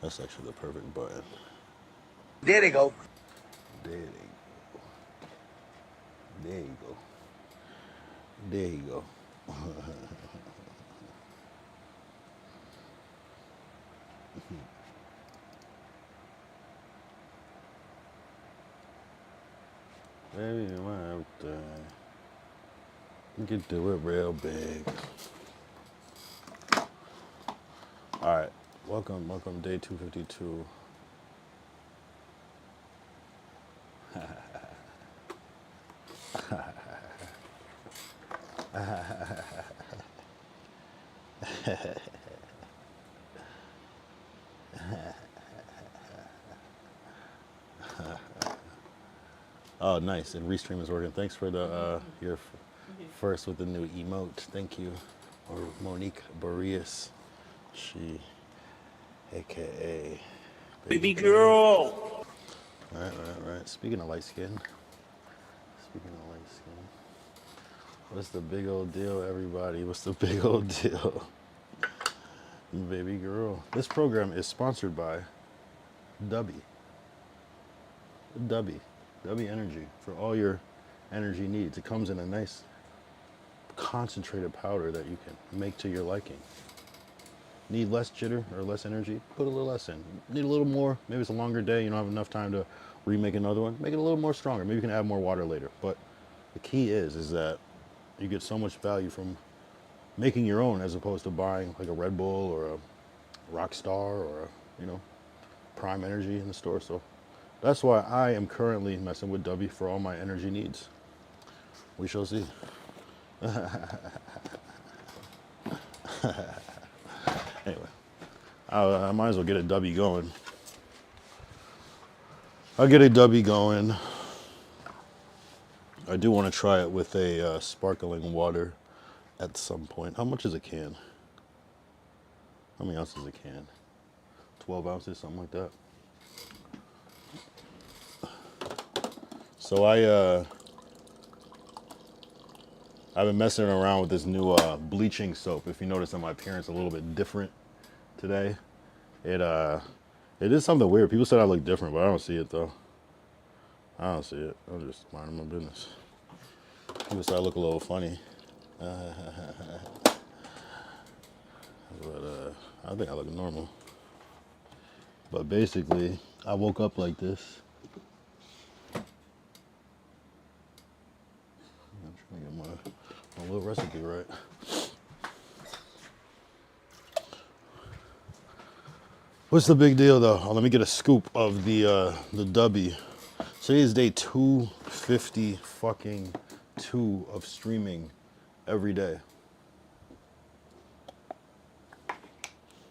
That's actually the perfect button. There they go. There you go. There you go. There you go. Baby, my everything. You can do it real big. All right. Welcome, day 252. Oh, nice. And Restream is working. Thanks for the your first with the new emote. Thank you. Or Monique Boreas. She, aka Baby Girl. girl. Right. Speaking of light skin. What's the big old deal, everybody? What's the big old deal? Baby girl. This program is sponsored by Dubby. Dubby Energy for all your energy needs. It comes in a nice concentrated powder that you can make to your liking. Need less jitter or less energy? Put a little less in. Need a little more? Maybe it's a longer day, you don't have enough time to remake another one. Make it a little more stronger. Maybe you can add more water later. But the key is that you get so much value from making your own as opposed to buying like a Red Bull or a Rockstar or Prime Energy in the store. So that's why I am currently messing with Dubby for all my energy needs. We shall see. Anyway, I might as well get a Dubby going. I'll get a Dubby going. I do want to try it with a sparkling water at some point. How much is a can? How many ounces is a can? 12 ounces, something like that. So I've been messing around with this new bleaching soap. If you notice that my appearance a little bit different today, it is something weird. People said I look different, but I don't see it though. I don't see it. I'm just minding my business. People said I look a little funny, but I think I look normal. But basically, I woke up like this. I'm trying to get my little recipe right. What's the big deal though? Oh, let me get a scoop of the Dubby. Today is day 250 fucking 2 of streaming every day.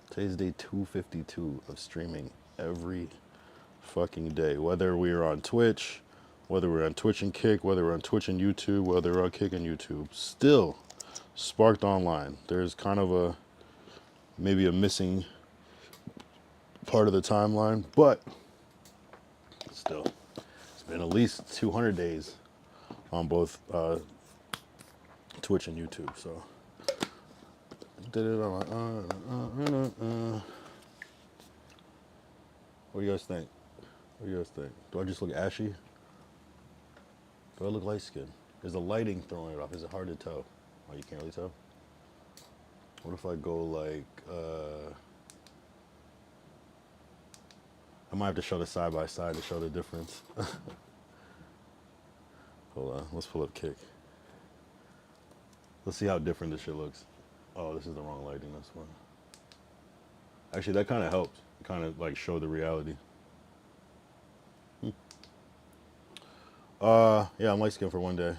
Today's day 252 of streaming every fucking day. Whether we're on Twitch, whether we're on Twitch and Kick, whether we're on Twitch and YouTube, whether we're on Kick and YouTube, still Sparked Online. There's kind of maybe a missing part of the timeline, but still, it's been at least 200 days on both Twitch and YouTube. So did it on What do you guys think? Do I just look ashy? Do I look light skinned? Is the lighting throwing it off? Is it hard to tell? Oh, you can't really tell? What if I go like, I might have to show the side by side to show the difference. Hold on, let's pull up Kick. Let's see how different this shit looks. Oh, this is the wrong lighting, that's why. Actually, that kind of helped. Kind of like show the reality. Yeah, I'm light skinned for one day.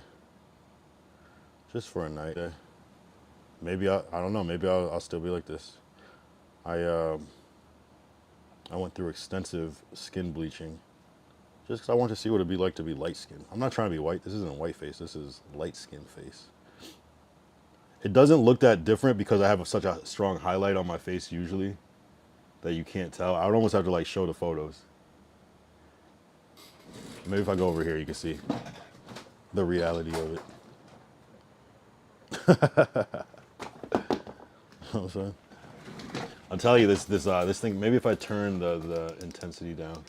Just for a night. Maybe I don't know. Maybe I'll still be like this. I went through extensive skin bleaching just because I wanted to see what it'd be like to be light skinned. I'm not trying to be white. This isn't white face. This is light skin face. It doesn't look that different because I have such a strong highlight on my face usually that you can't tell. I would almost have to like show the photos. Maybe if I go over here, you can see the reality of it. You know what I'm saying? I'll tell you this thing. Maybe if I turn the intensity down,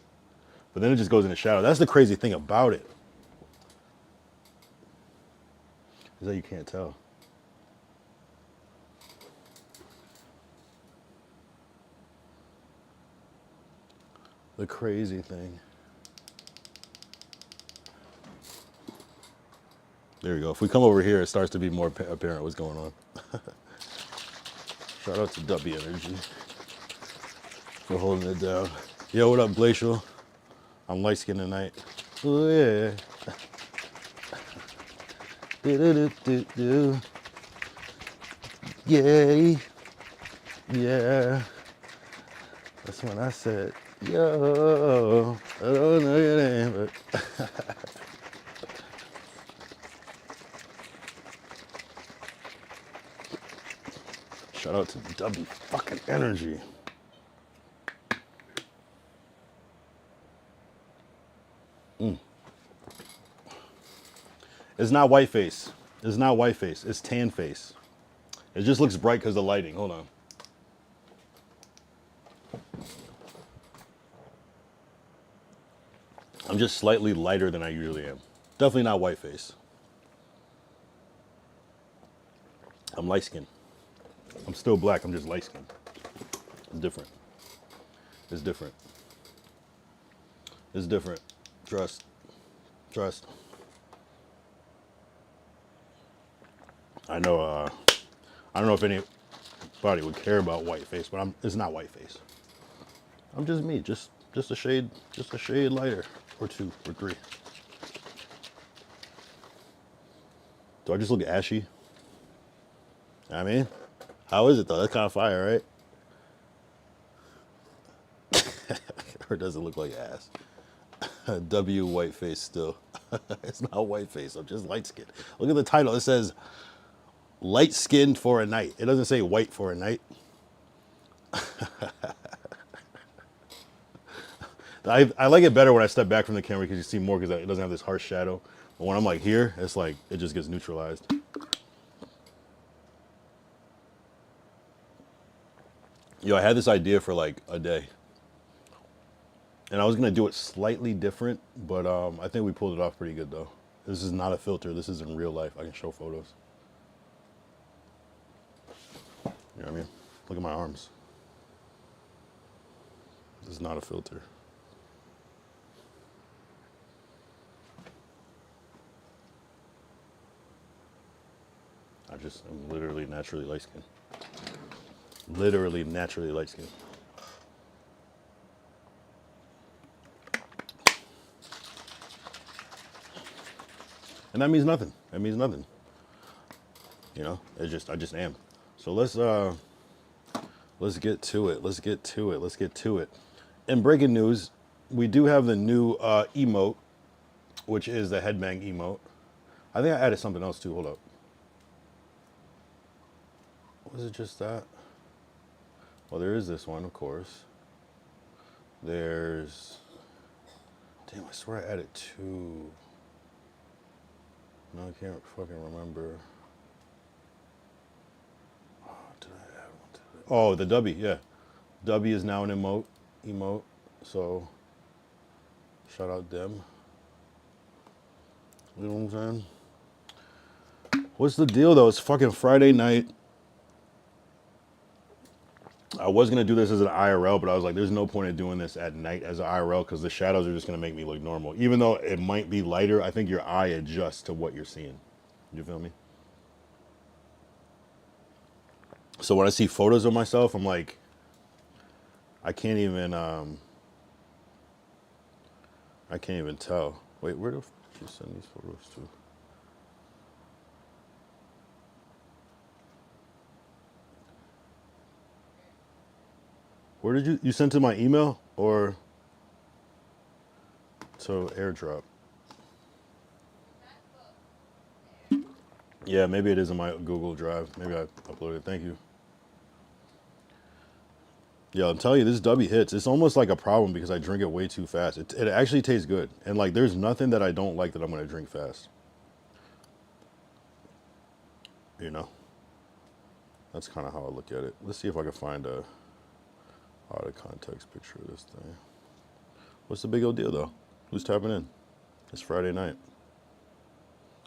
but then it just goes into shadow. That's the crazy thing about it, is that you can't tell. The crazy thing. There we go. If we come over here, it starts to be more apparent what's going on. Shout out to W Energy for holding it down. Yo, what up, Glacial? I'm light skinned tonight. Oh yeah. Do-do-do-do-do. Yay. Yeah. That's when I said, yo, I don't know your name, but shout out to W fucking Energy. It's not white face. It's not white face. It's tan face. It just looks bright because of the lighting. Hold on. I'm just slightly lighter than I usually am. Definitely not white face. I'm light skinned. I'm still black. I'm just light skinned. It's different. It's different. It's different. Trust. Trust. I know. I don't know if anybody would care about white face, but it's not white face. I'm just me. Just a shade lighter, or 2 or 3. Do I just look ashy? I mean, how is it though? That's kind of fire, right? Or does it look like ass? W white face still. It's not white face. I'm just light skinned. Look at the title. It says light skinned for a night. It doesn't say white for a night. I like it better when I step back from the camera because you see more because it doesn't have this harsh shadow. But when I'm like here, it's like it just gets neutralized. Yo, I had this idea for like a day. And I was gonna do it slightly different, but I think we pulled it off pretty good though. This is not a filter. This is in real life. I can show photos. You know what I mean? Look at my arms. This is not a filter. I'm literally naturally light skinned. Literally naturally light skinned. And that means nothing. That means nothing. You know, I just am. So let's get to it. Let's get to it. Let's get to it. In breaking news, we do have the new emote, which is the headbang emote. I think I added something else too. Hold up. Was it just that? Well, there is this one, of course. There's... Damn, I swear I added 2. No, I can't fucking remember. Oh, did I add one to it? Oh, the W, yeah. W is now an emote. So, shout out them. You know what I'm saying? What's the deal though? It's fucking Friday night. I was gonna do this as an IRL, but I was like, there's no point in doing this at night as an IRL because the shadows are just gonna make me look normal. Even though it might be lighter, I think your eye adjusts to what you're seeing. You feel me? So when I see photos of myself, I'm like, I can't even tell. Wait, where the f did you send these photos to? Where did you sent to my email or to AirDrop? Yeah, maybe it is in my Google Drive. Maybe I uploaded it. Thank you. Yeah, I'm telling you, this W hits. It's almost like a problem because I drink it way too fast. It actually tastes good. And like, there's nothing that I don't like that I'm going to drink fast. You know? That's kind of how I look at it. Let's see if I can find a... Out of context picture of this thing. What's the big old deal though? Who's tapping in? It's Friday night.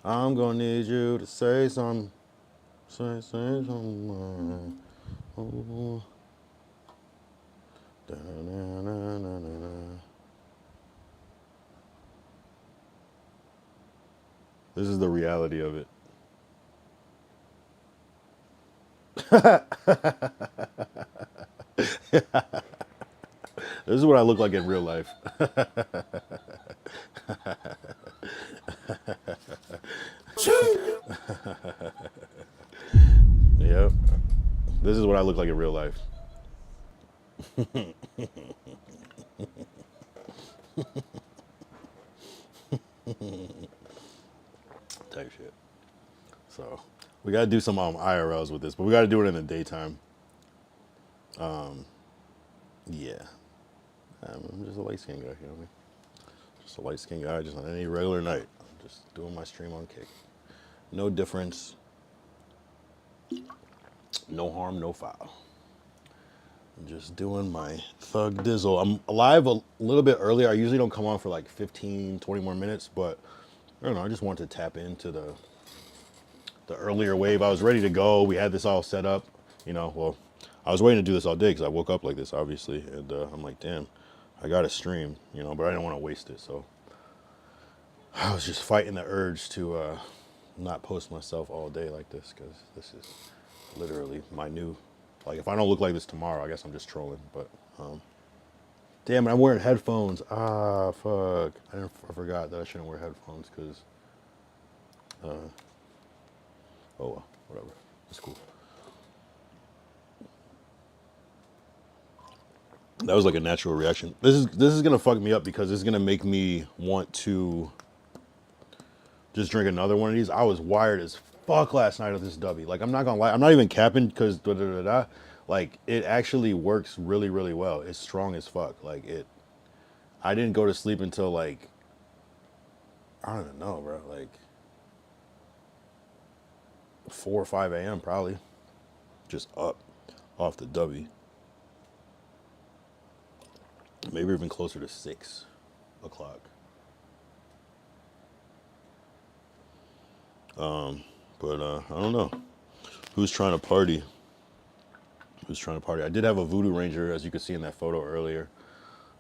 I'm gonna need you to say something. Say something. Oh. Da-na-na-na-na-na. This is the reality of it. This is what I look like in real life. Yep. This is what I look like in real life. Type shit. So we gotta do some IRLs with this, but we gotta do it in the daytime. Yeah. I'm just a light skinned guy, you know what I mean? Just a light skinned guy, just on any regular night. I'm just doing my stream on Kick. No difference. No harm, no foul. I'm just doing my thug dizzle. I'm live a little bit earlier. I usually don't come on for like 15, 20 more minutes, but I don't know. I just wanted to tap into the earlier wave. I was ready to go. We had this all set up, you know. Well, I was waiting to do this all day because I woke up like this, obviously, and I'm like, damn, I got to stream, you know, but I didn't want to waste it, so I was just fighting the urge to not post myself all day like this because this is literally my new. Like, if I don't look like this tomorrow, I guess I'm just trolling. But damn it, I'm wearing headphones. Ah, fuck. I forgot that I shouldn't wear headphones because. Oh well, whatever. It's cool. That was like a natural reaction. This is gonna fuck me up because it's gonna make me want to just drink another one of these. I was wired as fuck last night with this W. Like, I'm not gonna lie, I'm not even capping because like, it actually works really, really well. It's strong as fuck. Like, I didn't go to sleep until like, I don't even know, bro. Like 4 or 5 a.m. probably. Just up off the W. Maybe even closer to 6 o'clock. But I don't know. Who's trying to party? Who's trying to party? I did have a Voodoo Ranger, as you could see in that photo earlier.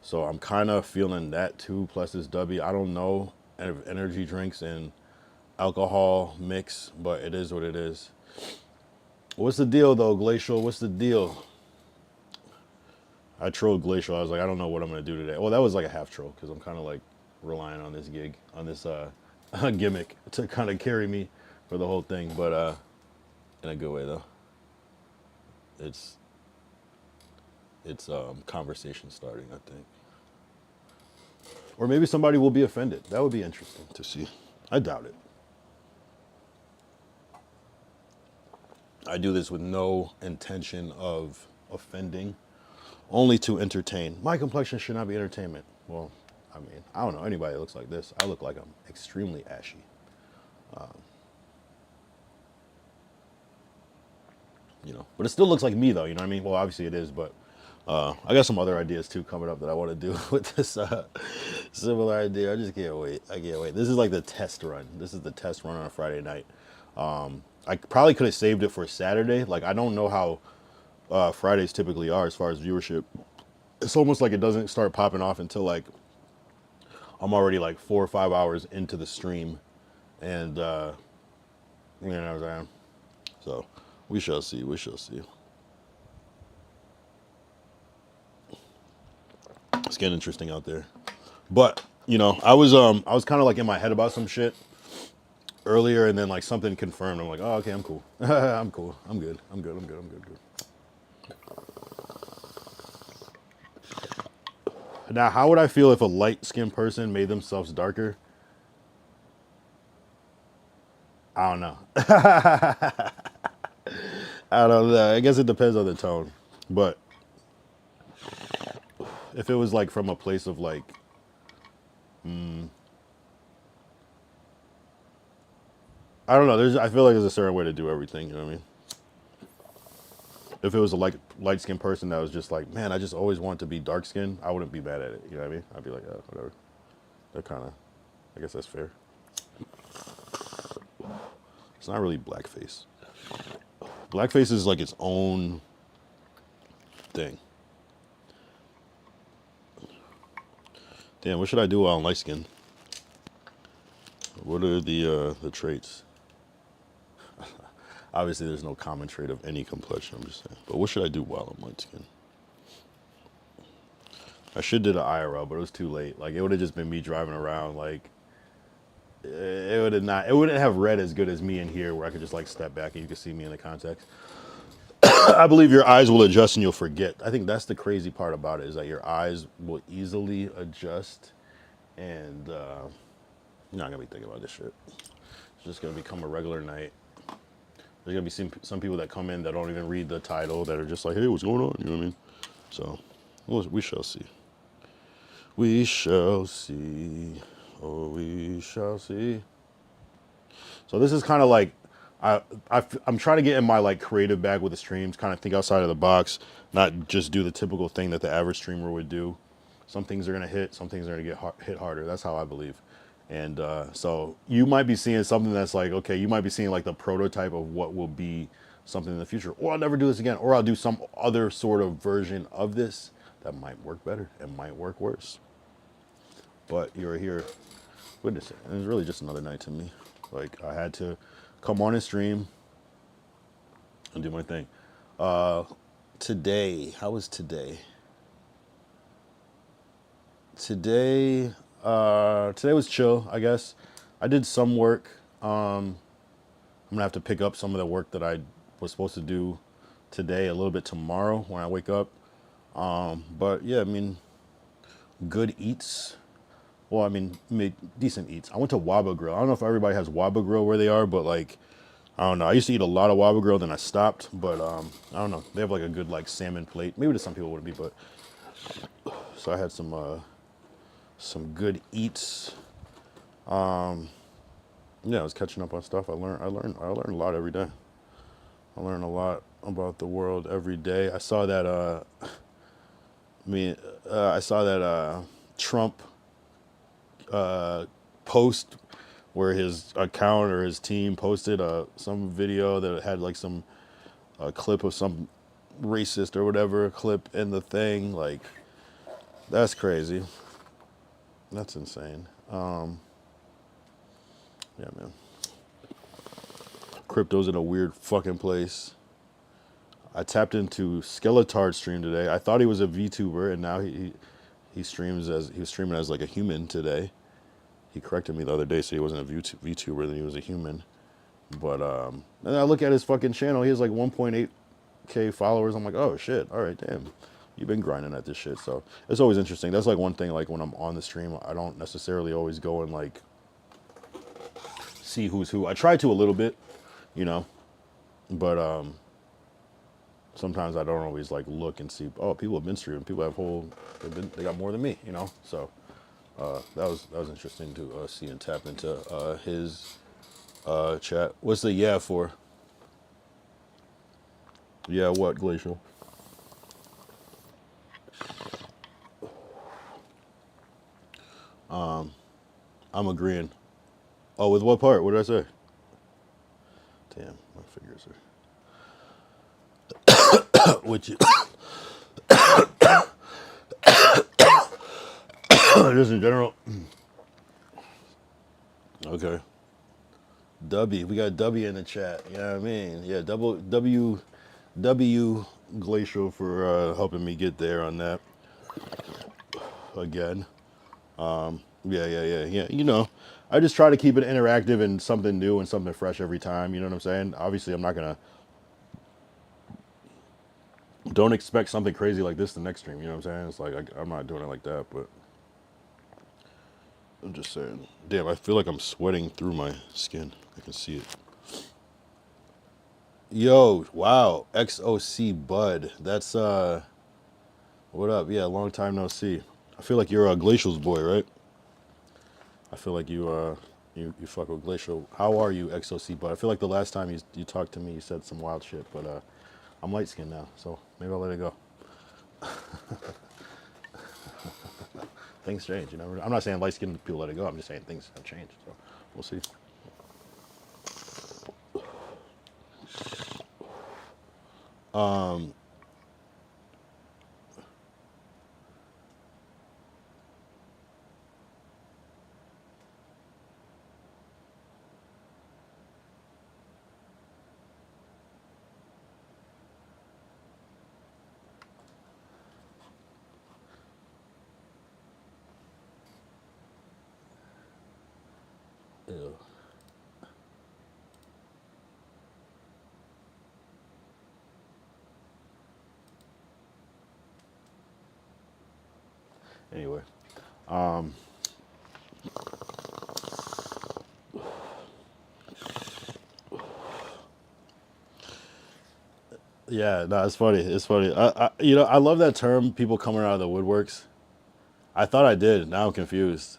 So I'm kind of feeling that too, plus this W. I don't know if energy drinks and alcohol mix, but it is what it is. What's the deal though, Glacial? What's the deal? I trolled Glacial. I was like, I don't know what I'm going to do today. Well, that was like a half troll because I'm kind of like relying on this gig, on this gimmick to kind of carry me for the whole thing, but in a good way though. It's conversation starting, I think. Or maybe somebody will be offended. That would be interesting to see. I doubt it. I do this with no intention of offending, only to entertain. My complexion should not be entertainment. Well, I mean, I don't know anybody that looks like this. I look like I'm extremely ashy. You know, but it still looks like me though, you know what I mean? Well, obviously it is, but I got some other ideas too coming up that I want to do with this similar idea. I just can't wait. I can't wait. This is like the test run. This is the test run on a Friday night. I probably could have saved it for Saturday. Like, I don't know how Fridays typically are as far as viewership. It's almost like it doesn't start popping off until like I'm already like 4 or 5 hours into the stream, and you know what I'm saying. So we shall see. We shall see. It's getting interesting out there, but you know, I was kind of like in my head about some shit earlier, and then like something confirmed. I'm like, oh, okay, I'm cool. I'm cool. I'm good. I'm good. I'm good. I'm good. Good. Now, how would I feel if a light-skinned person made themselves darker? I don't know. I don't know. I guess it depends on the tone. But if it was like from a place of like, I don't know. I feel like there's a certain way to do everything. You know what I mean? If it was a light skinned person that was just like, man, I just always want to be dark skinned, I wouldn't be mad at it. You know what I mean? I'd be like, oh, whatever. That kind of, I guess that's fair. It's not really blackface. Blackface is like its own thing. Damn, what should I do while I'm light skinned? What are the traits? Obviously, there's no common trait of any complexion. I'm just saying. But what should I do while I'm light skinned? I should did an IRL, but it was too late. Like it would have just been me driving around. Like it would have not. It wouldn't have read as good as me in here, where I could just like step back and you could see me in the context. I believe your eyes will adjust and you'll forget. I think that's the crazy part about it is that your eyes will easily adjust, and you're not gonna be thinking about this shit. It's just gonna become a regular night. There's gonna be some people that come in that don't even read the title that are just like, hey, what's going on? You know what I mean? So we shall see. We shall see. Oh, we shall see. So this is kind of like, I'm trying to get in my like creative bag with the streams, kind of think outside of the box, not just do the typical thing that the average streamer would do. Some things are gonna hit, some things are gonna get hit harder. That's how I believe. And so you might be seeing something that's like, okay, you might be seeing like the prototype of what will be something in the future, or I'll never do this again, or I'll do some other sort of version of this that might work better and might work worse. But you're here witnessing, and it's really just another night to me. Like I had to come on and stream and do my thing. Today, how was today? Today was chill, I guess. I did some work. I'm gonna have to pick up some of the work that I was supposed to do today a little bit tomorrow when I wake up. But yeah, I mean, good eats. Well, I mean, made decent eats. I went to Waba Grill. I don't know if everybody has Waba Grill where they are, but like, I don't know. I used to eat a lot of Waba Grill, then I stopped. But I don't know. They have like a good like salmon plate. Maybe to some people it wouldn't be, but so I had some good eats. Yeah, I was catching up on stuff. I learned a lot every day. I learn a lot about the world every day. I saw that Trump post where his account or his team posted some video that had like some clip of some racist or whatever clip in the thing. Like, that's crazy. That's insane. Yeah, man. Crypto's in a weird fucking place. I tapped into Skeletard's stream today. I thought he was a VTuber, and now he was streaming as like a human today. He corrected me the other day, so he wasn't a VTuber, then he was a human. But and I look at his fucking channel, he has like 1.8K followers. I'm like, oh shit, all right, damn. You've been grinding at this shit, so it's always interesting. That's like one thing, like when I'm on the stream, I don't necessarily always go and like see who's who. I try to a little bit, you know, but sometimes I don't always like look and see, oh, people have been streaming, people have they got more than me, you know. So that was interesting to see and tap into his chat. What's the yeah for? Yeah, what, Glacial? I'm agreeing. Oh, with what part? What did I say? Damn, my fingers are. Which just in general. Okay. W, we got W in the chat. You know what I mean? Yeah, W Glacial for helping me get there on that again. Yeah. You know, I just try to keep it interactive and something new and something fresh every time. You know what I'm saying? Obviously, I'm not gonna. Don't expect something crazy like this the next stream. You know what I'm saying? It's like I'm not doing it like that, but I'm just saying. Damn, I feel like I'm sweating through my skin. I can see it. Yo, wow, XOC Bud. That's what up? Yeah, long time no see. I feel like you're a Glacial's boy, right? I feel like you fuck with Glacial. How are you, XOC Bud? I feel like the last time you talked to me, you said some wild shit, but I'm light skinned now, so maybe I'll let it go. Things change, you know. I'm not saying light skinned people let it go. I'm just saying things have changed. So we'll see. Ew. Anyway, yeah, no, it's funny. It's funny. You know, I love that term. People coming out of the woodworks. I thought I did. Now I'm confused.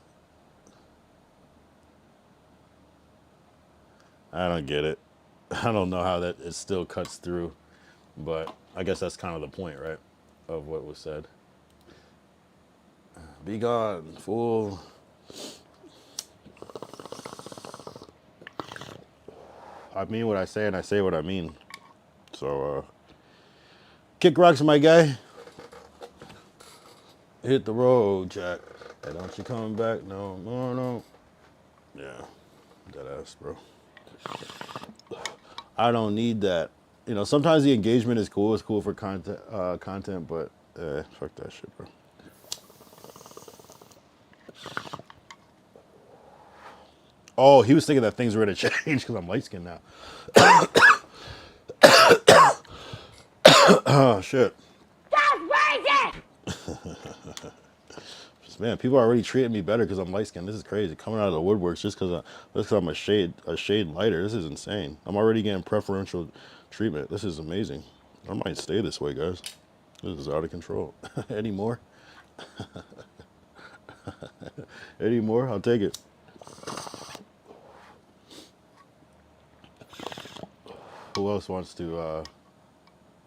I don't get it. I don't know how that it still cuts through, but I guess that's kind of the point, right, of what was said. Be gone, fool. I mean what I say, and I say what I mean. So, kick rocks, my guy. Hit the road, Jack. Hey, don't you come back? No, no, no. Yeah, that ass, bro. I don't need that. You know, sometimes the engagement is cool. It's cool for content, but fuck that shit, bro. Oh, he was thinking that things were gonna change because I'm light skinned now. Oh shit. Man, people are already treating me better because I'm light skinned. This is crazy. Coming out of the woodworks just because I'm a shade lighter. This is insane. I'm already getting preferential treatment. This is amazing. I might stay this way, guys. This is out of control. Any more? Any more? I'll take it. Who else wants to?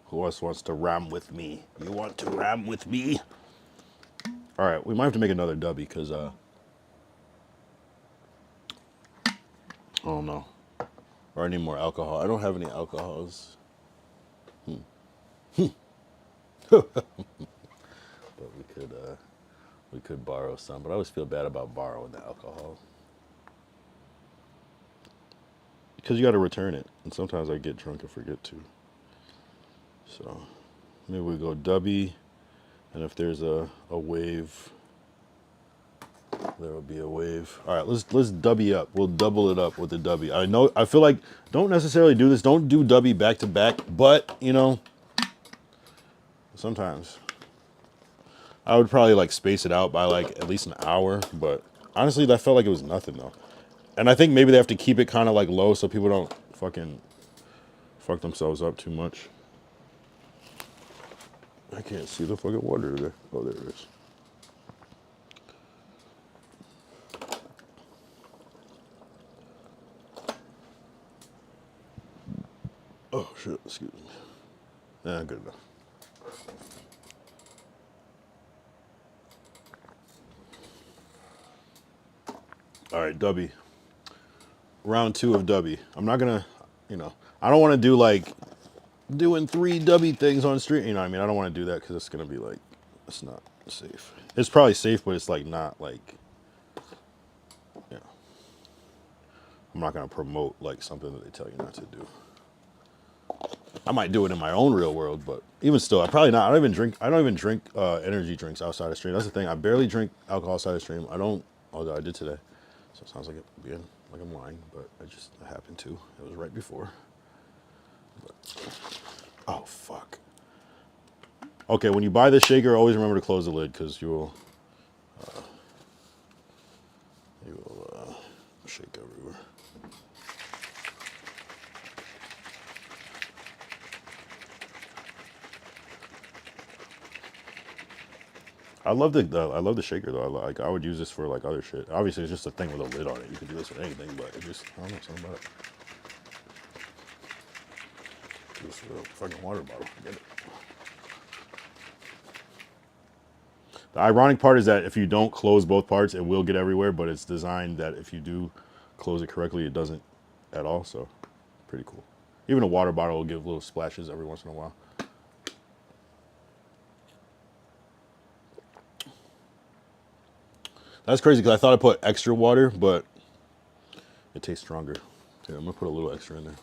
Who else wants to ram with me? You want to ram with me? All right, we might have to make another dubby because I don't know. Or I need more alcohol. I don't have any alcohols. But we could borrow some. But I always feel bad about borrowing the alcohol because you got to return it, and sometimes I get drunk and forget to. So maybe we go dubby, and if there's a wave, there will be a wave. All right, let's dubby up. We'll double it up with the dubby. I feel like don't necessarily do this. Don't do dubby back to back, but you know, sometimes I would probably like space it out by like at least an hour. But honestly, that felt like it was nothing though. And I think maybe they have to keep it kind of like low so people don't fucking fuck themselves up too much. I can't see the fucking water there. Oh, there it is. Oh shit, excuse me. Yeah, good enough. All right, dubby. Round 2 of dubby. I'm not gonna, you know, I don't want to do like doing 3 dubby things on street. You know what I mean? I don't want to do that because it's gonna be like, it's not safe. It's probably safe, but it's like not like, you know, I'm not gonna promote like something that they tell you not to do. I might do it in my own real world, but even still, I probably not. I don't even drink energy drinks outside of stream. That's the thing. I barely drink alcohol outside of stream. I don't, although I did today. So it sounds like like I'm lying, but I happened to. It was right before. But, oh fuck. Okay, when you buy the shaker, always remember to close the lid because you will shake everywhere. I love the shaker though. I would use this for like other shit. Obviously, it's just a thing with a lid on it. You could do this with anything, but it just I don't know something about it. Just a fucking water bottle. Forget it. The ironic part is that if you don't close both parts, it will get everywhere, but it's designed that if you do close it correctly, it doesn't at all, so pretty cool. Even a water bottle will give little splashes every once in a while. That's crazy because I thought I put extra water, but it tastes stronger. Here, I'm gonna put a little extra in there.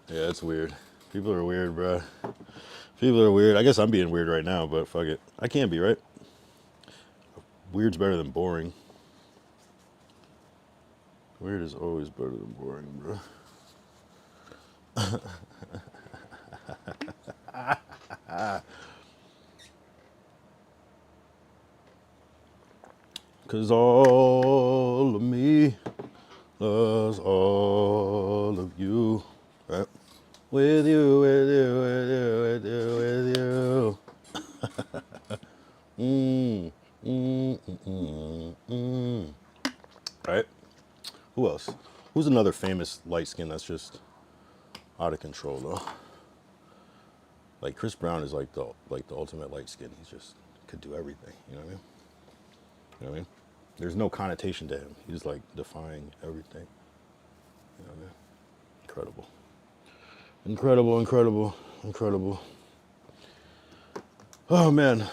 Yeah, it's weird. People are weird, bro. People are weird. I guess I'm being weird right now, but fuck it. I can't be, right? Weird's better than boring. Weird is always better than boring, bro. Cause all of me loves all of you, right? With you, with you, with you, with you, with you. Right? Who else? Who's another famous light skin that's just out of control though? Like Chris Brown is like the ultimate light skin. He just could do everything. You know what I mean? You know what I mean? There's no connotation to him. He's like defying everything. You know what I mean? Incredible. Incredible, incredible, incredible. Oh man.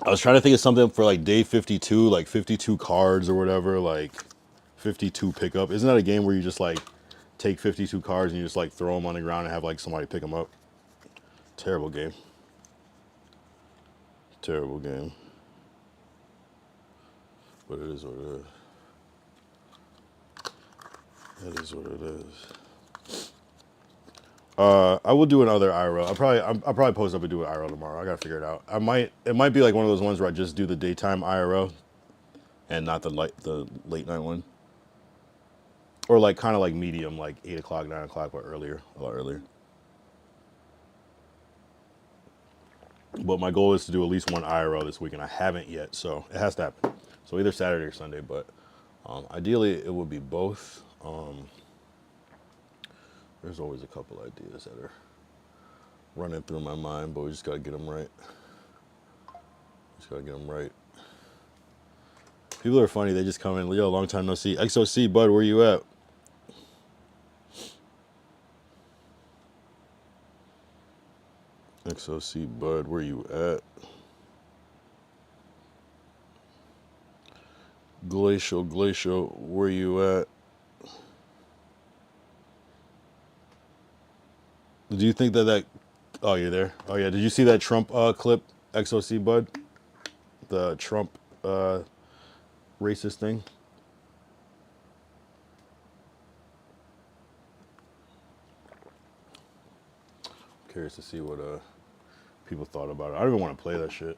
I was trying to think of something for like day 52, like 52 cards or whatever, like 52 pickup. Isn't that a game where you just like take 52 cards and you just like throw them on the ground and have like somebody pick them up? Terrible game. Terrible game. But it is what it is. It is what it is. I will do another IRL. I'll probably post up and do an IRL tomorrow. I gotta figure it out. It might be like one of those ones where I just do the daytime IRL and not the late night one. Or like kind of like medium, like 8 o'clock, 9 o'clock, but earlier, a lot earlier. But my goal is to do at least one IRL this week, and I haven't yet, so it has to happen. So either Saturday or Sunday, but ideally it would be both. There's always a couple ideas that are running through my mind, but we just gotta get them right. Just gotta get them right. People are funny. They just come in, yo, long time no see. XOC, bud, where you at? XOC, bud, where you at? Glacial, where you at? Do you think that oh, you're there? Oh yeah, did you see that Trump clip, XOC, bud? The Trump racist thing? Curious to see what people thought about it. I don't even want to play that shit.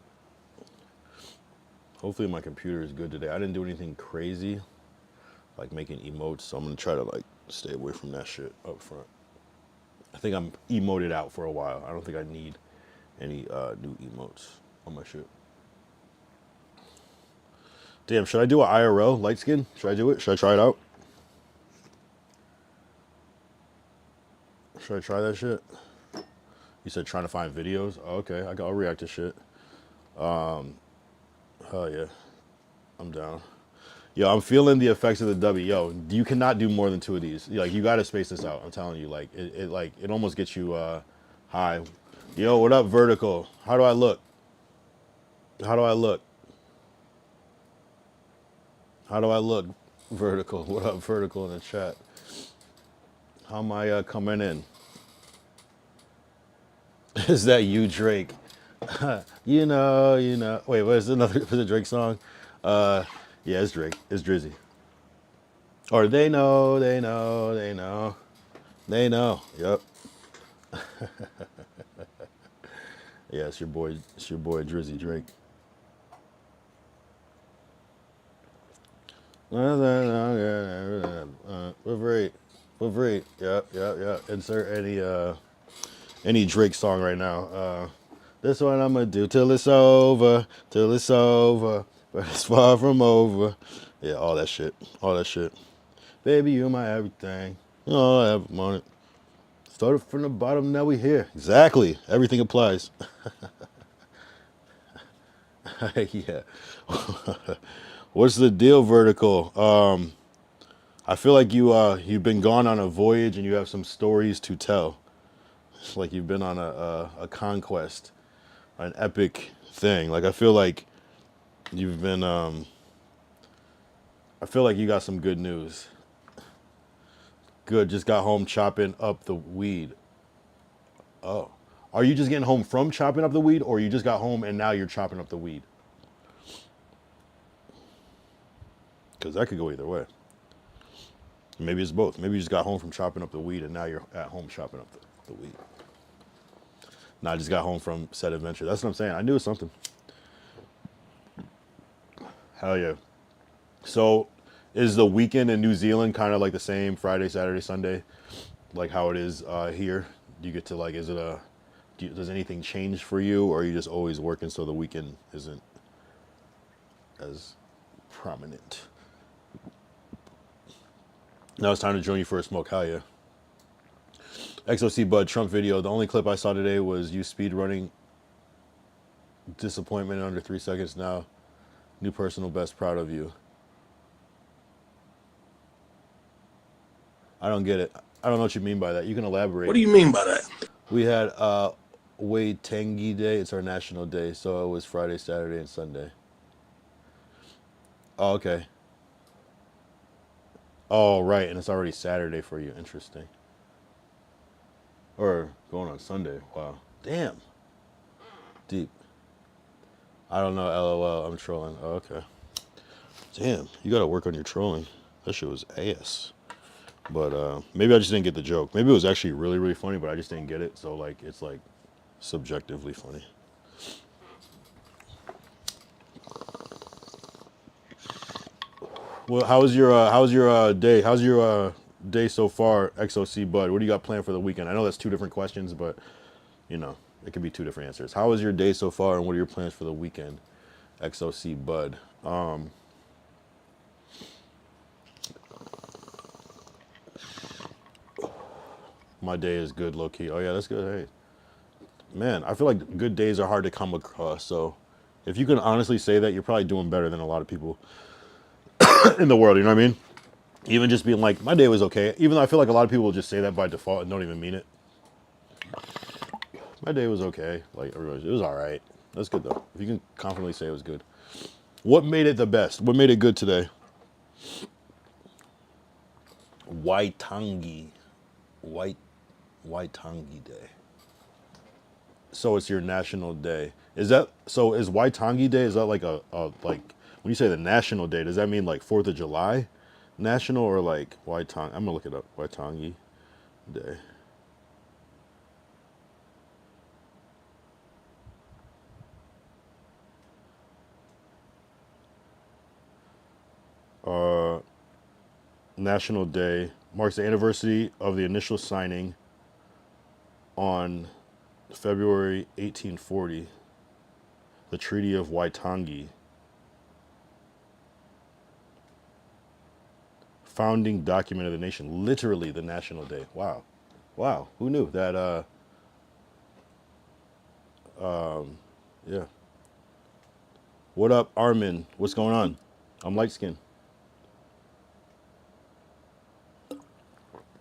Hopefully my computer is good today. I didn't do anything crazy, like making emotes, so I'm gonna try to like stay away from that shit up front. I think I'm emoted out for a while. I don't think I need any new emotes on my shit. Damn, should I do an IRL light skin? Should I do it? Should I try it out? Should I try that shit? You said trying to find videos? Oh, okay, I'll react to shit. Hell yeah, I'm down. Yo, I'm feeling the effects of the W. Yo, you cannot do more than 2 of these. Like, you gotta space this out. I'm telling you, like, it almost gets you high. Yo, what up, Vertical? How do I look? How do I look? How do I look, Vertical? What up, Vertical, in the chat? How am I coming in? Is that you, Drake? You know. Wait, what is another? Was it Drake song? Yeah, it's Drake. It's Drizzy. Or they know. Yep. Yeah, it's your boy. It's your boy Drizzy Drake. With rate. Yep. Insert any Drake song right now. This one I'm gonna do till it's over. but it's far from over. Yeah, all that shit. All that shit. Baby, you're my everything. Oh, I have on it. Started from the bottom, now we here. Exactly. Everything applies. Yeah. What's the deal, Vertical? I feel like you've been gone on a voyage and you have some stories to tell. It's like you've been on a conquest, an epic thing. Like I feel like you've been I feel like you got some good news. Good, just got home chopping up the weed. Oh. Are you just getting home from chopping up the weed, or you just got home and now you're chopping up the weed? Because that could go either way. Maybe it's both. Maybe you just got home from chopping up the weed and now you're at home chopping up the weed. No, I just got home from said adventure. That's what I'm saying. I knew it was something. Hell yeah. So is the weekend in New Zealand kind of like the same Friday, Saturday, Sunday, like how it is here? Do you get to like, is it does anything change for you, or are you just always working so the weekend isn't as prominent? Now it's time to join you for a smoke. Hell yeah. XOC Bud Trump video. The only clip I saw today was you speed running disappointment in under 3 seconds now. New personal best. Proud of you. I don't get it. I don't know what you mean by that. You can elaborate. What do you mean by that? We had Waitangi Day. It's our national day, so it was Friday, Saturday, and Sunday. Oh, okay. Oh, right, and it's already Saturday for you. Interesting. Or going on Sunday. Wow. Damn. Deep. I don't know. LOL. I'm trolling. Oh, okay. Damn. You got to work on your trolling. That shit was ass. But maybe I just didn't get the joke. Maybe it was actually really, really funny, but I just didn't get it. So like, it's like subjectively funny. Well, how's your day? How's your day so far, XOC Bud? What do you got planned for the weekend? I know that's two different questions, but you know it could be two different answers. How was your day so far, and what are your plans for the weekend, XOC Bud? My day is good, low key. Oh yeah, that's good. Hey, man, I feel like good days are hard to come across. So, if you can honestly say that, you're probably doing better than a lot of people in the world. You know what I mean? Even just being like, my day was okay. Even though I feel like a lot of people will just say that by default and don't even mean it. My day was okay. Like everybody, it was all right. That's good though. If you can confidently say it was good. What made it the best? What made it good today? Waitangi. Waitangi Day. So it's your national day. Is that so? Is Waitangi Day? Is that like a like when you say the national day? Does that mean like 4th of July, national, or like Waitangi? I'm gonna look it up. Waitangi Day. National Day marks the anniversary of the initial signing on February 1840, the Treaty of Waitangi, founding document of the nation. Literally the national day. Wow, wow. Who knew that? Yeah. What up, Armin? What's going on? I'm light skinned.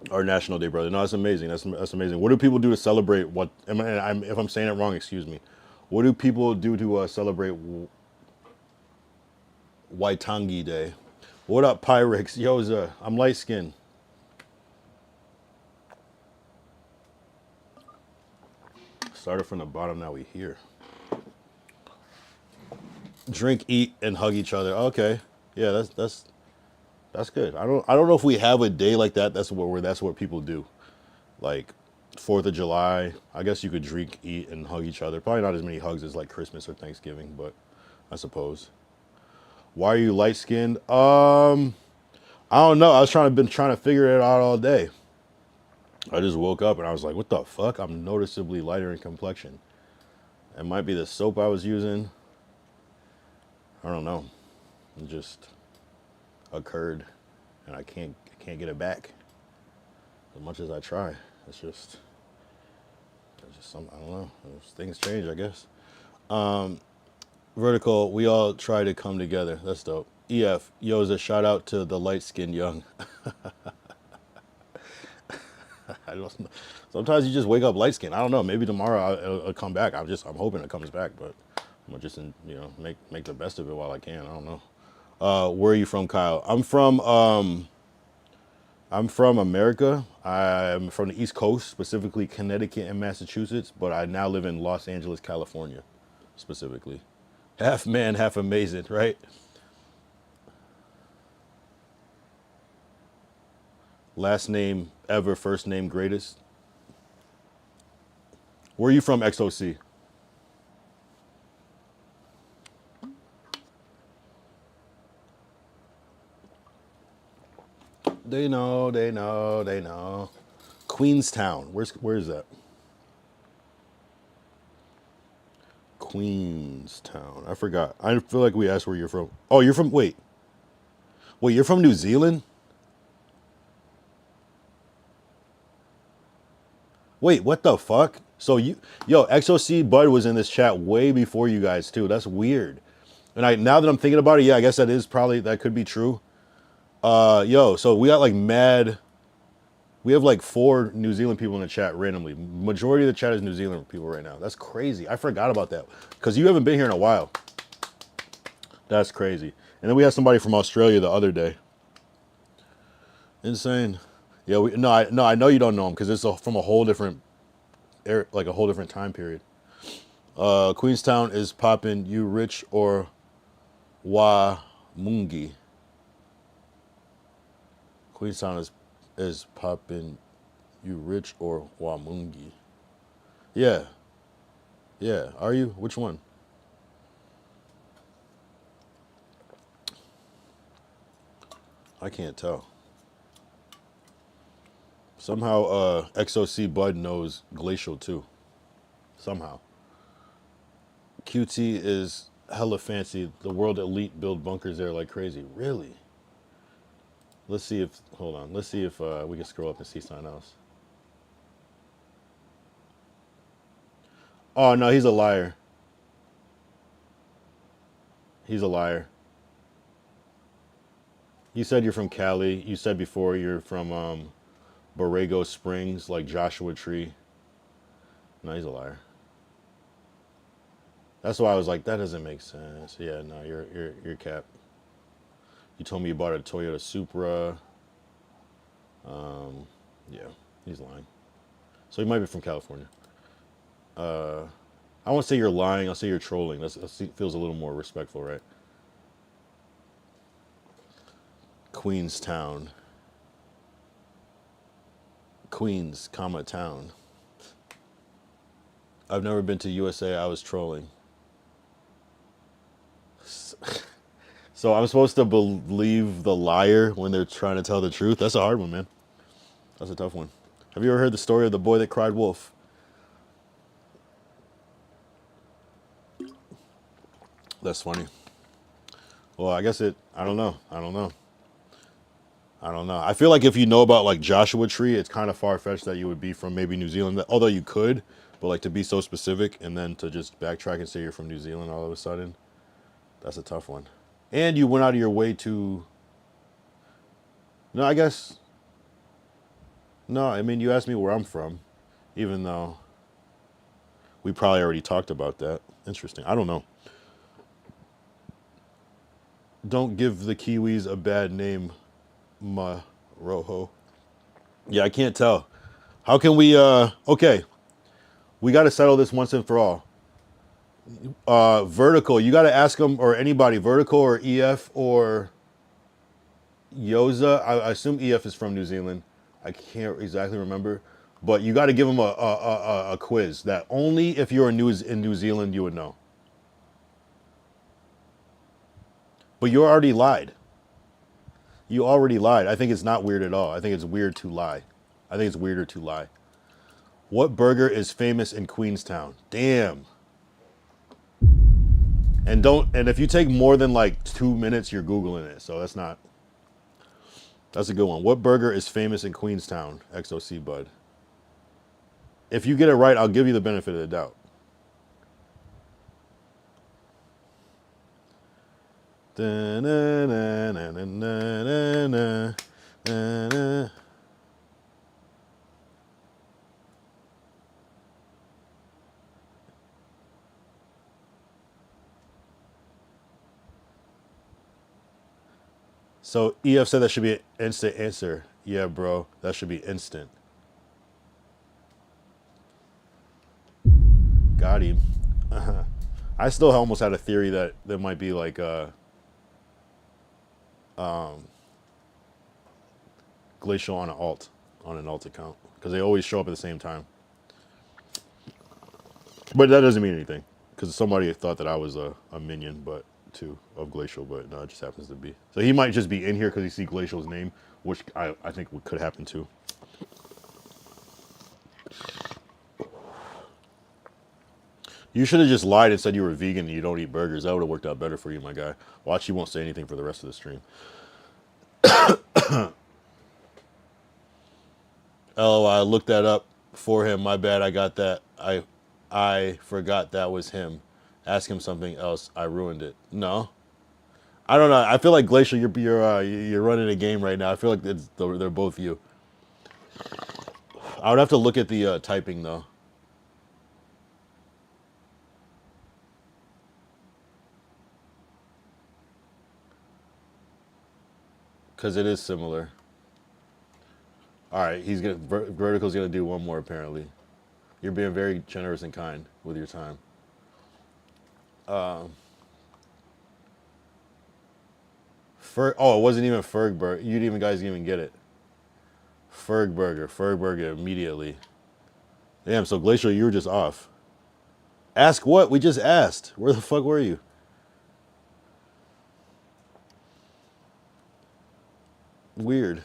Our national day, brother. No, that's amazing. That's amazing. What do people do to celebrate what? If I'm saying it wrong, excuse me. What do people do to celebrate Waitangi Day? What up, Pyrex? Yo, I'm light skinned. Started from the bottom, now we here. Drink, eat, and hug each other. Okay, yeah, that's good. I don't know if we have a day like that. That's what people do. Like 4th of July, I guess you could drink, eat, and hug each other. Probably not as many hugs as like Christmas or Thanksgiving, but I suppose. Why are you light skinned? I don't know. Been trying to figure it out all day. I just woke up and I was like, what the fuck? I'm noticeably lighter in complexion. It might be the soap I was using. I don't know. It just occurred, and I can't get it back. As much as I try, it's just some, I don't know. Things change, I guess. Vertical, we all try to come together. That's dope. EF, Yoza, shout out to the light skinned young. I don't know. Sometimes you just wake up light skinned. I don't know. Maybe tomorrow it'll come back. I'm hoping it comes back, but I'm gonna just make the best of it while I can. I don't know. Where are you from, Kyle? I'm from America. I'm from the East Coast, specifically Connecticut and Massachusetts, but I now live in Los Angeles, California, specifically. Half man, half amazing, right? Last name ever, first name greatest. Where are you from, XOC? They know, they know, they know. Queenstown. Where is that? Queenstown. I forgot. I feel like we asked where you're from. Oh, you're from, wait, you're from New Zealand? Wait, what the fuck? So XOC Bud was in this chat way before you guys too. That's weird. And now that I'm thinking about it, yeah, I guess that could be true. So we got like we have like 4 New Zealand people in the chat randomly. Majority of the chat is New Zealand people right now. That's crazy. I forgot about that because you haven't been here in a while. That's crazy. And then we had somebody from Australia the other day. Insane. Yeah, I know you don't know him because it's from a whole different like a whole different time period. Queenstown is poppin'. You rich or Wamungi? Queenstown is poppin'. You rich or Wamungi? Yeah. Yeah. Are you? Which one? I can't tell. Somehow XOC Bud knows Glacial too. Somehow. QT is hella fancy. The World Elite build bunkers there like crazy. Really? Let's see if, hold on. Let's see if we can scroll up and see something else. Oh, no, he's a liar. He's a liar. You said you're from Cali. You said before you're from Borrego Springs, like Joshua Tree. No, he's a liar. That's why I was like, that doesn't make sense. Yeah, no, you're cap. You told me you bought a Toyota Supra. Yeah, he's lying. So he might be from California. I won't say you're lying. I'll say you're trolling. That feels a little more respectful, right? Queenstown. Queens, comma, town. I've never been to USA. I was trolling. So I'm supposed to believe the liar when they're trying to tell the truth? That's a hard one, man. That's a tough one. Have you ever heard the story of the boy that cried wolf? That's funny. Well, I guess I don't know. I don't know. I feel like if you know about like Joshua Tree, it's kind of far-fetched that you would be from maybe New Zealand. Although you could, but like to be so specific and then to just backtrack and say you're from New Zealand all of a sudden, that's a tough one. And you went out of your way to... No, I guess... No, I mean, you asked me where I'm from, even though we probably already talked about that. Interesting. I don't know. Don't give the Kiwis a bad name, Rojo. Yeah, I can't tell. How can we, okay. We got to settle this once and for all. Vertical, you got to ask them, or anybody, Vertical or EF or Yoza. I assume EF is from New Zealand. I can't exactly remember. But you got to give them a quiz that only if you're in New Zealand you would know. But you already lied. You already lied. I think it's not weird at all. I think it's weird to lie. I think it's weirder to lie. What burger is famous in Queenstown? Damn. And don't. And if you take more than like 2 minutes, you're googling it. So that's not. That's a good one. What burger is famous in Queenstown? XOC Bud. If you get it right, I'll give you the benefit of the doubt. So EF said that should be an instant answer. Yeah, bro, that should be instant. Got him. I still almost had a theory that there might be like Glacial on an alt account, because they always show up at the same time. But that doesn't mean anything, because somebody thought that I was a minion, but of Glacial, but no, it just happens to be. So he might just be in here because he see Glacial's name, which I think could happen too. You should have just lied and said you were vegan and you don't eat burgers. That would have worked out better for you, my guy. Watch, you won't say anything for the rest of the stream. LOL, I looked that up for him. My bad, I got that. I forgot that was him. Ask him something else. I ruined it. No, I don't know. I feel like Glacial, you're running a game right now. I feel like they're both you. I would have to look at the typing though. Because it is similar. All right, Vertical's gonna do one more apparently. You're being very generous and kind with your time. Oh, it wasn't even Fergburger. You didn't guys even get it. Fergburger immediately. Damn, so Glacial, you were just off. Ask what? We just asked. Where the fuck were you? Weird.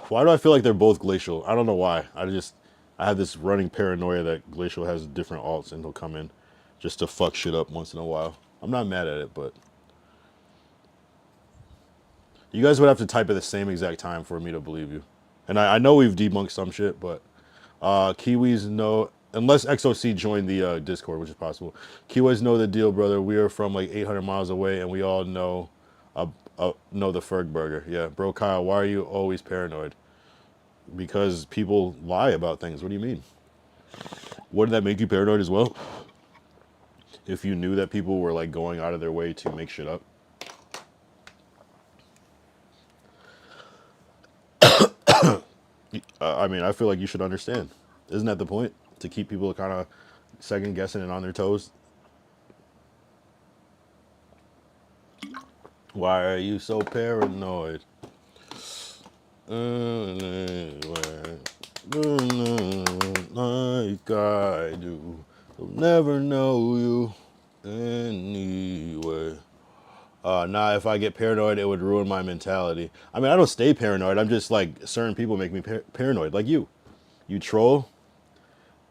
Why do I feel like they're both Glacial? I don't know why. I have this running paranoia that Glacial has different alts and he'll come in just to fuck shit up once in a while. I'm not mad at it, but you guys would have to type at the same exact time for me to believe you. And I know we've debunked some shit, but Kiwis know, unless XOC joined the Discord, which is possible. Kiwis know the deal, brother. We are from like 800 miles away, and we all know the Fergburger. Yeah, bro, Kyle, why are you always paranoid? Because people lie about things. What do you mean? Wouldn't that make you paranoid as well? If you knew that people were like going out of their way to make shit up. I mean, I feel like you should understand. Isn't that the point? To keep people kind of second guessing and on their toes? Why are you so paranoid? Like I do. They'll never know you anyway. Nah, if I get paranoid, it would ruin my mentality. I mean, I don't stay paranoid. I'm just like, certain people make me paranoid. Like you. You troll.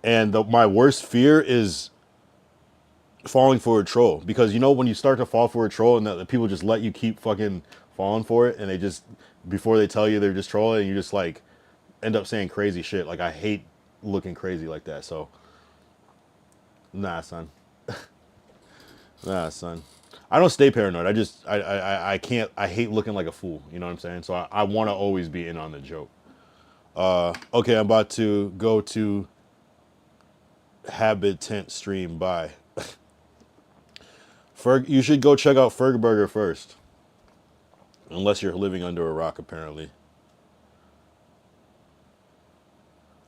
And my worst fear is falling for a troll. Because, you know, when you start to fall for a troll and the people just let you keep fucking falling for it, and they just, before they tell you they're just trolling, and you just like end up saying crazy shit. Like, I hate looking crazy like that. So, nah, son. Nah, son. I don't stay paranoid. I can't, I hate looking like a fool. You know what I'm saying? So I want to always be in on the joke. Okay, I'm about to go to Habitant stream. Bye. You should go check out Fergburger first. Unless you're living under a rock, apparently.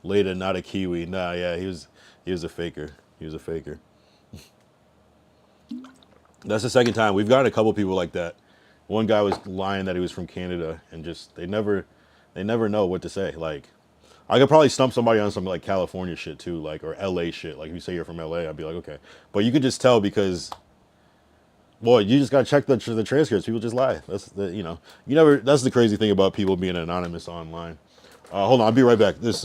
Leda, not a Kiwi. Nah, yeah, he was a faker. He was a faker. That's the second time. We've gotten a couple people like that. One guy was lying that he was from Canada, and just they never know what to say. Like, I could probably stump somebody on some like California shit too, like, or LA shit. Like, if you say you're from LA, I'd be like, okay. But you could just tell because, boy, you just gotta check the transcripts. People just lie. That's you never. That's the crazy thing about people being anonymous online. Hold on, I'll be right back. This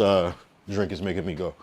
drink is making me go.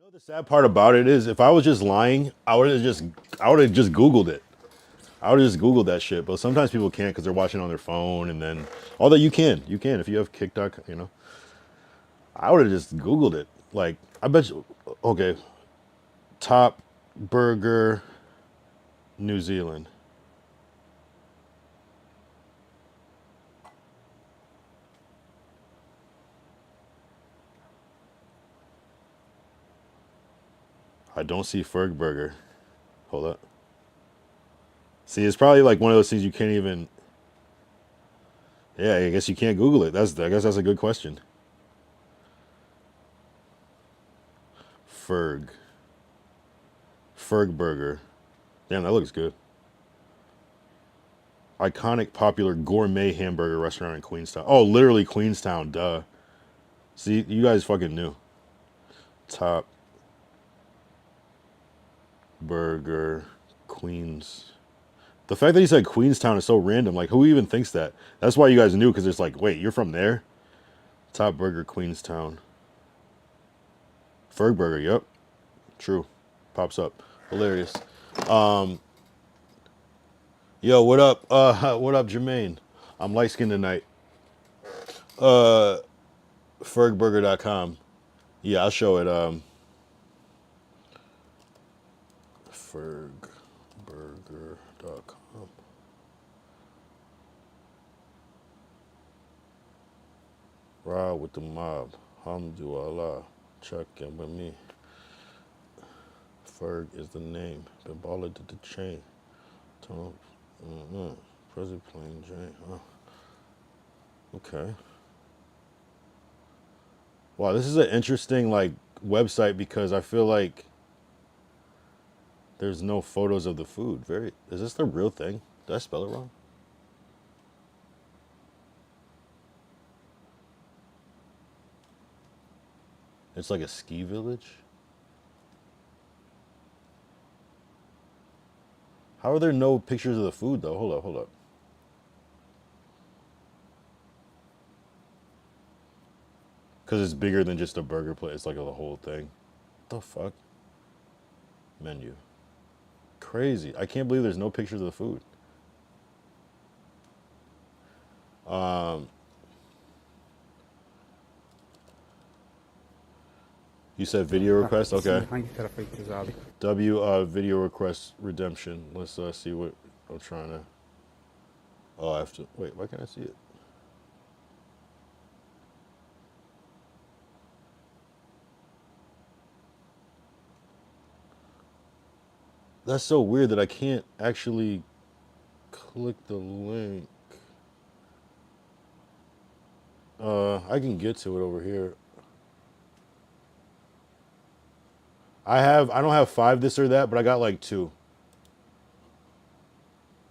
know the sad part about it is if I was just lying, I would have just Googled it. I would have just Googled that shit. But sometimes people can't because they're watching on their phone, and then although you can if you have TikTok, I would have just Googled it. Like I bet you, okay, top burger, New Zealand. I don't see Ferg Burger. Hold up. See, it's probably like one of those things you can't even. Yeah, I guess you can't Google it. I guess that's a good question. Ferg. Ferg Burger. Damn, that looks good. Iconic, popular gourmet hamburger restaurant in Queenstown. Oh, literally Queenstown, duh. See, you guys fucking knew. Top Burger, Queens. The fact that he said Queenstown is so random. Like, who even thinks that? That's why you guys knew, because it's like, wait, you're from there? Top Burger, Queenstown. Ferg Burger, yep. True. Pops up. Hilarious. Yo, what up? What up, Jermaine? I'm light skinned tonight. Fergburger.com. Yeah, I'll show it. Fergburger.com. Ride with the mob. Alhamdulillah. Check in with me. Ferg is the name. Bimbola did the chain. Present plain Jane. Oh. Okay. Wow, this is an interesting like website because I feel like there's no photos of the food. Is this the real thing? Did I spell it wrong? It's like a ski village. How are there no pictures of the food though? Hold up. Because it's bigger than just a burger place. It's like the whole thing. What the fuck? Menu. Crazy. I can't believe there's no pictures of the food. You said video request? Okay. Video request redemption. Let's see what I'm trying to. Oh, I have to. Wait, why can't I see it? That's so weird that I can't actually click the link. I can get to it over here. I don't have 5 this or that, but I got like 2.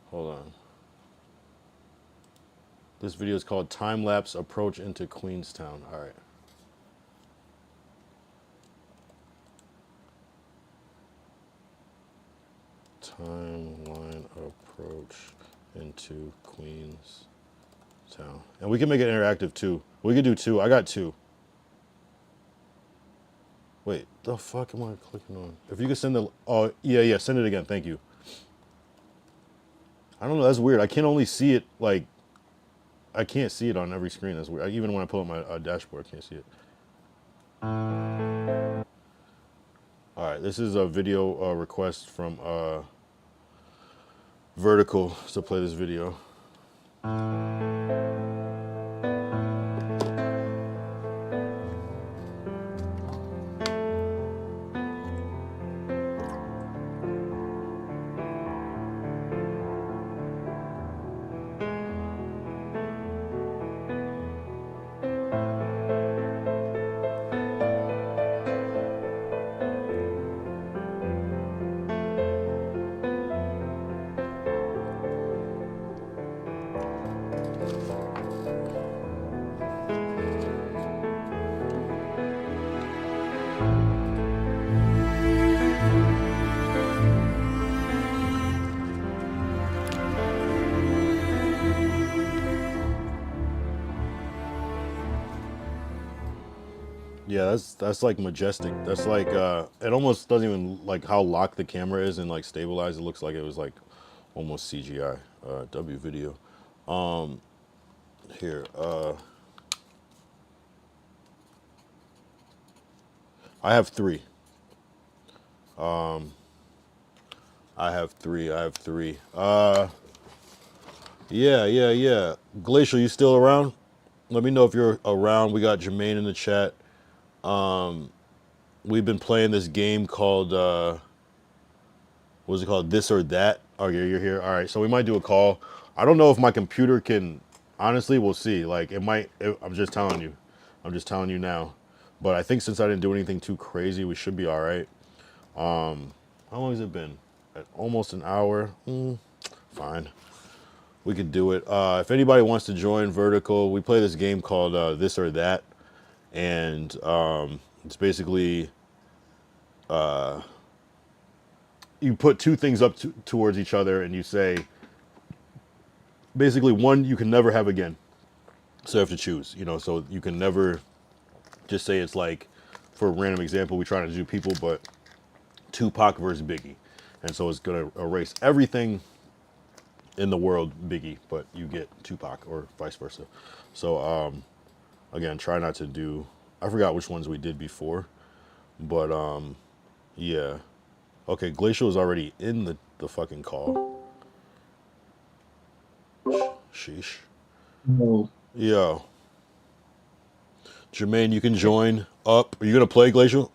Hold on. This video is called Time Lapse Approach into Queenstown. All right. Timeline approach into Queenstown. And we can make it interactive too. We could do 2. I got 2. Wait, the fuck am I clicking on? If you could send the... Oh, yeah, send it again. Thank you. I don't know. That's weird. I can only see it, like... I can't see it on every screen. That's weird. Even when I pull up my dashboard, I can't see it. All right, this is a video request from Vertical to play this video. Yeah, that's like majestic. That's like it almost doesn't even like how locked the camera is and like stabilized. It looks like it was like almost CGI. W video. Here, I have three. I have three. I have three. Yeah. Glacial, you still around? Let me know if you're around. We got Jermaine in the chat. We've been playing this game called what's it called? This or that. Oh, you're here. All right. So we might do a call. I don't know if my computer can. Honestly, we'll see. Like it might. I'm just telling you. I'm just telling you now. But I think since I didn't do anything too crazy, we should be all right. How long has it been? Almost an hour. Fine. We could do it. If anybody wants to join Vertical, we play this game called This or That, and it's basically you put two things up towards each other, and you say basically one you can never have again. So you have to choose. So you can never just say it's like, for a random example, we try to do people, but Tupac versus Biggie, and so it's gonna erase everything in the world Biggie, but you get Tupac or vice versa. So again, try not to do. I forgot which ones we did before, but yeah. Okay, Glacial is already in the fucking call. Sheesh. No. Yo, Jermaine, you can join up. Are you gonna play Glacial?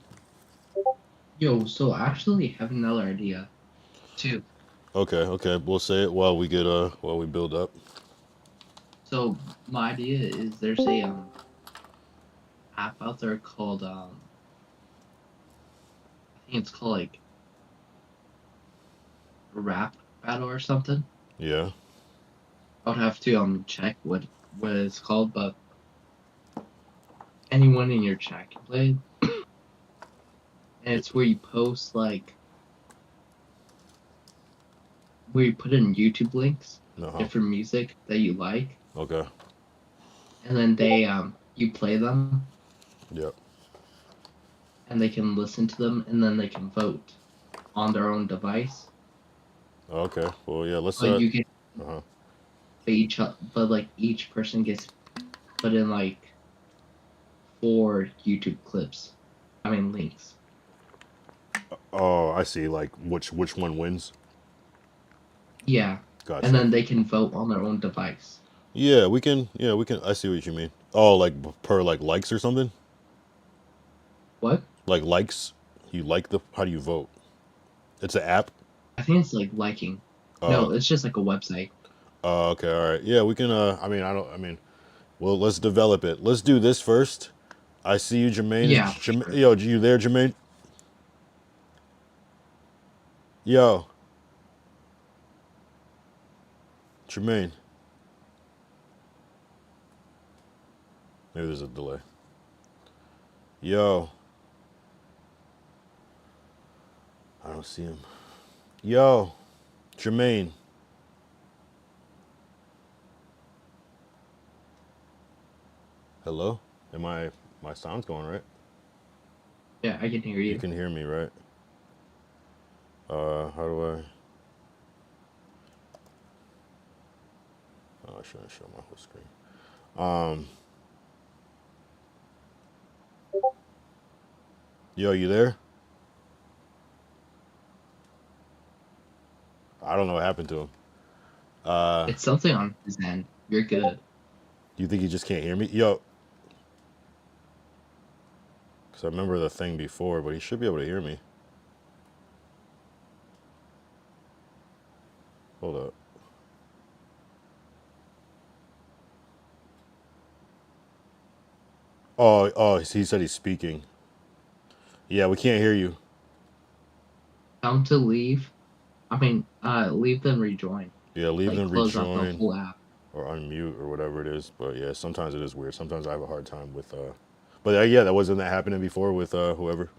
Yo, so I actually have another idea, too. Okay. We'll say it while we get while we build up. So my idea is there's a app out there called I think it's called like Rap Battle or something. Yeah. I would have to check what it's called, but anyone in your chat can play it. And it's where you post like where you put in YouTube links, different music that you like. Okay. And then they you play them. Yep. And they can listen to them, and then they can vote on their own device. Okay. Well, yeah. Let's. But you get Uh-huh. but like each person gets put in like 4 YouTube clips. I mean links. Oh, I see. Like which one wins? Yeah. Gotcha. And then they can vote on their own device. Yeah, we can. Yeah, we can. I see what you mean. Oh, like per like likes or something. What? Like likes. You like the. How do you vote? It's an app. I think it's like liking. No, it's just like a website. Oh, okay. All right. Yeah, we can. I mean, well, let's develop it. Let's do this first. I see you, Jermaine. Yeah. Sure. Yo, you there, Jermaine? Yo. Jermaine. Maybe there's a delay. Yo. I don't see him. Yo. Jermaine. Hello? My sound's going right? Yeah, I can hear you. You can hear me, right? How do I? Oh, I shouldn't show my whole screen. Yo, you there? I don't know what happened to him. It's something on his end. You're good. You think he just can't hear me? Yo. Because I remember the thing before, but he should be able to hear me. Hold up. Oh, he said he's speaking. Yeah, we can't hear you. Tell them to leave. I mean, leave them rejoin. Yeah, leave like, them close out the rejoin whole app. or unmute or whatever it is. But yeah, sometimes it is weird. Sometimes I have a hard time with. But yeah, that wasn't that happening before with whoever.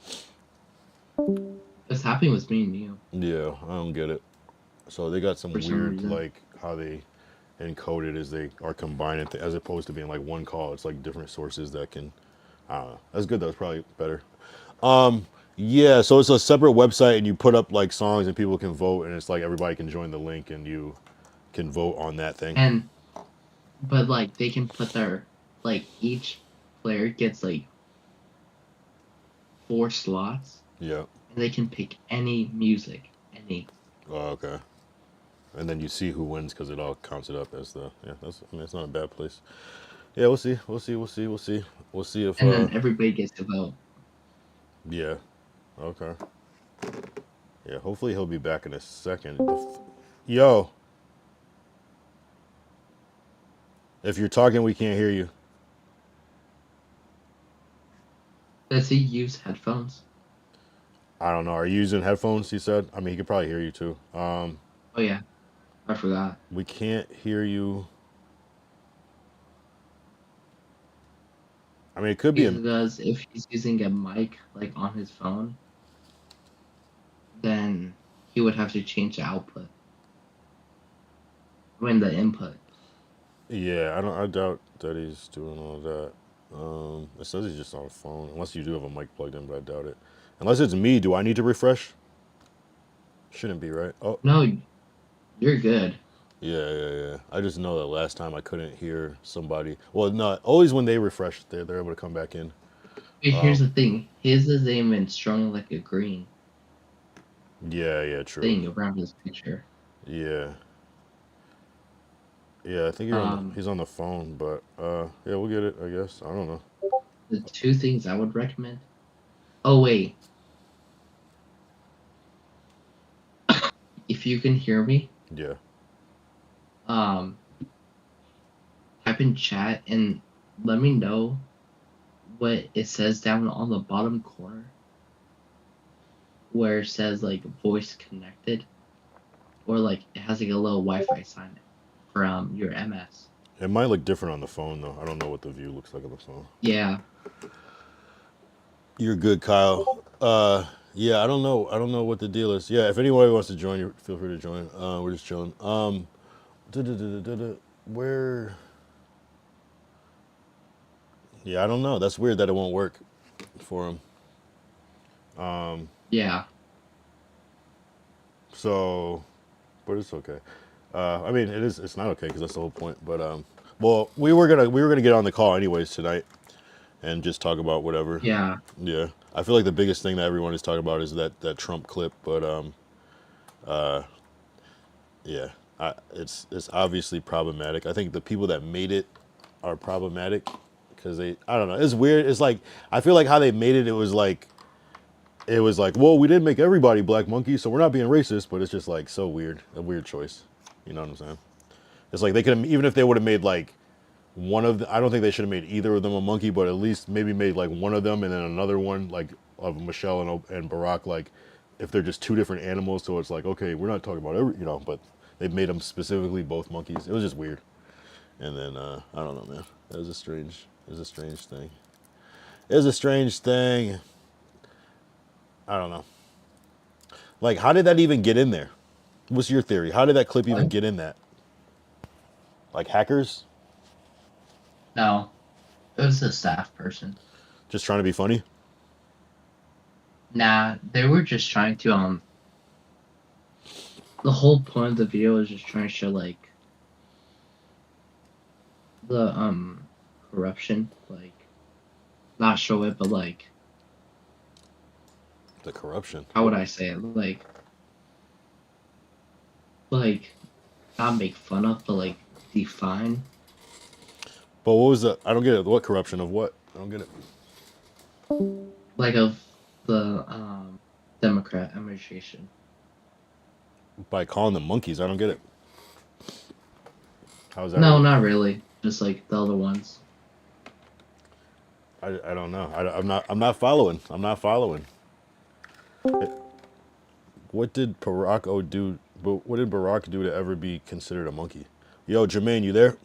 It's happening with me and you. Yeah, I don't get it. So they got some For some weird reason. like how they encode it as they are combining as opposed to being like one call. It's like different sources that can I don't know. That's good though. It's probably better. Yeah, so it's a separate website, and you put up like songs, and people can vote, and it's like everybody can join the link, and you can vote on that thing. And but like they can put their like each player gets like 4 slots, Yeah. and they can pick any music, any. Oh, okay. And then you see who wins because it all counts it up as the yeah. That's I mean it's not a bad place. Yeah, we'll see. We'll see. We'll see. We'll see. We'll see if And then everybody gets to vote. yeah. Okay. Yeah. Hopefully he'll be back in a second. Yo, if you're talking, we can't hear you. Does he use headphones? I don't know. Are you using headphones? He said. I mean, he could probably hear you too. Oh yeah, I forgot. We can't hear you. I mean, it could be. Because if he's using a mic like on his phone, then he would have to change the output. When the input. Yeah, I don't. I doubt that he's doing all that. It says he's just on the phone. Unless you do have a mic plugged in, but I doubt it. Unless it's me, do I need to refresh? Shouldn't be, right? Oh, No, you're good. yeah. I just know that last time I couldn't hear somebody. Well, no, always when they refresh, they're able to come back in. But here's the thing: his is even strung like a green Yeah, true. thing around his picture. Yeah. I think he's on the phone, but yeah, we'll get it. I guess I don't know. The 2 things I would recommend. Oh wait, if you can hear me, Yeah. type in chat and let me know what it says down on the bottom corner where it says like voice connected, or like it has like a little Wi-Fi sign from your MS. It might look different on the phone though. I don't know what the view looks like on the phone. Yeah. You're good, Kyle. Yeah, I don't know. I don't know what the deal is. Yeah, if anybody wants to join, you feel free to join. We're just chilling. Where? Yeah, I don't know. That's weird that it won't work for him. Yeah. So, but it's okay. I mean, it is. It's not okay because that's the whole point. But well, we were gonna get on the call anyways tonight, and just talk about whatever. Yeah. Yeah, I feel like the biggest thing that everyone is talking about is that Trump clip, but yeah, it's obviously problematic. I think the people that made it are problematic because I don't know, it's weird. It's like I feel like how they made it. It was like, well, we didn't make everybody black monkeys, so we're not being racist. But it's just like so weird, a weird choice. You know what I'm saying? It's like they could have, even if they would have made like one of the, I don't think they should have made either of them a monkey, but at least maybe made like one of them and then another one like of Michelle and Barack, like if they're just 2 different animals. So it's like, okay, we're not talking about but they made them specifically both monkeys. It was just weird. And then I don't know, man. It was a strange thing. It was a strange thing. I don't know. Like, how did that even get in there? What's your theory? How did that clip even get in that? Like hackers? No, it was a staff person. Just trying to be funny? Nah, they were just trying to the whole point of the video was just trying to show like the corruption, like not show it, but like The corruption. how would I say it? Like not make fun of, but like define. But what was the, I don't get it. What corruption of what? I don't get it. Like of the Democrat administration. By calling them monkeys, I don't get it. How's that? No, not really. Just like the other ones. I don't know. I'm not following. I'm not following. What did Barack do? But what did Barack do to ever be considered a monkey? Yo, Jermaine, you there?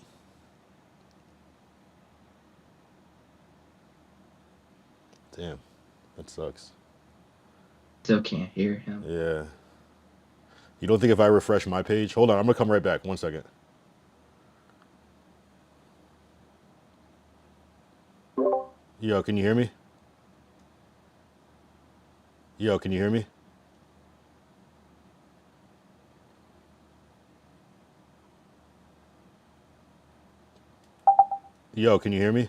Damn, that sucks. Still can't hear him. Yeah. You don't think if I refresh my page? Hold on, I'm gonna come right back. 1 second. Yo, can you hear me? Yo, can you hear me? Yo, can you hear me?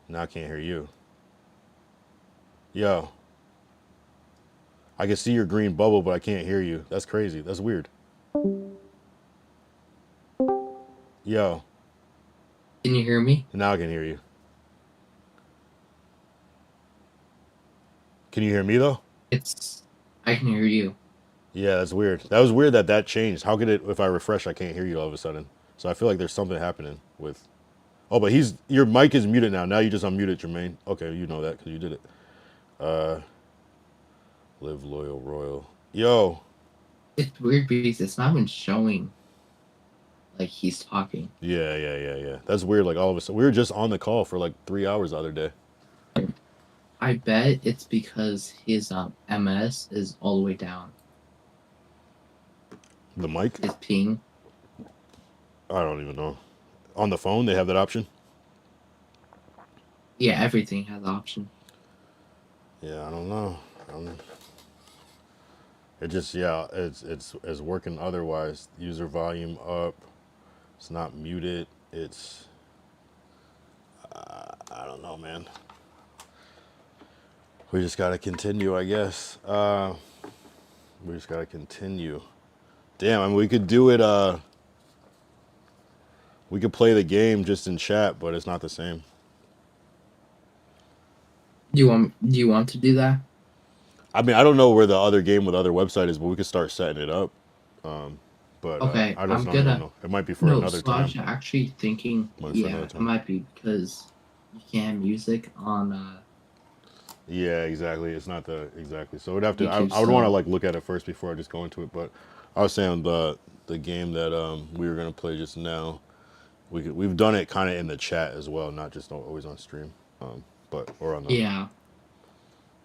No, I can't hear you. Yo, I can see your green bubble, but I can't hear you. That's crazy. That's weird. Yo, Can you hear me? now I can hear you. Can you hear me though? I can hear you. Yeah, that's weird. That was weird that that changed. How could it, if I refresh, I can't hear you all of a sudden? So I feel like there's something happening with. Oh, but your mic is muted now. Now you just unmuted, Jermaine. Okay, you know that because you did it. Live loyal royal. Yo. It's weird because it's not even showing like he's talking. Yeah. That's weird. Like all of a sudden, we were just on the call for like 3 hours the other day. I bet it's because his MS is all the way down. The mic? His ping. I don't even know. On the phone, they have that option. Yeah, everything has the option. Yeah, I don't know. It just it's working otherwise. User volume up. It's not muted. It's I don't know, man. We just gotta continue, I guess. We just gotta continue. Damn, I mean, we could do it. We could play the game just in chat, but it's not the same. Do you want to do that? I mean, I don't know where the other game with other website is, but we could start setting it up. But Okay, I just I'm don't gonna. know. It might be for No, another so I time. was actually thinking. Might be for Yeah, another it time. might be because you can't have music on. Yeah, exactly. It's not the exactly. So we'd have to. I YouTube, would want to so- like look at it first before I just go into it. But I was saying the game that we were gonna play just now. We've done it kind of in the chat as well, not just always on stream. But or on the. Yeah.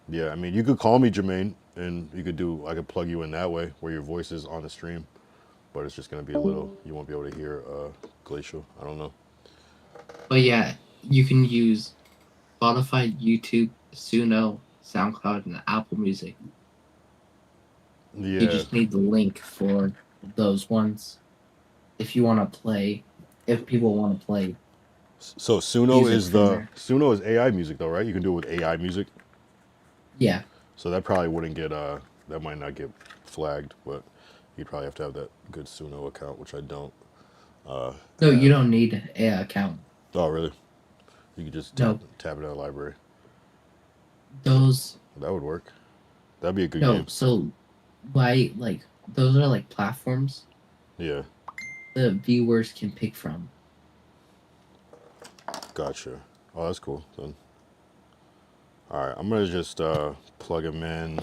Yeah, I mean, you could call me Jermaine, and you could do. I could plug you in that way, where your voice is on the stream, but it's just gonna be a little. You won't be able to hear Glacial. I don't know. But yeah, you can use Spotify, YouTube, Suno, SoundCloud, and Apple Music. You Yeah. just need the link for those ones if you want to play. If people want to play. So Suno Music is from there. Suno is AI music though, right? You can do it with AI music. Yeah. So that probably wouldn't get that might not get flagged, but you'd probably have to have that good Suno account, which I don't. No, you don't need an account. Oh really? You could just No. tap it out of the library. Those That would work. That'd be a good no. game. So, why those are like platforms Yeah, the viewers can pick from. gotcha. Oh, that's cool then. All right, I'm gonna just plug him in.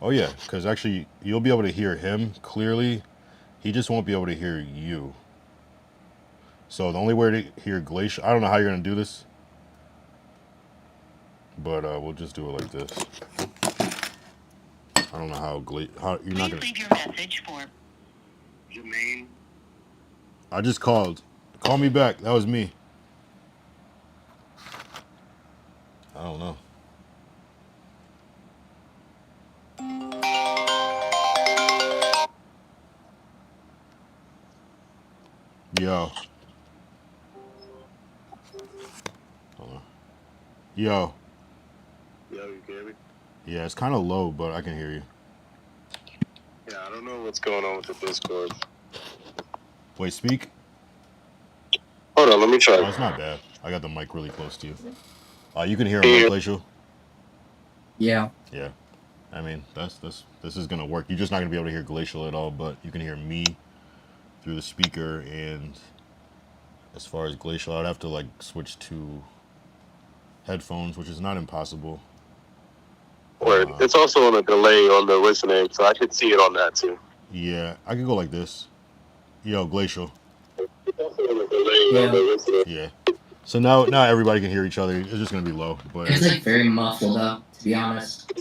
Oh yeah, because actually you'll be able to hear him clearly. He just won't be able to hear you. So the only way to hear Glacial, I don't know how you're gonna do this, but we'll just do it like this. I don't know how you're not gonna. Please leave your message for Jermaine. I just called. Call me back. That was me. I don't know. Yo. Hold on. Yo. Yo, you can hear me? Yeah, it's kind of low, but I can hear you. Yeah, I don't know what's going on with the Discord. Wait, speak. Hold on, let me Oh, try. it's not bad. I got the mic really close to you. You can hear him, right, Glacial? Yeah. Yeah. I mean, this is gonna work. You're just not gonna be able to hear Glacial at all, but you can hear me through the speaker. And as far as Glacial, I'd have to like switch to headphones, which is not impossible. Word. It's also on a delay on the listening, so I could see it on that too. Yeah, I could go like this. Yo, Glacial. It's also on a delay on the listening. Yeah. So now everybody can hear each other. It's just gonna be low, but It's like very muffled up, to be honest.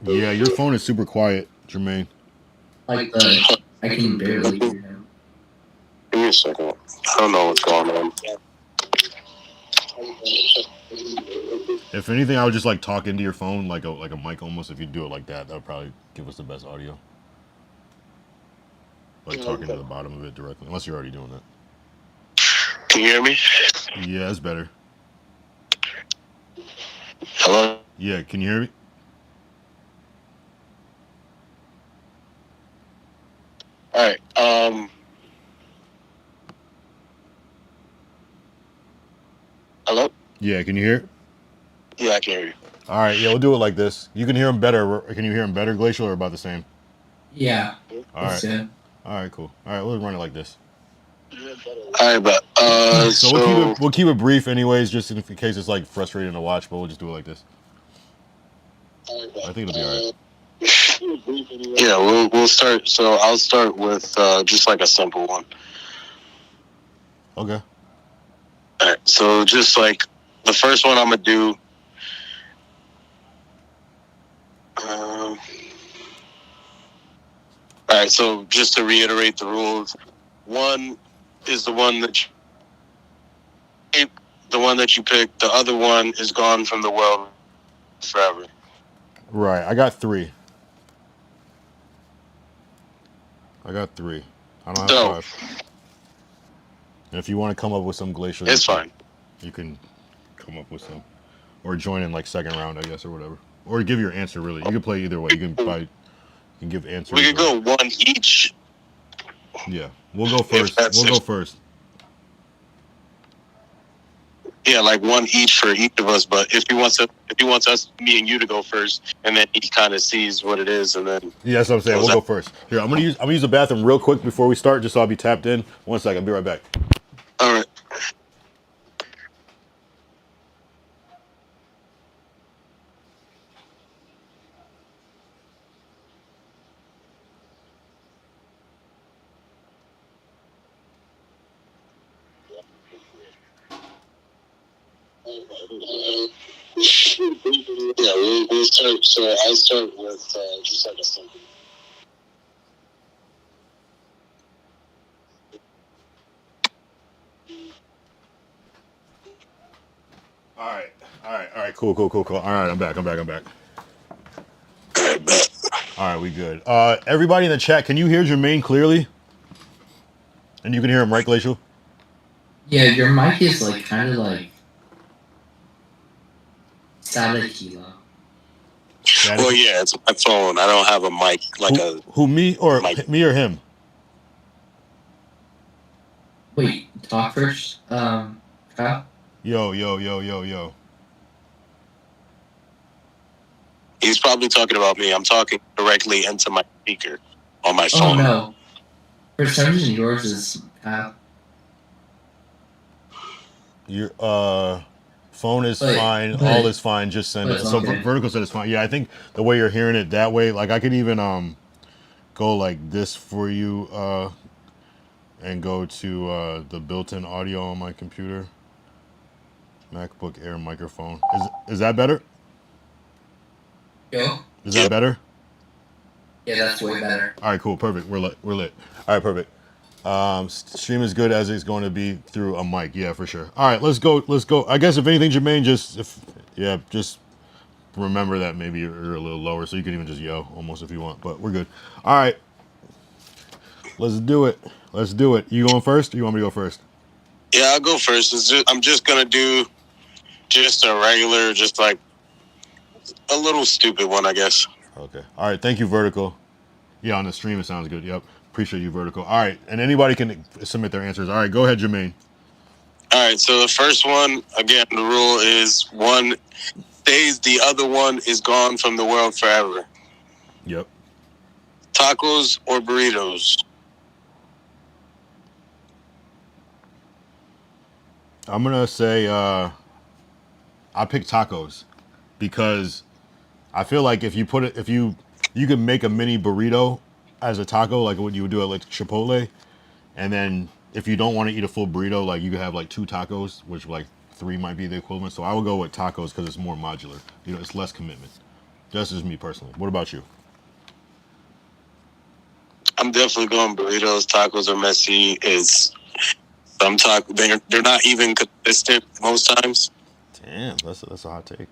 yeah, your phone is super quiet, Jermaine. Like I can barely hear him. Give me a second. I don't know what's going on. If anything, I would just like talk into your phone like a mic almost. If you do it like that, that would probably give us the best audio. Like talking to the bottom of it directly, unless you're already doing that. Can you hear me? Yeah, that's better. Hello? Yeah, can you hear me? All right. Hello? Yeah, can you hear it? Yeah, I can hear you. All right, yeah, we'll do it like this. You can hear him better. Can you hear him better, Glacial, or about the same? Yeah. All That's right. good. All right, cool. All right, we'll run it like this. All right, but So we'll keep it brief, anyways, just in case it's like frustrating to watch. But we'll just do it like this. I think it'll be all right. Yeah, we'll start. So I'll start with just like a simple one. Okay. All right. So just like the first one I'm gonna do. All right. So just to reiterate the rules, one is the one that you pick. The other one is gone from the world forever. Right. I got three. I don't have So five. And if you want to come up with some Glacial, it's fine. You can come up with some, or join in like second round, I guess, or whatever, or give your answer. Really, you can play either way. You can give answers. We could go one each. Yeah, we'll go first. We'll go first. Yeah, like one each for each of us. But if he wants us, me and you, to go first, and then he kind of sees what it is, and then Yeah, that's what I'm saying. We'll go first. Here, I'm gonna use the bathroom real quick before we start, just so I'll be tapped in. 1 second, I'll be right back. all right. Yeah, we'll start. So I'll start with just like a simple. All right. Cool. All right, I'm back. All right, we good. Everybody in the chat, can you hear Jermaine clearly? And you can hear him, right, Glacial? Yeah, your mic is like kind of like staticky low. Well, yeah, it's my phone. I don't have a mic like who me or mic. me or him? Wait, talk first. Kyle? Yo. He's probably talking about me. I'm talking directly into my speaker on my phone. Oh no. For some reason, yours is Kyle. Your phone is fine. All is fine. Just send it. So okay. Vertical said it's fine. Yeah, I think the way you're hearing it that way, like I could even go like this for you and go to the built-in audio on my computer. MacBook Air microphone. Is that better? Yo? Is that better? Yeah, that's way better. All right, cool, perfect. We're lit. All right, perfect. Stream is good as it's going to be through a mic. Yeah, for sure. All right, let's go. I guess if anything, Jermaine, just remember that maybe you're a little lower, so you can even just yell almost if you want. But we're good. All right, let's do it. You going first? Or you want me to go first? Yeah, I'll go first. I'm just gonna do just a regular, just like a little stupid one, I guess. Okay. All right. Thank you, Vertical. Yeah, on the stream it sounds good. Yep. Appreciate you, Vertical. All right, and anybody can submit their answers. All right, go ahead, Jermaine. All right, so the first one, again, the rule is one stays, the other one is gone from the world forever. Yep. Tacos or burritos? I'm gonna say I pick tacos because I feel like if you can make a mini burrito as a taco, like what you would do at like Chipotle, and then if you don't want to eat a full burrito, like you could have like 2 tacos, which like 3 might be the equivalent. So I would go with tacos because it's more modular. You know, it's less commitment. That's just me personally. What about you? I'm definitely going burritos. Tacos are messy. It's Some taco they're not even consistent most times. Damn, that's a hot take.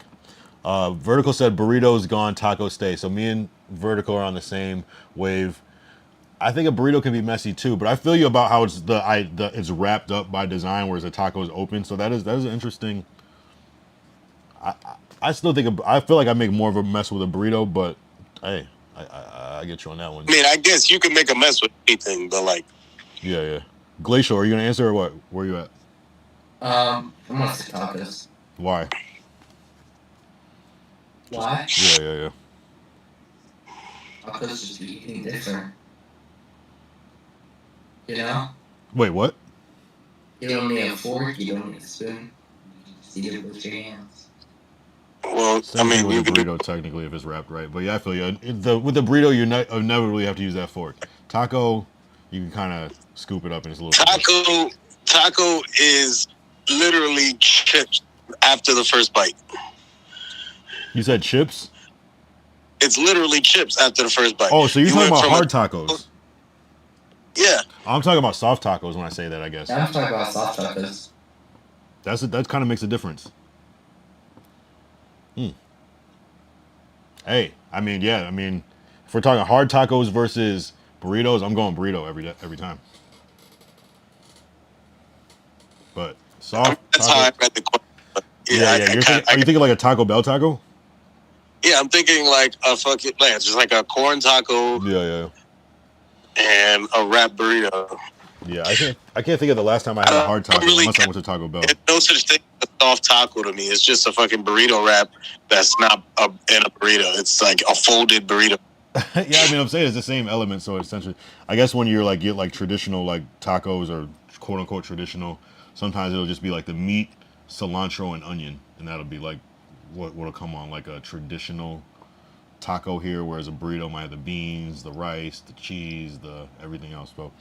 Vertical said burritos gone, taco stay. So me and Vertical are on the same wave. I think a burrito can be messy too, but I feel you about how it's it's wrapped up by design, whereas a taco is open. So that is an interesting. I still think I feel like I make more of a mess with a burrito, but hey, I get you on that one. I mean, I guess you can make a mess with anything, but like, Yeah. Glacial, are you gonna answer or what? Where you at? I'm gonna say tacos. Why? Why? Yeah. Tacos just be eating different. You know? Wait, what? You don't need a fork, you don't need a spoon. You just eat it with your hands. well, Same I thing mean, you with a can burrito technically if it's wrapped right, but yeah, I feel you. With the burrito, you inevitably have to use that fork. Taco, you can kind of scoop it up and it's a little. taco is literally chips after the first bite. You said chips? It's literally chips after the first bite. Oh, so you're talking went about from hard tacos? Yeah. I'm talking about soft tacos when I say that, I guess. I'm talking about soft tacos. That kind of makes a difference. Hey, I mean, if we're talking hard tacos versus burritos, I'm going burrito every time. But soft That's how I tacos. read the question. But Yeah. Are you thinking like a Taco Bell taco? yeah, I'm thinking like a fucking like just like a corn taco Yeah. and a wrap burrito. Yeah, I can't think of the last time I had a hard taco really unless I went to Taco Bell. There's no such thing as a soft taco to me. It's just a fucking burrito wrap that's not in a burrito. It's like a folded burrito. Yeah, I mean, I'm saying it's the same element. So essentially, I guess when you're like get like traditional like tacos or quote unquote traditional, sometimes it'll just be like the meat, cilantro, and onion, and that'll be like what'll come on like a traditional taco here. Whereas a burrito might have the beans, the rice, the cheese, the everything else. So,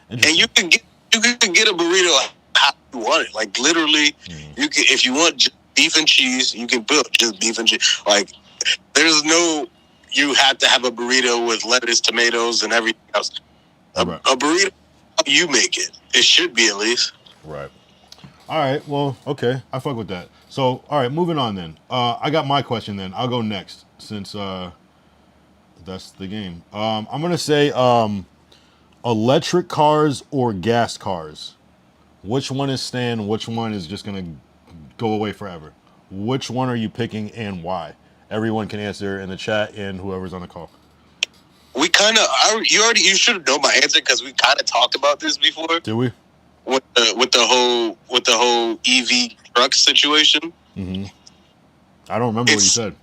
And you can get a burrito how you want it. Like literally, you can if you want just beef and cheese, you can build just beef and cheese. Like there's no. You have to have a burrito with lettuce, tomatoes, and everything else. A burrito, you make it. It should be at least. Right. All right. Well, okay. I fuck with that. So, all right. Moving on then. I got my question then. I'll go next since that's the game. I'm gonna say electric cars or gas cars. Which one is staying? Which one is just gonna go away forever? Which one are you picking and why? Everyone can answer in the chat and whoever's on the call. We kind of you should have known my answer because we kind of talked about this before. Did we? With the whole EV truck situation. Mm-hmm. I don't remember what you said.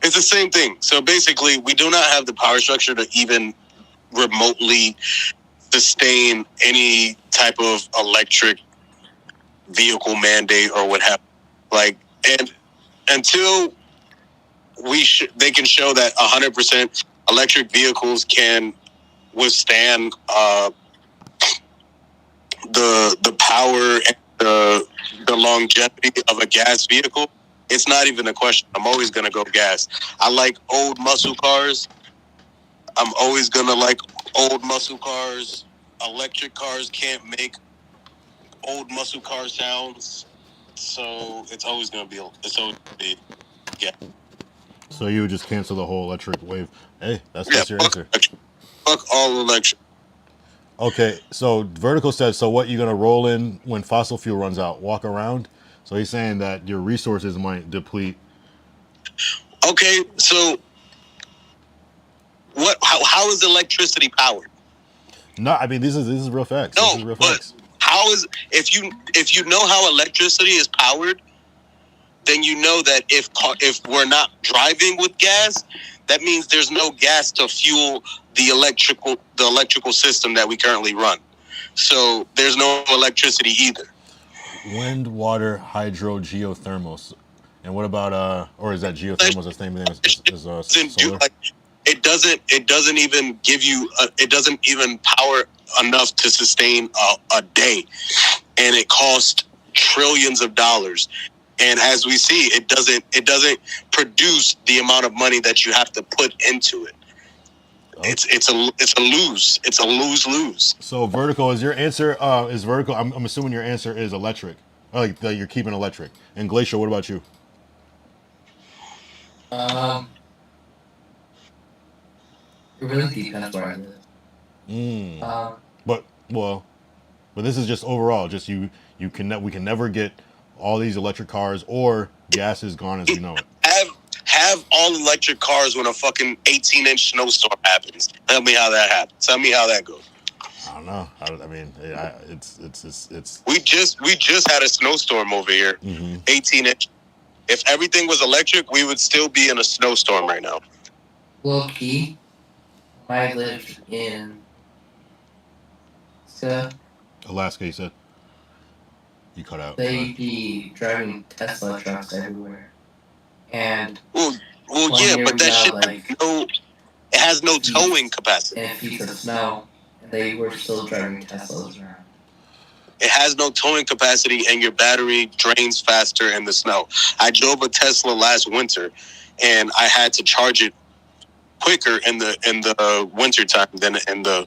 It's the same thing. So basically, we do not have the power structure to even remotely sustain any type of electric vehicle mandate or what have you. Like, and until they can show that 100% electric vehicles can withstand the power and the longevity of a gas vehicle, it's not even a question. I'm always going to go gas. I like old muscle cars. I'm always going to like old muscle cars. Electric cars can't make old muscle car sounds. So it's always going to be yeah. So you would just cancel the whole electric wave. Hey, that's your answer. Fuck all electric. Okay, so Vertical says, so what, you going to roll in when fossil fuel runs out? Walk around? So he's saying that your resources might deplete. Okay, so how is electricity powered? No, I mean, this is real facts. No, this is real but facts. how is if you know how electricity is powered, then you know that if we're not driving with gas, that means there's no gas to fuel the electrical system that we currently run. So there's no electricity either. Wind, water, hydro, geothermal. And what about or is that geothermal the same thing as solar? It doesn't even give you it doesn't even power enough to sustain a day, and it costs trillions of dollars. And as we see, it doesn't produce the amount of money that you have to put into it. It's a lose. It's a lose. So vertical is your answer. Is vertical? I'm assuming your answer is electric. Like that you're keeping electric. And glacial, what about you? It really depends where I live. But well, but this is just overall. Just you can we can never get all these electric cars or gas is gone as we know it. Have all electric cars when a fucking 18-inch snowstorm happens. Tell me how that happens. Tell me how that goes. I don't know. I mean, it's. We just had a snowstorm over here, 18-inch. If everything was electric, we would still be in a snowstorm right now. Low key, I lived in Alaska, you said. You cut out. They'd be driving Tesla trucks everywhere, and well, yeah, but that shit it has no towing capacity. And feet of snow, and they were still driving Teslas around. It has no towing capacity, and your battery drains faster in the snow. I drove a Tesla last winter, and I had to charge it quicker in the winter time than in the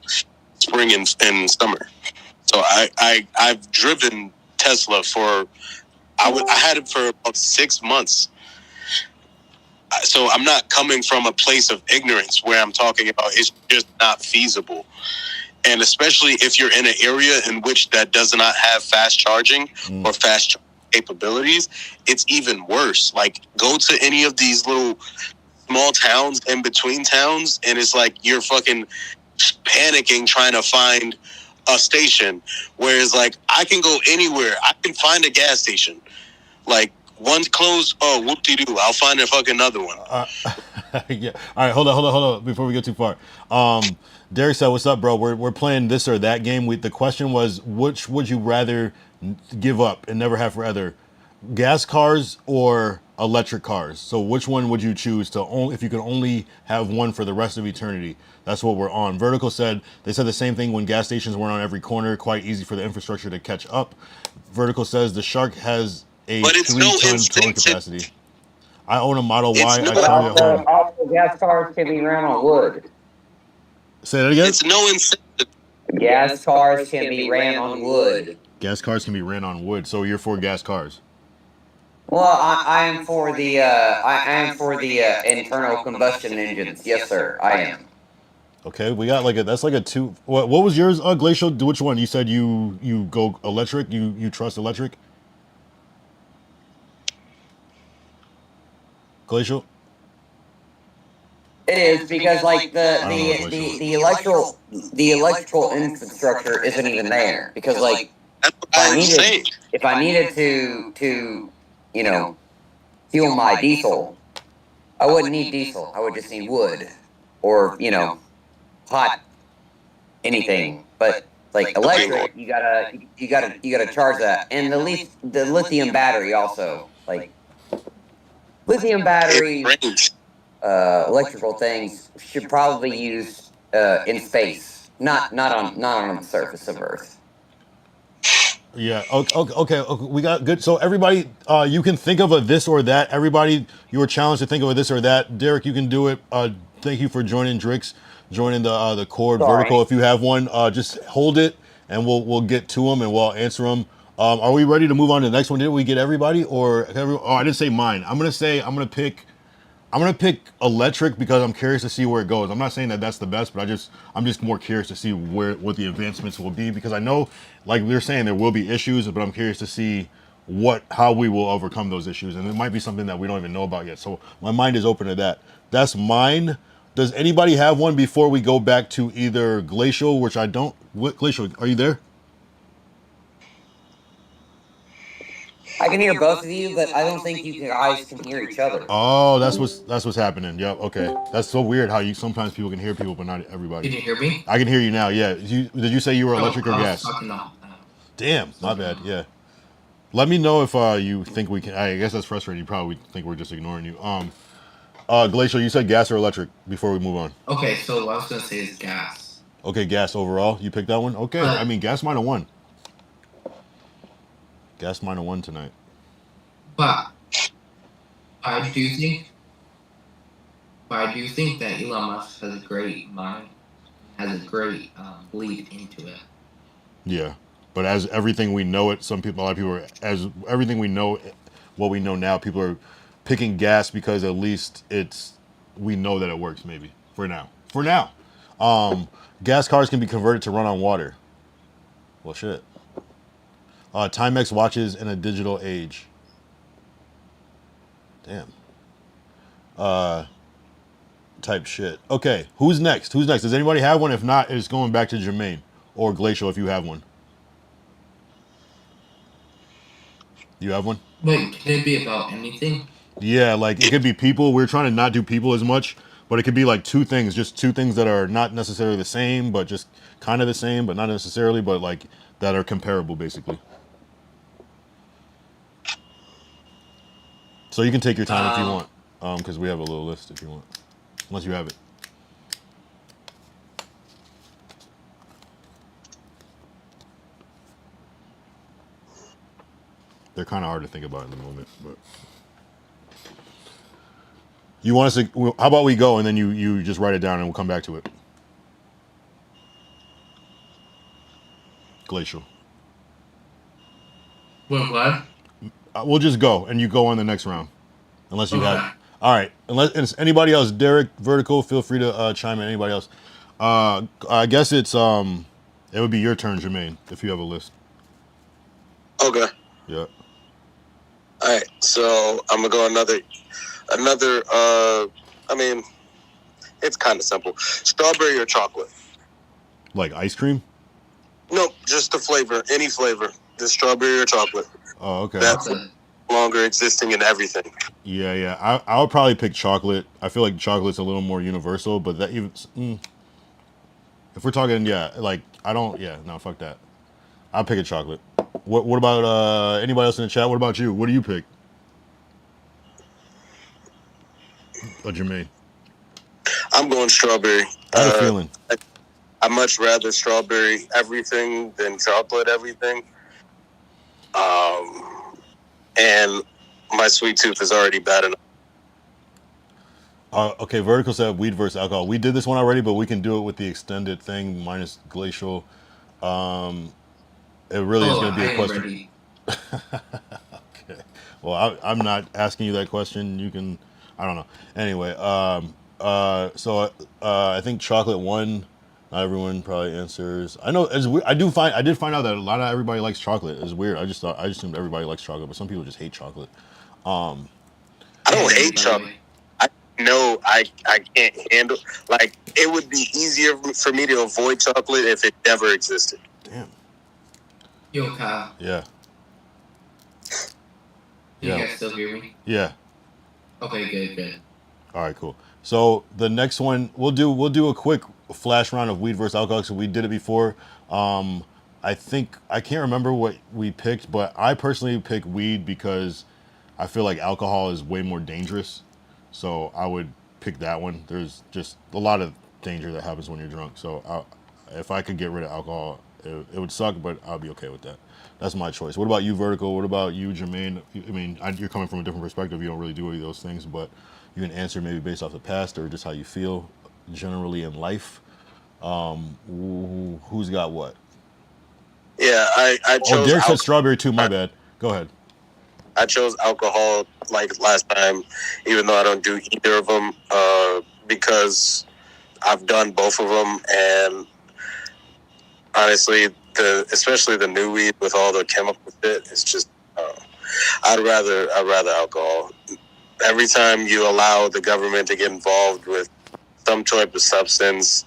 spring and summer. So I've driven Tesla for I had it for about 6 months. So I'm not coming from a place of ignorance where I'm talking about it's just not feasible. And especially if you're in an area in which that does not have fast charging or fast capabilities, it's even worse. Like, go to any of these little small towns in between towns, and it's like you're fucking panicking trying to find a station. Whereas, like, I can go anywhere. I can find a gas station. Like, one's closed, oh, whoop-de-doo, I'll find a fucking another one. Yeah. All right, hold on, before we go too far. Derek said, what's up, bro? We're playing this or that game. The question was, which would you rather give up and never have forever? Gas cars or electric cars? So which one would you choose to only, if you could only have one for the rest of eternity? That's what we're on. Vertical said, they said the same thing when gas stations weren't on every corner, quite easy for the infrastructure to catch up. Vertical says the Shark has a 3-ton towing capacity. I own a Model Y. I charge at home. Also, gas cars can be ran on wood. Say that again? It's no incentive. Gas cars can be ran on wood. Gas cars can be ran on wood. So you're for gas cars? Well, I am for the internal combustion engines. Yes, sir, I am. Okay, we got that's like a two. What was yours, Glacial? Which one? You said you go electric. You trust electric? Glacial. It is because like the electrical infrastructure isn't even there because like if I needed to fuel my diesel, I wouldn't need diesel. I would just need wood or hot anything. But like electric, you gotta charge that, and the lithium battery also like lithium batteries. Electrical things should probably use in space, not on the surface of Earth. Yeah. Okay. We got good. So everybody, you can think of a this or that. Everybody, you were challenged to think of a this or that. Derek, you can do it. Thank you for joining Drix, joining the Chord Vertical. If you have one, just hold it, and we'll get to them and we'll answer them. Are we ready to move on to the next one? Didn't we get everybody? I didn't say mine. I'm gonna pick electric because I'm curious to see where it goes. I'm not saying that that's the best, but I'm just more curious to see what the advancements will be, because I know, like we were saying, there will be issues, but I'm curious to see how we will overcome those issues, and it might be something that we don't even know about yet. So my mind is open to that. That's mine. Does anybody have one before we go back to either Glacial, which I don't? Glacial, are you there? I can hear both of you, but I don't think you guys can hear each other. Oh, that's what's happening. Yep. Okay. That's so weird how sometimes people can hear people, but not everybody. Can you hear me? I can hear you now. Yeah. Did you say you were electric or gas? No. Damn. My bad. Yeah. Let me know if you think we can. I guess that's frustrating. You probably think we're just ignoring you. Glacial, you said gas or electric before we move on. Okay. So what I was gonna say is gas. Okay, gas overall. You picked that one. Okay. I mean, gas might have won. Gas might have won tonight. But I do think But I do think that Elon Musk has a great mind, has a great bleed into it. Yeah, but as everything we know it, a lot of people are, as everything we know, what we know now, people are picking gas because at least we know that it works. Maybe for now, gas cars can be converted to run on water. Well, shit. Timex watches in a digital age. Damn. Type shit. Okay, who's next? Does anybody have one? If not, it's going back to Jermaine or Glacial if you have one. You have one? Wait, can it be about anything? Yeah, like it could be people. We're trying to not do people as much, but it could be like just two things that are not necessarily the same, but just kind of the same, but not necessarily, but like that are comparable, basically. So you can take your time if you want, because we have a little list if you want, unless you have it. They're kind of hard to think about in the moment, but you want us to? How about we go and then you just write it down and we'll come back to it. Glacial. What? We'll just go and you go on the next round, unless you Okay. have. All right. Unless anybody else, Derek, Vertical, feel free to chime in. Anybody else? I guess it would be your turn, Jermaine, if you have a list. Okay. Yeah. All right. So I'm gonna go another. I mean, it's kind of simple. Strawberry or chocolate? Like ice cream? Nope, just the flavor. Any flavor. The strawberry or chocolate. Oh, okay. That's no longer existing in everything. Yeah. I would probably pick chocolate. I feel like chocolate's a little more universal, but that even if we're talking, no, fuck that. I'll pick a chocolate. What about anybody else in the chat? What about you? What do you pick? Jermaine. I'm going strawberry. I had a feeling. I much rather strawberry everything than chocolate everything. And my sweet tooth is already bad enough. Okay, Vertical said weed versus alcohol. We did this one already, but we can do it with the extended thing minus Glacial. It really is going to be a question. Okay. Well, I'm not asking you that question. You can, I don't know. Anyway, so I think chocolate won. Not everyone probably answers. I know it's weird. I did find out that a lot of everybody likes chocolate. It's weird. I just assumed everybody likes chocolate, but some people just hate chocolate. I don't hate chocolate. I know I can't handle. Like, it would be easier for me to avoid chocolate if it never existed. Damn. Yo, Kyle. Yeah. You guys still hear me? Yeah. Okay, good. All right, cool. So the next one we'll do a quick flash round of weed versus alcohol. So we did it before. I think I can't remember what we picked, but I personally pick weed because I feel like alcohol is way more dangerous. So I would pick that one. There's just a lot of danger that happens when you're drunk. So if I could get rid of alcohol, it would suck, but I'll be okay with that. That's my choice. What about you, Vertical? What about you, Jermaine? I mean, you're coming from a different perspective. You don't really do any of those things, but you can answer maybe based off the past or just how you feel generally in life. Who's got what? Yeah, I chose. Derek said strawberry too. My bad. Go ahead. I chose alcohol like last time, even though I don't do either of them, because I've done both of them, and honestly, especially the new weed with all the chemical shit, it's just I'd rather alcohol. Every time you allow the government to get involved with some type of substance,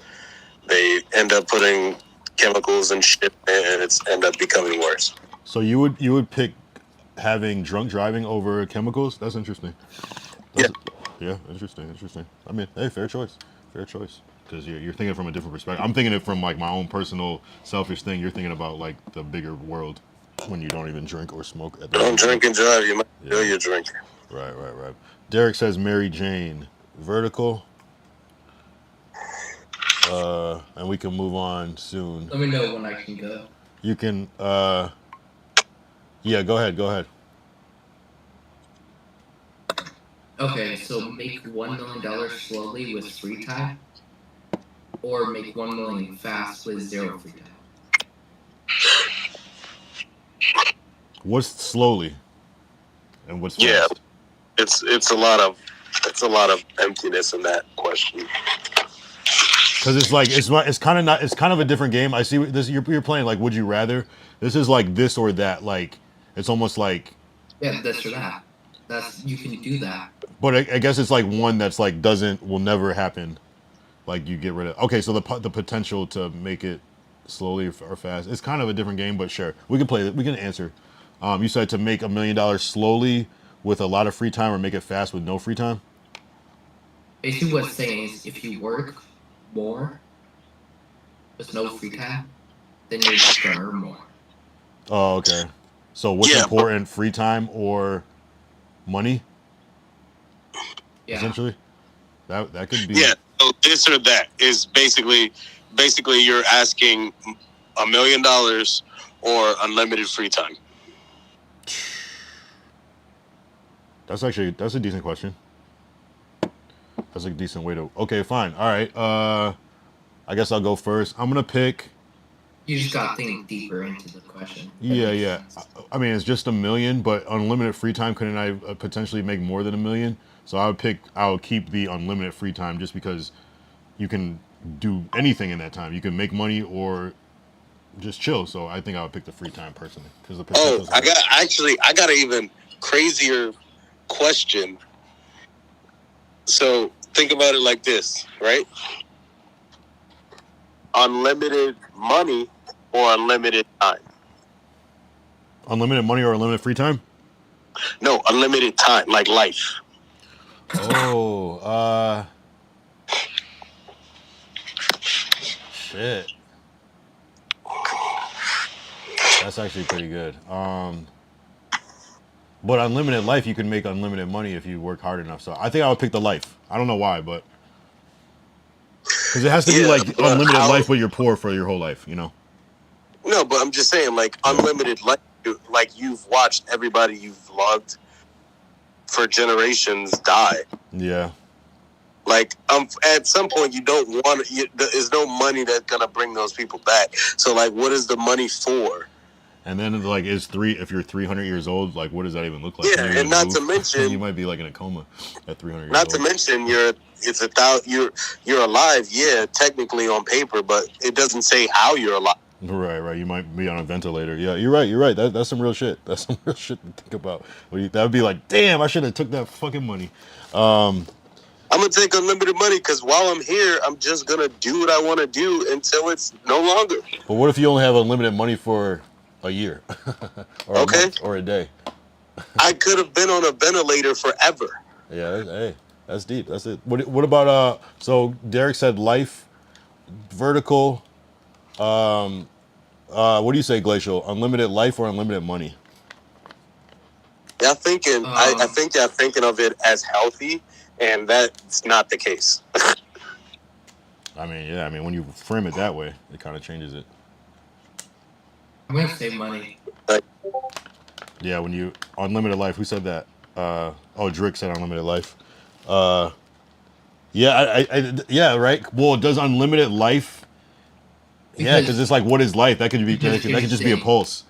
they end up putting chemicals and shit, and it's end up becoming worse. So you would pick having drunk driving over chemicals? That's interesting. Yeah, interesting. I mean, hey, fair choice. Because you're thinking from a different perspective. I'm thinking it from like my own personal selfish thing. You're thinking about like the bigger world when you don't even drink or smoke. Don't drink and drive. You might kill your drink. Right. Derek says Mary Jane. Vertical. And we can move on soon. Let me know when I can go. You can. Yeah, go ahead. Okay, so make $1 million slowly with free time, or make 1 million fast with 0 free time. What's slowly, and what's fast? Yeah, it's a lot of emptiness in that question. Because it's like it's kind of not, it's kind of a different game. I see this. You're playing like would you rather. This is like this or that. Like it's almost like. Yeah, this or that. You can do that. But I guess it's like one that's like will never happen. Like you get rid of. Okay, so the potential to make it slowly or fast. It's kind of a different game, but sure, we can play it. We can answer. You said to make $1 million slowly with a lot of free time, or make it fast with no free time. Basically, what it's saying is if you work more with no free time, then you're just gonna earn more. Oh, okay. So what's important, free time or money? Yeah. Essentially, that could be. Yeah. So this or that is basically you're asking $1 million or unlimited free time. That's a decent question. That's a decent way to. Okay, fine. All right. I guess I'll go first. I'm gonna pick. You just gotta think deeper into the question. Yeah. I mean, it's just $1 million, but unlimited free time. Couldn't I potentially make more than $1 million? So I'll keep the unlimited free time just because you can do anything in that time. You can make money or just chill. So I think I would pick the free time personally because the. I got an even crazier question. So think about it like this, right? Unlimited money or unlimited time? Unlimited money or unlimited free time? No, unlimited time, like life. Oh, shit. That's actually pretty good. But unlimited life, you can make unlimited money if you work hard enough. So I think I would pick the life. I don't know why, but because it has to be like unlimited life, but you're poor for your whole life, you know? No, but I'm just saying, like unlimited life, like you've watched everybody you've loved for generations die. Yeah. Like at some point you don't want there's no money that's gonna bring those people back. So like, what is the money for? And then like if you're 300 years old, like what does that even look like? Yeah, and not to mention you might be like in a coma at 300 years old. Not to mention you're alive, yeah, technically on paper, but it doesn't say how you're alive. Right. You might be on a ventilator. Yeah, you're right. That's some real shit. That's some real shit to think about. That would be like, damn, I should have took that fucking money. I'm gonna take unlimited money because while I'm here, I'm just gonna do what I want to do until it's no longer. But what if you only have unlimited money for a year, or a month, or a day? I could have been on a ventilator forever. Yeah, hey, that's deep. That's it. What about so Derek said life, vertical. What do you say, Glacial? Unlimited life or unlimited money? Yeah, I think they're thinking of it as healthy, and that's not the case. I mean, when you frame it that way, it kind of changes it. I'm gonna save money. Yeah, when you unlimited life. Who said that? Drick said unlimited life. Yeah, right. Well, does unlimited life? Yeah, because it's like, what is life? That could just be a pulse.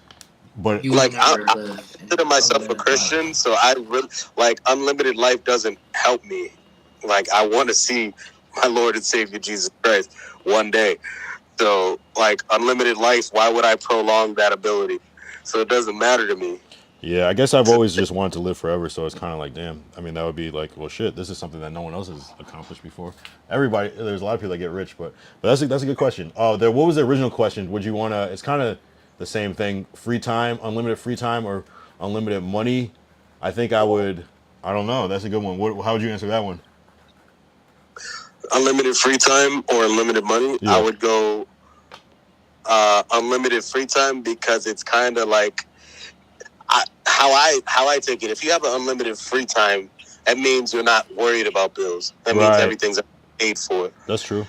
But like, I consider myself a Christian, so I really like unlimited life doesn't help me. Like, I want to see my Lord and Savior Jesus Christ one day. So, like, unlimited life, why would I prolong that ability? So it doesn't matter to me. Yeah, I guess I've always just wanted to live forever, so it's kind of like, damn. I mean, that would be like, well, shit, this is something that no one else has accomplished before. There's a lot of people that get rich, but that's a good question. What was the original question? Would you want to, it's kind of the same thing, free time, unlimited free time, or unlimited money? I think I don't know, that's a good one. How would you answer that one? Unlimited free time or unlimited money? Yeah. I would go unlimited free time because it's kind of like, how I take it. If you have an unlimited free time, that means you're not worried about bills. That means everything's paid for. That's true.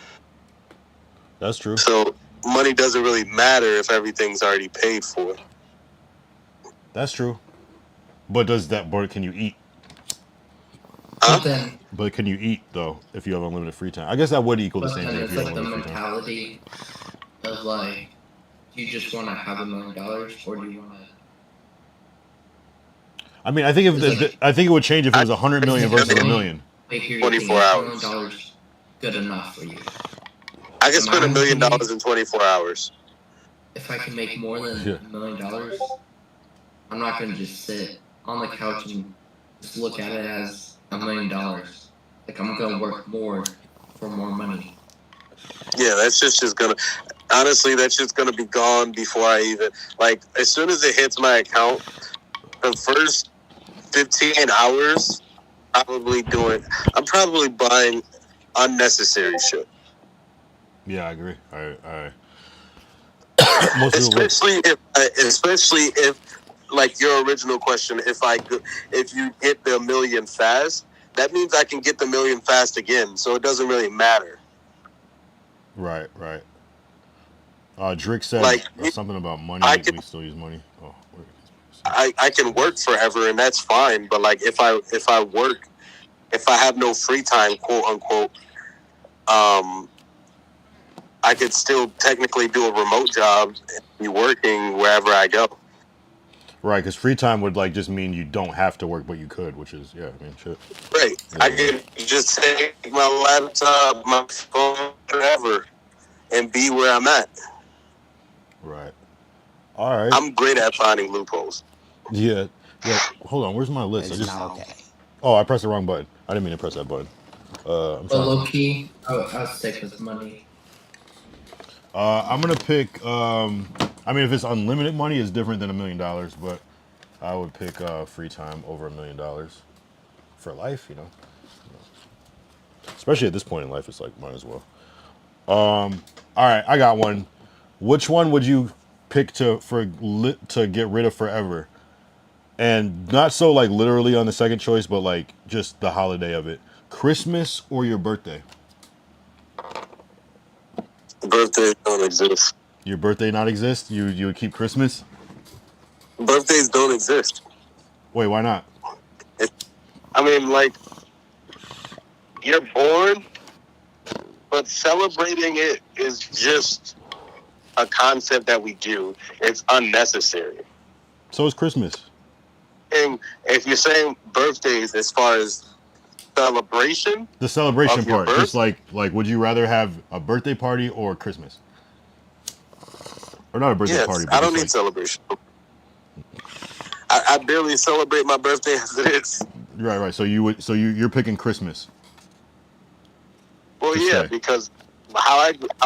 So money doesn't really matter if everything's already paid for. That's true. But can you eat? But then, But can you eat though if you have unlimited free time? I guess that would equal the but same then thing if it's you have like the unlimited free time. mentality of like, do you just want to have $1 million, or do you want to? I mean, I think if It's like- I think it would change if it was 100 million versus a million. Wait, here you 24 think hours. $1 million good enough for you? I can spend $1 million Imagine in 24 hours. if I can make more than Yeah. $1 million, I'm not gonna just sit on the couch and just look at it as $1 million. Like I'm gonna work more for more money. Yeah, that's just gonna. Honestly, that's just gonna be gone before I even like. As soon as it hits my account, the first 15 hours, I'm probably buying unnecessary shit. Yeah, I agree. I most people would. Especially if, like your original question, if you get the million fast, that means I can get the million fast again. So it doesn't really matter. Right. Drick said Like, something about money. I could- We still use money. Oh, wait. I can work forever and that's fine. But like if I have no free time, quote unquote, I could still technically do a remote job and be working wherever I go. Right, because free time would like just mean you don't have to work, but you could, which is I mean, shit. Right. Yeah. I could just take my laptop, my phone, whatever, and be where I'm at. Right. All right. I'm great at finding loopholes. Yeah. Hold on. Where's my list? It's not okay. Oh, I pressed the wrong button. I didn't mean to press that button. I'm But trying. low key, I'll stick with money. I'm gonna pick. I mean, if it's unlimited money, it's different than $1 million, but I would pick free time over $1 million for life. You know, especially at this point in life, it's like might as well. All right, I got one. Which one would you pick to get rid of forever? And not so like literally on the second choice, but like just the holiday of it. Christmas or your birthday? Birthdays don't exist. Your birthday not exist? You would keep Christmas? Birthdays don't exist. Wait, why not? I mean, like, you're born, but celebrating it is just a concept that we do. It's unnecessary. So is Christmas. And if you're saying birthdays as far as celebration, The celebration Of your part. birth? Just like would you rather have a birthday party or Christmas? Or not a birthday yes, party, but I don't just, need celebration. I barely celebrate my birthday as it is. right. So you're picking Christmas. Well, To yeah, stay. because how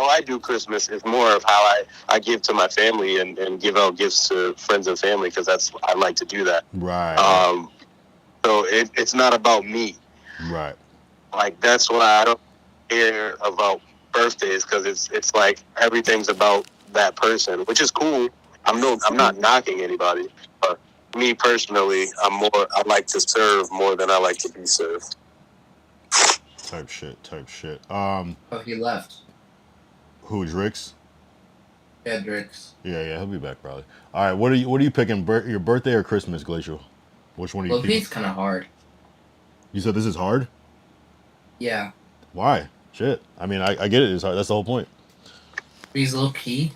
I do Christmas is more of how I give to my family and give out gifts to friends and family because I like to do that. Right. So it's not about me. Right. Like that's why I don't care about birthdays because it's like everything's about that person, which is cool. I'm not knocking anybody, but me personally, I like to serve more than I like to be served. Type shit. Oh, he left. Who, Drix? Yeah, Drix. Yeah, he'll be back probably. All right, what are you picking? Your birthday or Christmas, Glacial? Which one are you Low picking? key's kind of hard. You said this is hard? Yeah, Why? Shit. I mean, I get it. It's hard. That's the whole point. he's low key.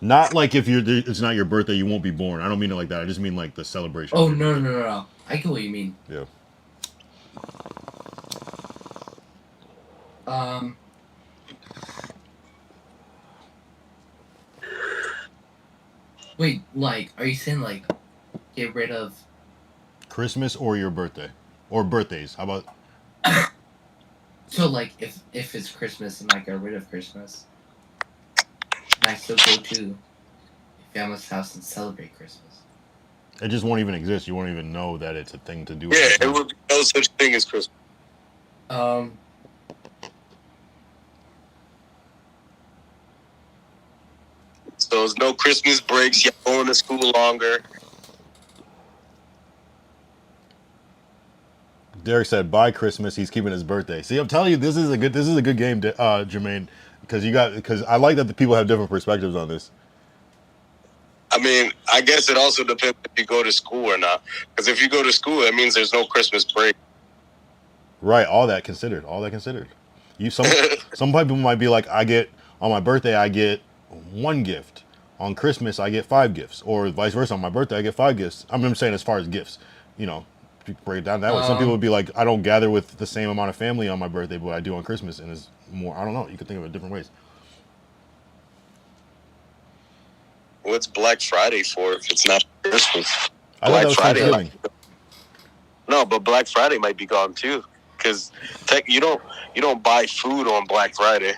Not like if it's not your birthday, you won't be born. I don't mean it like that. I just mean like the celebration. Oh no! I get what you mean. Yeah. Wait, like, are you saying like, get rid of? Christmas or your birthday, or birthdays? How about? So like, if it's Christmas and I get rid of Christmas, and I still go to your family's house and celebrate Christmas. It just won't even exist. You won't even know that it's a thing to do. Yeah, with it would be no such thing as Christmas. So there's no Christmas breaks. You're going to school longer. Derek said, "By Christmas, he's keeping his birthday." See, I'm telling you, this is a good game, Jermaine, because I like that the people have different perspectives on this. I mean, I guess it also depends if you go to school or not. Because if you go to school, it means there's no Christmas break. Right, all that considered. You some people might be like, I get on my birthday I get one gift. On Christmas I get 5 gifts, or vice versa. On my birthday I get 5 gifts. I'm saying as far as gifts, you know, if you break it down that way. Some people would be like, I don't gather with the same amount of family on my birthday, but I do on Christmas, and it's more. I don't know. You could think of it different ways. What's Black Friday for if it's not Christmas? I thought that was Thanksgiving. No, but Black Friday might be gone too, because you don't buy food on Black Friday.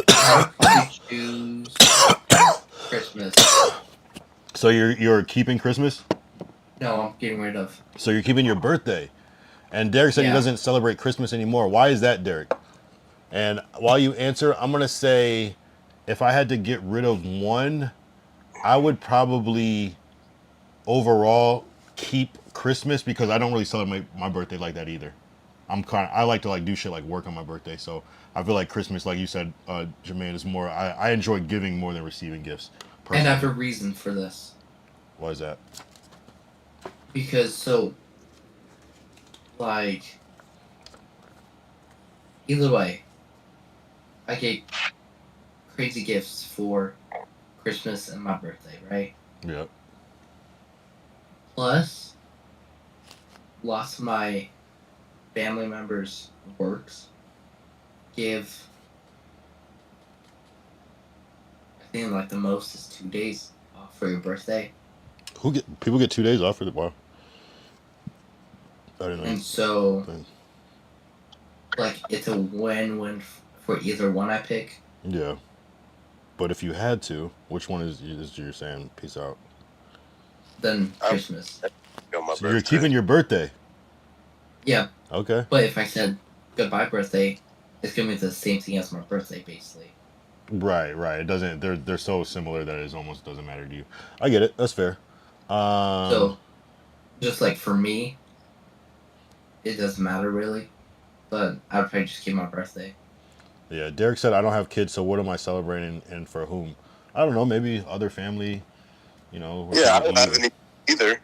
I choose Christmas. So you're keeping Christmas? No, I'm getting rid of. So you're keeping your birthday. And Derek said he doesn't celebrate Christmas anymore. Why is that, Derek? And while you answer, I'm going to say if I had to get rid of one, I would probably overall keep Christmas, because I don't really celebrate my birthday like that either. I like to like do shit like work on my birthday. So I feel like Christmas, like you said, Jermaine, is more, I enjoy giving more than receiving gifts. Personally. And I have a reason for this. Why is that? Because like, either way, I get crazy gifts for Christmas and my birthday, right? Yep. Plus, lots of my family members' works give, I think like the most is 2 days off for your birthday. People get 2 days off for the wow. I didn't know. And so, like, it's a win-win for either one I pick. Yeah. But if you had to, which one is you're saying peace out? Then Christmas. So you're keeping your birthday. Yeah. Okay. But if I said goodbye birthday, it's gonna be the same thing as my birthday, basically. Right. It doesn't. They're so similar that it almost doesn't matter to you. I get it. That's fair. So, just like for me, it doesn't matter really, but I would probably just keep my birthday. Yeah. Derek said, I don't have kids, so what am I celebrating and for whom? I don't know. Maybe other family. You know. Yeah, I don't have any either.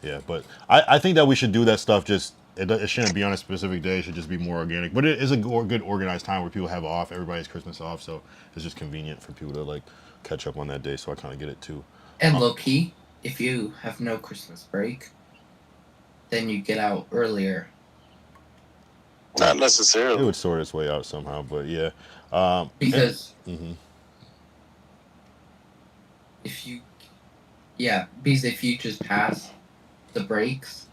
Yeah, but I think that we should do that stuff. Just it shouldn't be on a specific day. It should just be more organic. But it is a good organized time where people have off. Everybody's Christmas off, so it's just convenient for people to like catch up on that day. So I kind of get it too. And low key, if you have no Christmas break, then you get out earlier. Not necessarily. It would sort its way out somehow, but yeah. Because Mm-hmm. because if you just pass the breaks,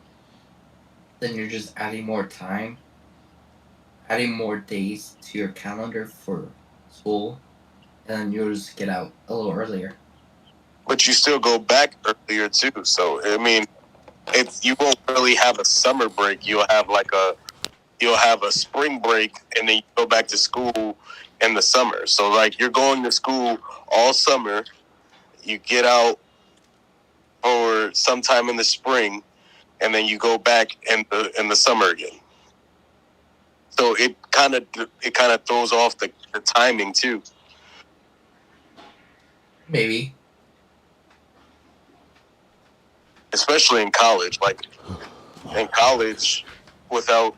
then you're just adding more time, adding more days to your calendar for school, and then you'll just get out a little earlier. But you still go back earlier too. So I mean, you won't really have a summer break. You'll have a spring break, and then you go back to school in the summer. So like you're going to school all summer, you get out for sometime in the spring, and then you go back in the summer again. So it kind of throws off the timing too. Maybe. Especially in college. Like in college, without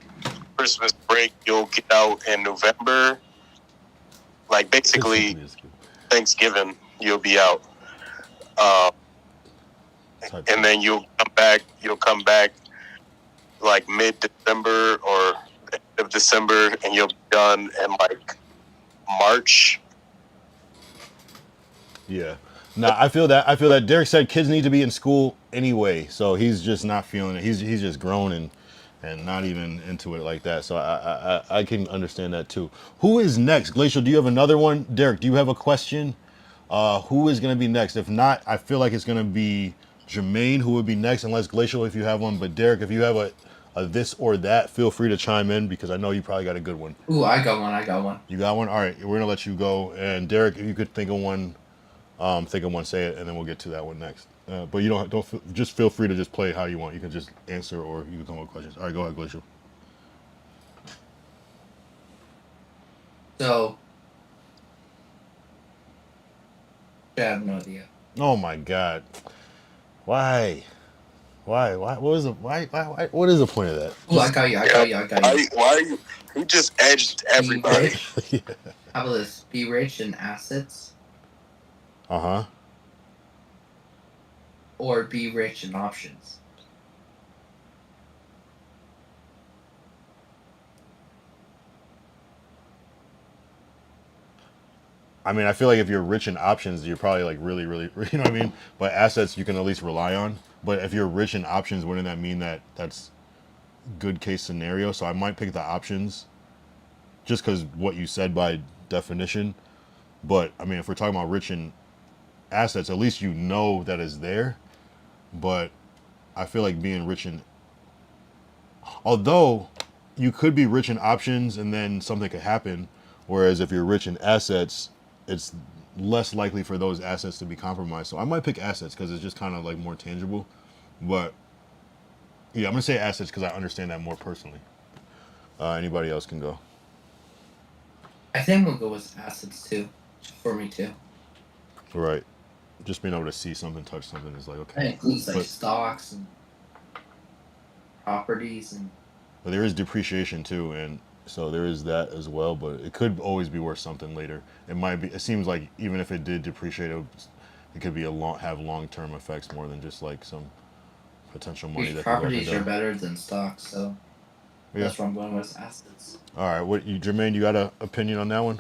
Christmas break, you'll get out in November. Like basically Thanksgiving, you'll be out. And then you'll come back like mid-December or end of December, and you'll be done in like March. Yeah. No, I feel that. Derek said kids need to be in school anyway, so he's just not feeling it. He's just grown and not even into it like that. So I can understand that too. Who is next? Glacial, do you have another one? Derek, do you have a question? Who is going to be next? If not, I feel like it's going to be Jermaine who would be next, unless Glacial, if you have one. But Derek, if you have a this or that, feel free to chime in, because I know you probably got a good one. Ooh, I got one. You got one? All right, we're going to let you go. And Derek, if you could think of one, say it, and then we'll get to that one next. But you don't just feel free to just play how you want. You can just answer, or you can come up with questions. All right, go ahead, Glacial. So, I have no idea. Oh my god. Why? Why? What was the why? What is the point of that? Oh, I got you. I got you. I got you. Why are you? You just edged Be everybody. rich. Yeah. How about this? Be rich in assets Uh-huh. or be rich in options. I mean, I feel like if you're rich in options, you're probably like really, you know what I mean? But assets you can at least rely on. But if you're rich in options, wouldn't that mean that that's good case scenario? So I might pick the options just because what you said by definition. But I mean, if we're talking about rich in assets, at least you know that is there. But I feel like being rich in, although you could be rich in options and then something could happen. Whereas if you're rich in assets, it's less likely for those assets to be compromised. So I might pick assets because it's just kind of like more tangible. But yeah, I'm gonna say assets because I understand that more personally. Anybody else can go. I think we'll go with assets too. For me too. Right. Just being able to see something, touch something is like That okay. includes like But- stocks and properties and. But there is depreciation too, and so there is that as well. But it could always be worth something later. It might be. It seems like even if it did depreciate, it could be have long term effects more than just like some potential money These that could go up and properties are down. better than stocks, so Yeah. that's why I'm going with assets. All right. What you, Jermaine? You got an opinion on that one?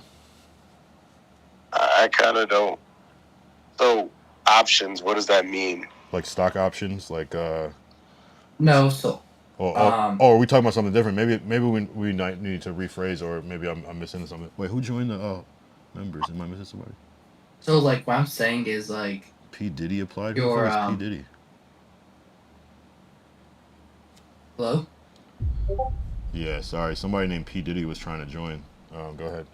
I kind of don't. So options. What does that mean? Like stock options, like No, so or are we talking about something different? Maybe we might need to rephrase, or maybe I'm missing something. Wait, who joined the members? Am I missing somebody? like what I'm saying is like P Diddy applied. Who Your, the fuck is P Diddy? hello? Yeah, sorry. Somebody named P Diddy was trying to join. Go ahead.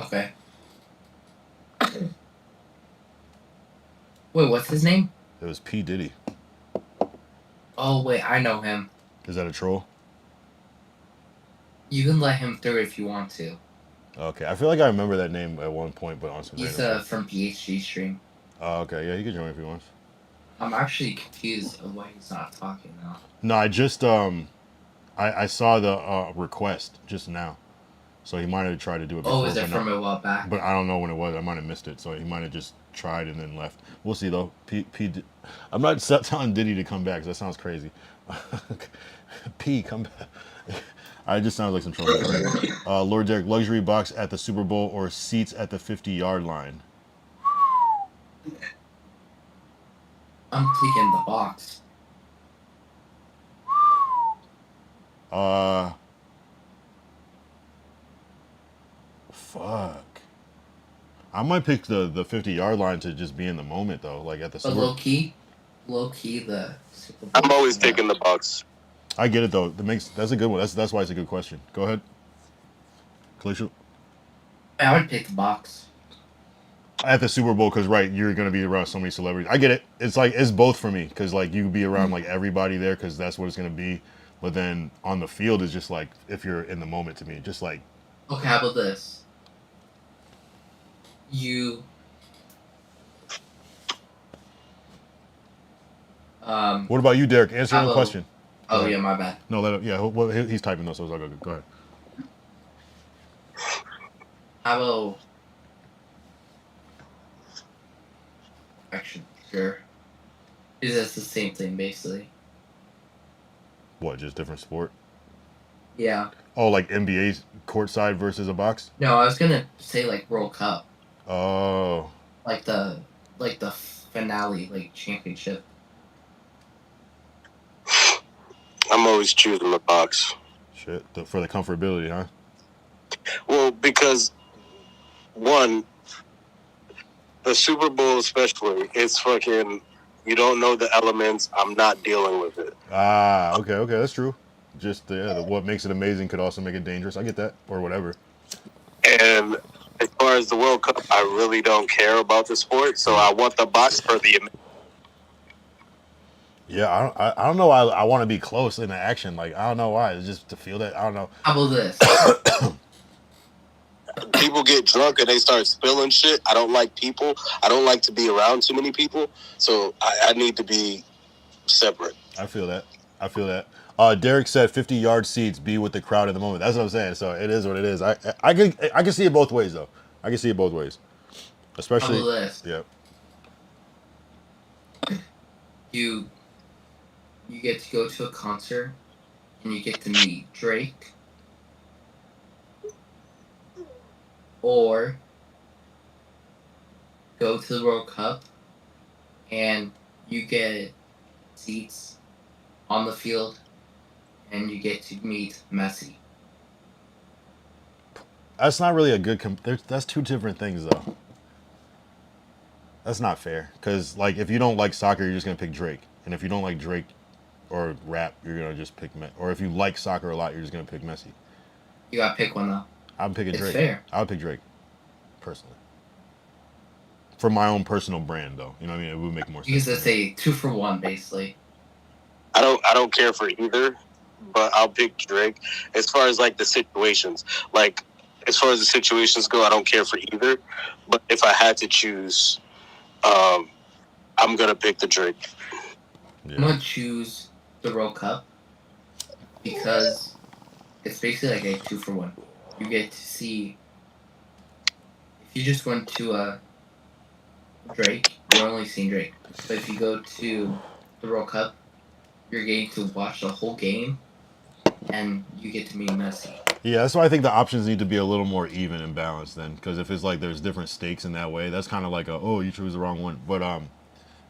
Okay. Wait, what's his name? It was P Diddy. Oh wait, I know him. Is that a troll? You can let him through if you want to. Okay, I feel like I remember that name at one point, but on some He's random. from PhD stream. Oh, okay, yeah, he can join if he wants. I'm actually confused of why he's not talking now. No, I just I saw the request just now, so he might have tried to do it before. Oh, is it but from not- a while back? But I don't know when it was. I might have missed it, so he might have just tried and then left. We'll see though. I'm not telling Diddy to come back. 'Cause that sounds crazy. P, come back. It just sounds like some trouble. Lord Derek, luxury box at the Super Bowl or seats at the 50-yard line? I'm clicking the box. Fuck. I might pick the 50-yard line to just be in the moment though, like at the But Super. low key, the Super Bowl. I'm always taking the Bucks. I get it though. That's a good one. That's why it's a good question. Go ahead. Kalisha. I would pick the box. At the Super Bowl, because right, you're gonna be around so many celebrities. I get it. It's like it's both for me, because like you be around like everybody there, because that's what it's gonna be. But then on the field is just like if you're in the moment to me, just like Okay, how about this? You What about you, Derek? Answer the Hello. question. oh yeah, my bad. No, let him. Yeah, well, he's typing though, so it's all good. Go ahead. How about action sure. Because that's the same thing basically. What? Just different sport? Yeah. Oh, like NBA courtside versus a box? No, I was gonna say like World Cup. Oh, Like the finale, like championship. I'm always choosing the Bucks. shit. For the comfortability, huh? Well, because one, the Super Bowl especially, it's fucking. You don't know the elements. I'm not dealing with it. Ah, okay, that's true. Just what makes it amazing could also make it dangerous. I get that, or whatever. And as far as the World Cup, I really don't care about the sport, so I want the Bucks for the. Yeah, I don't know why I want to be close in the action. Like I don't know why. It's just to feel that. I don't know. How about this? people get drunk and they start spilling shit. I don't like people. I don't like to be around too many people. So I need to be separate. I feel that. Derek said 50-yard seats be with the crowd at the moment. That's what I'm saying. So it is what it is. I can see it both ways though. I can see it both ways. Especially, How about this? yeah. You get to go to a concert and you get to meet Drake, or go to the World Cup and you get seats on the field and you get to meet Messi. That's not really a good. That's two different things though. That's not fair. Because like, if you don't like soccer, you're just gonna pick Drake, and if you don't like Drake or rap, you're gonna just pick Or if you like soccer a lot, you're just gonna pick Messi. You gotta pick one though. I'm picking It's Drake. fair. I would pick Drake, personally. For my own personal brand, though, you know what I mean. It would make more sense. Because it's a 2-for-1 basically. I don't care for either, but I'll pick Drake. As far as like the situations, like as far as the situations go, I don't care for either. But if I had to choose, I'm gonna pick the Drake. I'm Yeah. gonna choose the World Cup because it's basically like a 2-for-1. You get to see. If you just went to Drake, you're only seeing Drake. But if you go to the World Cup, you're getting to watch the whole game, and you get to meet Messi. Yeah, that's why I think the options need to be a little more even and balanced then. Because if it's like there's different stakes in that way, that's kind of like you chose the wrong one. But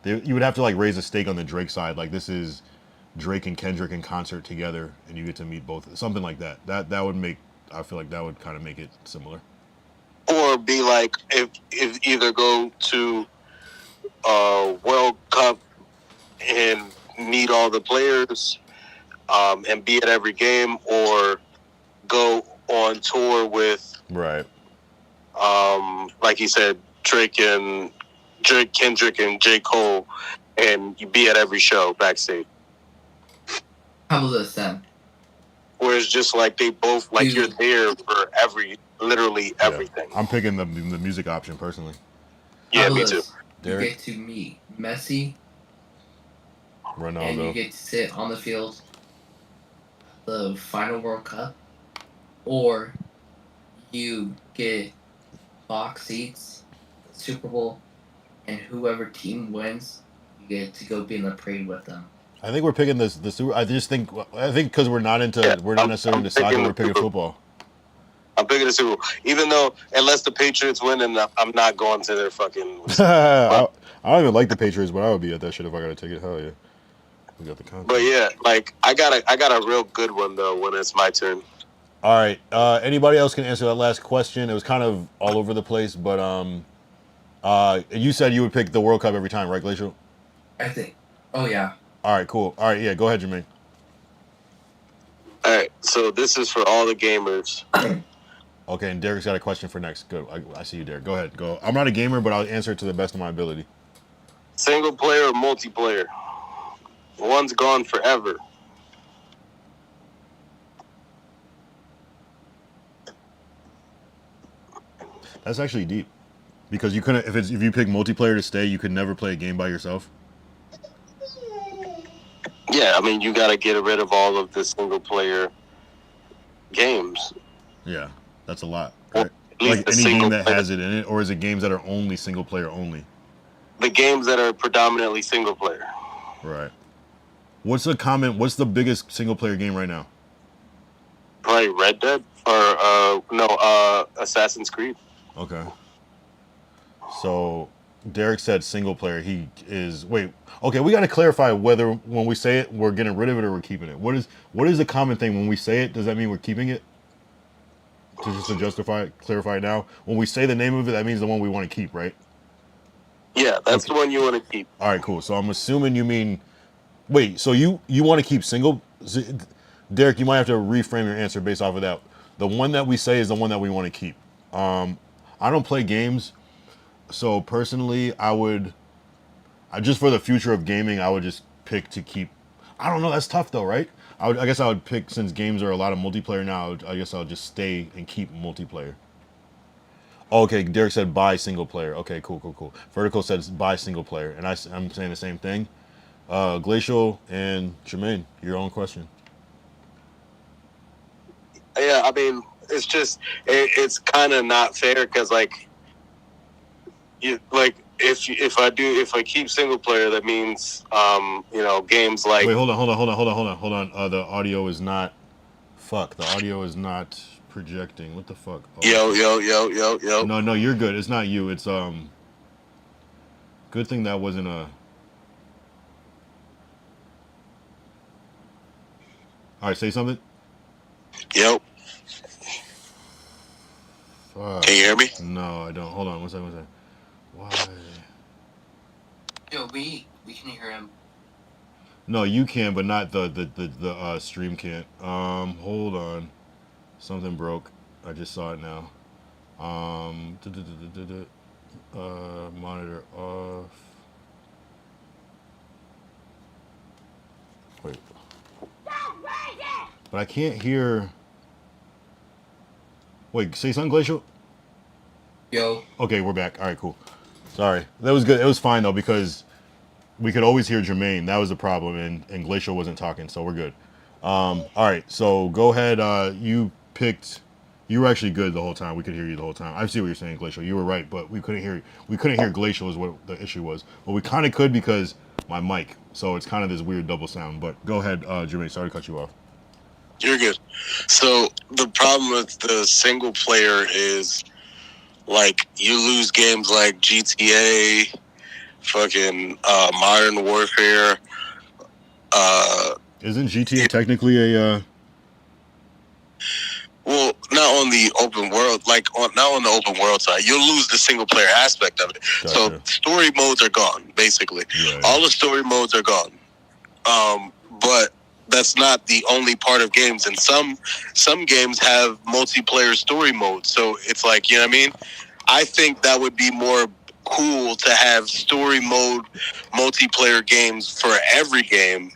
you would have to like raise a stake on the Drake side. Like this is Drake and Kendrick in concert together, and you get to meet both. Something like that. That would make. I feel like that would kind of make it similar. Or be like if either go to World Cup and meet all the players and be at every game, or go on tour with Right. like he said, Kendrick and J. Cole, and you be at every show backstage. How about this then? Where it's just like they both like you're there for literally everything. I'm picking the music option personally. Yeah, How about me too. this? You Derek? get to meet Messi, and you Ronaldo. get to sit on the field the final World Cup, or you get box seats, Super Bowl, and whoever team wins, you get to go be in the parade with them. I think we're picking the Super. I think because we're not necessarily into soccer. We're picking football. I'm picking the Super Bowl, even though unless the Patriots win, and I'm not going to their fucking. I don't even like the Patriots, but I would be at that shit if I got a ticket. Hell yeah, we got the content. But yeah, like I got a real good one though when it's my turn. All right. Anybody else can answer that last question? It was kind of all over the place, but you said you would pick the World Cup every time, right, Glacial? I think. Oh yeah. All right, cool. All right, yeah, go ahead, Jermaine. All right, so this is for all the gamers. Okay, and Derek's got a question for next. Good. I see you, Derek. Go ahead. Go. I'm not a gamer, but I'll answer it to the best of my ability. Single player or multiplayer? One's gone forever. That's actually deep, because you couldn't. If you pick multiplayer to stay, you could never play a game by yourself. Yeah, I mean, you got to get rid of all of the single player games. Yeah, that's a lot. Well, Right? at least Like the any game single that player- has it in it, or is it games that are only single player only? The games that are predominantly single player. Right. What's the biggest single player game right now? Probably Red Dead or Assassin's Creed. Okay. So Derek said single player. He is okay, we got to clarify whether when we say it we're getting rid of it or we're keeping it. What is the common thing when we say it? Does that mean we're keeping it? To clarify it now. When we say the name of it, that means the one we want to keep, right? Yeah, that's the one you want to keep. All right, cool. So I'm assuming you mean wait, so you want to keep single Derek, you might have to reframe your answer based off of that. The one that we say is the one that we want to keep. I don't play games, so personally, just for the future of gaming, I would just pick to keep. I don't know. That's tough though, right? I guess I would pick, since games are a lot of multiplayer now. I guess I'll just stay and keep multiplayer. Okay, Derek said buy single player. Okay, cool. Vertical says buy single player, and I'm saying the same thing. Glacial and Jermaine, your own question. Yeah, I mean, it's just it's kind of not fair because like you like if I keep single player, that means games like Wait, hold on. The audio is not. Fuck, the audio is not projecting. What the fuck? Oh, yo. No, you're good. It's not you. It's Good thing that wasn't a. All right, say something. Yo, Fuck. can you hear me? No, I don't. Hold on, one second. Why? Yo, we can hear him. No, you can, but not the stream can't. Hold on. Something broke. I just saw it now. Monitor off. Wait. But I can't hear. Wait, say something, Glacial? Yo. Okay, we're back. All right, cool. Sorry. That was good. It was fine, though, because we could always hear Jermaine. That was the problem, and Glacial wasn't talking, so we're good. All right, so go ahead. You picked. You were actually good the whole time. We could hear you the whole time. I see what you're saying, Glacial. You were right, but we couldn't hear you. We couldn't hear Glacial is what the issue was. But we kind of could because my mic. So it's kind of this weird double sound. But go ahead, Jermaine. Sorry to cut you off. You're good. So the problem with the single player is like you lose games like GTA, fucking Modern Warfare. Isn't GTA technically a? Well, not on the open world, not on the open world side. You'll lose the single player aspect of it. Gotcha. So story modes are gone, basically. Yeah. All the story modes are gone. But that's not the only part of games, and some games have multiplayer story modes. So it's like, you know what I mean? I think that would be more cool to have story mode multiplayer games for every game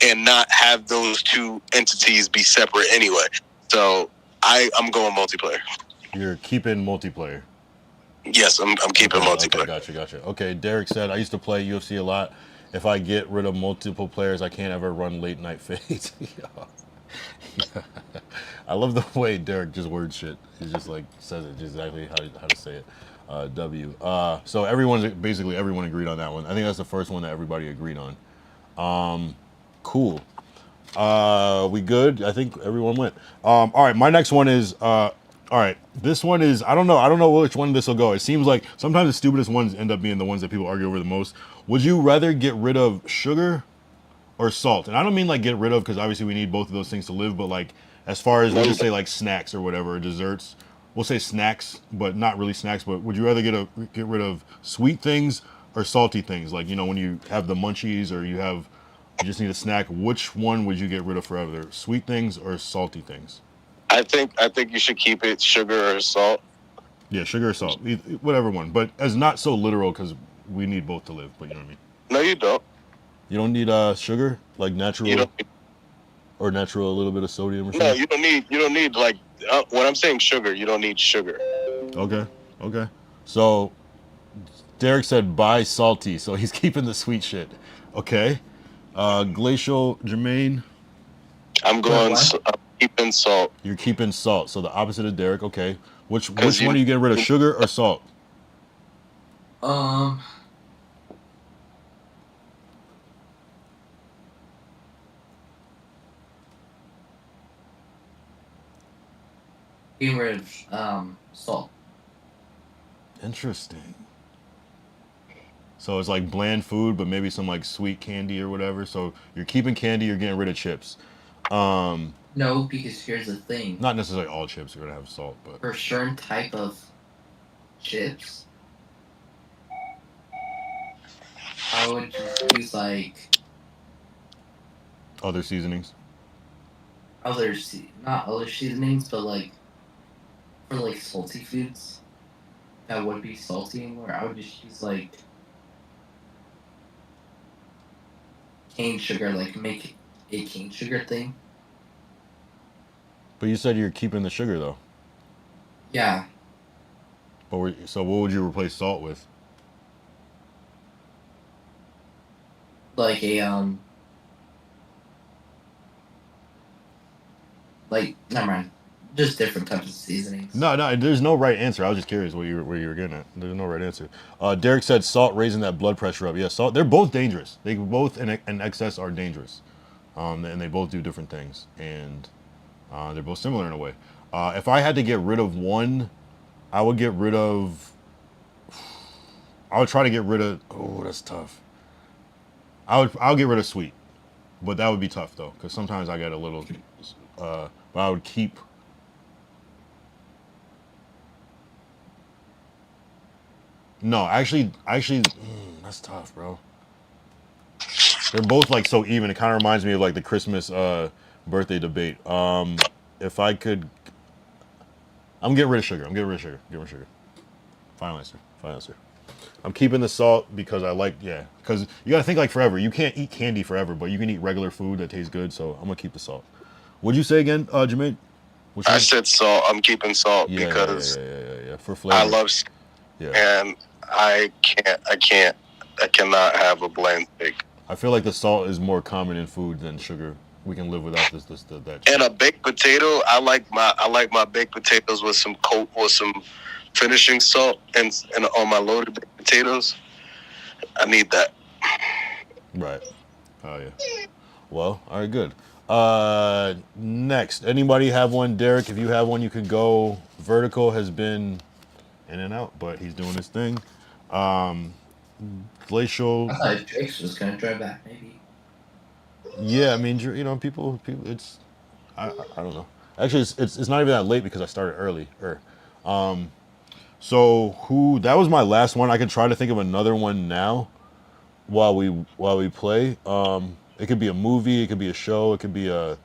and not have those two entities be separate anyway. So I'm going multiplayer. You're keeping multiplayer. Yes, I'm keeping multiplayer. Okay, gotcha. Okay, Derek said I used to play UFC a lot. If I get rid of multiple players, I can't ever run late night fades. I love the way Derek just word shit. He just like says it just exactly how to say it. W. So everyone agreed on that one. I think that's the first one that everybody agreed on. Cool. We good? I think everyone went. All right, my next one is all right. This one is I don't know which one this will go. It seems like sometimes the stupidest ones end up being the ones that people argue over the most. Would you rather get rid of sugar or salt? And I don't mean like get rid of because obviously we need both of those things to live, but like as far as we'll just say like snacks or whatever, or desserts. We'll say snacks, but not really snacks. But would you rather get rid of sweet things or salty things? Like, you know, when you have the munchies or you just need a snack, which one would you get rid of forever? Sweet things or salty things? I think you should keep it sugar or salt. Yeah, sugar or salt, whatever one. But as not so literal because we need both to live. But you know what I mean. No, you don't. You don't need sugar, like natural, or natural a little bit of sodium or something. No, you don't need like when I'm saying sugar, you don't need sugar. Okay. So Derek said buy salty, so he's keeping the sweet shit. Okay. Glacial, Jermaine. I'm keeping salt. You're keeping salt, so the opposite of Derek. Okay. Which one are you getting rid of, sugar or salt? Getting rid of salt. Interesting. So it's like bland food, but maybe some like sweet candy or whatever. So you're keeping candy, you're getting rid of chips. No, because here's the thing. Not necessarily all chips are gonna have salt, but for certain type of chips, I would just use like other seasonings. Not other seasonings, but like for like salty foods that wouldn't be salty anymore. I would just use like cane sugar, like make a cane sugar thing. But you said you're keeping the sugar though. Yeah. So what would you replace salt with? Like never mind. Just different types of seasonings. No, there's no right answer. I was just curious where you were getting at. There's no right answer. Derek said salt raising that blood pressure up. Yeah, salt. They're both dangerous. They both in excess are dangerous, and they both do different things, and they're both similar in a way. If I had to get rid of one, I would get rid of. I would try to get rid of. Oh, that's tough. I'll get rid of sweet, but that would be tough though, because sometimes I get a little. But I would keep. No, actually, that's tough, bro. They're both like so even. It kind of reminds me of like the Christmas birthday debate. If I could, I'm getting rid of sugar. Get rid of sugar. Final answer. I'm keeping the salt because I like, yeah, because you gotta think like forever. You can't eat candy forever, but you can eat regular food that tastes good. So I'm gonna keep the salt. What'd you say again, Jermaine? I said salt. I'm keeping salt because yeah. For flavor. I love, and I cannot have a bland steak. I feel like the salt is more common in food than sugar. We can live without that. And a baked potato, I like my baked potatoes with some finishing salt and on my loaded baked potatoes. I need that. Right. Oh yeah. Well, all right, good. Next, anybody have one? Derek, if you have one, you can go. Vertical has been in and out, but he's doing his thing. Glacial. I thought Drake's was gonna drive back, maybe. Yeah, I mean, people. It's, I don't know. Actually, it's not even that late because I started early. So that was my last one. I can try to think of another one now, while we play. It could be a movie, it could be a show, it could be a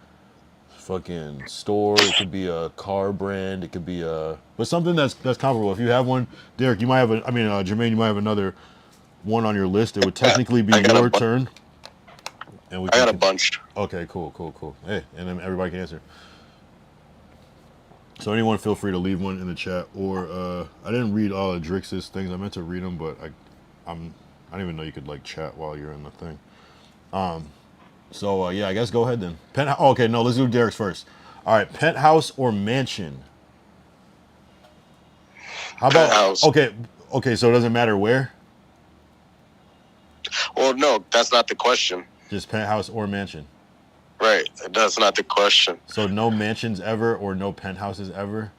fucking store, it could be a car brand, it could be but something that's comparable. If you have one, Derek, you might have Jermaine, you might have another one on your list. It would technically be your turn. And I got a bunch. Okay, cool. Hey, and then everybody can answer. So anyone feel free to leave one in the chat, or I didn't read all of Drix's things. I meant to read them, but I didn't even know you could like chat while you're in the thing. So yeah, I guess go ahead then. Okay, no, let's do Derek's first. All right, penthouse or mansion? How about penthouse? Okay, so it doesn't matter where. Well, no, that's not the question. Just penthouse or mansion. Right, that's not the question. So no mansions ever, or no penthouses ever.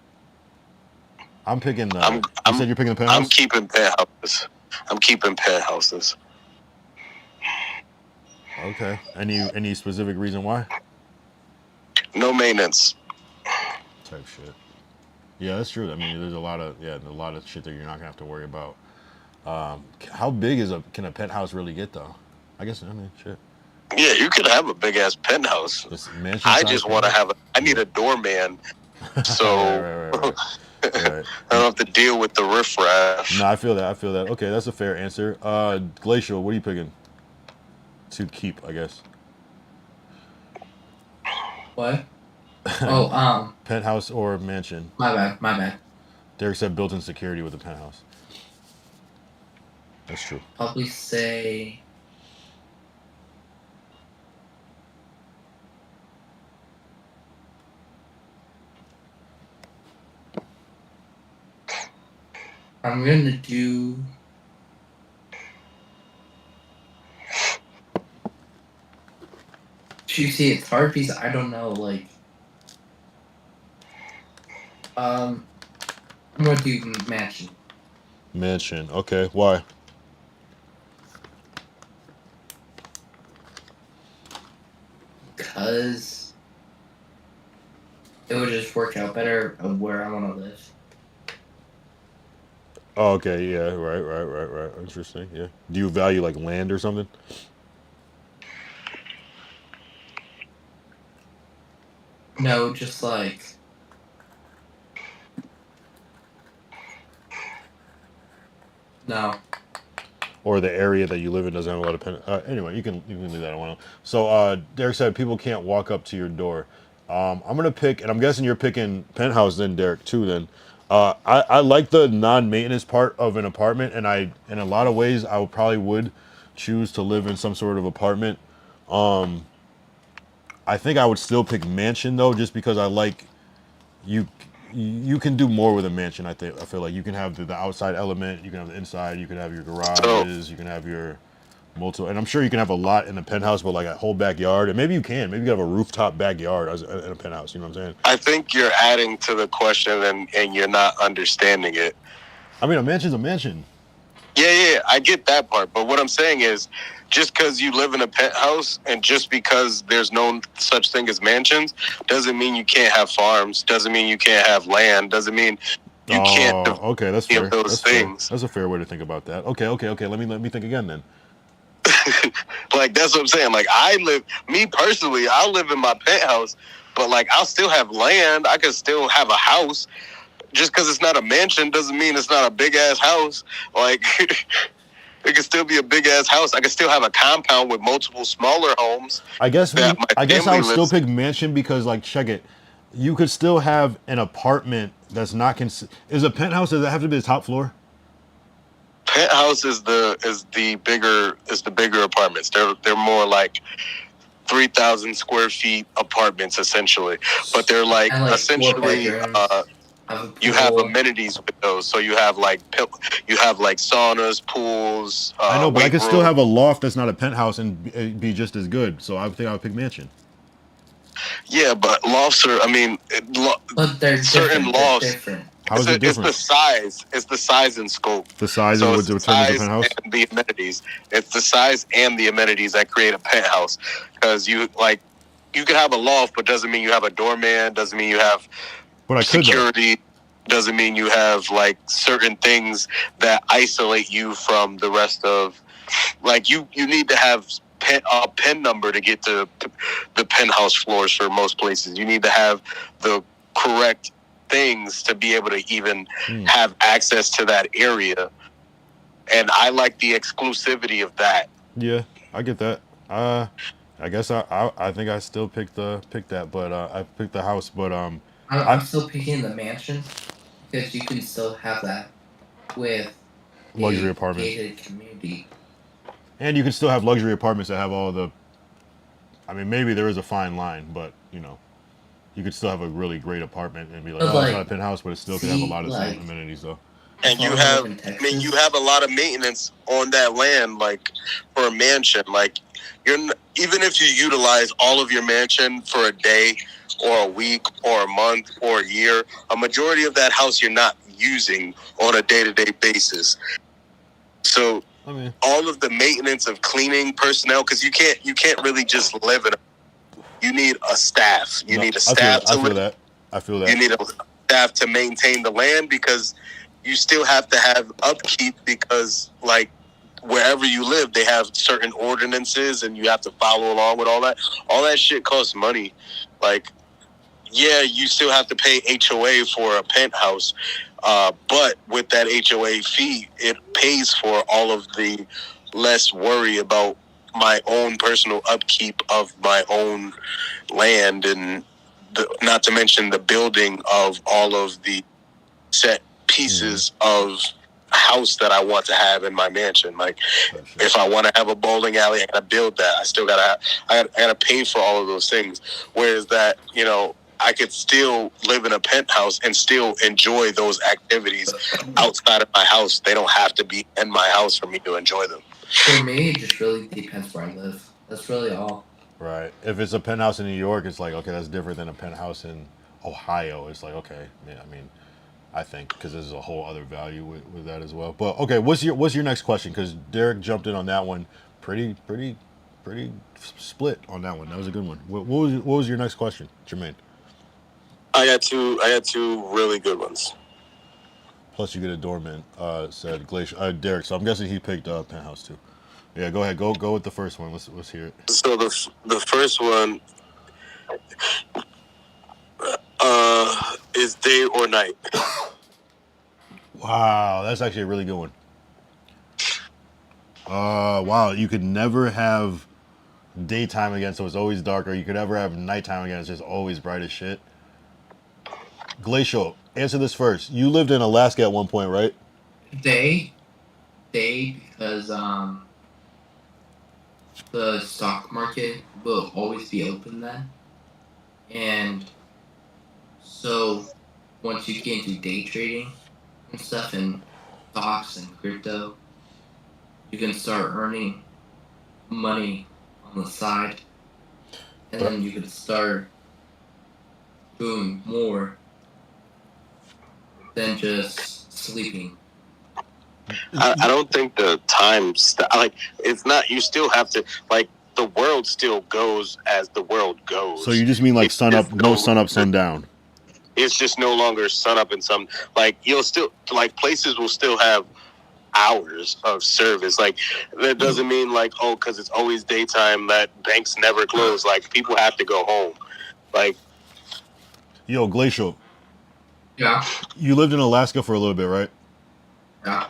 I'm picking the. You said you're picking the penthouse. I'm keeping penthouses. Okay. Any specific reason why? No maintenance. Type shit. Yeah, that's true. I mean, there's a lot of shit that you're not gonna have to worry about. How big can a penthouse really get though? I guess shit. Yeah, you could have a big ass penthouse. I just want to I need a doorman, so right. I don't have to deal with the riffraff. No, I feel that. Okay, that's a fair answer. Glacial, what are you picking? To keep, I guess. What? Oh, penthouse or mansion? My bad. Derek said built-in security with a penthouse. That's true. Probably say. I'm gonna do. You see, it's hard because I don't know. Like, I'm gonna do mansion. Mansion. Okay, why? Because it would just work out better of where I want to live. Oh, okay, yeah, right. Interesting, yeah. Do you value like land or something? No, just like. No. Or the area that you live in doesn't have a lot of anyway, you can leave that alone. So Derek said people can't walk up to your door. I'm gonna pick, and I'm guessing you're picking penthouse then, Derek, too. Then I like the non-maintenance part of an apartment, and in a lot of ways I probably would choose to live in some sort of apartment. I think I would still pick mansion though, just because I like you. You can do more with a mansion. I feel like you can have the outside element, you can have the inside, you can have your So garages, you can have your multiple, and I'm sure you can have a lot in a penthouse, but like a whole backyard, and maybe you can. Maybe you can have a rooftop backyard in a penthouse. You know what I'm saying? I think you're adding to the question and you're not understanding it. I mean, a mansion's a mansion. Yeah, I get that part. But what I'm saying is, just because you live in a penthouse and just because there's no such thing as mansions, doesn't mean you can't have farms, doesn't mean you can't have land, doesn't mean you can't do Okay, that's any fair. of those things. That's a fair way to think about that. Okay. Let me think again then. Like, that's what I'm saying. Like, me personally, I live in my penthouse, but like, I'll still have land. I could still have a house. Just because it's not a mansion doesn't mean it's not a big ass house. Like, it could still be a big ass house. I could still have a compound with multiple smaller homes. I guess that my I family would still lives. pick mansion because, like, check it. You could still have an apartment that's not is a penthouse. Does it have to be the top floor? Penthouse is the bigger apartments. They're more like 3,000 square feet apartments essentially, but they're like, And, like, essentially 4 bedrooms. you have Pool. amenities with those. So you have like saunas, pools. I know, but I weight could still room. have a loft that's not a penthouse and be just as good. So I think I would pick mansion. Yeah, but lofts are. I mean, But they're certain different. laws. They're different. How is it different? It's the size. It's the size and scope. The size So and it's what the determines a size penthouse. and the amenities. It's the size and the amenities that create a penthouse. Because you can have a loft, but doesn't mean you have a doorman. Doesn't mean you have But I could though. security. Doesn't mean you have like certain things that isolate you from the rest of. Like you need to have a pen number to get to the penthouse floors for most places. You need to have the correct things to be able to even have access to that area. And I like the exclusivity of that. Yeah, I get that. I guess I think I still picked that, but I picked the house. But I'm still picking the mansion because you can still have that with luxury a apartments, gated community. and you can still have luxury apartments that have all the. I mean, maybe there is a fine line, but you know, you could still have a really great apartment and be like, But, oh, it's like, not a penthouse, but it still can have a lot of like- same amenities though. And you If I have, live in I mean, you Texas- have a lot of maintenance on that land, like for a mansion. Like even if you utilize all of your mansion for a day or a week or a month or a year, a majority of that house you're not using on a day-to-day basis. So I mean, all of the maintenance of cleaning personnel, because you can't really just live in. You need a staff. You need a staff I feel live. that. I feel You that. need a staff to maintain the land because you still have to have upkeep because, like, wherever you live, they have certain ordinances and you have to follow along with all that. All that shit costs money. Like, yeah, you still have to pay HOA for a penthouse, but with that HOA fee, it pays for all of the less worry about my own personal upkeep of my own land and not to mention the building of all of the set pieces of house that I want to have in my mansion. Like, if I want to have a bowling alley, I gotta build that. I gotta pay for all of those things. Whereas that, you know, I could still live in a penthouse and still enjoy those activities outside of my house. They don't have to be in my house for me to enjoy them. For me, it just really depends where I live. That's really all. Right. If it's a penthouse in New York, it's like, okay, that's different than a penthouse in Ohio. It's like, okay, yeah, I mean, I think because there's a whole other value with that as well. But okay, what's your next question? Because Derek jumped in on that one, pretty split on that one. That was a good one. What was your next question, Jermaine? I had two really good ones. Plus, you get a doorman. Said Glacier. Derek. So I'm guessing he picked penthouse too. Yeah, go ahead. Go with the first one. Let's hear it. So the first one is day or night. Wow, that's actually a really good one. Wow, you could never have daytime again, so it's always dark, or you could never have nighttime again, it's just always bright as shit. Glacial, answer this first. You lived in Alaska at one point, right? Day, because the stock market will always be open then, and so once you get into day trading and stuff and stocks and crypto, you can start earning money on the side, and then you can start doing more than just sleeping. I don't think the time like it's not. You still have to like the world still goes as the world goes. So you just mean like It's sun up, just no sun up, sun down. It's just no longer sun up and sun. Like you'll still like places will still have hours of service. Like that doesn't mean like because it's always daytime that banks never close. Like people have to go home. Like Yo, Glacial, Yeah. you lived in Alaska for a little bit, right? Yeah.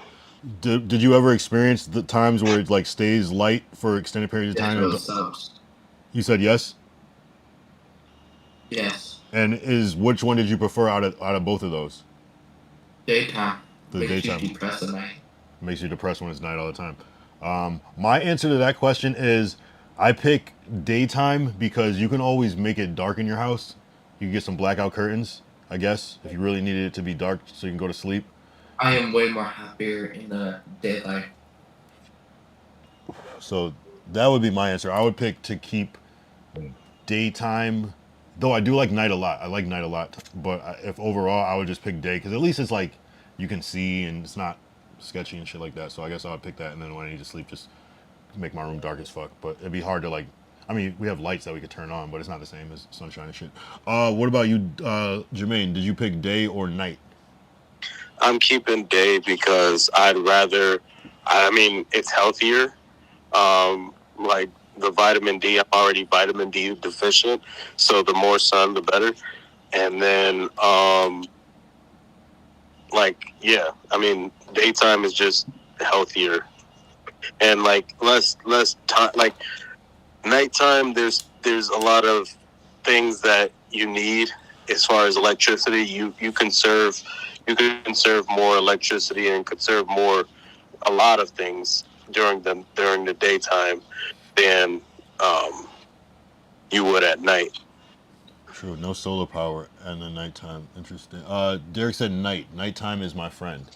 Did you ever experience the times where it like stays light for extended periods of time? It sucks. You said yes. Yes. And which one did you prefer out of both of those? Daytime. The Makes daytime. you depressed at night. Makes you depressed when it's night all the time. My answer to that question is I pick daytime because you can always make it dark in your house. You can get some blackout curtains, I guess, if you really needed it to be dark so you can go to sleep. I am way more happier in the daylight. So that would be my answer. I would pick to keep daytime, though I do like night a lot. I like night a lot. But if overall, I would just pick day because at least it's like you can see and it's not sketchy and shit like that. So I guess I would pick that. And then when I need to sleep, just make my room dark as fuck. But it'd be hard to like. I mean, we have lights that we could turn on, but it's not the same as sunshine and shit. What about you, Jermaine? Did you pick day or night? I'm keeping day because I'd rather. I mean, it's healthier. Like the vitamin D, I'm already vitamin D deficient, so the more sun, the better. And then, I mean, daytime is just healthier, and like less time. Like nighttime, there's a lot of things that you need as far as electricity. You conserve more electricity and conserve more a lot of things during the daytime than you would at night. True. No solar power and the nighttime. Interesting. Derek said night. Nighttime is my friend.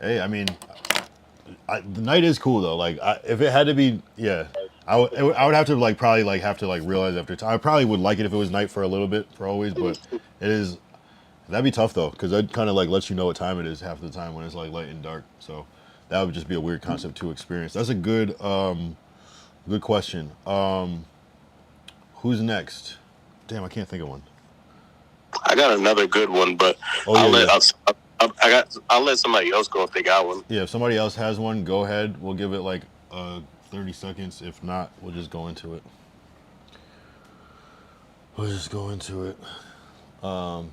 Hey, I mean, the night is cool though. Like, if it had to be, yeah, I would have to like probably like have to like realize after time. I probably would like it if it was night for a little bit for always, but it is. That'd be tough though, because that kind of like lets you know what time it is half the time when it's like light and dark. So that would just be a weird concept to experience. That's a good question. Who's next? Damn, I can't think of one. I got another good one, but I'll let somebody else go if they got one. Yeah, if somebody else has one, go ahead. We'll give it like 30 seconds. If not, we'll just go into it.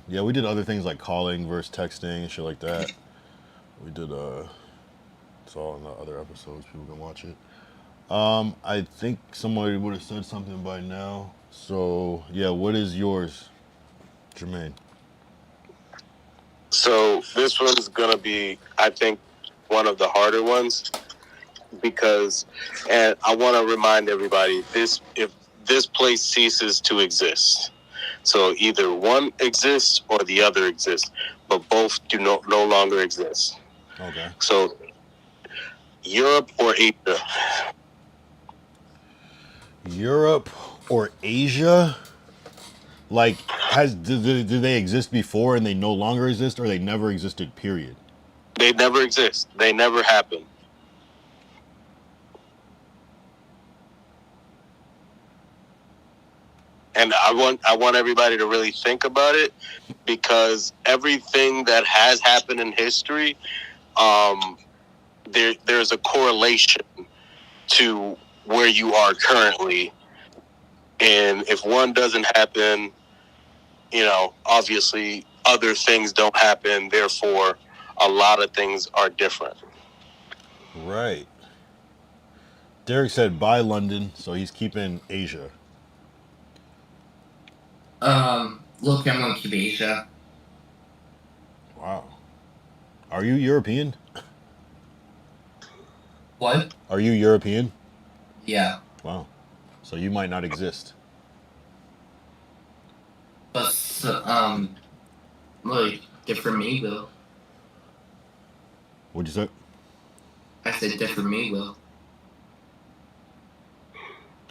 Yeah, we did other things like calling versus texting and shit like that. We did it's all in the other episodes. People can watch it. I think somebody would have said something by now. So yeah, what is yours, Jermaine? So this one's gonna be, I think, one of the harder ones because, and I want to remind everybody, if this place ceases to exist, so either one exists or the other exists, but both do no longer exist. Okay. So Europe or Asia? Europe or Asia? Like, did they exist before and they no longer exist, or they never existed, period? They never exist. They never happen. And I want everybody to really think about it, because everything that has happened in history, there's a correlation to where you are currently. And if one doesn't happen, obviously other things don't happen. Therefore, a lot of things are different. Right. Derek said bye London, so he's keeping Asia. Look, I'm gonna keep Asia. Wow. Are you European? What? Are you European? Yeah. Wow. So you might not exist. But, like, different me will. What'd you say? I said different me will.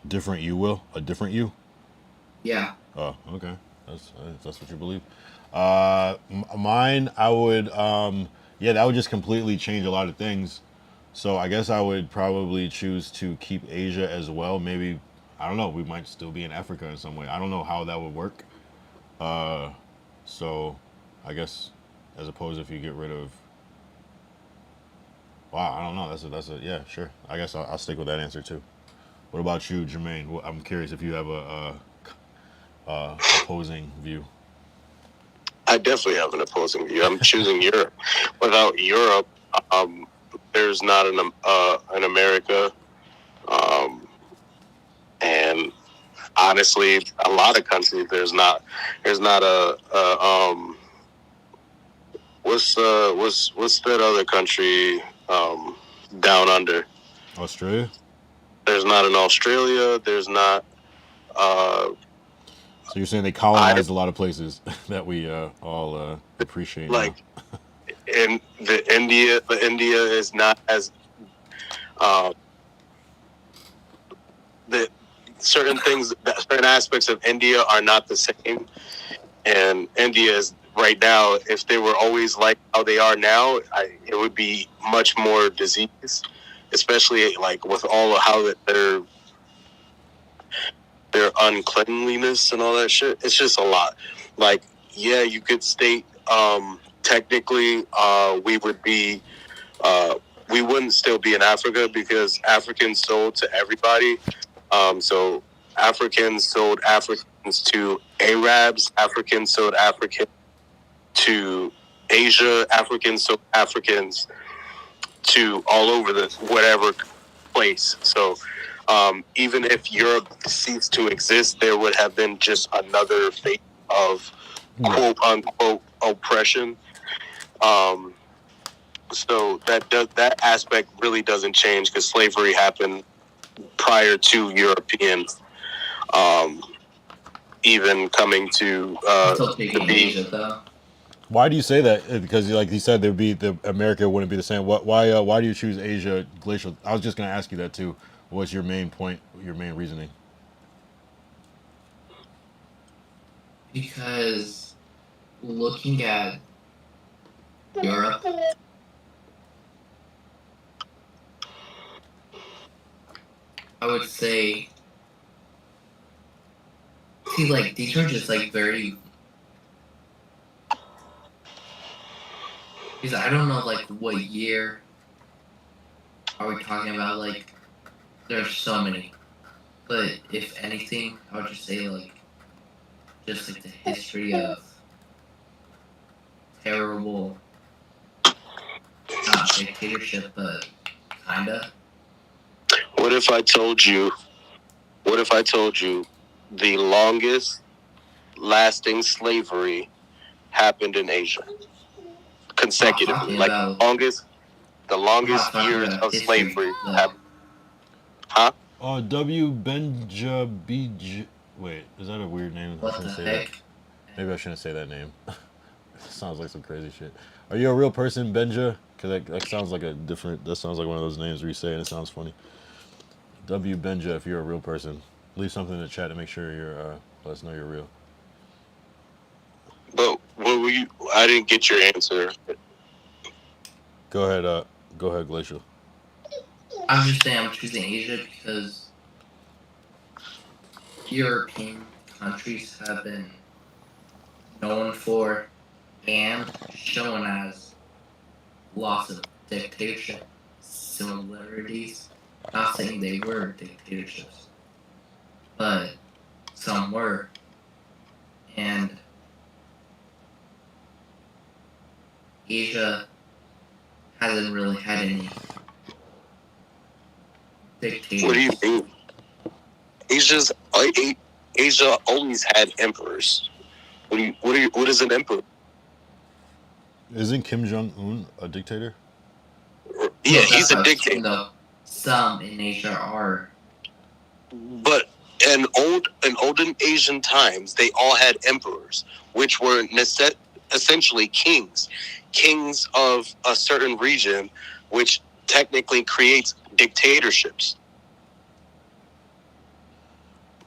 Different you will? A different you? Yeah. Oh, okay. That's what you believe. Mine, I would, yeah, that would just completely change a lot of things. So I guess I would probably choose to keep Asia as well. Maybe, I don't know, we might still be in Africa in some way. I don't know how that would work. So I guess as opposed if you get rid of, wow, I don't know. Yeah, sure. I guess I'll stick with that answer too. What about you, Jermaine? Well, I'm curious if you have a opposing view. I definitely have an opposing view. I'm choosing Europe. Without Europe, there's not an America, and honestly, a lot of countries there's not what's that other country down under? Australia? There's not an Australia. There's not. So you're saying they colonized a lot of places that we all appreciate like now. in the India is not as the certain things, certain aspects of India are not the same, and India is right now. If they were always like how they are now, it would be much more disease, especially like with all of how that their uncleanliness and all that shit. It's just a lot. Like, yeah, you could state technically we would be we wouldn't still be in Africa because Africans sold to everybody. So Africans sold Africans to Arabs, Africans sold Africans to Asia, Africans sold Africans to all over the whatever place. So even if Europe ceased to exist, there would have been just another phase of quote unquote oppression. So that aspect really doesn't change because slavery happened prior to Europeans even coming to the Asia, though. Why do you say that? Because like you said, America wouldn't be the same. Why do you choose Asia glacial? I was just gonna ask you that too. What's your main point? Your main reasoning? Because looking at Europe, I would say, see, like, these are just, like, very, because I don't know, like, what year are we talking about, like, there's so many, but if anything, I would just say, like, just, like, the history of terrible, not dictatorship, but kinda. What if I told you the longest lasting slavery happened in Asia consecutively? Like the longest years of slavery happened. Huh? W. Benja B. Wait, is that a weird name? What the heck? That. Maybe I shouldn't say that name. Sounds like some crazy shit. Are you a real person, Benja? Because that sounds like that sounds like one of those names where you say it and it sounds funny. W. Benja, if you're a real person. Leave something in the chat to make sure let us know you're real. But what were you? I didn't get your answer. Go ahead, Glacial. I'm just saying I'm choosing Asia because European countries have been known for and shown as lots of dictatorship similarities. Not saying they were dictatorships, but some were. And Asia hasn't really had any dictators. What do you mean? Asia always had emperors. What is an emperor? Isn't Kim Jong Un a dictator? Yeah, No, he's that's a not- dictator. No, some in Asia are. But in olden Asian times, they all had emperors, which were essentially kings of a certain region, which technically creates dictatorships.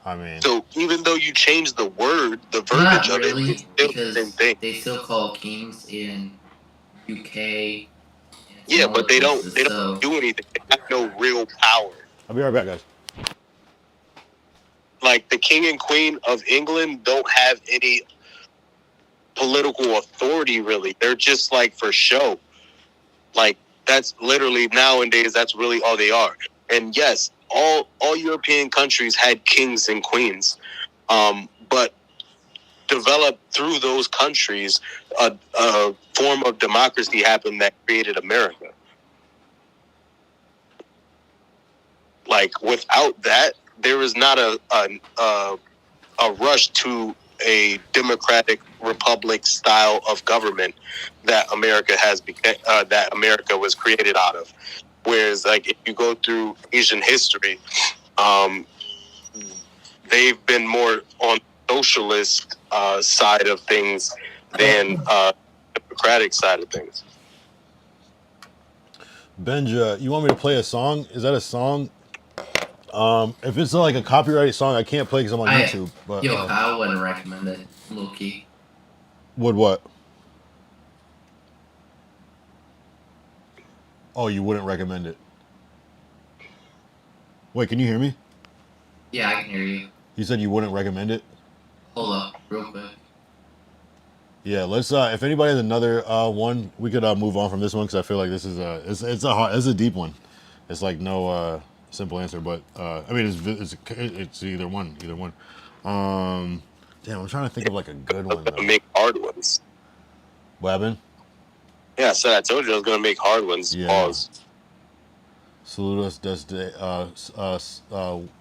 I mean, So even though you change the word, the Not verbiage of really, it, it's still the because same thing. they still call kings in UK. And some Yeah, other but they places, don't do anything. They have no real power. I'll be right back, guys. Like the king and queen of England don't have any political authority really. They're just like for show. Like that's literally nowadays that's really all they are. And yes, all European countries had kings and queens. But developed through those countries a form of democracy happened that created America. Like without that, there is not a rush to a democratic republic style of government that America has that America was created out of. Whereas, like if you go through Asian history, they've been more on socialist side of things than democratic side of things. Benja, you want me to play a song? Is that a song? If it's like a copyrighted song, I can't play because I'm on YouTube. But I wouldn't recommend it, low key. would what? Oh, you wouldn't recommend it? Wait, can you hear me? Yeah, I can hear you. You said you wouldn't recommend it? Hold up, real quick. Yeah, let's. If anybody has another one, we could move on from this one because I feel like this is it's a deep one. It's like no simple answer, but I mean it's either one. Damn, I'm trying to think of like a good one though. Make hard ones. What happened? Yeah, so I told you I was gonna make hard ones. Yeah. Pause. Salute us,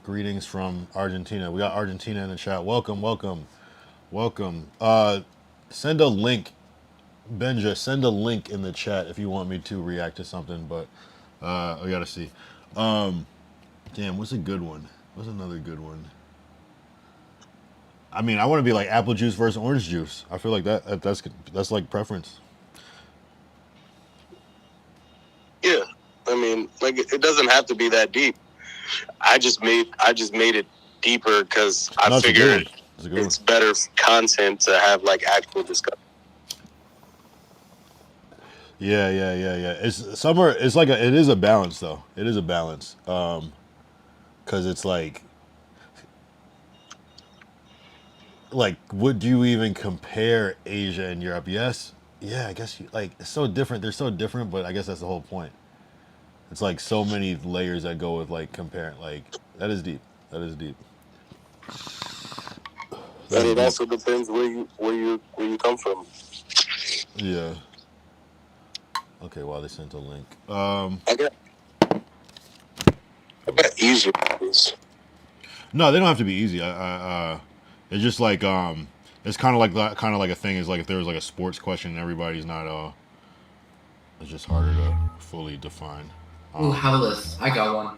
greetings from Argentina. We got Argentina in the chat. Welcome. Send a link, Benja. Send a link in the chat if you want me to react to something. But we gotta see. Damn, what's a good one? What's another good one? I mean, I want to be like apple juice versus orange juice. I feel like that's like preference. Yeah, I mean, like it doesn't have to be that deep. I just made it deeper because I figured it's better content to have like actual discussion. Yeah. It's somewhere. It's like it is a balance though. It is a balance. Because it's like, would you even compare Asia and Europe? Yes. Yeah, I guess it's so different. They're so different, but I guess that's the whole point. It's like so many layers that go with like comparing. Like that is deep. And it also depends where you come from. Yeah. Okay, well they sent a link. I got easy ones. No, they don't have to be easy. It's just like it's kind of like a thing is like if there was like a sports question and everybody's not it's just harder to fully define. Ooh, how about this? I got one.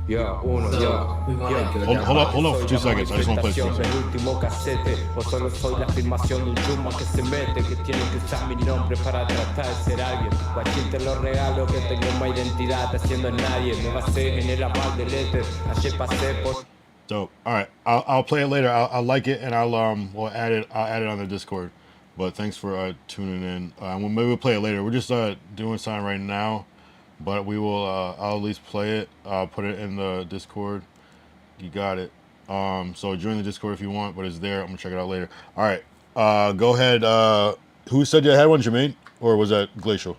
Yo, uno, yo, We want to go down. Hold up for 2 seconds. I just want to play del something. último casete, o solo soy la afirmación de un chuma que se mete, que tiene que usar mi nombre para tratar de ser alguien. Guachín te lo regalo, que tengo una identidad haciendo nadie. Me basé en el aval del éter, ayer pasé por. Dope. All right, I'll play it later. I'll like it and I'll add it on the Discord. But thanks for tuning in. Maybe we'll play it later. We're just doing something right now. But we will. I'll at least play it. Put it in the Discord. You got it. So join the Discord if you want. But it's there. I'm gonna check it out later. All right. Go ahead. Who said you had one, Jermaine, or was that Glacial?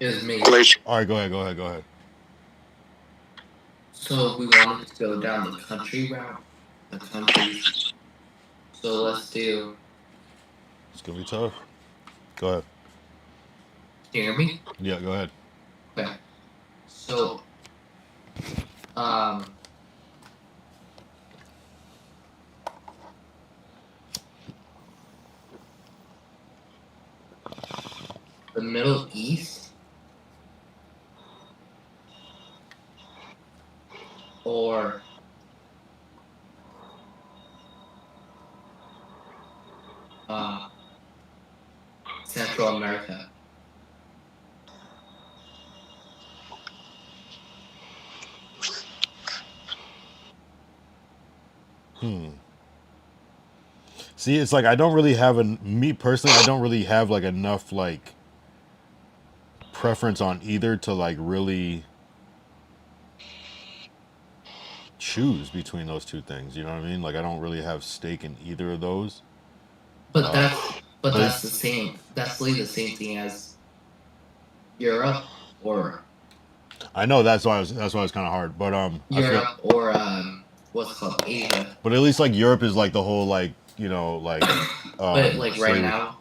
It was me. Glacial. All right. Go ahead. So we wanted to go down the country route. The countries. So let's do. It's gonna be tough. Go ahead. Can you hear me? Yeah. Go ahead. Okay. So, the Middle East or Central America. See, it's like I don't really have me personally, I don't really have like enough like preference on either to like really choose between those two things. You know what I mean? Like I don't really have stake in either of those. But that's the same. That's really the same thing as Europe or I know that's why it was kind of hard, but Europe or what's called Asia. but at least like Europe is like the whole like like But like right slavery, now,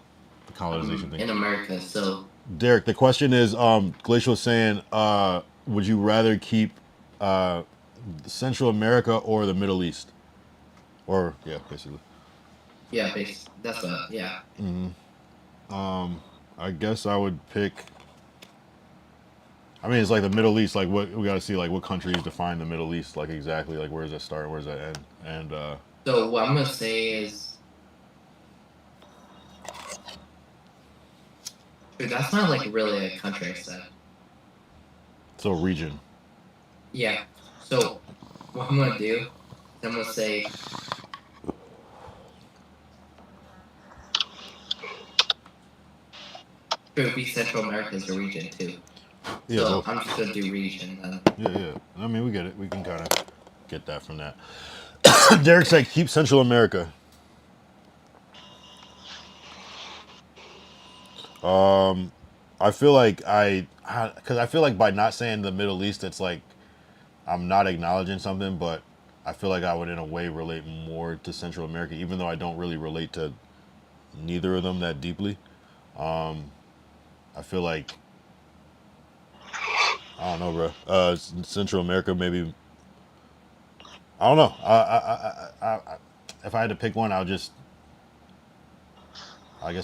the colonization thing in America. So Derek, the question is, Glacial saying, would you rather keep Central America or the Middle East? Or yeah, basically. yeah, that's yeah. I guess I would pick. I mean, it's like the Middle East. Like, what we got to see, like, what countries define the Middle East, like exactly, like, where does that start, where does that end? And So what I'm gonna say is, dude, that's not like really a country, I said. so region. Yeah. So what I'm gonna do is I'm gonna say it would be Central America as a region too. Yeah, So well, I'm just gonna do region then. yeah. I mean, we get it. We can kind of get that from that. Derek said, keep Central America. I feel like because I feel like by not saying the Middle East, it's like I'm not acknowledging something, but I feel like I would in a way relate more to Central America, even though I don't really relate to neither of them that deeply. I feel like I don't know, bro. Central America, maybe. I don't know. If I had to pick one, I guess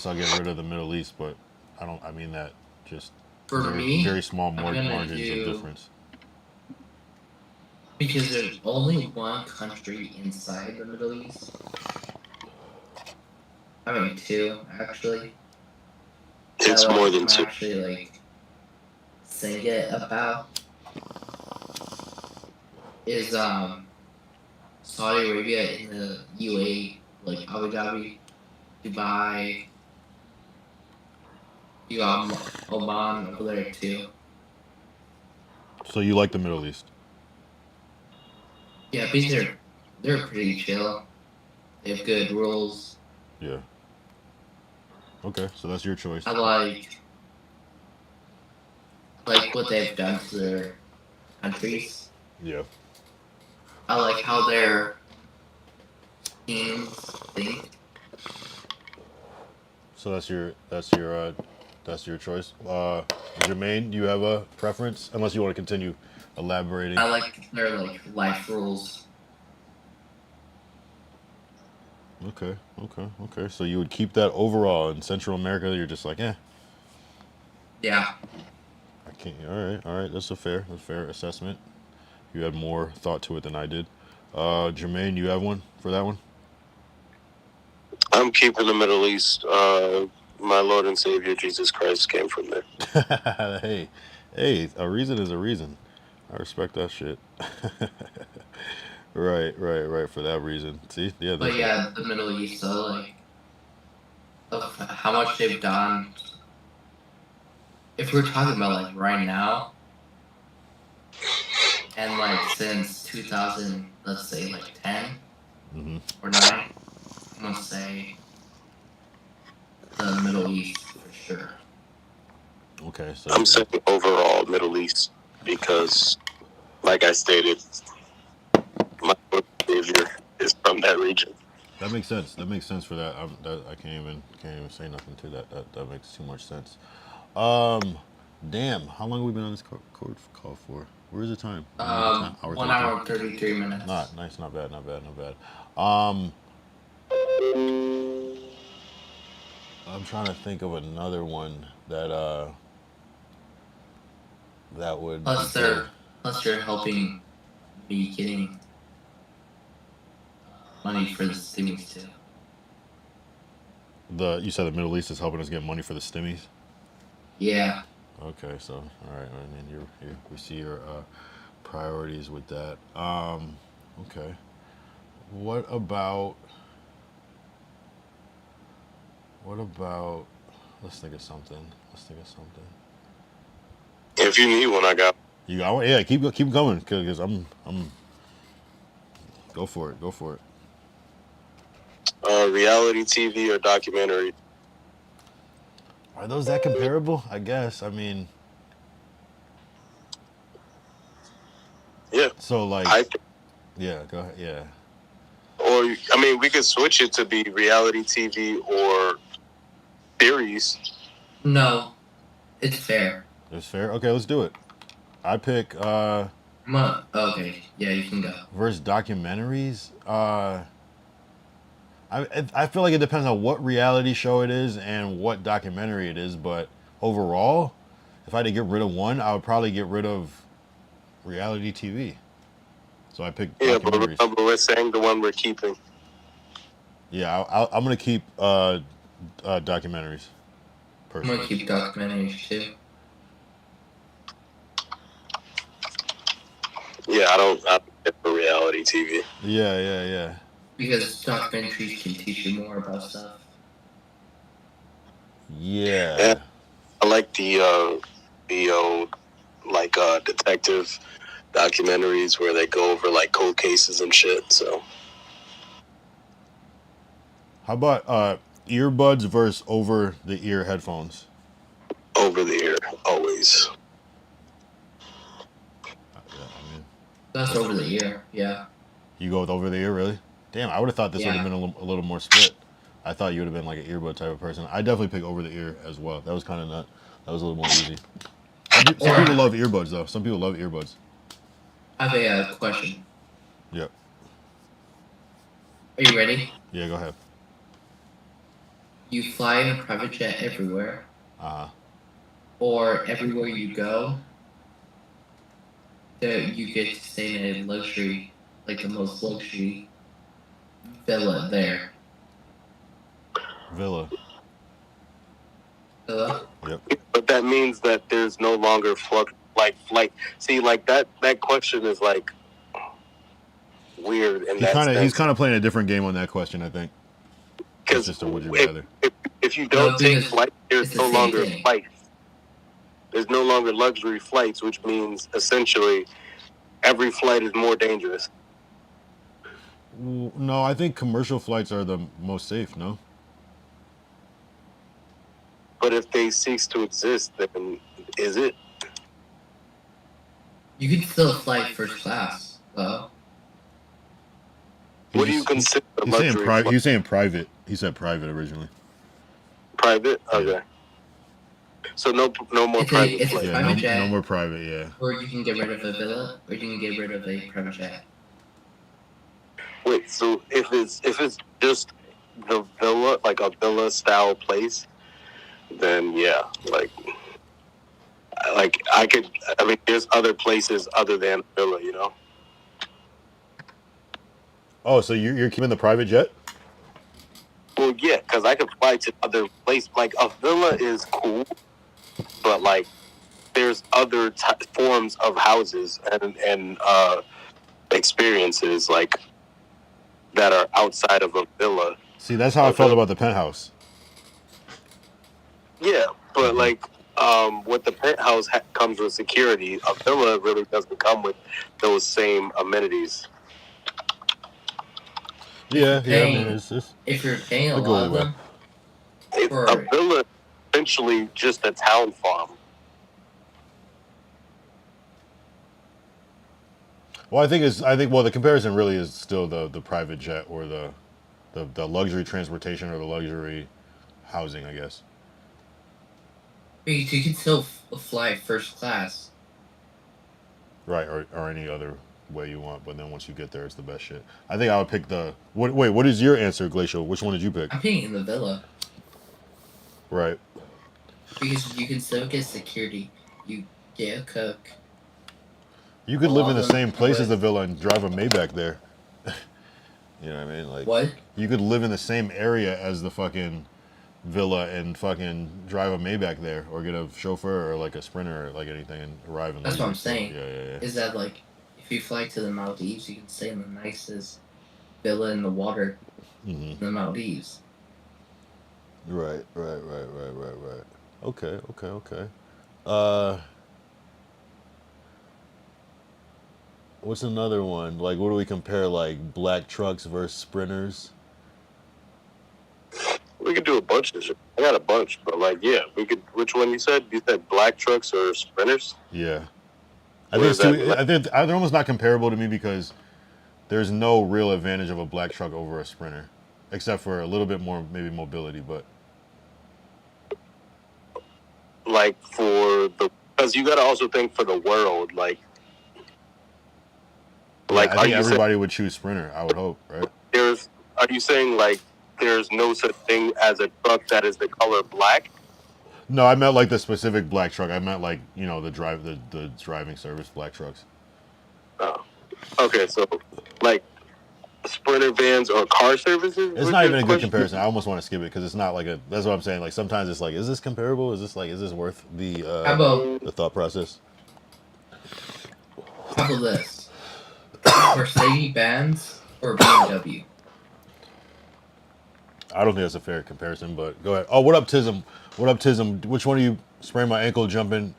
I'll get rid of the Middle East, but I don't. I mean that just For very, me, very small I'm gonna margins do- of difference. because there's only one country inside the Middle East. I mean two actually. It's that, more than I'm two. actually like saying it about is Saudi Arabia in the UAE, like Abu Dhabi, Dubai. You got Oman over there too. So you like the Middle East? Yeah, because they're pretty chill. They have good rules. Yeah. Okay, so that's your choice. I like what they've done to their countries. Yeah. I like how their teams think. So that's your choice. Jermaine, do you have a preference? Unless you want to continue elaborating. I like their like life rules. Okay. So you would keep that overall in Central America. You're just like, Yeah. I can't. All right. That's a fair assessment. You had more thought to it than I did. Jermaine, you have one for that one? I'm keeping the Middle East. My Lord and Savior Jesus Christ came from there. hey, a reason is a reason. I respect that shit. Right. For that reason. See, yeah. But yeah, the Middle East, so like, of how much they've done. If we're talking about like right now, and like since 2000, let's say like 10 or 9, I'm gonna say the Middle East for sure. Okay, so I'm saying overall Middle East because, like I stated, my Lord and Savior is from that region. that makes sense. That makes sense for that. I can't even say nothing to that. That makes too much sense. Damn, how long have we been on this call for? Where's the time? 1 hour and 33 minutes. Nice, not bad. I'm trying to think of another one that that would be good. Plus they're helping me getting money for the stimmies too. You said the Middle East is helping us get money for the stimmies. Yeah. Okay, so all right, and then we see your priorities with that. Okay. What about? Let's think of something. If you need one, I got. You got one? Yeah, keep going, cause I'm. Go for it. Reality TV or documentary. Are those that comparable? I guess. I mean. Yeah. So like. Yeah. Go ahead. Yeah. Or I mean, we could switch it to be reality TV or series. No, it's fair. It's fair. Okay, let's do it. I pick. Okay. Yeah, you can go. Versus documentaries. I feel like it depends on what reality show it is and what documentary it is, but overall, if I had to get rid of one, I would probably get rid of reality TV. So I picked Yeah, documentaries. but remember, we're saying the one we're keeping. Yeah, I'm gonna keep documentaries. Personally. I'm gonna keep documentaries too. Yeah, I don't get for reality TV. Yeah. Because documentaries can teach you more about stuff. Yeah. I like the old like detective documentaries where they go over like cold cases and shit. So How about earbuds versus over the ear headphones? over the ear, always. That's over the ear, yeah. You go with over the ear, really? Damn, I would have thought this would have been a little more split. I thought you would have been like an earbud type of person. I definitely pick over the ear as well. That was kind of nut. That was a little more easy. Some people love earbuds though. Some people love earbuds. I have a question. Yep. Are you ready? Yeah, go ahead. You fly in a private jet everywhere, or everywhere you go, you get to stay in a luxury, like the most luxury villa there. Villa. Yep. But that means that there's no longer flight. See, like that question is like weird. And he's kind of playing a different game on that question, I think. It's just a would you rather. If you don't take flight, there's no longer flights. There's no longer luxury flights, which means essentially every flight is more dangerous. No, I think commercial flights are the most safe, no? But if they cease to exist, then is it? You can still fly first class, though. What do you consider luxury flight? He's saying private. He said private originally. Private? Okay. So no more private flights. Yeah, no more private, yeah. Or you can get rid of a villa, or you can get rid of a private jet. Wait, so if it's just the villa, like a villa style place, then yeah, like I mean, there's other places other than villa, you know? Oh, so you're keeping the private jet? Well, yeah, because I could fly to other places. Like, a villa is cool, but, like, there's other forms of houses and experiences, like, that are outside of a villa. See, that's how I felt about the penthouse. Yeah, but, like, with the penthouse comes with security. A villa really doesn't come with those same amenities. Yeah, I mean, it's if you're paying a lot of them, a villa is essentially just a town farm. Well, I think the comparison really is still the private jet or the luxury transportation or the luxury housing, I guess. You can still fly first class. Right, or any other way you want, but then once you get there, it's the best shit. I think I would pick what is your answer, Glacial? Which one did you pick? I'm picking the villa. Right. Because you can still get security. You get a cook. You could A live lot in the of them same come place as the with- villa and drive a Maybach there. You know what I mean? Like, What? you could live in the same area as the fucking villa and fucking drive a Maybach there, or get a chauffeur or like a Sprinter or like anything and arrive and That's leave. what I'm So, saying. yeah. Is that like, if you fly to the Maldives, you can stay in the nicest villa in the water Hmm. in the Maldives. Right. Okay. What's another one? Like, what do we compare? Like, black trucks versus Sprinters? We could do a bunch of shit. I got a bunch, but like, yeah, we could. Which one you said? You said black trucks or sprinters? Yeah. I What think is it's too. that? I think they're almost not comparable to me because there's no real advantage of a black truck over a Sprinter, except for a little bit more maybe mobility. But Like for the, because you got to also think for the world. Like, yeah, like I are think you saying everybody would choose Sprinter. I would hope, right? there's? Are you saying like there's no such thing as a truck that is the color black? No, I meant like the specific black truck. I meant like the driving service black trucks. Oh, okay. So, like sprinter vans or car services? It's was not your even a good question? comparison. I almost want to skip it because it's not like a. That's what I'm saying. Like sometimes it's like, is this comparable? Is this worth How about the thought process? this? Mercedes-Benz or BMW? I don't think that's a fair comparison, but go ahead. Oh, what up, Tism? What up, Tism? Which one of you sprained my ankle jumping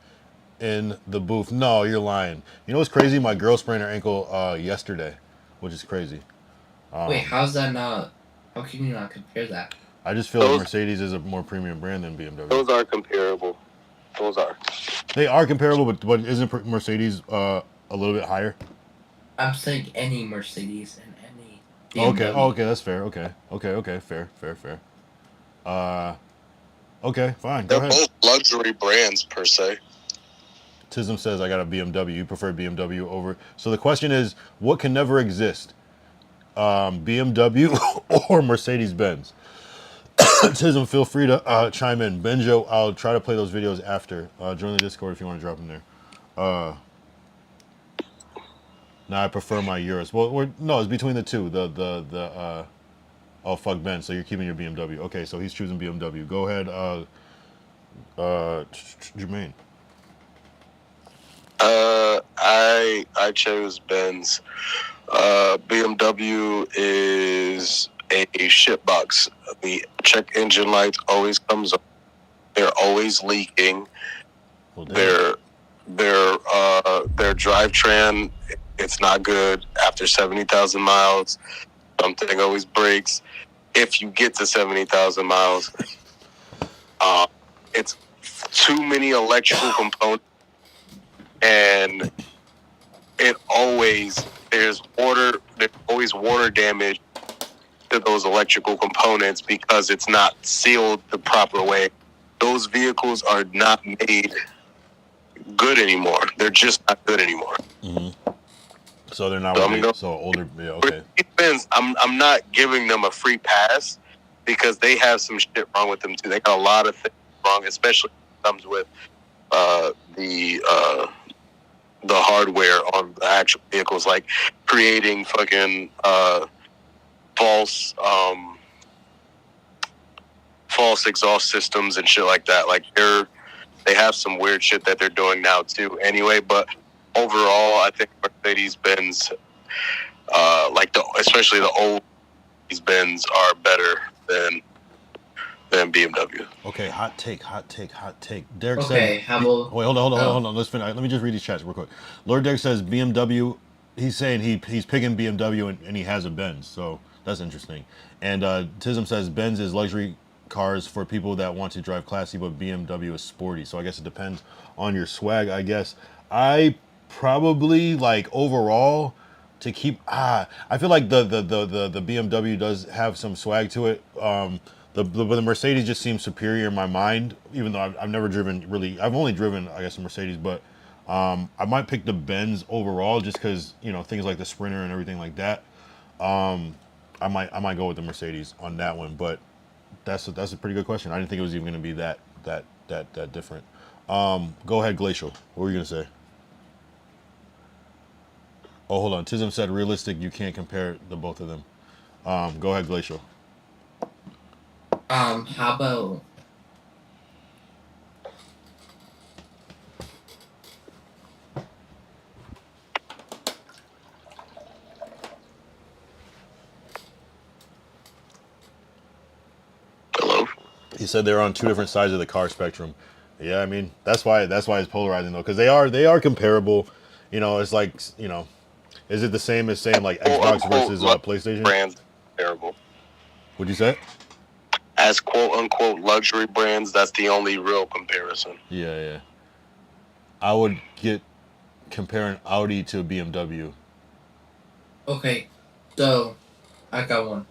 in the booth? No, you're lying. You know what's crazy? My girl sprained her ankle yesterday, which is crazy. Wait, how's that not? How can you not compare that? I just feel like Those- Mercedes is a more premium brand than BMW. Those are comparable. Those are. They are comparable, but isn't Mercedes a little bit higher? I'm saying any Mercedes and any BMW. Okay. Oh, okay, that's fair. Okay. Fair. Okay, fine. Go They're ahead. both luxury brands per se. Tism says I got a BMW. You prefer BMW over. So the question is, what can never exist? BMW or Mercedes Benz? Tism, feel free to chime in. Benjo, I'll try to play those videos after. Join the Discord if you want to drop them there. Now I prefer my Urus. Well, no, it's between the two. Oh fuck Ben. So you're keeping your BMW. Okay, so he's choosing BMW. Go ahead, Jermaine. I chose Benz. BMW is a shitbox. The check engine lights always comes on. They're always leaking. Well, damn. Their drivetrain, it's not good after 70,000 miles. Something always breaks. If you get to 70,000 miles, it's too many electrical components, and there's always water damage to those electrical components because it's not sealed the proper way. Those vehicles are not made good anymore. They're just not good anymore. Mm-hmm. So they're not. So older. Yeah. Okay. Benz, I'm not giving them a free pass because they have some shit wrong with them too. They got a lot of things wrong, especially when it comes with the hardware on the actual vehicles, like creating fucking false exhaust systems and shit like that. Like they have some weird shit that they're doing now too. Anyway, but overall, I think Mercedes-Benz, especially the old Mercedes-Benz, are better than BMW. Okay. Hot take. Derek said. Okay, how about? Wait, hold on. Let's finish. Let me just read these chats real quick. Lord Derek says BMW. He's saying he's picking BMW and he has a Benz, so that's interesting. And Tism says Benz is luxury cars for people that want to drive classy, but BMW is sporty. So I guess it depends on your swag. I guess I probably like overall to keep. I feel like the BMW does have some swag to it. The Mercedes just seems superior in my mind, even though I've never driven really. I've only driven, I guess, a Mercedes, but I might pick the Benz overall just because things like the Sprinter and everything like that. I might go with the Mercedes on that one, but That's a pretty good question. I didn't think it was even going to be that different. Go ahead, Glacial. What were you going to say? Oh, hold on. Tism said realistic. You can't compare the both of them. Go ahead, Glacial. How about Hello. He said they're on two different sides of the car spectrum. Yeah, I mean that's why it's polarizing though, because they are comparable. You know, it's like, you know, is it the same as saying like Xbox versus PlayStation? Brands terrible. What'd you say? As quote unquote luxury brands, that's the only real comparison. Yeah. I would get comparing Audi to BMW. okay? So I got one.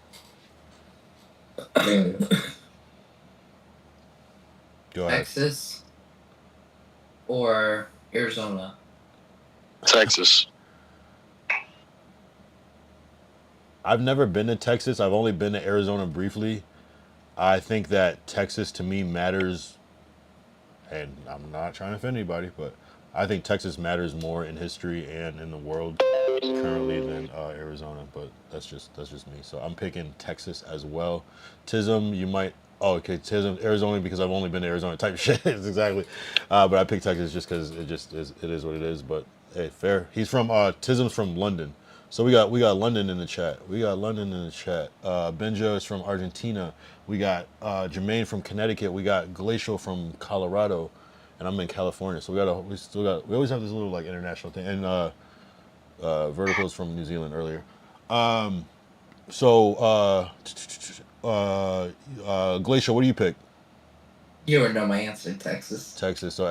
Go ahead. Texas or Arizona? Texas. I've never been to Texas. I've only been to Arizona briefly. I think that Texas to me matters, and I'm not trying to offend anybody, but I think Texas matters more in history and in the world currently than Arizona. But that's just me. So I'm picking Texas as well. Tism, you might. Oh, okay. Tism, Arizona, because I've only been to Arizona type shit. Exactly. But I picked Texas just because it is what it is. But hey, fair. He's from Tism's from London. So we got London in the chat. Benja is from Argentina. We got Jermaine from Connecticut. We got Glacial from Colorado, and I'm in California. So we always have this little like international thing. And Verticals from New Zealand earlier. Glacial, what do you pick? You already know my answer. Texas. Texas. So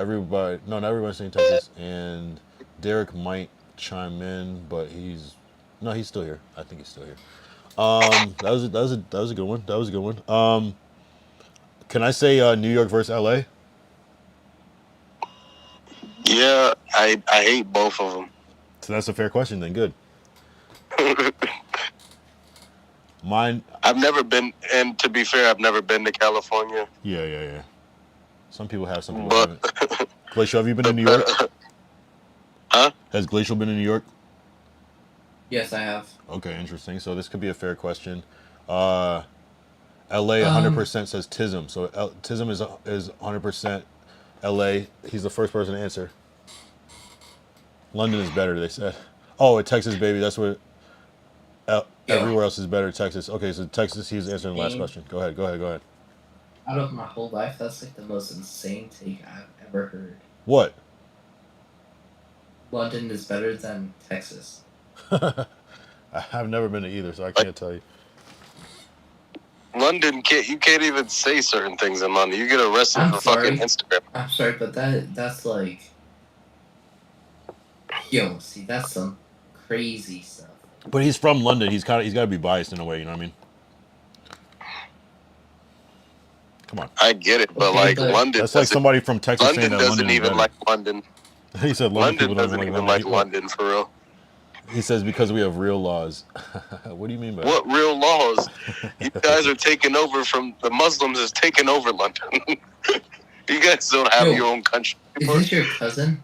not everybody's saying Texas, and Derek might chime in, but he's still here. I think he's still here. That was a good one. That was a good one. Can I say New York versus LA? Yeah, I hate both of them. So that's a fair question then. Good. Mine. I've never been, and to be fair, I've never been to California. Yeah. Some people have, some people But haven't. Glacial, have you been to New York? Huh? Has Glacial been in New York? Yes, I have. Okay, interesting. So this could be a fair question. LA 100% says Tism. So Tism is 100% LA. He's the first person to answer. London is better, they said. Oh, Texas, baby. That's what. Everywhere else is better. Texas. Okay, so Texas. He's answering the last question. Go ahead. Out of my whole life, that's like the most insane take I've ever heard. What? London is better than Texas. I've never been to either, so I can't tell you. London, you can't even say certain things in London. You get arrested for fucking Instagram. I'm sorry, but that's like, yo, see, that's some crazy stuff. But he's from London. He's got to be biased in a way. You know what I mean? Come on. I get it, but London. That's like somebody from Texas London saying that doesn't London even like London. He said London doesn't even like London for real. He says because we have real laws. What do you mean by what that? real laws? You guys are taking over from the Muslims is taking over London. You guys don't have your own country anymore. Is this your cousin?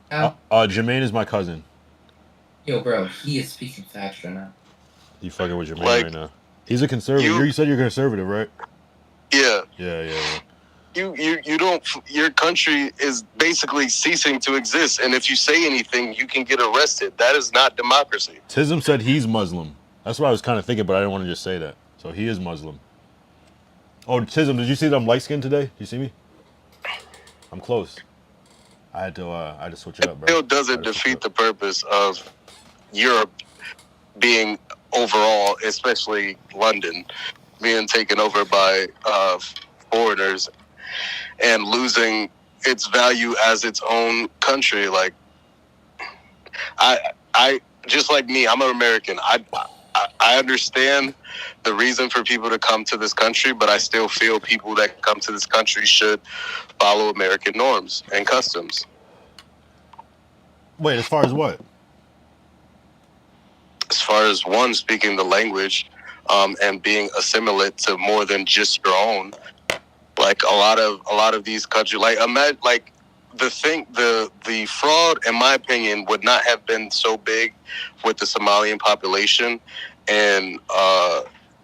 Jermaine is my cousin. Yo, bro, he is speaking facts right now. You fucking with Jermaine right now. He's a conservative. You said you're conservative, right? Yeah. Yeah. You don't. Your country is basically ceasing to exist, and if you say anything, you can get arrested. That is not democracy. Tism said he's Muslim. That's what I was kind of thinking, but I didn't want to just say that. So he is Muslim. Oh, Tism, did you see that I'm light skinned today? Did you see me? I'm close. I had to switch it up, bro. It still doesn't defeat the purpose of Europe being overall, especially London, being taken over by foreigners and losing its value as its own country. Like, I just like me, I'm an American. I understand the reason for people to come to this country, but I still feel people that come to this country should follow American norms and customs. Wait, as far as what? As far as one, speaking the language, and being assimilate to more than just your own. Like a lot of these countries, like imagine, like the fraud, in my opinion, would not have been so big with the Somalian population and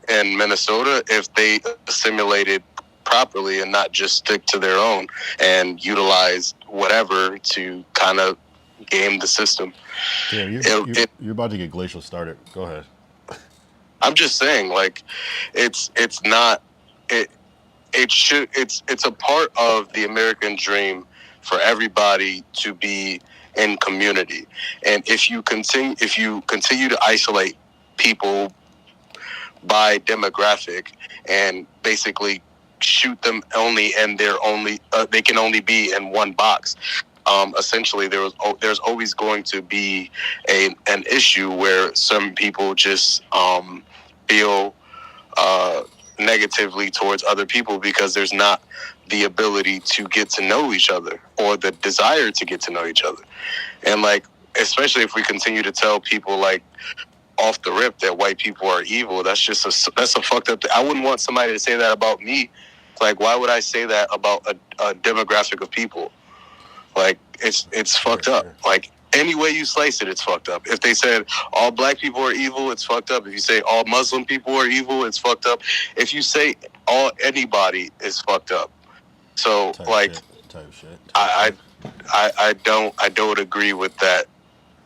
Minnesota if they assimilated properly and not just stick to their own and utilize whatever to kind of game the system. Yeah, you're about to get Glacial started. Go ahead. I'm just saying, like, it's a part of the American dream for everybody to be in community, and if you continue to isolate people by demographic and basically shoot them only and they can only be in one box. Essentially, there's always going to be an issue where some people just feel negatively towards other people because there's not the ability to get to know each other or the desire to get to know each other. And like, especially if we continue to tell people like off the rip that white people are evil, that's a fucked up. I wouldn't want somebody to say that about me. Like, why would I say that about a demographic of people? Like, it's fucked up. Like, any way you slice it, it's fucked up. If they said all black people are evil, it's fucked up. If you say all Muslim people are evil, it's fucked up. If you say anybody is fucked up. So type shit. I don't agree with that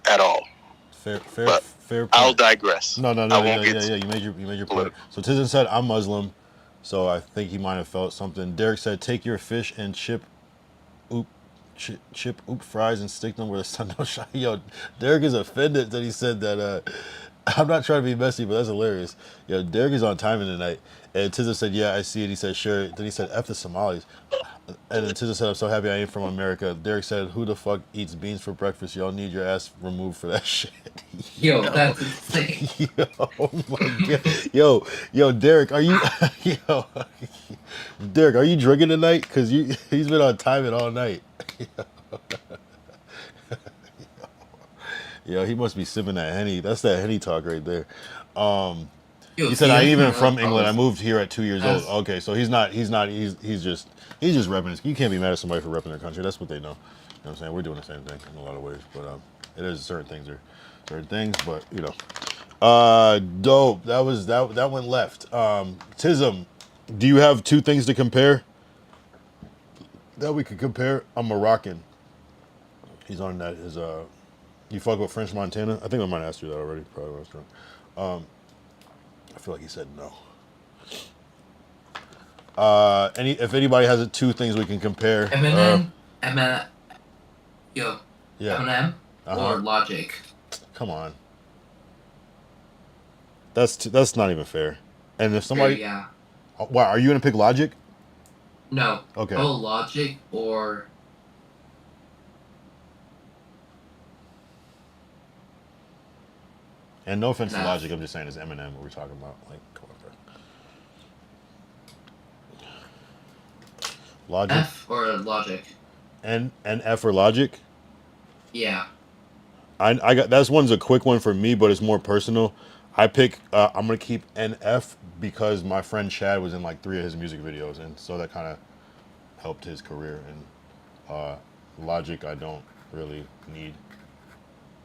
at all. Fair point. I'll digress. No. Yeah. You made your point. So Tizen said I'm Muslim, so I think he might have felt something. Derek said take your fish and chip fries and stick them where the sun don't shine. Yo, Derek is offended that he said that. I'm not trying to be messy, but that's hilarious. Yo, Derek is on timing tonight. And Tizen said, yeah, I see it. He said, sure. Then he said, F the Somalis. And then Tizen said, I'm so happy I ain't from America. Derek said, who the fuck eats beans for breakfast? Y'all need your ass removed for that shit. Yo, that's insane. Yo, oh my God. Yo, Derek, are you... Derek, are you drinking tonight? Because he's been on timing all night. Yo, he must be sipping that Henny. That's that Henny talk right there. He said, I ain't even from England. I moved here at 2 years old. Okay, so he's just repping his. You can't be mad at somebody for repping their country. That's what they know. You know what I'm saying? We're doing the same thing in a lot of ways. But it is certain things, but you know. Dope. That went left. Tism, do you have two things to compare? That we could compare? I'm Moroccan. He's on that. You fuck with French Montana? I think I might have asked you that already. Probably when I was drunk. I feel like he said no. If anybody has two things we can compare. Eminem, yeah. Eminem or Logic. Come on. That's not even fair. And if somebody, yeah. Why are you gonna pick Logic? No. Okay. Oh, Logic or. And no offense to Logic, I'm just saying it's Eminem what we're talking about. Like, come on, bro. Logic. F or Logic? And F or Logic? Yeah. I got that's one's a quick one for me, but it's more personal. I pick. I'm gonna keep NF because my friend Chad was in like 3 of his music videos, and so that kind of helped his career. And Logic, I don't really need.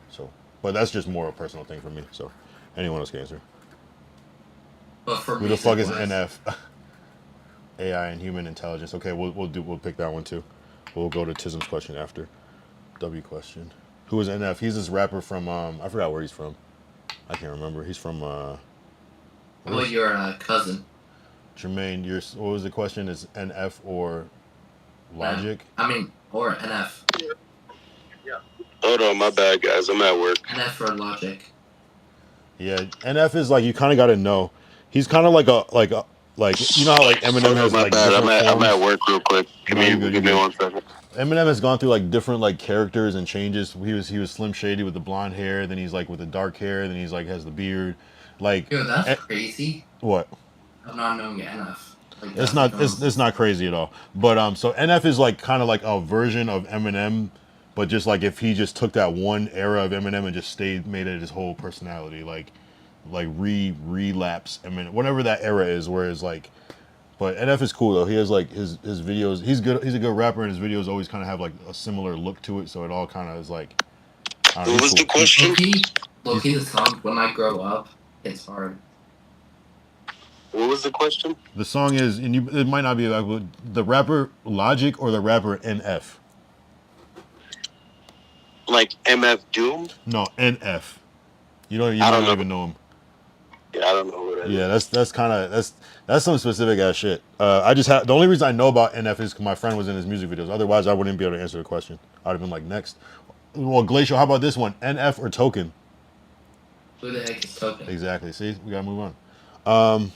So. But that's just more a personal thing for me. So, anyone else can answer. But for who the fuck is NF? AI and human intelligence. Okay, we'll pick that one too. We'll go to Tism's question after. W question. Who is NF? He's this rapper from I forgot where he's from. I can't remember. He's from Well, your cousin. Jermaine, what was the question? Is NF or Logic? Or NF. Hold on, my bad, guys. I'm at work. NF or Logic. Yeah, NF is like you kind of got to know. He's kind of like you know how like Eminem has like different forms? I'm at work real quick. Give me 1 second. Eminem has gone through like different like characters and changes. He was Slim Shady with the blonde hair, then he's like with the dark hair, then he's like has the beard. Like, yo, that's crazy. What? I'm not knowing NF. Like, it's not crazy at all. But so NF is like kind of like a version of Eminem. But just like if he just took that one era of Eminem and just made it his whole personality, like like relapse. I mean, whatever that era is, where it's like. But NF is cool though. He has like his videos. He's good. He's a good rapper, and his videos always kind of have like a similar look to it. So it all kind of is like. I don't know, What was cool. the question? Loki, the song "When I Grow Up" hits hard. What was the question? The song is, and you, it might not be like the rapper Logic or the rapper NF. Like MF Doom? No, NF. You don't even know him. Yeah, I don't know what that is. Yeah, that's kind of that's some specific ass shit. I just the only reason I know about NF is because my friend was in his music videos. Otherwise, I wouldn't be able to answer the question. I'd have been like, next. Well, Glacial, how about this one? NF or Token? Who the heck is Token? Exactly. See, we gotta move on.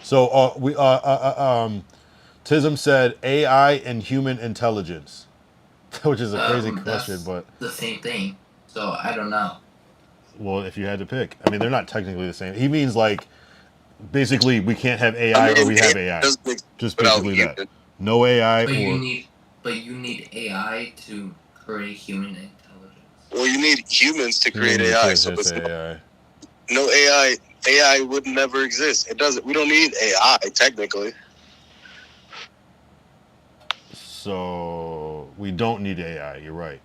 So Tism said AI and human intelligence, which is a crazy question, but the same thing. So I don't know. well, if you had to pick, I mean, they're not technically the same. He means like basically we can't have AI or we have AI. Just basically that. No AI But or you need AI to create human intelligence. Well, you need humans to create AI. So it's AI. no AI. AI would never exist. It doesn't. We don't need AI technically. So we don't need AI. You're right.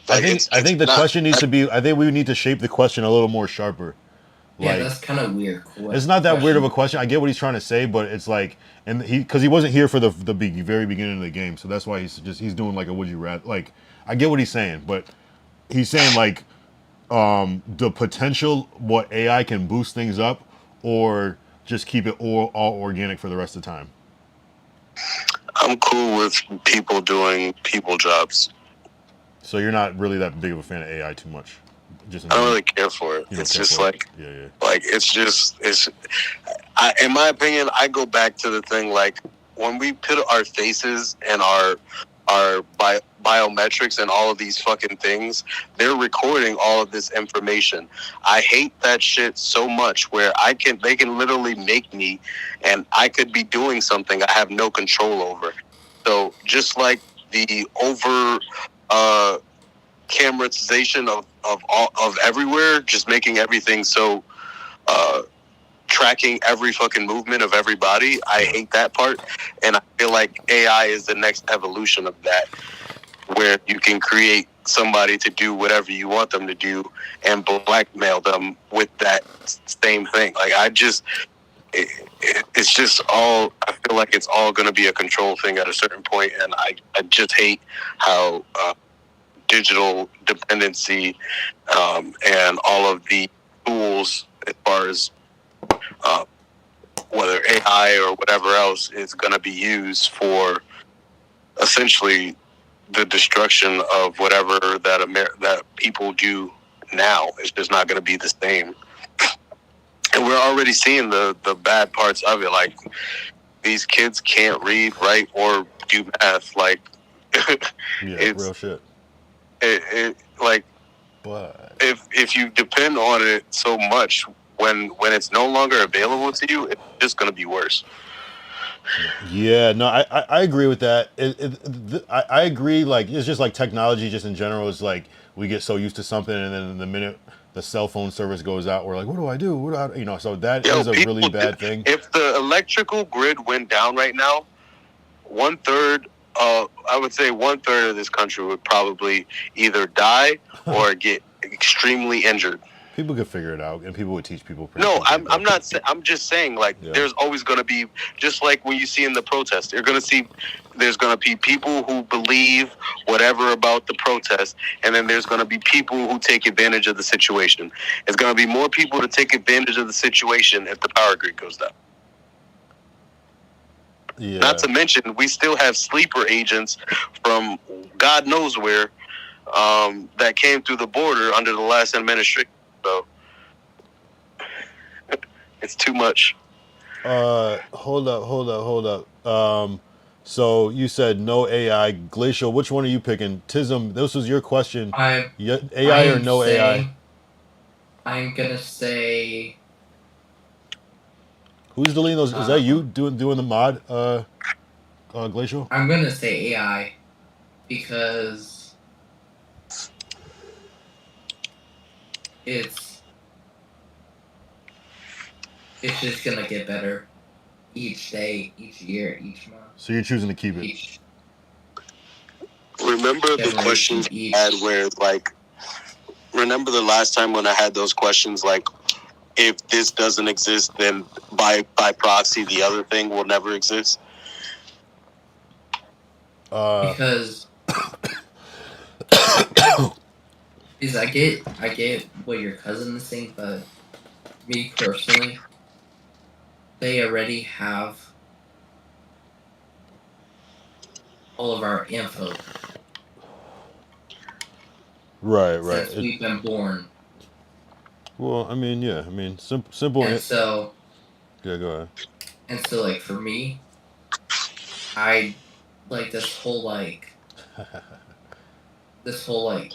Like, I think the question needs to be. I think we need to shape the question a little more sharper. Yeah, Like, that's kind of weird. it's not that weird of a question. I get what he's trying to say, but it's like, and because he wasn't here for the very beginning of the game, so that's why he's doing like a would you rather. Like, I get what he's saying, but he's saying like, the potential what AI can boost things up, or just keep it all organic for the rest of the time. I'm cool with people doing people jobs. So you're not really that big of a fan of AI too much. Just I don't really care for it. It's just like, like it's in my opinion, I go back to the thing like when we put our faces and our biometrics and all of these fucking things, they're recording all of this information. I hate that shit so much where they can literally make me and I could be doing something I have no control over. So just like the over cameratization of everywhere, just making everything so tracking every fucking movement of everybody. I hate that part, and I feel like AI is the next evolution of that, where you can create somebody to do whatever you want them to do and blackmail them with that same thing. Like it's just all, I feel like it's all going to be a control thing at a certain point, and I just hate how digital dependency and all of the tools as far as whether AI or whatever else is going to be used for essentially the destruction of whatever that people do now. It's just not going to be the same. And we're already seeing the bad parts of it. Like, these kids can't read, write, or do math. Like, it's real shit. It like, but if you depend on it so much, when it's no longer available to you, it's just going to be worse. Yeah, no, I agree with that. I agree. Like, it's just like technology, just in general, is like we get so used to something, and then the minute the cell phone service goes out, we're like, what do I do? So that is a really bad thing. If the electrical grid went down right now, 1/3, I would say 1/3 of this country would probably either die or get extremely injured. People could figure it out, and people would teach people. No, I'm not. I'm just saying, like, there's always going to be, just like when you see in the protest, there's going to be people who believe whatever about the protest, and then there's going to be people who take advantage of the situation. It's going to be more people to take advantage of the situation if the power grid goes down. Yeah. Not to mention, we still have sleeper agents from God knows where that came through the border under the last administration. So it's too much. Hold up. So you said no AI. Glacial, which one are you picking? Tism, this was your question. AI or no AI? I'm gonna say. Who's deleting those? Is that you doing the mod, Glacial? I'm gonna say AI because it's just gonna get better each day, each year, each month, So you're choosing to keep it. each Remember the generation, questions each. I had where like, remember the last time when I had those questions like, if this doesn't exist, then by proxy the other thing will never exist. Because I get what your cousin is saying, but me personally, they already have all of our info Right. since we've been born. Well, I mean, yeah. I mean, simple. And so, Yeah, go ahead. and so, like, for me, I like this whole like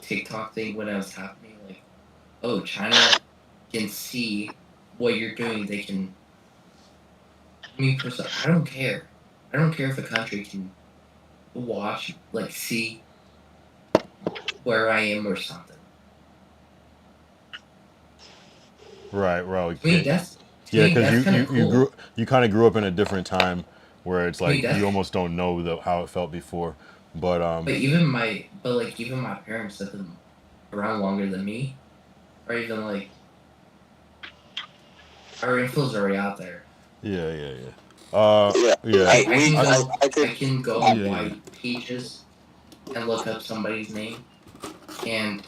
TikTok thing when it was happening. Like, oh, China can see what you're doing. They can. Me personally, I don't care. I don't care if a country can watch, like, see where I am or something. Right. I mean, that's Yeah, that's because kind of cool. you kind of grew up in a different time where it's I mean, like that's- you almost don't know how it felt before. But even my parents have been around longer than me, or even like our info's already out there. yeah. Yeah. I can go on Yeah. white pages and look up somebody's name, and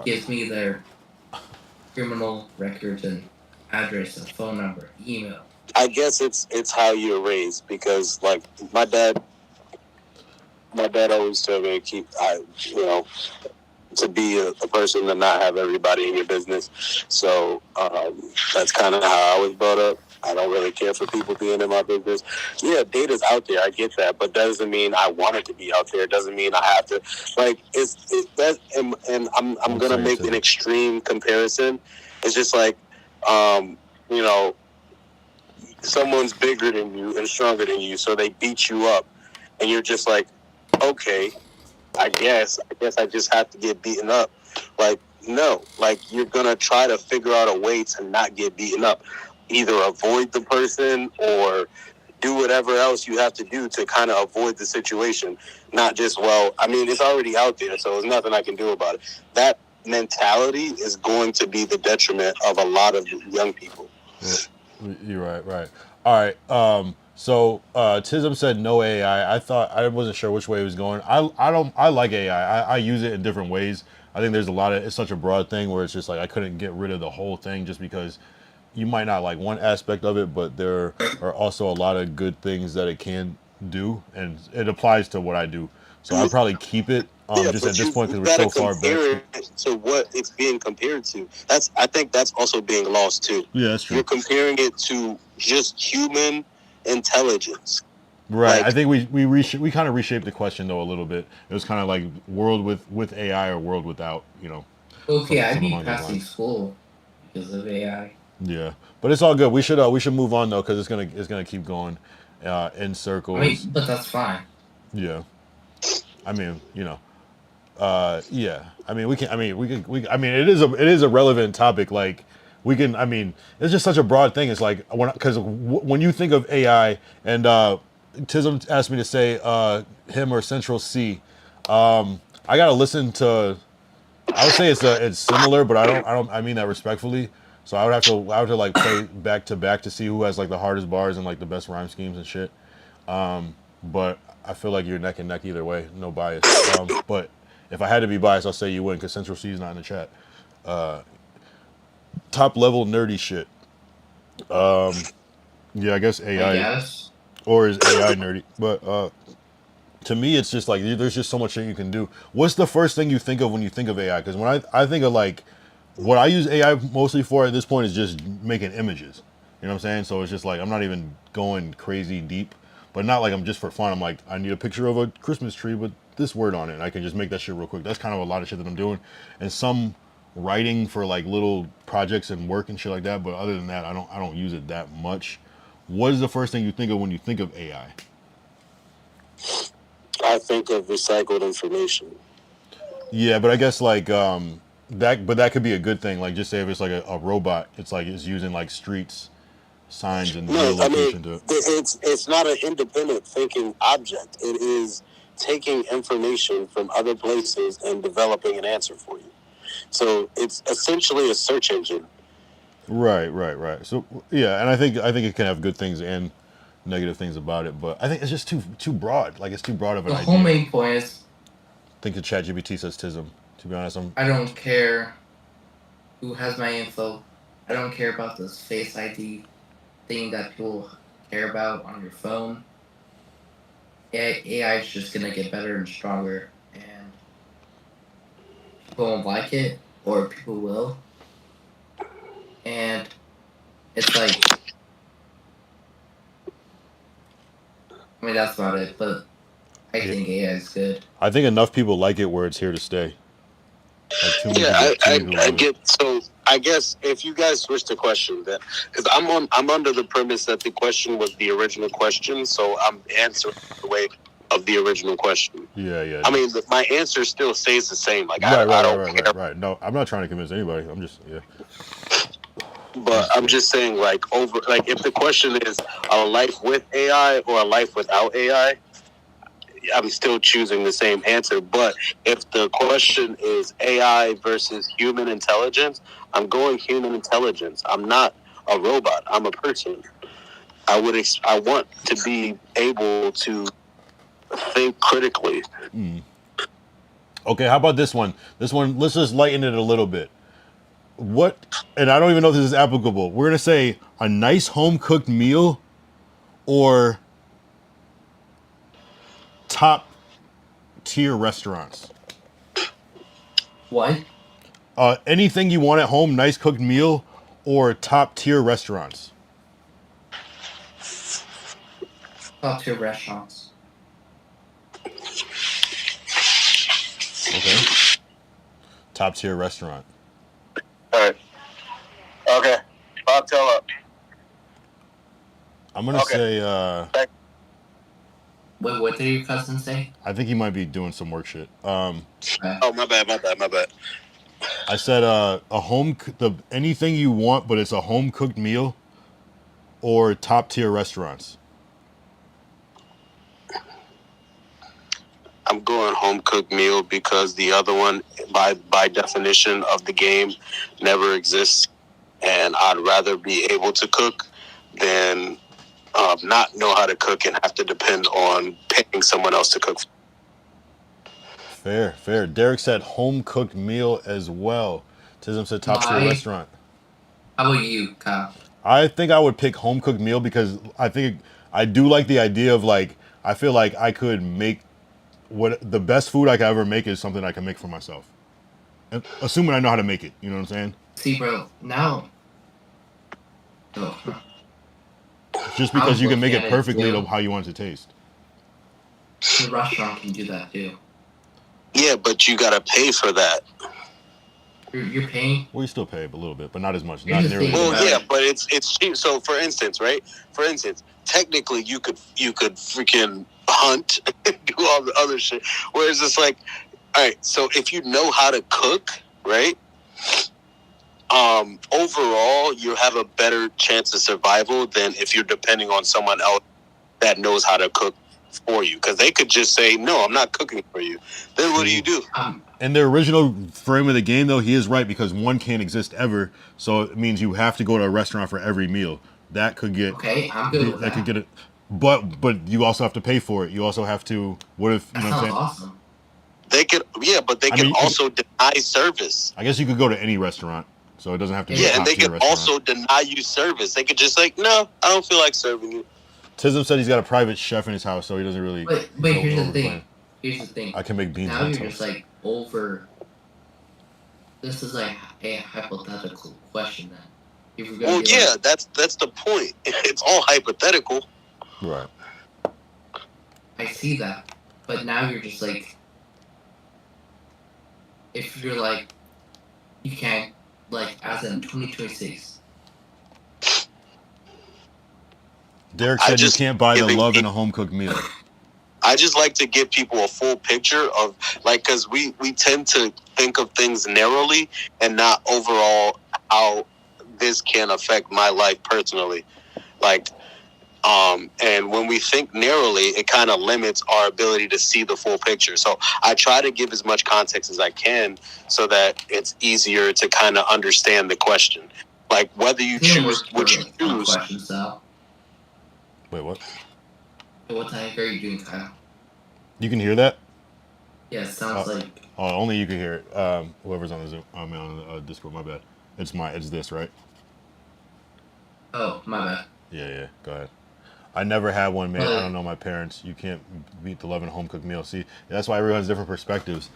gives me their criminal records and address and phone number, email. I guess it's how you're raised, because like my dad always told me to be a person to not have everybody in your business. So that's kind of how I was brought up. I don't really care for people being in my business. Yeah, data's out there. I get that, but that doesn't mean I want it to be out there. It doesn't mean I have to. Like and I'm gonna make an extreme comparison. It's just like, someone's bigger than you and stronger than you, so they beat you up, and you're just like, okay, I guess I just have to get beaten up. Like, no, like you're gonna try to figure out a way to not get beaten up. Either avoid the person or do whatever else you have to do to kind of avoid the situation. Not just, it's already out there, so there's nothing I can do about it. That mentality is going to be the detriment of a lot of young people. Yeah, you're right. All right. So Tism said no AI. I wasn't sure which way he was going. I like AI. I use it in different ways. I think there's it's such a broad thing where it's just like I couldn't get rid of the whole thing just because you might not like one aspect of it, but there are also a lot of good things that it can do, and it applies to what I do. So I'll probably keep it just at this point because we're so far back. To what it's being compared to. I think that's also being lost too. Yeah, that's true. You're comparing it to just human intelligence. Right. I think we kind of reshaped the question though a little bit. It was kind of like world with AI or world without, Okay, I'd be passing school because of AI. Yeah, but it's all good. We should move on though because it's gonna keep going in circles. I mean, but that's fine. Yeah, I mean, yeah. I mean, it is a relevant topic. Like we can. I mean, it's just such a broad thing. It's like when you think of AI, and Tism asked me to say him or Central C. I gotta listen to. I would say it's similar, but I mean that respectfully. So I would have to like play back to back to see who has like the hardest bars and like the best rhyme schemes and shit. But I feel like you're neck and neck either way, no bias. But if I had to be biased, I'll say you win because Central C is not in the chat. Top level nerdy shit. Yeah, I guess AI or is AI nerdy, but to me, it's just like there's just so much shit you can do. What's the first thing you think of when you think of AI? Because when I think of like what I use AI mostly for at this point is just making images. You know what I'm saying? So it's just like I'm not even going crazy deep, but not like I'm just for fun. I'm like I need a picture of a Christmas tree with this word on it. And I can just make that shit real quick. That's kind of a lot of shit that I'm doing, and some writing for like little projects and work and shit like that. But other than that, I don't use it that much. What is the first thing you think of when you think of AI? I think of recycled information. Yeah, but I guess like But that could be a good thing. Like, just say if it's like a robot, it's like it's using like streets, signs, and No, I mean, geolocation to. it's not an independent thinking object. It is taking information from other places and developing an answer for you. So it's essentially a search engine. Right. So yeah, and I think it can have good things and negative things about it, but I think it's just too broad. Like, it's too broad of an The idea. whole main point is I think the ChatGPT says Tism. To be honest, I don't care who has my info. I don't care about this Face ID thing that people care about on your phone. AI is just gonna get better and stronger, and people won't like it, or people will. And it's like, I mean, that's about it. But I think AI is good. I think enough people like it where it's here to stay. Like, too many Yeah, people I love it. get. So I guess if you guys switch the question, then because I'm under the premise that the question was the original question, so I'm answering the way of the original question. Yeah. I mean, my answer still stays the same. Like I don't care. Right. No, I'm not trying to convince anybody. I'm just But I'm just saying, like if the question is a life with AI or a life without AI, I'm still choosing the same answer. But if the question is AI versus human intelligence, I'm going human intelligence. I'm not a robot. I'm a person. I want to be able to think critically. Okay, how about this one? This one, let's just lighten it a little bit. What, and I don't even know if this is applicable. We're going to say a nice home cooked meal or top tier restaurants. What? Anything you want at home, nice cooked meal or top tier restaurants. Top tier restaurants. Okay. Top tier restaurant. All right. Okay. Bob, tell up. I'm going to say, Wait, what did your cousin say? I think he might be doing some work shit. Oh, my bad. I said anything you want, but it's a home cooked meal or top tier restaurants. I'm going home cooked meal because the other one, by definition of the game, never exists, and I'd rather be able to cook than not know how to cook and have to depend on paying someone else to cook. Fair. Derek said home cooked meal as well. Tism said top tier restaurant. How about you, Kyle? I think I would pick home cooked meal because I think I do like the idea of, like, I feel like I could make the best food I could ever make is something I can make for myself. And assuming I know how to make it, you know what I'm saying? See, bro, now. Oh. Just because you can make it looking at it perfectly too. to how you want it to taste. The restaurant can do that too. Yeah, but you gotta pay for that. You're paying. Well, you still pay a little bit, but not as much. You're Not just nearly. thinking As much. Well, yeah, but it's cheap. So, for instance, technically you could freaking hunt and do all the other shit. Whereas it's like, all right, so if you know how to cook, right? Overall, you have a better chance of survival than if you're depending on someone else that knows how to cook for you. Because they could just say, "No, I'm not cooking for you." Then what do you do? In the original frame of the game, though, he is right because one can't exist ever. So it means you have to go to a restaurant for every meal. That could get Okay, I'm good with that. could get it, but you also have to pay for it. You also have to. What if you That know what I'm sounds saying? awesome. They could, but they I can mean, also deny service. I guess you could go to any restaurant, so it doesn't have to be. Yeah, a and they top-tier could restaurant. also deny you service. They could just like, no, I don't feel like serving you. Tism said he's got a private chef in his house, so he doesn't really. But go here's the over thing. plan. Here's the thing. I can make beans Now on you're toast. just like over. This is like a hypothetical question then. If we're gonna Well, be yeah, like, that's the point. It's all hypothetical. Right. I see that, but now you're just like, if you're like, you can't, like, as in 2026. Derek I said you just can't buy the giving love in you- a home cooked meal. I just like to give people a full picture of, like, because we tend to think of things narrowly and not overall how this can affect my life personally. Like, and when we think narrowly, it kind of limits our ability to see the full picture. So I try to give as much context as I can so that it's easier to kind of understand the question. Like, whether you choose what you choose. Questions though. Wait, what? What the heck are you doing, Kyle? You can hear that? Yeah, it sounds like. Oh, only you can hear it. Whoever's on the Zoom, on the Discord. My bad. It's this, right? Oh, my bad. Yeah. Go ahead. I never had one made. I don't know my parents. You can't beat the love in a home cooked meal. See, that's why everyone has different perspectives.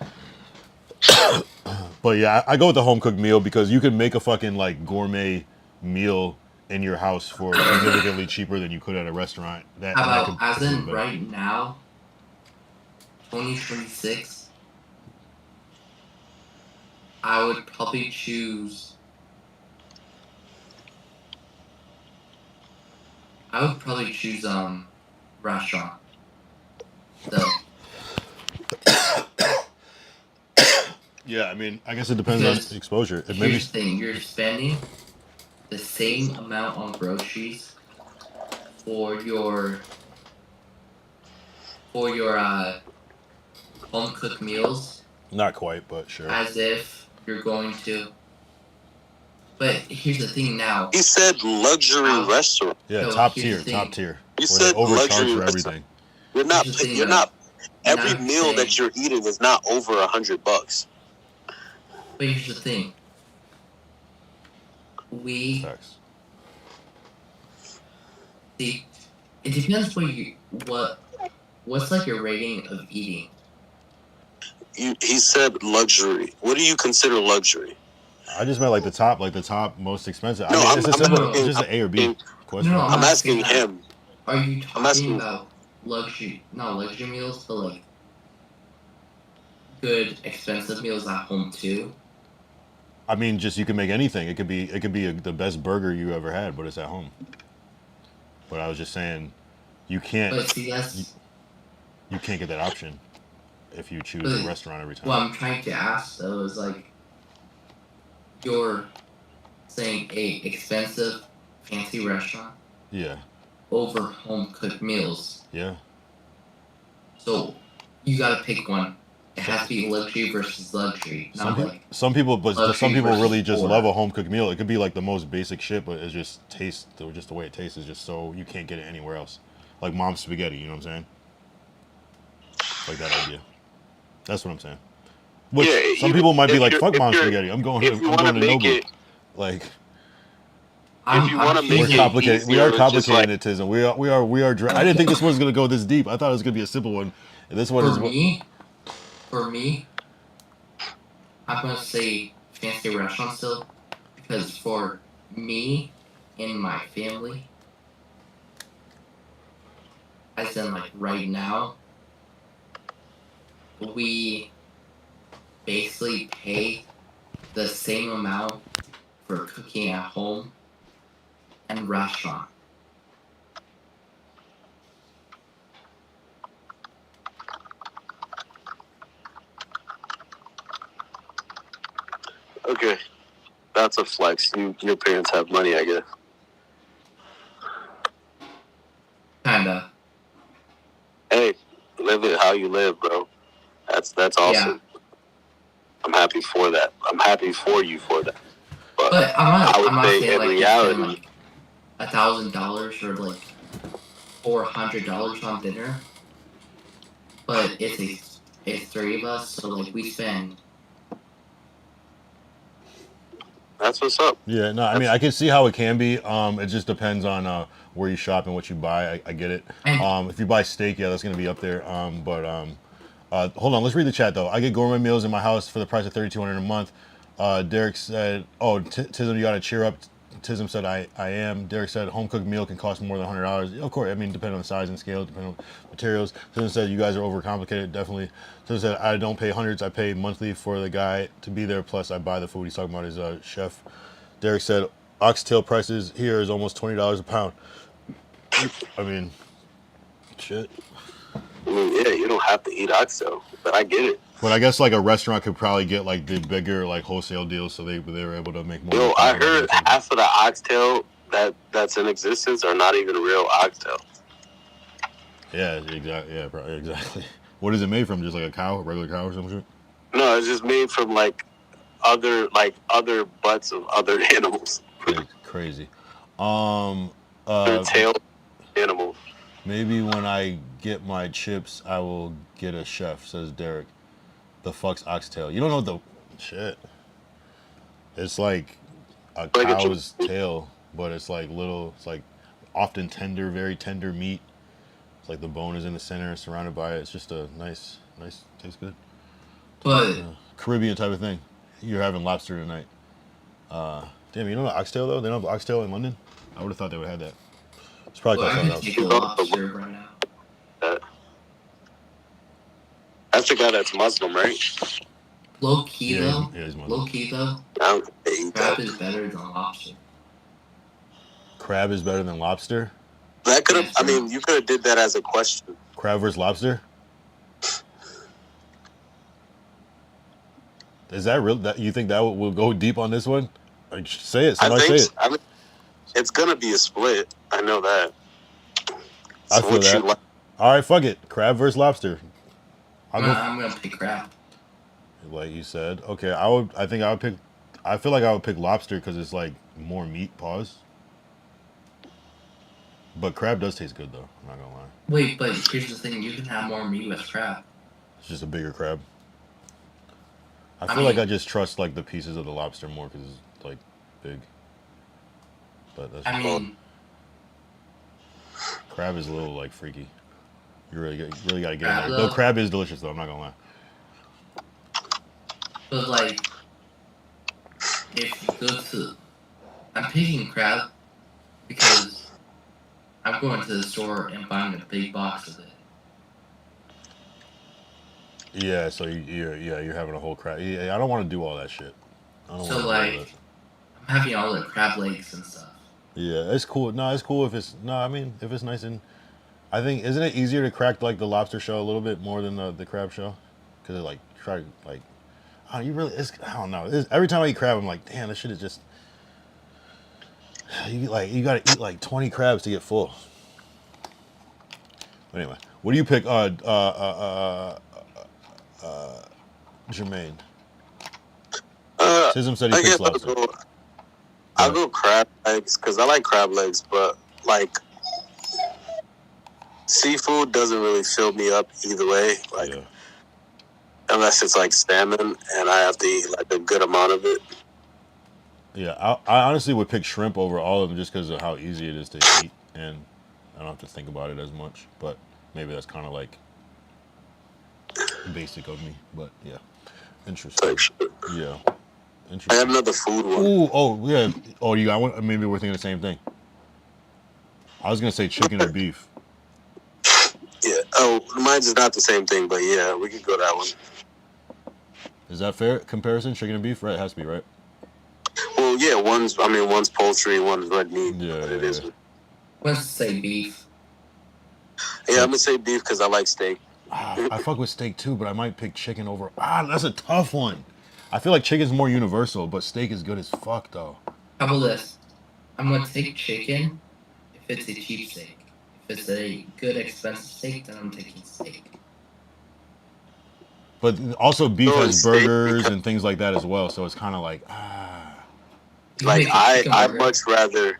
But yeah, I go with the home cooked meal because you can make a fucking like gourmet meal in your house for significantly cheaper than you could at a restaurant. How about as in right now, 2026? I would probably choose. Restaurant. So. Yeah, I mean, I guess it depends on exposure. Here's the thing: you're spending the same amount on groceries for your home cooked meals. Not quite, but sure. As if you're going to. But here's the thing now. He said luxury restaurant. Yeah, No, top here's tier, the top tier. You Where said they overcharge luxury for restaurant. everything. You're not. Every not meal saying- that you're eating is not over $100. But here's the thing. Facts. See, it depends what's like your rating of eating. He said luxury. What do you consider luxury? I just meant like the top most expensive. No, I mean, it's asking- just an A or B I'm question. No, I'm not asking saying that. him. Are you I'm asking- talking about not luxury meals, but like good expensive meals at home too? I mean, just you can make anything. It could be the best burger you ever had, but it's at home. But I was just saying, you can't But see, that's you can't get that option if you choose a restaurant every time. what I'm trying to ask though is like you're saying a expensive fancy restaurant Yeah, over home cooked meals. yeah. So you gotta pick one. It has to be luxury versus luxury, not like Some people luxury really versus just poor. love a home cooked meal. It could be like the most basic shit, but it just tastes just the way it tastes is just so you can't get it anywhere else. Like mom's spaghetti, you know what I'm saying? Like that idea. That's what I'm saying. Which Yeah, some even people might be if like, you're- "Fuck if mom's you're- spaghetti. I'm going if to you wanna Nobu." make it- Like If you wanna make we're it complicated. We easier, are just complicating like- it, Tism. We are. I didn't think this was gonna go this deep. I thought it was gonna be a simple one. And this one is for me, I'm gonna say fancy restaurant still, because for me and my family, as in like right now, we basically pay the same amount for cooking at home and restaurant. Okay, that's a flex. Your parents have money, I guess. Kinda. Hey, live it how you live, bro. That's awesome. I'm happy for that. I'm happy for you for that. But But I would I'm not say saying in like you reality- spend like $1,000 or like $400 on dinner. But it's three of us, so like we spend. that's what's up. Yeah, no, I mean, I can see how it can be. It just depends on where you shop and what you buy. I get it. And- If you buy steak, yeah, that's gonna be up there. Hold on, let's read the chat though. I get gourmet meals in my house for the price of $3,200 a month. Derek said, "Oh, Tism, you gotta cheer up." Tism said, "I am." Derek said, "Home cooked meal can cost more than $100." Of course, I mean, depending on the size and scale, depending on materials. Tism said, "You guys are overcomplicated." Definitely. Tism said, "I don't pay hundreds. I pay monthly for the guy to be there. Plus, I buy the food." He's talking about his chef. Derek said, "Oxtail prices here is almost $20 a pound." I mean, shit. I mean, yeah, you don't have to eat oxtail, but I get it. But I guess like a restaurant could probably get like the bigger like wholesale deals, so they were able to make more. Yo, I profit on heard it or something. half of the oxtail that's in existence are not even real oxtail. Yeah, exactly. Yeah, probably, exactly. What is it made from? Just like a cow, a regular cow or some shit? No, it's just made from like other butts of other animals. Crazy. Their tail animals. Maybe when I get my chips, I will get a chef. Says Derek. The fuck's oxtail? You don't know the shit. It's like a Like a cow's tail, but it's like little. It's like often tender, very tender meat. It's like the bone is in the center, surrounded by it. It's just a nice. Tastes good. But Caribbean type of thing. You're having lobster tonight. Damn, you don't know oxtail though? They don't have oxtail in London? I would have thought they would have that. It's probably I called could something take a lobster right now. That's the guy that's Muslim, right? Low key though. Yeah, he's Muslim. Low key though. I don't eat Crab that. is better than lobster. Crab is better than lobster? That could have. I mean, you could have did that as a question. Crab versus lobster? Is that real? That you think that will go deep on this one? Like, say it. Somebody say it. I mean, it's gonna be a split. I know that. I feel that. Like? All right, fuck it. Crab versus lobster. I'm gonna pick crab. Like you said. Okay, I think I would pick. I feel like I would pick lobster because it's like more meat. Pause. But crab does taste good though. I'm not gonna lie. Wait, but here's the thing: you can have more meat with crab. It's just a bigger crab. I feel like I just trust like the pieces of the lobster more because it's like big. But that's. I mean, crab is a little like freaky. You really got to get in Crab, there. though? Though crab is delicious though. I'm not gonna lie. but like, if you go to, I'm picking crab because I'm going to the store and buying a big box of it. Yeah, so you're having a whole crab. Yeah, I don't want to do all that shit. I don't So wanna do all like, that. I'm having all the crab legs and stuff. Yeah, it's cool. No, it's cool if it's no. I mean, if it's nice and, I think isn't it easier to crack like the lobster shell a little bit more than the crab shell, because it like try like, oh, you really. I don't know. Every time I eat crab, I'm like, damn, this shit is just. You gotta eat like 20 crabs to get full. But anyway, what do you pick? Jermaine. Sism said he I picks guess lobster. I'll go crab legs because I like crab legs, but like seafood doesn't really fill me up either way. Like unless it's like salmon and I have to eat like a good amount of it. Yeah, I honestly would pick shrimp over all of them just because of how easy it is to eat, and I don't have to think about it as much. But maybe that's kind of like basic of me. But yeah, interesting. Yeah, interesting. I have another food one. Ooh, oh yeah. Oh, you got one? Maybe we're thinking the same thing. I was gonna say chicken or beef. Yeah. Oh, mine's is not the same thing, but yeah, we could go that one. Is that fair comparison? Chicken and beef, right? It has to be, right? Well, yeah, one's poultry, one's red meat. Yeah, but it is. Let's say beef. Yeah, I'm gonna say beef because I like steak. I fuck with steak too, but I might pick chicken over. That's a tough one. I feel like chicken's more universal, but steak is good as fuck though. How about this? I'm gonna take chicken if it's a cheap steak. If it's a good expensive steak, then I'm taking steak. But also beef So has it's steak burgers because- and things like that as well, so it's kind of like You Like make a chicken I burger. much rather.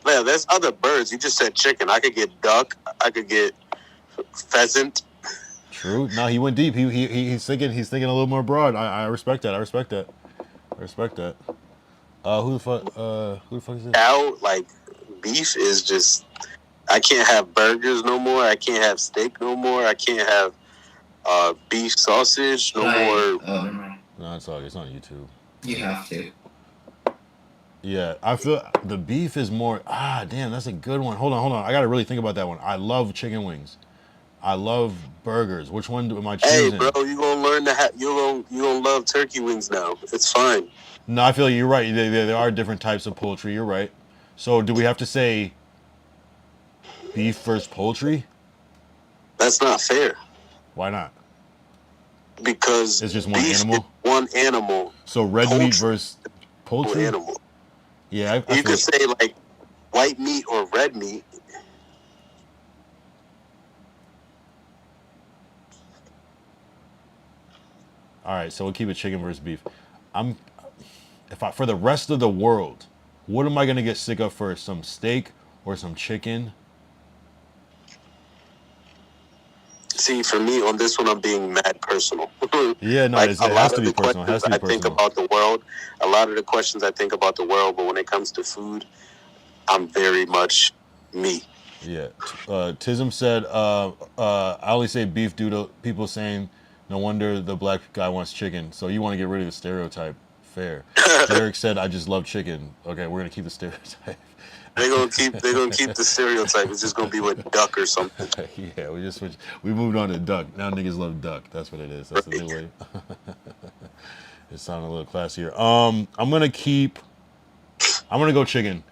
Yeah, there's other birds. You just said chicken. I could get duck. I could get pheasant. True. No, he went deep. He's thinking a little more broad. I respect that. I respect that. Who the fuck is this? Cow, like beef is just. I can't have burgers no more. I can't have steak no more. I can't have beef sausage no more. Oh, never mind. No, it's on YouTube. You have to. Yeah, I feel the beef is more. Damn, that's a good one. Hold on. I gotta really think about that one. I love chicken wings. I love burgers. Which one am I Hey, choosing? bro, you gonna learn to have. You gonna love turkey wings now. It's fine. No, I feel like you're right. There are different types of poultry. You're right. So do we have to say beef versus poultry? That's not fair Why not? because It's just one beef animal? is one animal. So red meat Poultry versus is poultry? one animal. Yeah, I You feel could say like white meat or red meat. all right, so we'll keep it chicken versus beef. For the rest of the world, what am I gonna get sick of first? Some steak or some chicken? See, for me on this one, I'm being mad personal. Yeah, no, Like it a has lot to of be the personal. It has questions to be I think personal. about the world, a lot of the questions I think about the world, but when it comes to food, I'm very much me. Yeah. Tism said, I only say beef due to people saying, no wonder the black guy wants chicken. So you want to get rid of the stereotype. Fair. Derek said, I just love chicken. Okay, we're going to keep the stereotype. They're gonna keep the stereotype. It's just gonna be with duck or something. Yeah, we just switched. We moved on to duck. Now niggas love duck. That's what it is. That's the new way. It sounded a little classier. I'm gonna go chicken.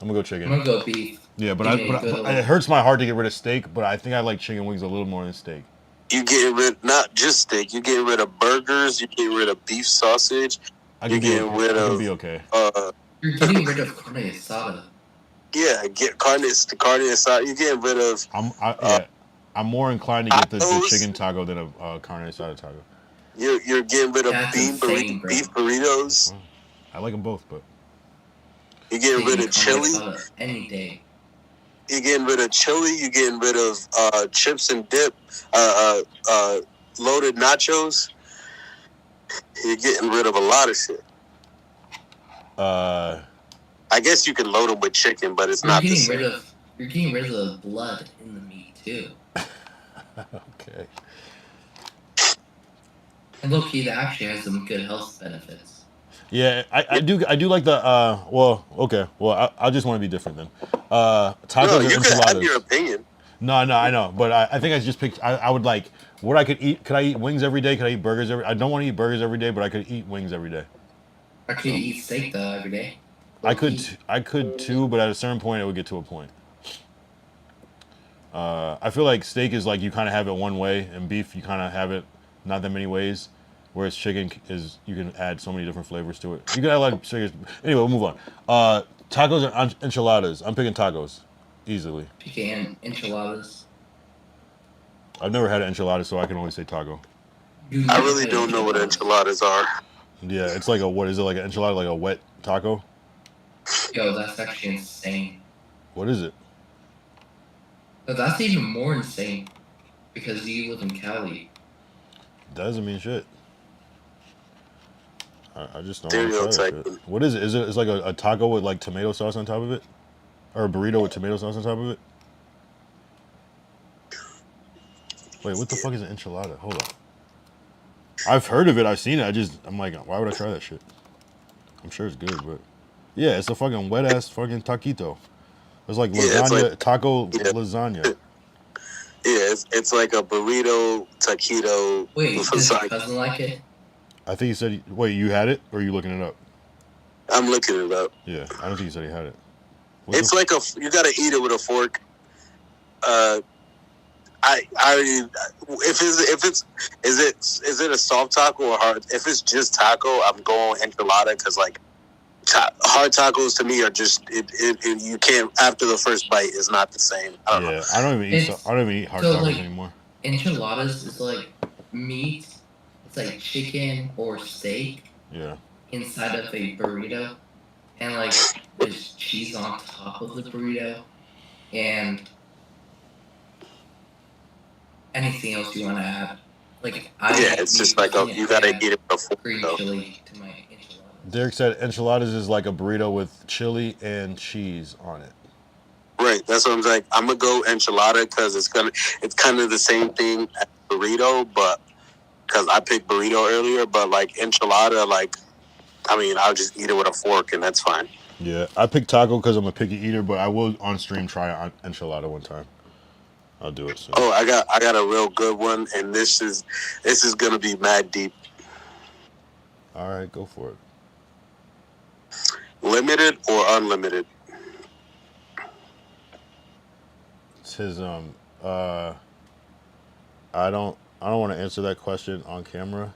I'm gonna go chicken. I'm gonna go beef. Yeah, but Give me a good but old- it hurts my heart to get rid of steak. But I think I like chicken wings a little more than steak. You getting rid not just steak. You getting rid of burgers. You getting rid of beef sausage. I You can be getting okay. rid I can of be okay. You're getting rid of carne asada. Yeah, get carne asada. You getting rid of I'm more inclined to get the tacos. chicken taco than a carne asada taco. You're getting rid of That's beef insane, bro. burritos. I like them both, but You're getting rid of Carne chili. asada any day. You're getting rid of chili. You're getting rid of chips and dip. Loaded nachos. You're getting rid of a lot of shit. I guess you can load them with chicken, but it's not the same. You're getting rid of the blood in the meat too. okay. And low key, that actually has some good health benefits. Yeah, I do like the well, okay. Well, I just want to be different then. Tacos No, or you can have enchiladas? your opinion. No, I know, but I think I just picked. I would like what I could eat. Could I eat wings every day? Could I eat burgers every? I don't want to eat burgers every day, but I could eat wings every day. I could eat steak though every day. I could too, but at a certain point, it would get to a point. I feel like steak is like you kind of have it one way, and beef you kind of have it not that many ways. Whereas chicken is you can add so many different flavors to it. You can add a lot of sugars. Anyway, we'll move on. Tacos and enchiladas. I'm picking tacos, easily. Picking enchiladas. I've never had an enchilada, so I can only say taco. I really don't know what enchiladas are. Yeah, it's like what is it like an enchilada, like a wet taco? Yo, that's actually insane. What is it? But that's even more insane because you live in Cali. Doesn't mean shit. I just don't want to try that Stereotyping. shit. What is it? Is it it's like a taco with like tomato sauce on top of it? Or a burrito with tomato sauce on top of it? Wait, what the fuck is an enchilada? Hold on. I've heard of it. I've seen it. I'm like, why would I try that shit? I'm sure it's good, but yeah, it's a fucking wet ass fucking taquito. It's like lasagna, it's like- taco yeah. lasagna. Yeah, it's like a burrito taquito. Wait, with does your lasagna. cousin like it? I think you said, wait, you had it, or are you looking it up? I'm looking it up. Yeah, I don't think you said he had it. It's like you gotta eat it with a fork. Is it a soft taco or hard? If it's just taco, I'm going enchilada because like hard tacos to me are just you can't after the first bite is not the same. I don't know. I don't even eat hard so, tacos like, anymore. Enchiladas is like meat. It's like chicken or steak Yeah. inside of a burrito, and like there's cheese on top of the burrito, and anything else you want to add. Like It's just like you gotta eat it before. green Though. chili to my enchiladas. Derek said enchiladas is like a burrito with chili and cheese on it. Right, that's what I'm saying. I'm gonna go enchilada because it's kind of the same thing as burrito, but because I picked burrito earlier, but like enchilada, like I mean, I'll just eat it with a fork and that's fine. Yeah, I picked taco because I'm a picky eater, but I will on stream try an enchilada one time. I'll do it soon. Oh, I got a real good one, and this is gonna be mad deep. All right, go for it. Limited or unlimited? It's his I don't want to answer that question on camera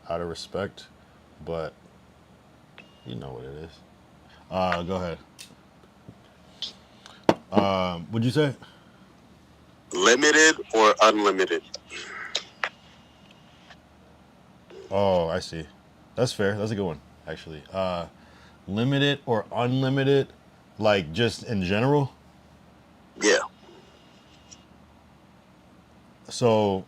out of respect, but you know what it is. Go ahead. What'd you say? Limited or unlimited? Oh, I see. That's fair. That's a good one, actually. Limited or unlimited, like just in general? Yeah. So,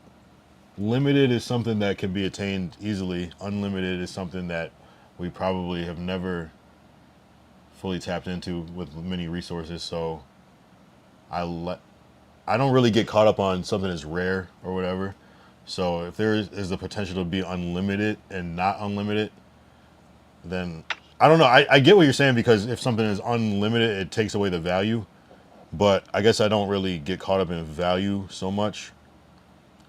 limited is something that can be attained easily. Unlimited is something that we probably have never fully tapped into with many resources. So, I don't really get caught up on something that's rare or whatever. So, if there is the potential to be unlimited and not unlimited, then I don't know. I get what you're saying, because if something is unlimited, it takes away the value. But I guess I don't really get caught up in value so much.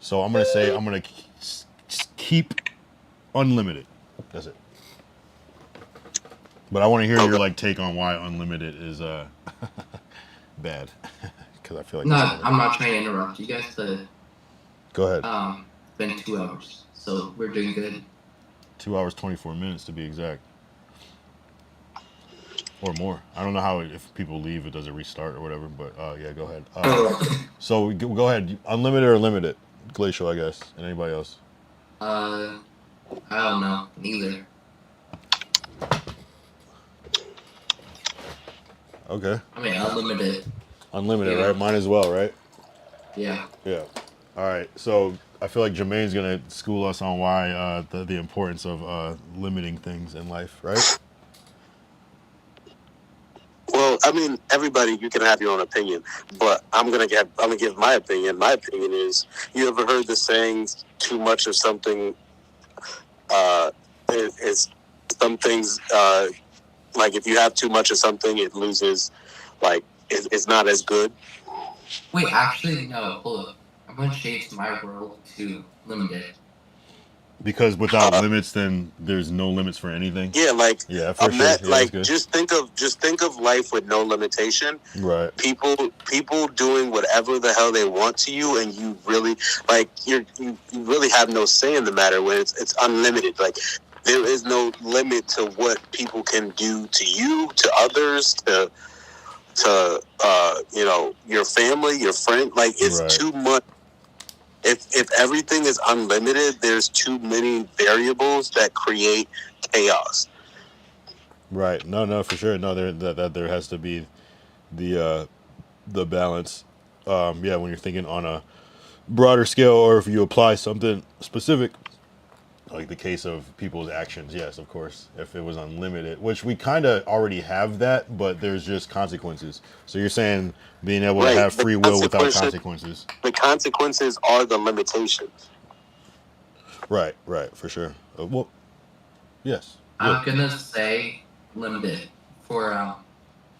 So I'm gonna say I'm gonna keep unlimited. That's it. But I want to hear your like take on why unlimited is bad, because I feel like No, I'm not trying to interrupt you guys, but Go ahead. it's been 2 hours, so we're doing good. 2 hours 24 minutes to be exact, or more. I don't know how if people leave it does it restart or whatever. But yeah, go ahead. So go ahead. Unlimited or limited? Glacial, I guess, and anybody else. I don't know, neither. Okay. I mean, unlimited. Unlimited, Yeah. right? Mine as well, right? Yeah. Yeah. All right. So I feel like Jermaine's gonna school us on why the importance of limiting things in life, right? Well, I mean, everybody, you can have your own opinion, but I'm gonna give my opinion. My opinion is, you ever heard the saying, "Too much of something is some things like if you have too much of something, it loses, like it's not as good." Wait, actually, no. Hold up. I'm gonna change my world to limited. Because without limits, then there's no limits for anything. Yeah, like Yeah, for sure. Yeah, like that's good. just think of life with no limitation. Right. People doing whatever the hell they want to you, and you really like you really have no say in the matter when it's unlimited. Like there is no limit to what people can do to you, to others, to you know, your family, your friend. Like it's Right. too much. If everything is unlimited, there's too many variables that create chaos. Right. No, for sure. No, there has to be the balance. Yeah, when you're thinking on a broader scale, or if you apply something specific, like the case of people's actions, yes, of course. If it was unlimited, which we kind of already have that, but there's just consequences. So you're saying being able Right. to have The free will without consequences- consequences. The consequences are the limitations. Right, for sure. Well, yes. I'm gonna say limited for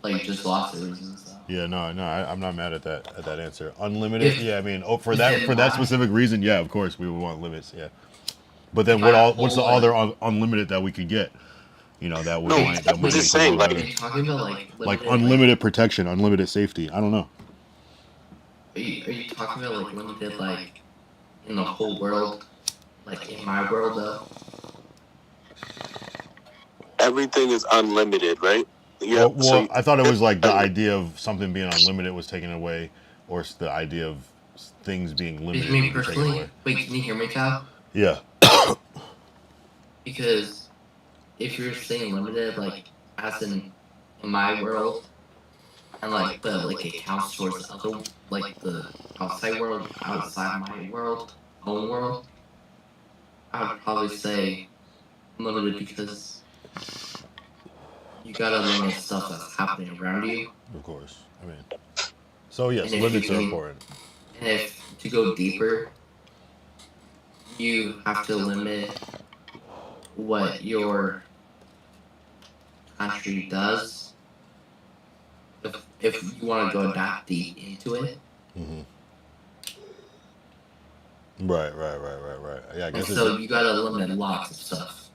like just lots of reasons. Though. Yeah, no, I'm not mad at that answer. Unlimited, If- yeah. I mean, for if that in my- specific reason, yeah, of course we would want limits, yeah. But then My what's the whole other unlimited that we could get? You know, that would No, might I'm make just it a saying, little Are better. you talking about like Like limited, unlimited protection, unlimited safety. I don't know. Are you talking about like limited like in the whole world, like in my world though? Everything is unlimited, right? Yeah. Well, I thought it was like the idea of something being unlimited was taken away, or it's the idea of things being limited Me being taken personally, away. wait, can you hear me, Cal? Yeah. Because if you're saying limited, like as in my world, and like but like it counts towards the other, like the outside world, outside my world, own world, I would probably say limited because you gotta limit stuff that's happening around you. Of course. I mean, so yes, And if limits you are can- important. And if to go deeper, you have to limit what your country does. If you want to go that deep into it, Hmm. Right. Yeah, I and guess so you gotta limit lots of stuff.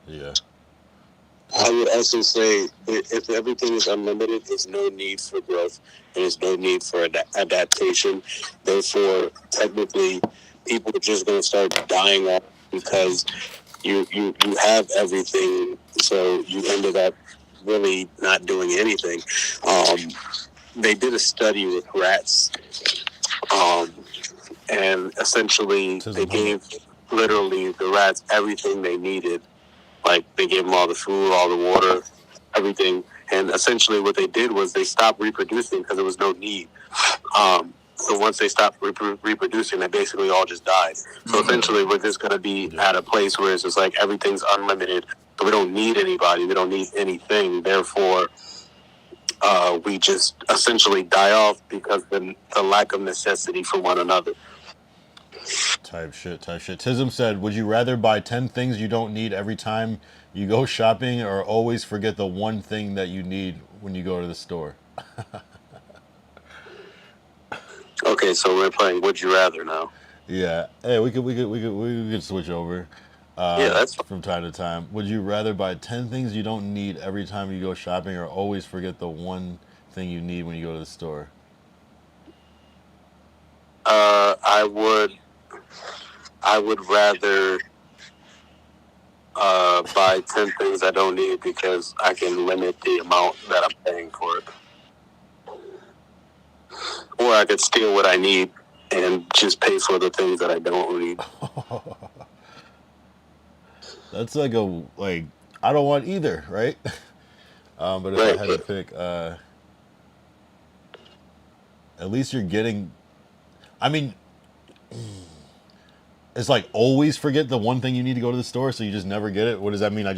yeah. I would also say if everything is unlimited, there's no need for growth. There's no need for adaptation. Therefore, technically, people are just going to start dying off because you have everything, so you ended up really not doing anything. They did a study with rats, and essentially they gave literally the rats everything they needed. Like, they gave them all the food, all the water, everything. And essentially what they did was they stopped reproducing because there was no need. So once they stopped reproducing, they basically all just died. So essentially we're just going to be at a place where it's just like everything's unlimited. So we don't need anybody. We don't need anything. Therefore, we just essentially die off because of the lack of necessity for one another. Type shit. Tism said, would you rather buy 10 things you don't need every time you go shopping, or always forget the one thing that you need when you go to the store? Okay, so we're playing Would You Rather now. Yeah. Hey, we could switch over. Yeah, that's fine. From time to time. Would you rather buy 10 things you don't need every time you go shopping, or always forget the one thing you need when you go to the store? I would rather buy 10 things I don't need because I can limit the amount that I'm paying for it. Or I could steal what I need and just pay for the things that I don't need. That's like I don't want either, right? But if I had to pick, at least you're getting, I mean, it's like always forget the one thing you need to go to the store, so you just never get it. What does that mean? I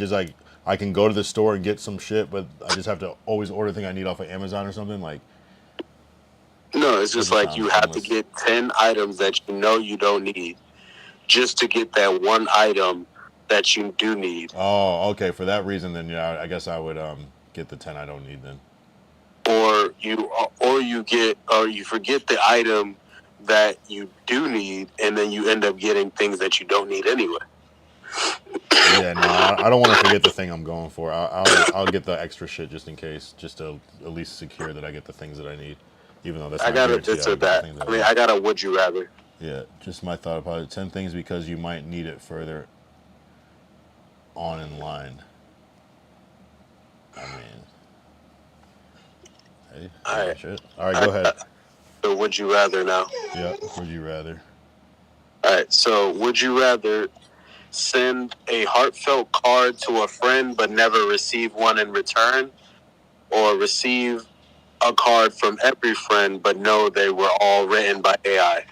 can go to the store and get some shit, but I just have to always order the thing I need off of Amazon or something? Like, no, it's just like you have to get 10 items that you know you don't need just to get that one item that you do need. Oh, okay. For that reason, then yeah, I guess I would get the 10 I don't need then. Or you forget the item that you do need, and then you end up getting things that you don't need anyway. Yeah, no, I don't want to forget the thing I'm going for. I'll get the extra shit just in case, just to at least secure that I get the things that I need, even though that's. I got a would you rather. Yeah, just my thought about it. 10 things because you might need it further on in line. I mean, hey, all right, shit. All right, go ahead. So would you rather now? Yeah, would you rather? All right, so would you rather send a heartfelt card to a friend but never receive one in return, or receive a card from every friend but know they were all written by AI?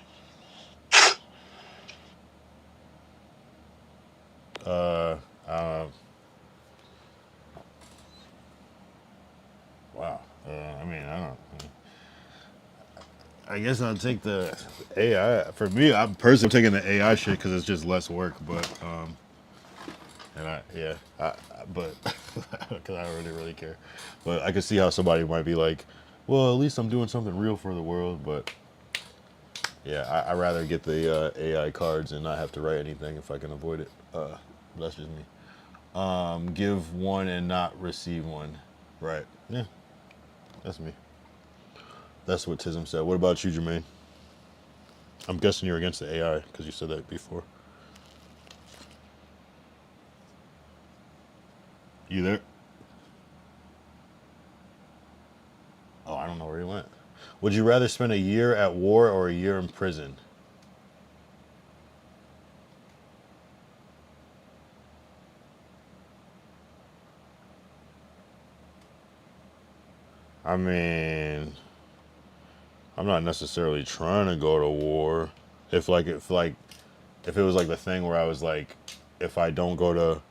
Wow. I mean, I guess I'll take the AI. For me, I'm personally taking the AI shit because it's just less work. But but because I don't really care. But I could see how somebody might be like, well, at least I'm doing something real for the world. But yeah, I'd rather get the AI cards and not have to write anything if I can avoid it. That's just me. Give one and not receive one. Right. Yeah. That's me. That's what Tism said. What about you, Jermaine? I'm guessing you're against the AI because you said that before. You there? Oh, I don't know where he went. Would you rather spend a year at war or a year in prison? I mean, I'm not necessarily trying to go to war. If it was like the thing where I was like, if I don't go to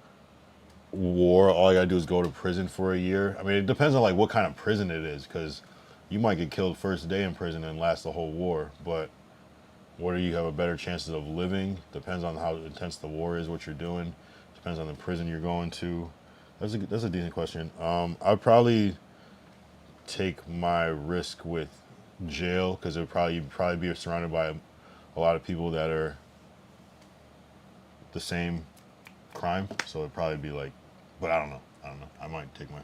war, all I gotta do is go to prison for a year. I mean, it depends on like what kind of prison it is, because you might get killed first day in prison and last the whole war. But what do you have a better chances of living? Depends on how intense the war is, what you're doing. Depends on the prison you're going to. That's a decent question. I'd probably take my risk with jail because it would probably be surrounded by a lot of people that are the same crime, so it'd probably be like, but I don't know. I might take my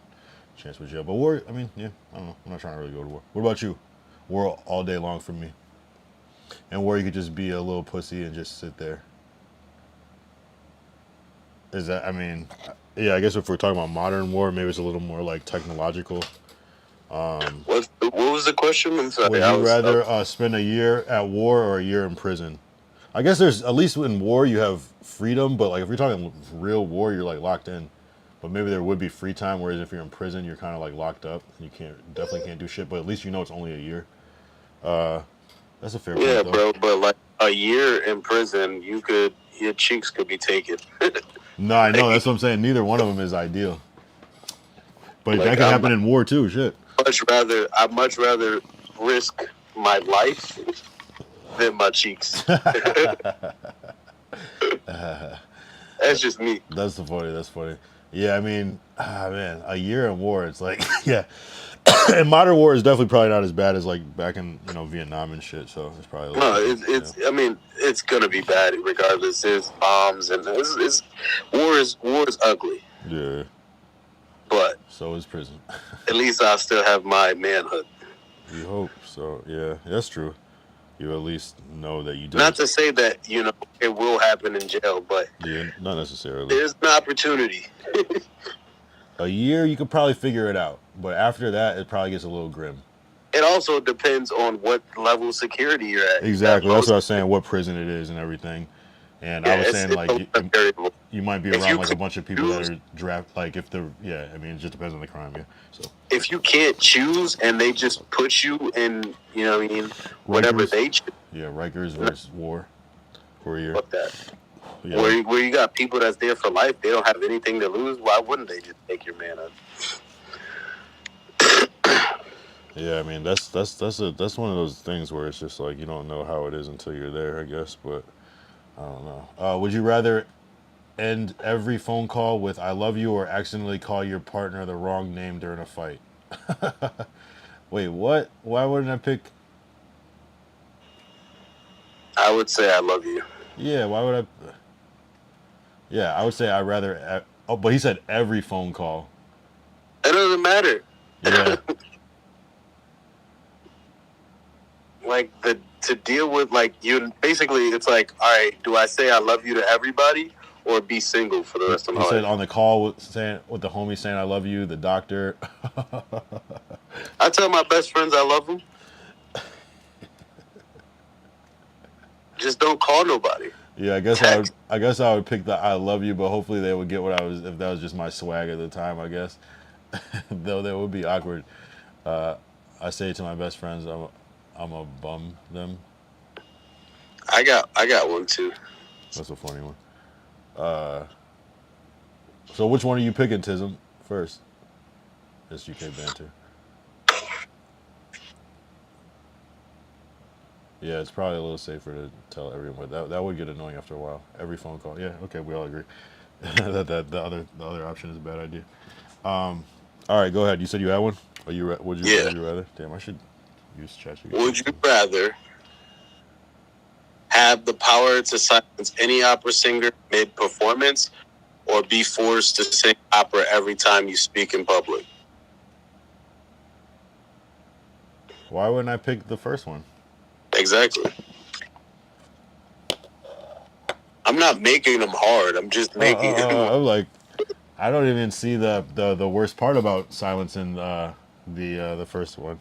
chance with jail. But war, I mean, yeah, I don't know. I'm not trying to really go to war. What about you? War all day long for me. And war, you could just be a little pussy and just sit there. Is that? I mean, yeah. I guess if we're talking about modern war, maybe it's a little more like technological. What was the question? I'm sorry. Would you rather spend a year at war or a year in prison? I guess there's at least in war you have freedom, but like if you're talking real war, you're like locked in. But maybe there would be free time, whereas if you're in prison, you're kind of like locked up. You definitely can't do shit. But at least you know it's only a year. That's a fair Yeah, point, though. bro. But like a year in prison, your cheeks could be taken. No, I know. That's what I'm saying. Neither one of them is ideal. But Like, that can happen in war too. Shit. I'd much rather risk my life than my cheeks. That's just me. That's funny. That's funny. Yeah, I mean, man, a year in war, it's like, yeah. And modern war is definitely probably not as bad as like back in Vietnam and shit. So it's probably No, it's. I mean, it's gonna be bad regardless. There's bombs and it's war is ugly. Yeah. But So is prison. at least I still have my manhood. You hope so. Yeah, that's true. You at least know that you did. Not to say that it will happen in jail, but Yeah, not necessarily. there's an opportunity. A year, you could probably figure it out, but after that, it probably gets a little grim. It also depends on what level of security you're at. Exactly. That's what I was saying. What prison it is and everything. And I was saying like you might be around like a bunch of people that are draft. Like if the I mean it just depends on the crime. Yeah. So if you can't choose and they just put you in, whatever Rikers. they choose. Yeah, Rikers versus war for a year. Fuck that. Yeah. Where you got people that's there for life, they don't have anything to lose. Why wouldn't they just take your man up? Yeah, I mean that's one of those things where it's just like you don't know how it is until you're there, I guess. But I don't know. Would you rather end every phone call with "I love you" or accidentally call your partner the wrong name during a fight? Wait, what? Why wouldn't I pick? I would say I love you. Yeah, why would I? Yeah, I would say I'd rather. Oh, but he said every phone call. It doesn't matter. Yeah. Like to deal with you basically it's like, all right, do I say I love you to everybody or be single for the rest of my He life? said on the call with the homie saying I love you, the doctor. I tell my best friends I love them. Just don't call nobody. Yeah, I guess I would pick the I love you, but hopefully they would get what I was if that was just my swag at the time, I guess. Though that would be awkward. I say to my best friends, I'm a bum them. I got one too. That's a funny one. So which one are you picking, Tism, first? This UK banter. Yeah, it's probably a little safer to tell everyone, but that would get annoying after a while. Every phone call. Yeah, okay, we all agree. that the other option is a bad idea. All right, go ahead. You said you had one? Or would you rather? Damn, I should use ChatGPT. Would you rather have the power to silence any opera singer mid-performance or be forced to sing opera every time you speak in public? Why wouldn't I pick the first one? Exactly. I'm not making them hard. I'm just making I'm like, I don't even see the worst part about silencing the first one.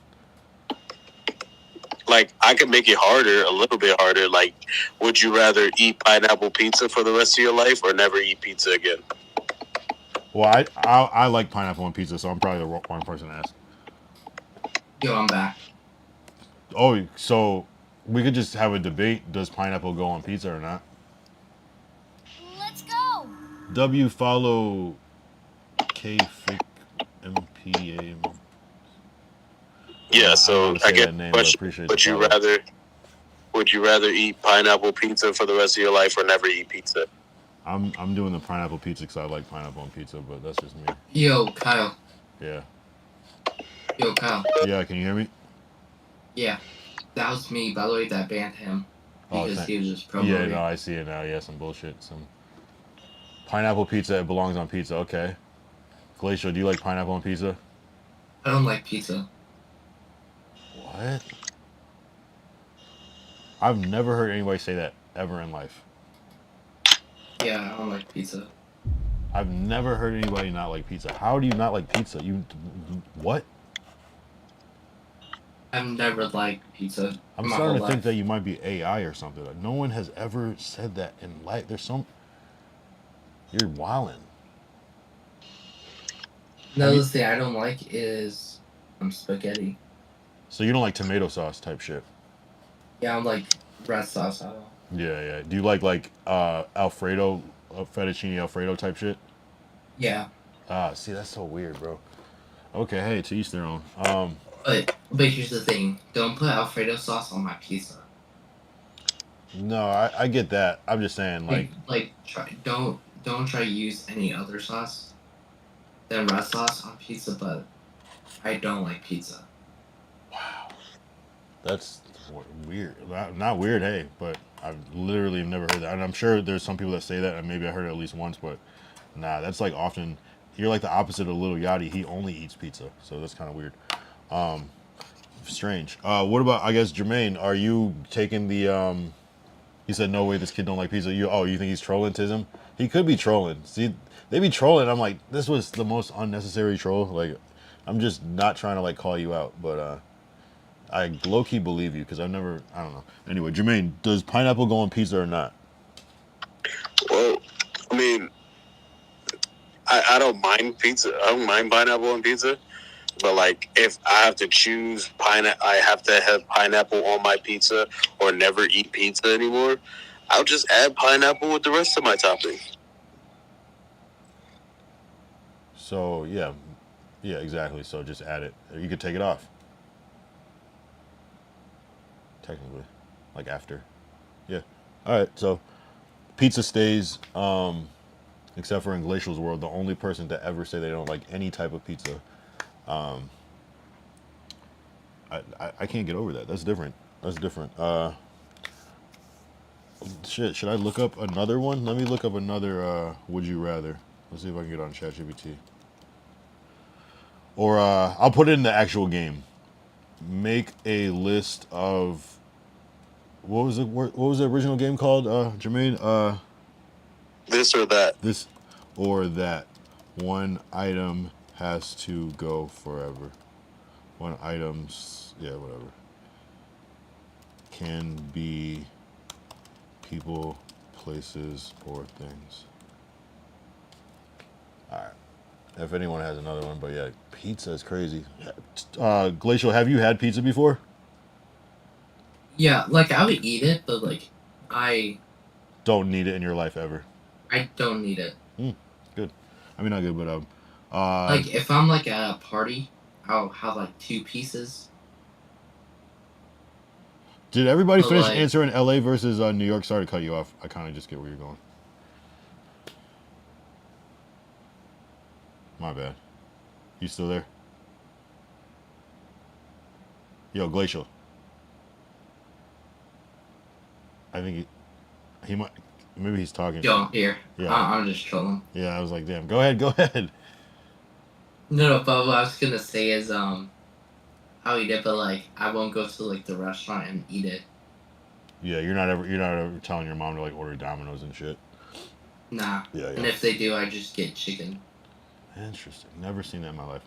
Like, I could make it harder, a little bit harder. Like, would you rather eat pineapple pizza for the rest of your life or never eat pizza again? Well, I like pineapple on pizza, so I'm probably the wrong person to ask. Yo, I'm back. Oh, so we could just have a debate. Does pineapple go on pizza or not? Let's go. W follow K Fick MPA. Yeah, so I get the question. Would you rather eat pineapple pizza for the rest of your life or never eat pizza? I'm doing the pineapple pizza because I like pineapple on pizza, but that's just me. Yo, Kyle. Yeah. Yo, Kyle. Yeah, can you hear me? Yeah. That was me, by the way, that banned him. Oh, Because he was just promoting. Yeah, no, I see it now. Yeah, some bullshit. Some pineapple pizza, it belongs on pizza. Okay. Glacial, do you like pineapple on pizza? I don't like pizza. What? I've never heard anybody say that ever in life. Yeah, I don't like pizza. I've never heard anybody not like pizza. How do you not like pizza? What? I've never liked pizza. I'm my starting whole to think life. that you might be AI or something. Like, no one has ever said that in life. You're wildin'. Another thing I don't like is spaghetti. So you don't like tomato sauce type shit? Yeah, I'm like red sauce. I don't. Yeah. Do you like Alfredo, fettuccine Alfredo type shit? Yeah, See, that's so weird, bro. Okay, hey, to each their own. but here's the thing: don't put Alfredo sauce on my pizza. No, I get that. I'm just saying, Don't try to use any other sauce than red sauce on pizza. But I don't like pizza. that's weird. Not weird, hey, but I've literally never heard that. And I'm sure there's some people that say that, and maybe I heard it at least once, but nah, that's like often. You're like the opposite of Little Yachty. He only eats pizza, so that's kind of weird. Strange. What about, I guess, Jermaine? Are you taking the He said, "No way, this kid don't like pizza." You think he's trolling Tism? He could be trolling. See, they be trolling. I'm like, this was the most unnecessary troll. Like, I'm just not trying to like call you out, but I low key believe you because I don't know. Anyway, Jermaine, does pineapple go on pizza or not? Well, I mean, I don't mind pizza. I don't mind pineapple on pizza. But like, if I have to choose I have to have pineapple on my pizza or never eat pizza anymore. I'll just add pineapple with the rest of my toppings. So yeah, exactly. So just add it. You could take it off. Technically, like after. Yeah. All right. So pizza stays. Except for in Glacial's world, the only person to ever say they don't like any type of pizza. I can't get over that. That's different. Shit, should I look up another one? Let me look up another would you rather. Let's see if I can get on ChatGPT. Or I'll put it in the actual game. Make a list of what was the original game called, Jermaine? This or that. This or that. One item has to go forever. One item's, yeah, whatever. Can be people, places, or things. Alright. If anyone has another one, but yeah, pizza is crazy. Glacial, have you had pizza before? Yeah, like I would eat it, but like I Don't need it in your life ever. don't need it. Good. I mean, not good, but Like if I'm like at a party, I'll have like 2 pieces. did everybody But, finish like- answering LA versus New York? Sorry to cut you off. I kind of just get where you're going. My bad. You still there? Yo, Glacial. I think he might. Maybe he's talking. Yo, here. Yeah. I'm just trolling. Yeah, I was like, damn. Go ahead. No, but what I was gonna say is I'll eat it, but like I won't go to like the restaurant and eat it. Yeah, you're not ever telling your mom to like order Domino's and shit. Nah. Yeah. And if they do, I just get chicken. Interesting. Never seen that in my life.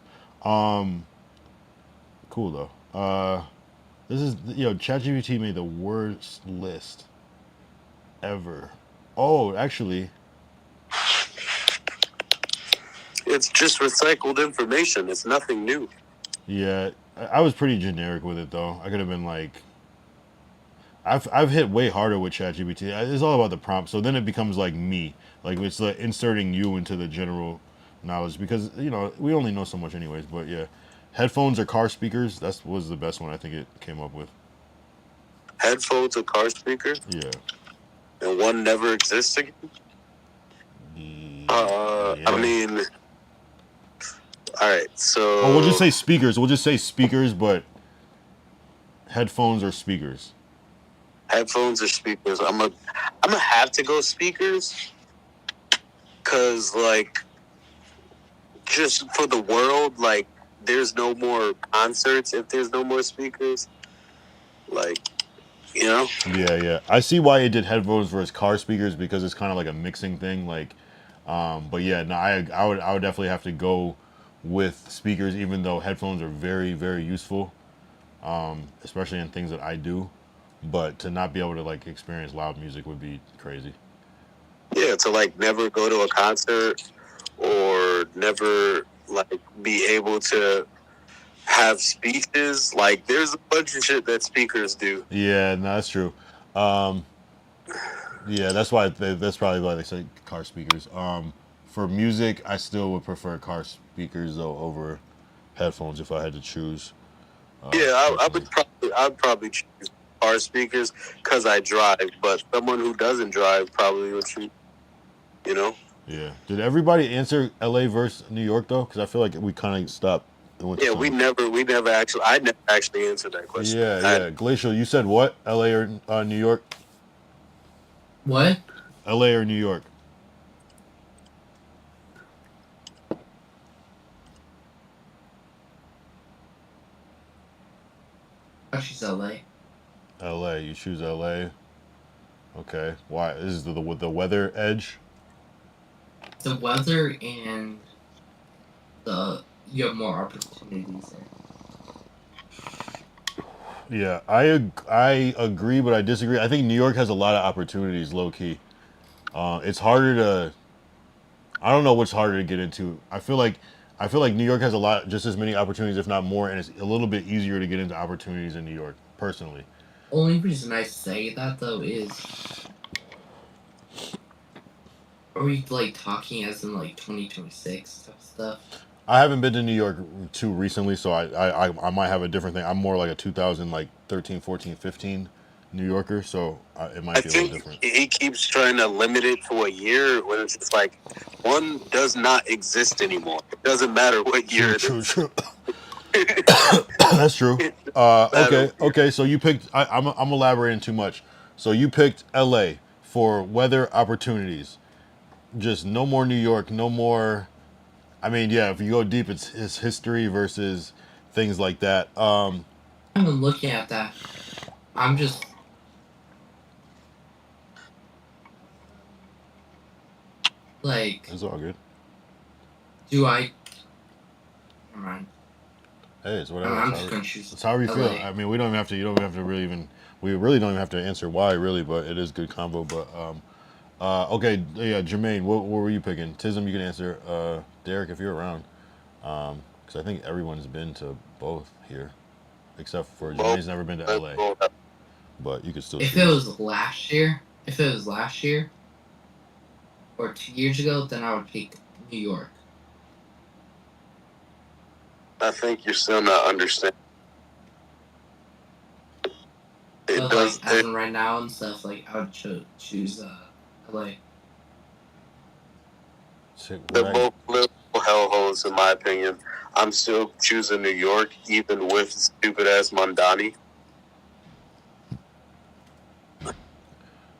Cool though. This is ChatGPT made the worst list ever. Oh, actually, It's just recycled information. It's nothing new. yeah, I was pretty generic with it though. I could have been like, I've hit way harder with ChatGPT. It's all about the prompt. So then it becomes like me, like it's like inserting you into the general knowledge because we only know so much anyways. But yeah, headphones or car speakers. That was the best one I think it came up with. Headphones or car speaker, Yeah. and one never exists again. Yeah. I mean, all right. So Oh, we'll just say speakers. We'll just say speakers, but headphones or speakers. headphones or speakers. I'm gonna have to go speakers, cause like, just for the world, like, there's no more concerts if there's no more speakers. Like, You know? Yeah. I see why it did headphones versus car speakers because it's kind of like a mixing thing. Like, but yeah, no, I would definitely have to go with speakers, even though headphones are very, very useful, especially in things that I do. But to not be able to like experience loud music would be crazy. Yeah, to like never go to a concert or never like be able to have speeches. Like there's a bunch of shit that speakers do. Yeah, no, that's true. Um, yeah, that's probably why they say car speakers. For music, I still would prefer car speakers though over headphones if I had to choose. Yeah, Personally. I'd probably choose car speakers because I drive, but someone who doesn't drive probably would choose, you know? Yeah. Did everybody answer L.A. versus New York though? Because I feel like we kind of stopped and went to Yeah, some. I never actually answered that question. Yeah. Glacial, you said what? L.A. or New York? What? L.A. or New York? Oh, she's LA. L.A. You choose L.A. Okay. Why? Is the weather edge? The weather and you have more opportunities there. Yeah, I agree, but I disagree. I think New York has a lot of opportunities, low key. It's harder to. I don't know what's harder to get into. I feel like New York has a lot, just as many opportunities, if not more, and it's a little bit easier to get into opportunities in New York, personally. Only reason I say that though is, are we like talking as in like 2026 type stuff? I haven't been to New York too recently, so I might have a different thing. I'm more like a 2000 like 13, 14, 15 New Yorker, so it I might be a little think different. he keeps trying to limit it to a year when it's just like one does not exist anymore. It doesn't matter what year it is. True. That's true. Okay. So you picked. I'm elaborating too much. So you picked L.A. for weather opportunities. Just no more New York. No more. I mean, yeah. If you go deep, it's history versus things like that. I'm looking at that. I'm just like, It's all good. do I? Never mind. Hey, it's whatever. I'm just gonna choose. It's however you feel. LA. I mean, we don't even have to. You don't even have to really even. We really don't even have to answer why, really. But it is good combo. But okay, yeah, Jermaine, what were you picking? Tism, you can answer. Derek, if you're around, because I think everyone's been to both here, except for Jermaine's never been to LA. But you could still If choose. it was last year, or 2 years ago, then I would pick New York. I think you're still not understanding. It But does. like as in right now and stuff, like I would choose LA. They're both little hellholes, in my opinion. I'm still choosing New York, even with stupid ass Mondani.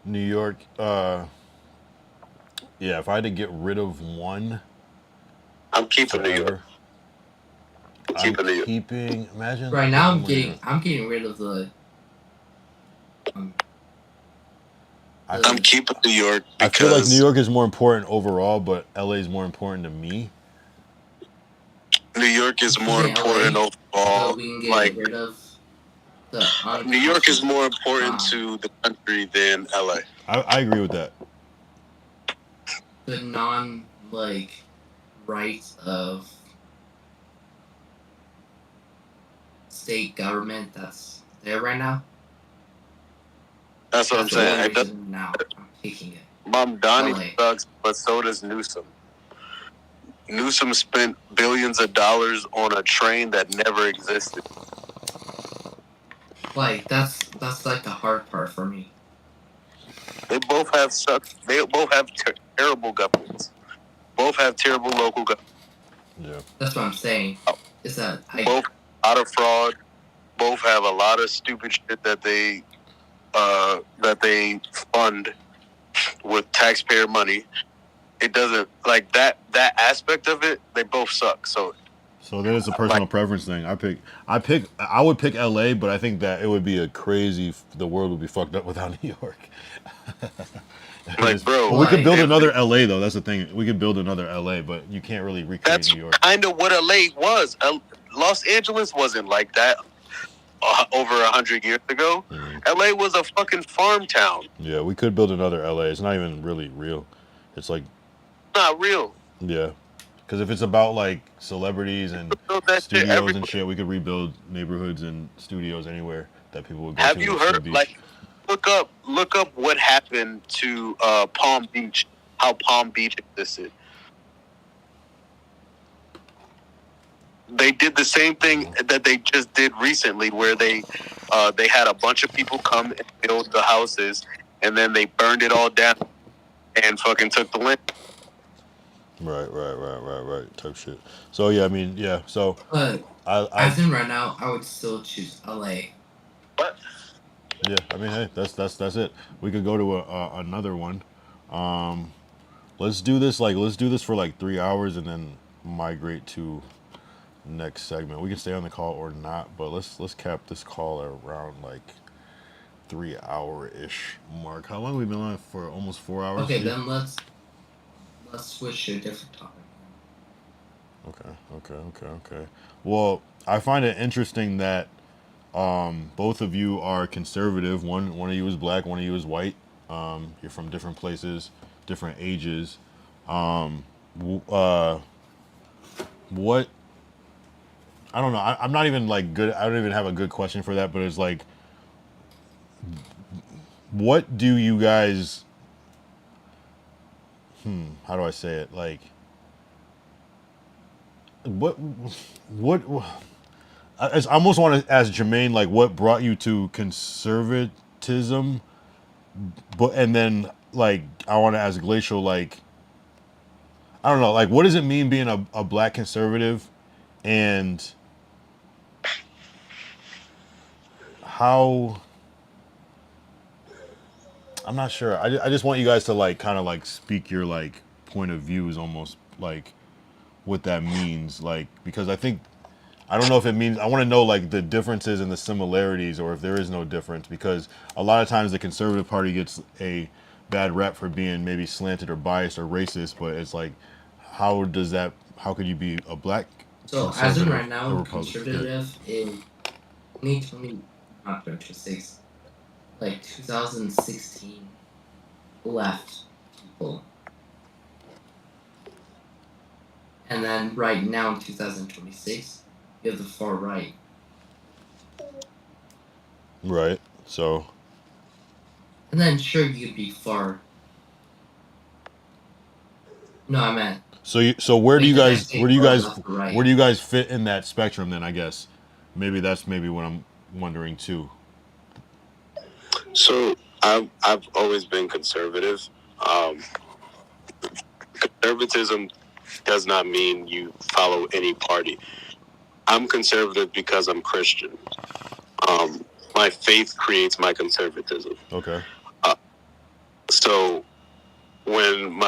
New York. Yeah, if I had to get rid of one, I'm keeping New York. I'm keeping. Imagine. Right now, I'm getting rid of the. I'm keeping New York I feel because like New York is more important overall, but LA is more important to me. New York is more LA, important overall. So we can get Like rid of the New York is more important to the country than LA. I agree with that. The rights of state government that's there right now. That's what I'm saying. Now I'm taking it. Mamdani sucks, but so does Newsom. Newsom spent billions of dollars on a train that never existed. Like that's like the hard part for me. They both have terrible governments. Both have terrible local governments. Yeah. That's what I'm saying. Is that both a lot of fraud. Both have a lot of stupid shit that they fund with taxpayer money. It doesn't like that aspect of it. They both suck. So So that is a personal preference thing. I would pick LA, but I think that it would be the world would be fucked up without New York. Like, bro, But we could build if- another LA though. That's the thing. We could build another LA, but you can't really recreate That's New York. kind of what LA was. Los Angeles wasn't like that over 100 years ago. LA was a fucking farm town. Yeah, we could build another LA. It's not even really real. It's like, Not real. yeah, because if it's about like celebrities and Build that shit studios everywhere. and shit, we could rebuild neighborhoods and studios anywhere that people would go Have to. you and still heard? be- Like, look up what happened to Palm Beach. How Palm Beach existed. They did the same thing that they just did recently, where they had a bunch of people come and build the houses, and then they burned it all down and fucking took the land. Right. Type shit. So yeah, I mean, yeah. So But I as in right now, I would still choose LA. What? yeah. I mean, hey, that's it. We could go to another one. Let's do this for like 3 hours and then migrate to next segment. We can stay on the call or not, but let's cap this call around like 3 hour ish mark. How long have we been on for? Almost 4 hours. Okay, Steve? then let's switch to a different topic. Okay. Well, I find it interesting that both of you are conservative. One of you is black, one of you is white. You're from different places, different ages. What? I don't know. I'm not even like good. I don't even have a good question for that. But it's like, what do you guys? How do I say it? Like, what? I almost want to ask Jermaine, like, what brought you to conservatism? And then, like, I want to ask Glacial, like, I don't know, like, what does it mean being a black conservative, and how? I'm not sure. I just want you guys to like kind of like speak your like point of views, almost like what that means, like, because I don't know if it means, I want to know like the differences and the similarities, or if there is no difference, because a lot of times the Conservative Party gets a bad rep for being maybe slanted or biased or racist, but it's like, how could you be a black So as of conservative, right a now, Republican? conservative in 2020, not 2026, like 2016, left people. And then right now in 2026, you have the far right. Right. So And then sure you could be far. No, I meant so where do you Like, guys the where do you next guys thing or right. where do you guys fit in that spectrum then, I guess? Maybe that's what I'm wondering too. So I've always been conservative. Conservatism does not mean you follow any party. I'm conservative because I'm Christian. My faith creates my conservatism. Okay. So when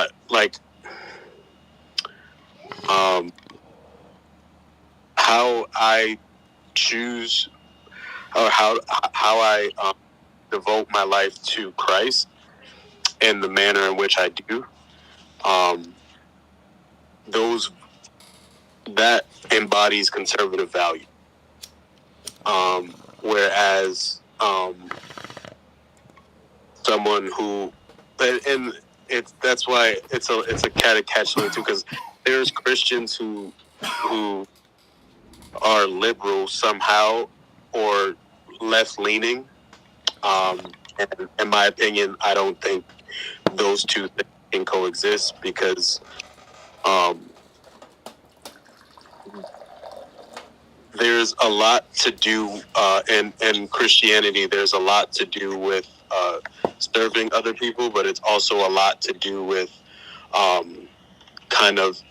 how I choose, or how I devote my life to Christ and the manner in which I do, that embodies conservative value. Whereas someone who, and that's why it's a kind of catch-22, because there's Christians who are liberal somehow or left-leaning. And in my opinion, I don't think those two things can coexist, because there's a lot to do in Christianity. There's a lot to do with serving other people, but it's also a lot to do with kind of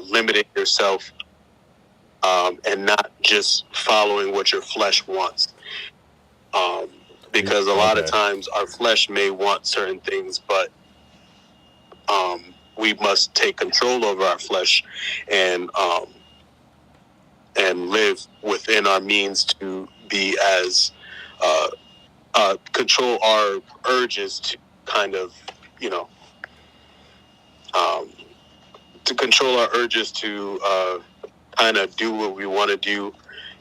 limiting yourself and not just following what your flesh wants. Because a lot of times our flesh may want certain things, but we must take control over our flesh and live within our means to be as control our urges to kind of, you know, to control our urges to kind of do what we want to do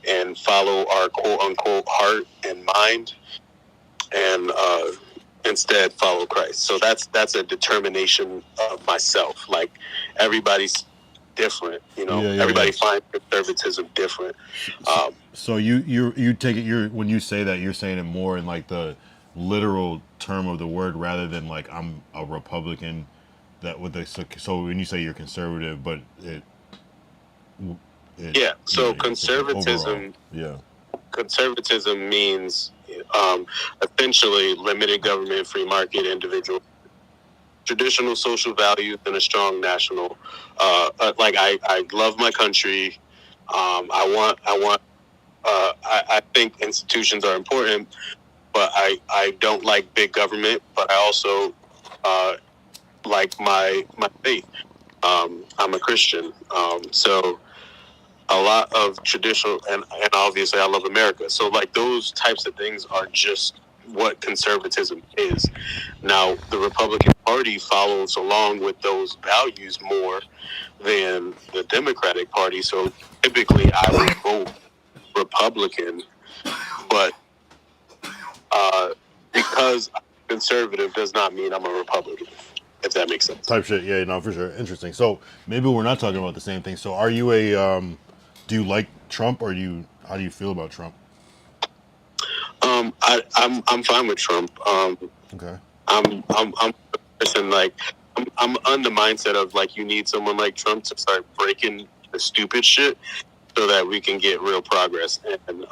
and follow our quote unquote heart and mind, and instead follow Christ. So that's a determination of myself. Like, everybody's different, you know. Everybody finds conservatism different. So you take it, when you say that, you're saying it more in like the literal term of the word rather than like I'm a Republican. That with the so when you say you're conservative, but it yeah. So conservatism. Overall, conservatism means essentially limited government, free market, individual, traditional social values, and a strong national. Like I love my country. I think institutions are important, but I don't like big government. But I also like my faith. I'm a Christian, so a lot of traditional and obviously I love America. So like those types of things are just what conservatism is. Now the Republican Party follows along with those values more than the Democratic Party. So typically I would vote Republican, but because I'm conservative does not mean I'm a Republican, if that makes sense. type shit. Yeah, no, for sure. Interesting. So maybe we're not talking about the same thing. So are you a do you like Trump, or how do you feel about Trump? I'm fine with Trump. Okay. I'm a person like I'm on the mindset of like you need someone like Trump to start breaking the stupid shit so that we can get real progress. And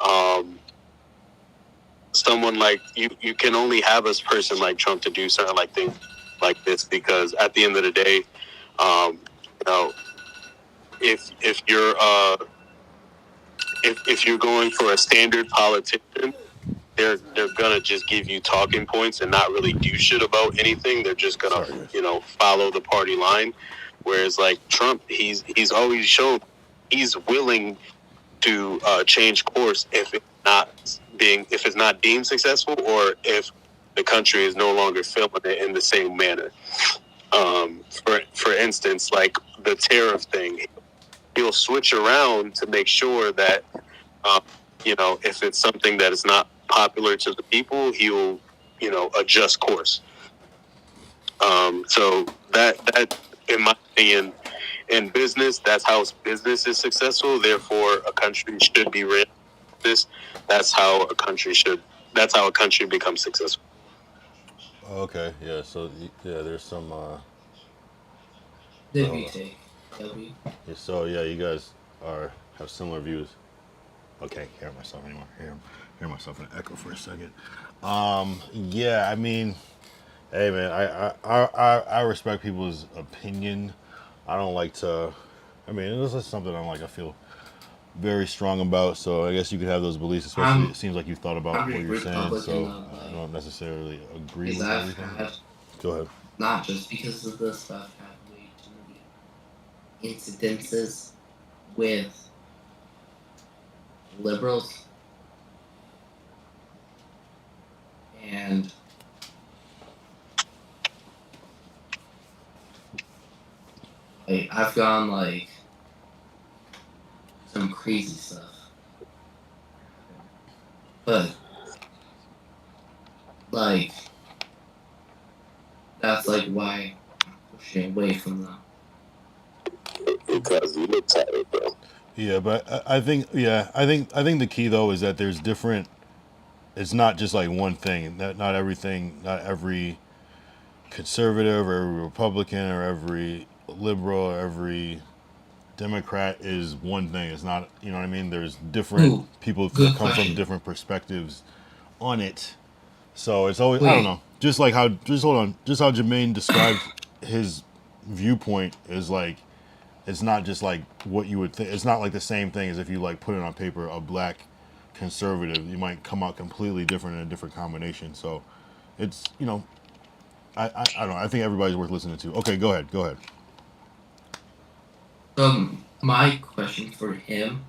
someone like you can only have a person like Trump to do certain like things like this, because at the end of the day, you know, if you're if you're going for a standard politician, they're gonna just give you talking points and not really do shit about anything. They're just gonna follow the party line. Whereas like Trump, he's always shown he's willing to change course if it's not deemed successful, or if the country is no longer feeling it in the same manner. For instance, like the tariff thing, he'll switch around to make sure that if it's something that is not popular to the people, he'll adjust course. So that in my opinion, in business, that's how business is successful. Therefore, a country should be ran this. That's how a country becomes successful. Okay. Yeah. So there's some. So yeah, you guys have similar views. Okay, can't hear myself anymore. Hear myself in an echo for a second. Yeah, I mean, hey man, I respect people's opinion. I don't like to. I mean, this is something I feel very strong about. So I guess you could have those beliefs, especially it seems like you've thought about what you're saying. So I don't necessarily agree with everything. Go ahead. Not just because of this stuff, had way too many incidences with liberals and I've gone some crazy stuff, but that's why I'm pushing away from them. Because you look tired, bro. Yeah, but I think the key though is that there's different. It's not just like one thing. Not every conservative or every Republican or every liberal or every Democrat is one thing. It's not, you know what I mean? There's different people that come from different perspectives on it. So it's always, I don't know, just how Jermaine described his viewpoint is it's not just what you would think. It's not the same thing as if you put it on paper, a black conservative. You might come out completely different in a different combination. So it's, I don't know. I think everybody's worth listening to. Okay, go ahead. Go ahead. My question for him,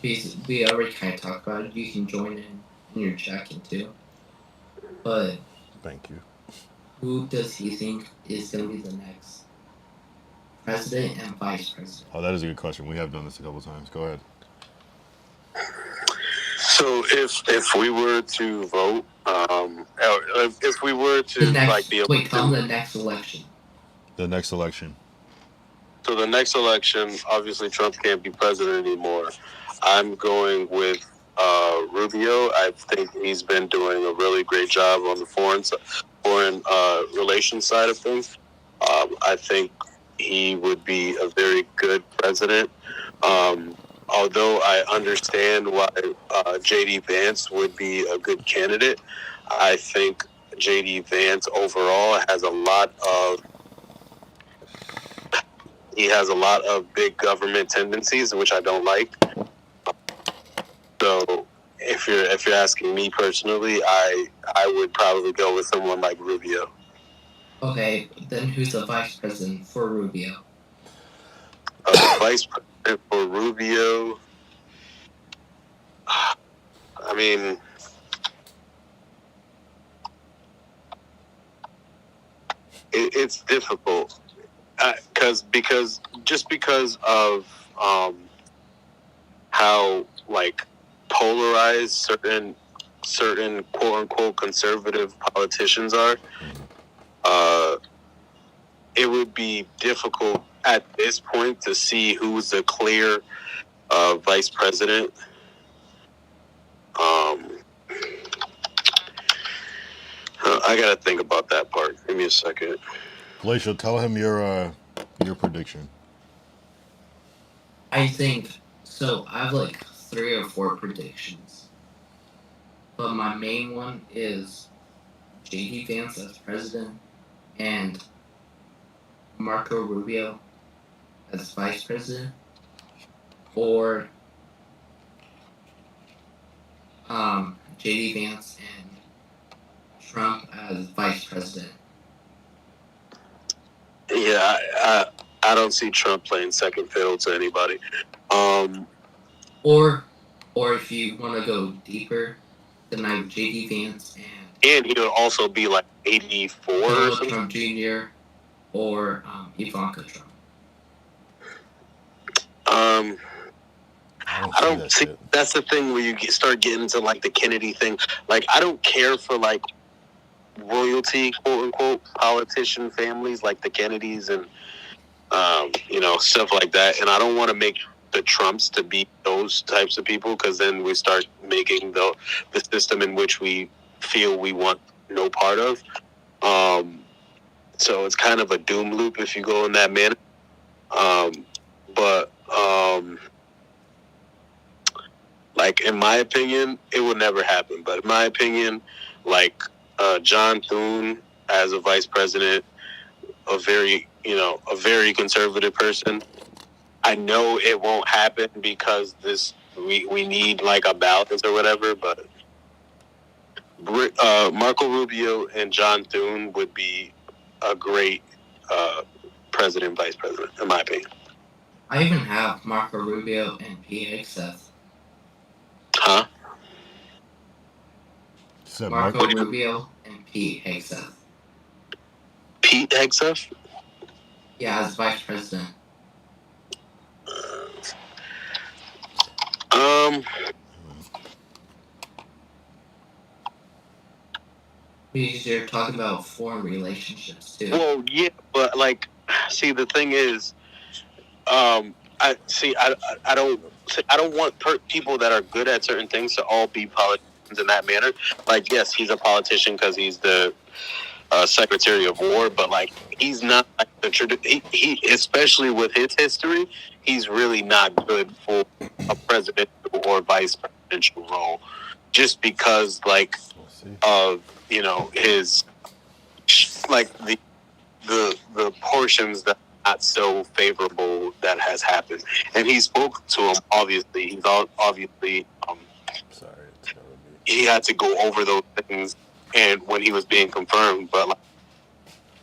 because we already kind of talked about it, you can join in your jacking too. But Thank you. who does he think is going to be the next president and vice president? Oh, that is a good question. We have done this a couple times. Go ahead. So if we were to vote, if we were to The next, like be able wait, tell to, him the next election. The next election. so the next election, obviously Trump can't be president anymore. I'm going with Rubio. I think he's been doing a really great job on the foreign relations side of things. I think he would be a very good president. Although I understand why J.D. Vance would be a good candidate, I think J.D. Vance overall has a lot of big government tendencies, which I don't like. So if you're asking me personally, I would probably go with someone like Rubio. Okay, then who's the vice president for Rubio? Vice president for Rubio, I mean, it's difficult because of how like polarized certain quote unquote conservative politicians are. It would be difficult at this point to see who's the clear vice president. I gotta think about that part. Give me a second. Glacial, tell him your prediction. I think so. I have like 3 or 4 predictions, but my main one is J.D. Vance as president and Marco Rubio as vice president, or J.D. Vance and Trump as vice president. Yeah, I don't see Trump playing second fiddle to anybody. Or if you want to go deeper, then I have J.D. Vance and he would also be like 84 or Donald something. Trump Jr. or Ivanka Trump. I don't see. That's the thing where you start getting into like the Kennedy thing. Like, I don't care for like royalty, quote unquote, politician families like the Kennedys and stuff like that. And I don't want to make the Trumps to be those types of people, because then we start making the system in which we feel we want no part of. So it's kind of a doom loop if you go in that manner. But like, in my opinion, it would never happen. But in my opinion, like John Thune as a vice president, a very conservative person. I know it won't happen because we need like a balance or whatever, but Marco Rubio and John Thune would be a great president, vice president, in my opinion. I even have Marco Rubio and Pete Hegseth. Huh? Marco Rubio and Pete Hegseth. Pete Hegseth? Yeah, as vice president. Because you're talking about foreign relationships too. Well, yeah, but like, see, the thing is, I don't want people that are good at certain things to all be politicians in that manner. Like, yes, he's a politician because he's the Secretary of War, but like, he's not like he especially with his history, he's really not good for a presidential or vice presidential role, just because like of his like the portions that are not so favorable that has happened. And he spoke to him, obviously. He's obviously he had to go over those things and when he was being confirmed, but like,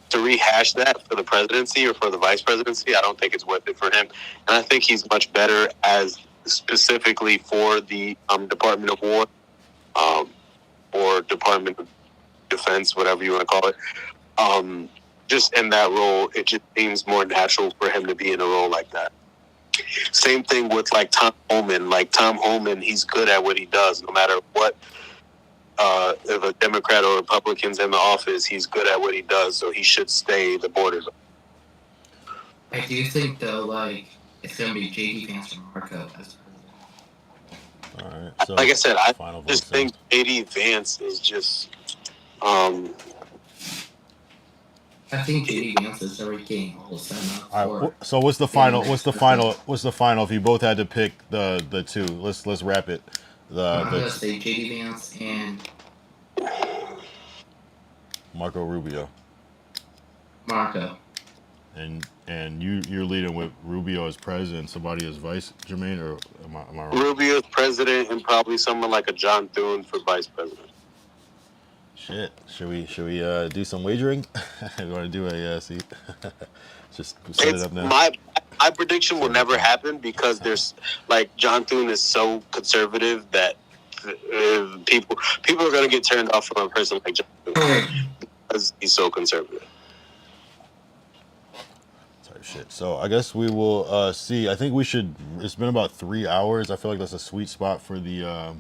to rehash that for the presidency or for the vice presidency. I don't think it's worth it for him, and I think he's much better as specifically for the Department of War or Department of Defense, whatever you want to call it. Just in that role, it just seems more natural for him to be in a role like that. Same thing with like Tom Homan. Like Tom Homan, he's good at what he does, no matter what. If a Democrat or Republican's in the office, he's good at what he does, so he should stay the borders. I do think though, like it's gonna be JD Vance or Marco as president. All right. So Like I said, I final just votes then. think JD Vance is just. I think JD Vance is already getting old, so enough All for. right. So what's the final? What's the final? What's the final? If you both had to pick the two, let's wrap it. I'm gonna The say JD Vance and Marco Rubio, Marco. and you're leading with Rubio as president, and somebody as vice, Jermaine, or am I wrong? Rubio's president and probably someone like a John Thune for vice president. Shit. Should we do some wagering? You want to do a see? Just set it It's up now. my prediction will never happen because there's like John Thune is so conservative that people are going to get turned off from a person like John Thune because he's so conservative. Type shit. So I guess we will see. I think we should. It's been about 3 hours. I feel like that's a sweet spot for the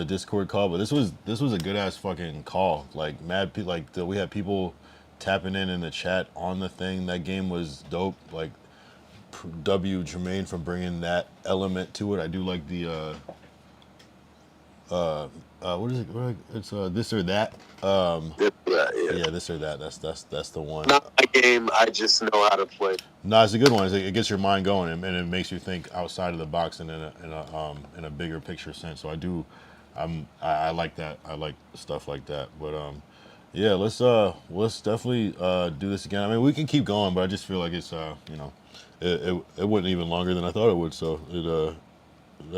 Discord call. But this was a good ass fucking call. Like mad people. Like we had people tapping in the chat on the thing. That game was dope. Like W Jermaine for bringing that element to it. I do like the what is it? It's this or that. Yeah, this or that. That's the one. Not my game. I just know how to play. No, it's a good one. It gets your mind going and it makes you think outside of the box and in a bigger picture sense. So I like that. I like stuff like that. But yeah, let's definitely do this again. I mean, we can keep going, but I just feel like it's it went even longer than I thought it would. So it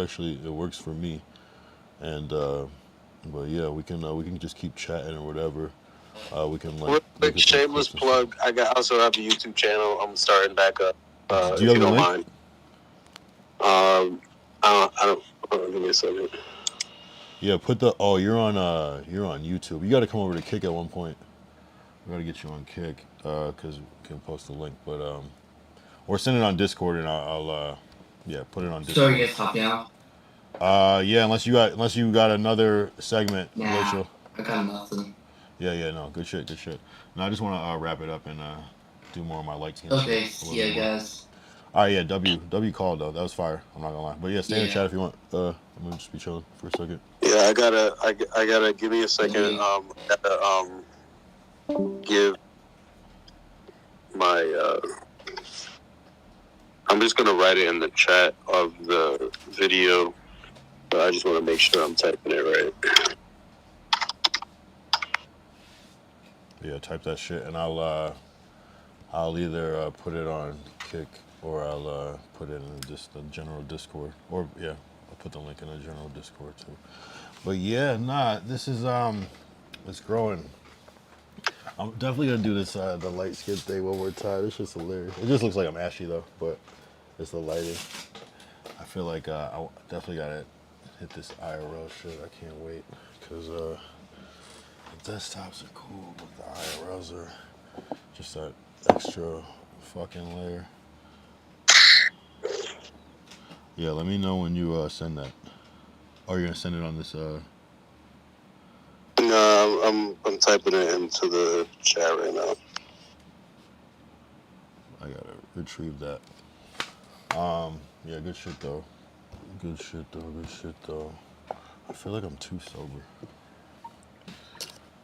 actually it works for me. And but yeah, we can just keep chatting or whatever. We can like Real quick, look at some shameless clips and stuff. plug. I also have a YouTube channel. I'm starting back up. Do If you you have the don't link? mind. I don't. Give me a second. Yeah, you're on YouTube. You got to come over to Kick at one point. We got to get you on Kick because we can post the link, but or send it on Discord and I'll yeah, put it on So Discord. you guys help me out? Yeah, unless you got another segment, Nah, Rachel. I got nothing. Yeah, no, good shit. No, I just want to wrap it up and do more of my light skin Okay, shit. see ya guys. All right, yeah, W called though. That was fire. I'm not gonna lie, but yeah, stay in the Yeah. chat if you want. I'm gonna just be chilling for a second. Yeah, I gotta give me a second. Give my. I'm just gonna write it in the chat of the video, but I just want to make sure I'm typing it right. Yeah, type that shit, and I'll either put it on Kick or I'll put it in just the general Discord, or yeah, I'll put the link in the general Discord too. But yeah, nah, this is it's growing. I'm definitely gonna do this the light skin thing one more time. It's just hilarious. It just looks like I'm ashy though, but it's the lighting. I feel like I definitely gotta hit this IRL shit. I can't wait because the desktops are cool, but the IRLs are just that extra fucking layer. Yeah, let me know when you send that. Oh, you're gonna send it on this No, I'm typing it into the chat right now. I gotta retrieve that. Yeah, good shit though. Good shit though. I feel like I'm too sober.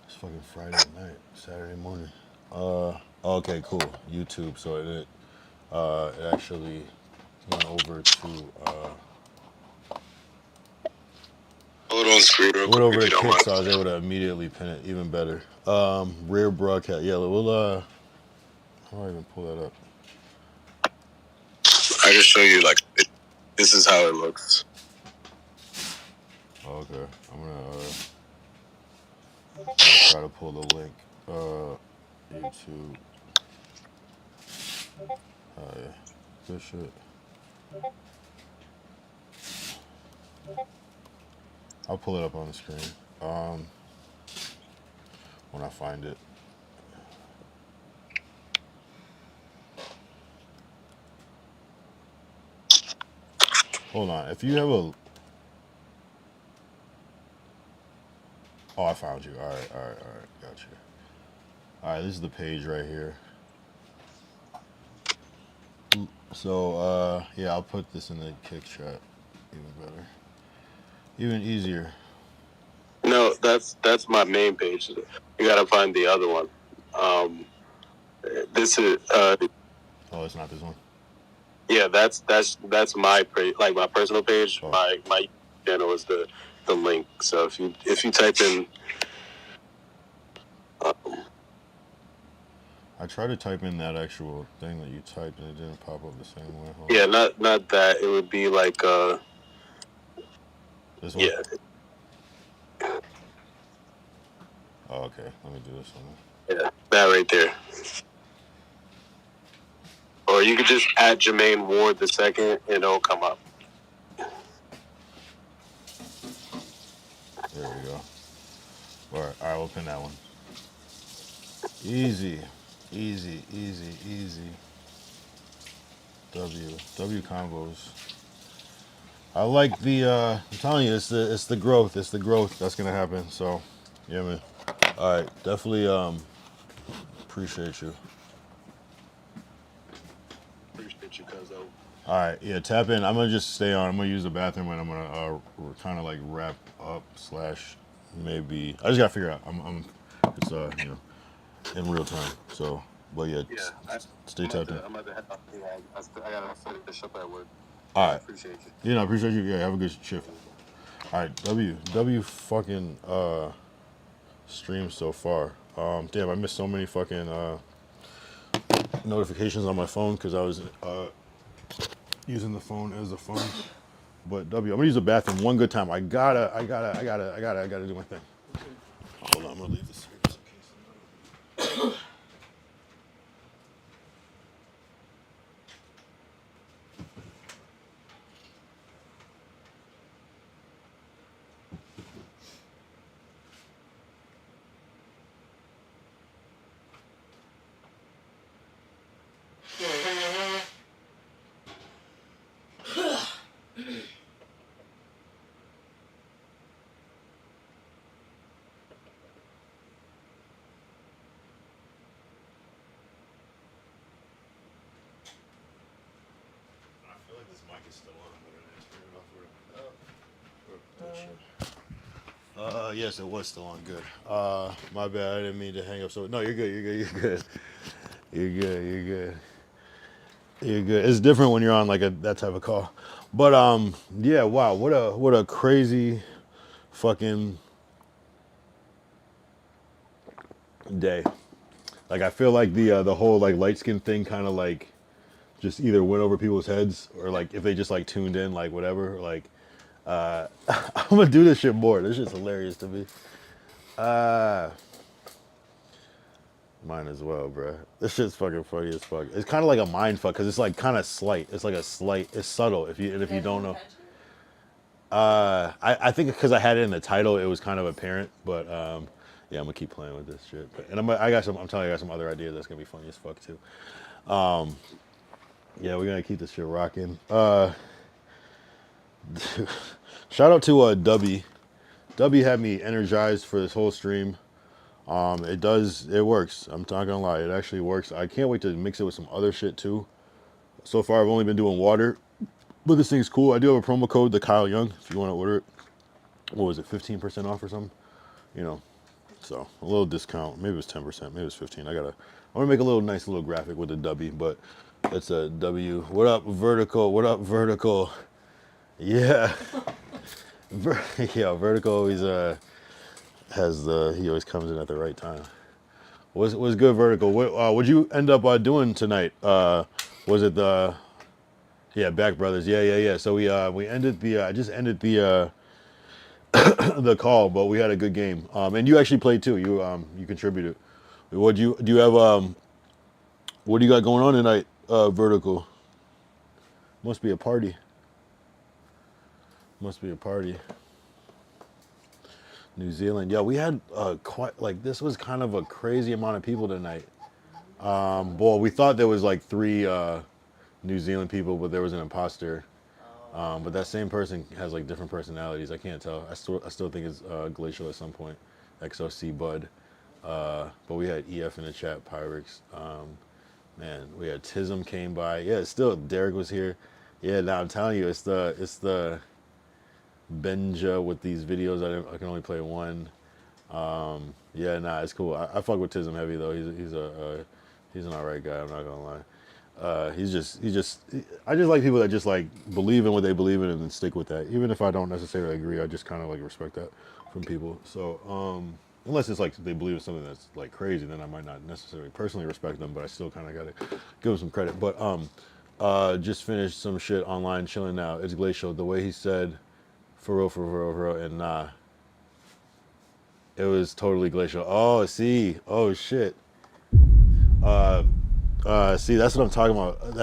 It's fucking Friday night, Saturday morning. Okay, cool. YouTube. So it actually went over to Hold on screen real went quick over if to you don't Kick, mind. so I was able to immediately pin it. Even better. Rare broadcast. Yeah, we'll how do I even pull that up? I just show you like this is how it looks. Okay, I'm gonna try to pull the link. YouTube. Oh yeah, good shit. I'll pull it up on the screen. When I find it. Hold on. If you have a... Oh, I found you. All right. Got you. All right, this is the page right here. So, yeah, I'll put this in the kick chat. Even better. Even easier. No, that's my main page. You gotta find the other one. This is Oh, it's not this one? yeah, that's my like my personal page. Oh. My channel is the link. So if you type in I tried to type in that actual thing that you typed and it didn't pop up the same way. Hold yeah, on. not that. It would be like This one? yeah. Oh, okay. Let me do this one. Yeah, that right there. Or you could just add Jermaine Ward II and it'll come up. There we go. All right, we'll pin that one. Easy. W combos. I like the I'm telling you, it's the growth. It's the growth that's gonna happen. So yeah, man. Alright, definitely appreciate you. Appreciate you, cuzzo. Alright, yeah, tap in. I'm gonna just stay on. I'm gonna use the bathroom and I'm gonna kind of like wrap up / maybe I just gotta figure out. It's you know, in real time. So but yeah, stay tapped in. I'm about to head off. Yeah, I gotta finish up at work. Alright. Appreciate you. Yeah, no, I appreciate you. Yeah, have a good shift. Alright, W fucking streams so far. Damn, I missed so many fucking notifications on my phone because I was using the phone as a phone. But W, I'm gonna use the bathroom one good time. I gotta do my thing. Hold on, I'm gonna leave this here just in case. Yes, it was still on. Good. My bad. I didn't mean to hang up. So no, you're good. You're good. It's different when you're on like that type of call. But yeah. Wow. What a crazy fucking day. Like I feel like the whole like light skin thing kind of like just either went over people's heads or like if they just like tuned in like whatever like. I'm gonna do this shit more. This shit's hilarious to me. Mine as well, bro. This shit's fucking funny as fuck. It's kind of like a mind fuck because it's like kind of slight. It's like a slight. It's subtle if you don't know. I think because I had it in the title, it was kind of apparent. But yeah, I'm gonna keep playing with this shit. But, and I'm telling you, I got some other ideas that's gonna be funny as fuck too. Yeah, we're gonna keep this shit rocking. Shout out to Dubby. Dubby had me energized for this whole stream. It works. I'm not gonna lie, it actually works. I can't wait to mix it with some other shit too. So far, I've only been doing water, but this thing's cool. I do have a promo code, the Kyle Young, if you want to order it. What was it, 15% off or something? You know, so a little discount. Maybe it was 10%, maybe it was 15. I'm gonna make a nice little graphic with the W, but it's a W. What up, Vertical? What up, Vertical? Yeah. Yeah, Vertical always he always comes in at the right time. Was good, Vertical. What'd you end up doing tonight? Was it the Back Brothers? Yeah. So we ended I just ended the the call, but we had a good game. And you actually played too. You contributed. What do you have? What do you got going on tonight? Vertical. Must be a party. Must be a party. New Zealand. Yeah, we had quite like this was kind of a crazy amount of people tonight. Well, we thought there was like 3 New Zealand people, but there was an imposter. But that same person has like different personalities. I can't tell. I still think it's Glacial at some point. XOC Bud. But we had EF in the chat. Pyrex. Man, we had Tism came by. Yeah, it's still Derek was here. Yeah, now I'm telling you, it's the Benja with these videos. I can only play one. Yeah, nah, it's cool. I fuck with Tism heavy though. He's an alright guy. I'm not gonna lie. I just like people that just like believe in what they believe in and then stick with that. Even if I don't necessarily agree, I just kind of like respect that from people. So unless it's like they believe in something that's like crazy, then I might not necessarily personally respect them, but I still kind of gotta give them some credit. But just finished some shit online, chilling now. It's Glacial. The way he said, for real, and nah, it was totally Glacial. Oh, see, oh shit. See, that's what I'm talking about.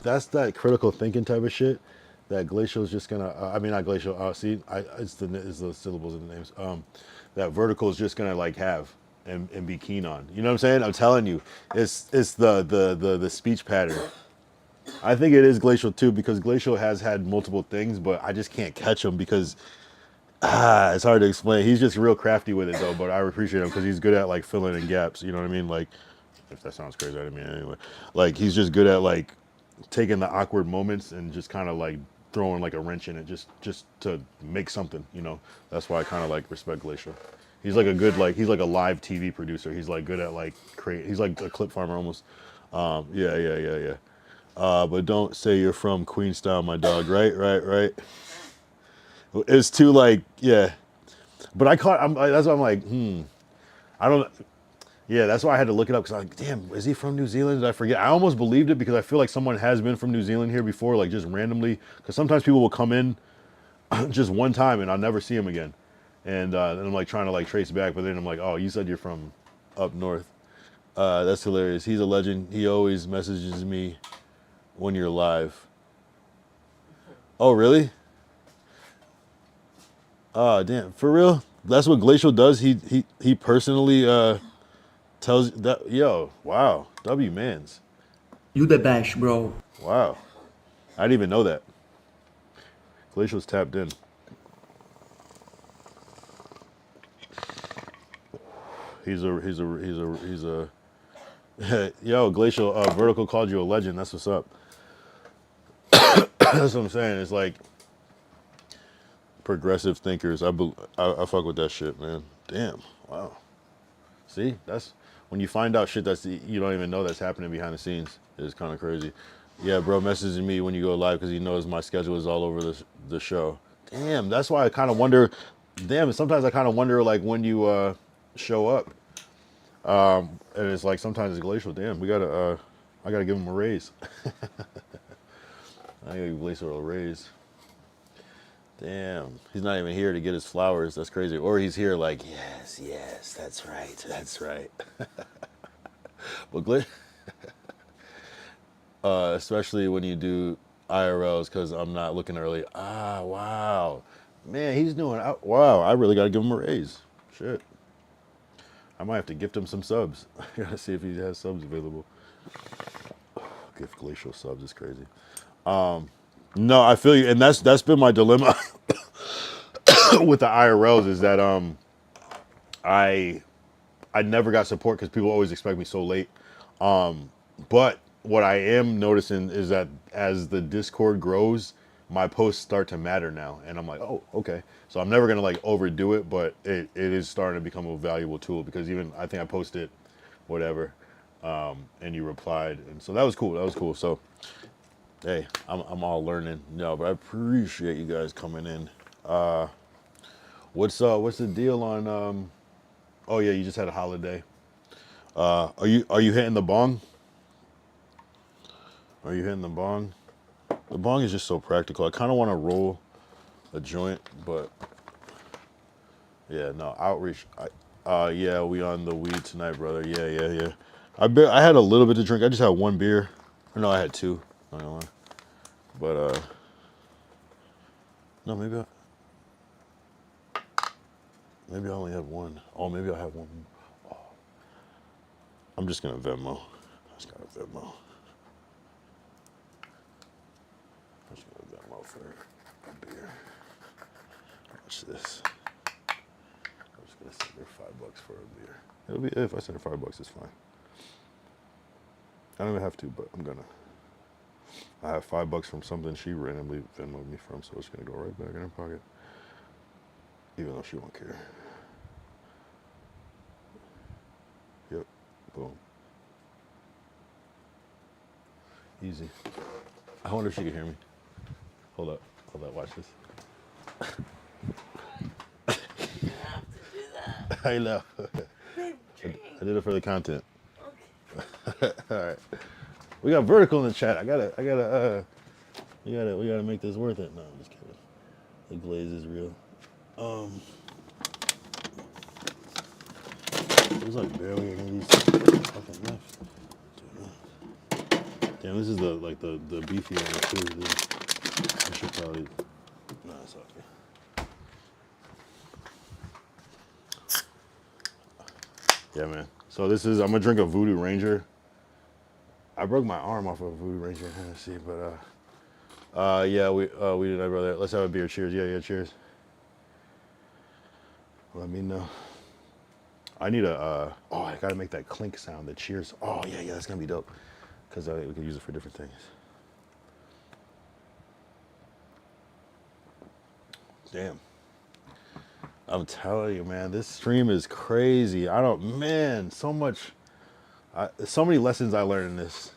That's that critical thinking type of shit. That Glacial is just gonna. I mean, not Glacial. See, it's the syllables in the names. That Vertical is just gonna like have and be keen on. You know what I'm saying? I'm telling you, it's the speech pattern. I think it is Glacial too because Glacial has had multiple things, but I just can't catch him because it's hard to explain. He's just real crafty with it though, but I appreciate him because he's good at like filling in gaps. You know what I mean? Like, if that sounds crazy, I didn't mean it anyway. Like he's just good at like taking the awkward moments and just kind of like throwing like a wrench in it just to make something. You know, that's why I kind of like respect Glacial. He's like a good he's like a live TV producer. He's like good at like create. He's like a clip farmer almost. Yeah. But don't say you're from Queenstown, my dog. Right. It's too like yeah. But that's why I'm like I don't. Yeah, that's why I had to look it up because I'm like, damn, is he from New Zealand? Did I forget? I almost believed it because I feel like someone has been from New Zealand here before, like just randomly. Because sometimes people will come in just one time and I'll never see him again, and then I'm like trying to like trace back, but then I'm like, oh, you said you're from up north. That's hilarious. He's a legend. He always messages me when you're live. Oh, really? Oh, damn. For real? That's what Glacial does? He personally tells that, yo, wow. W Mans. You the best, bro. Wow. I didn't even know that. Glacial's tapped in. He's a yo, Glacial, Vertical called you a legend. That's what's up. That's what I'm saying. It's like progressive thinkers. I fuck with that shit, man. Damn. Wow. See, that's when you find out shit that's you don't even know that's happening behind the scenes. It's kind of crazy. Yeah, bro, messaging me when you go live because he knows my schedule is all over the show. Damn, that's why I kind of wonder. Damn, sometimes I kind of wonder like when you show up. And it's like sometimes it's Glacial. Damn, I gotta give him a raise. I gotta give Glacial a raise. Damn, he's not even here to get his flowers. That's crazy. Or he's here like, yes, that's right. But especially when you do IRLs, because I'm not looking early. Ah, wow. Man, he's doing, wow, I really got to give him a raise. Shit. I might have to gift him some subs. I got to see if he has subs available. Gift Glacial subs is crazy. No, I feel you. And that's been my dilemma with the IRLs is that I never got support because people always expect me so late. But what I am noticing is that as the Discord grows, my posts start to matter now. And I'm like, oh, okay. So I'm never going to like overdo it, but it is starting to become a valuable tool because even I think I posted whatever and you replied. And so that was cool. So, hey, I'm all learning. No, but I appreciate you guys coming in. What's the deal on, oh yeah, you just had a holiday. Are you hitting the bong? Are you hitting the bong? The bong is just so practical. I kind of want to roll a joint, but yeah, no, outreach. Yeah, we on the weed tonight, brother. Yeah. I had a little bit to drink. I just had one beer. Or no, I had two. Not gonna lie. But no, maybe I only have one. Oh, maybe I have one. Oh. I'm just gonna Venmo. I just gotta Venmo. I'm just gonna Venmo for a beer. Watch this. I'm just gonna send her $5 for a beer. It'll be if I send her $5, it's fine. I don't even have to, but I'm gonna. I have $5 from something she randomly Venmoed me from, so it's gonna go right back in her pocket, even though she won't care. Yep, boom, easy. I wonder if she can hear me. Hold up, watch this. I know. I did it for the content. Okay. All right. We got vertical in the chat. We gotta make this worth it. No, I'm just kidding. The glaze is real. There's like barely any of these fucking left. Damn, this is the beefy one too. I should probably. No, it's okay. Yeah, man. So this is. I'm gonna drink a Voodoo Ranger. I broke my arm off of a Voodoo Ranger Hennessy, but yeah, we did that, brother. Let's have a beer. Cheers. Yeah, cheers. Let me know. I need I gotta make that clink sound, the cheers. Oh yeah, that's gonna be dope. Cause we can use it for different things. Damn. I'm telling you, man, this stream is crazy. So many lessons I learned in this.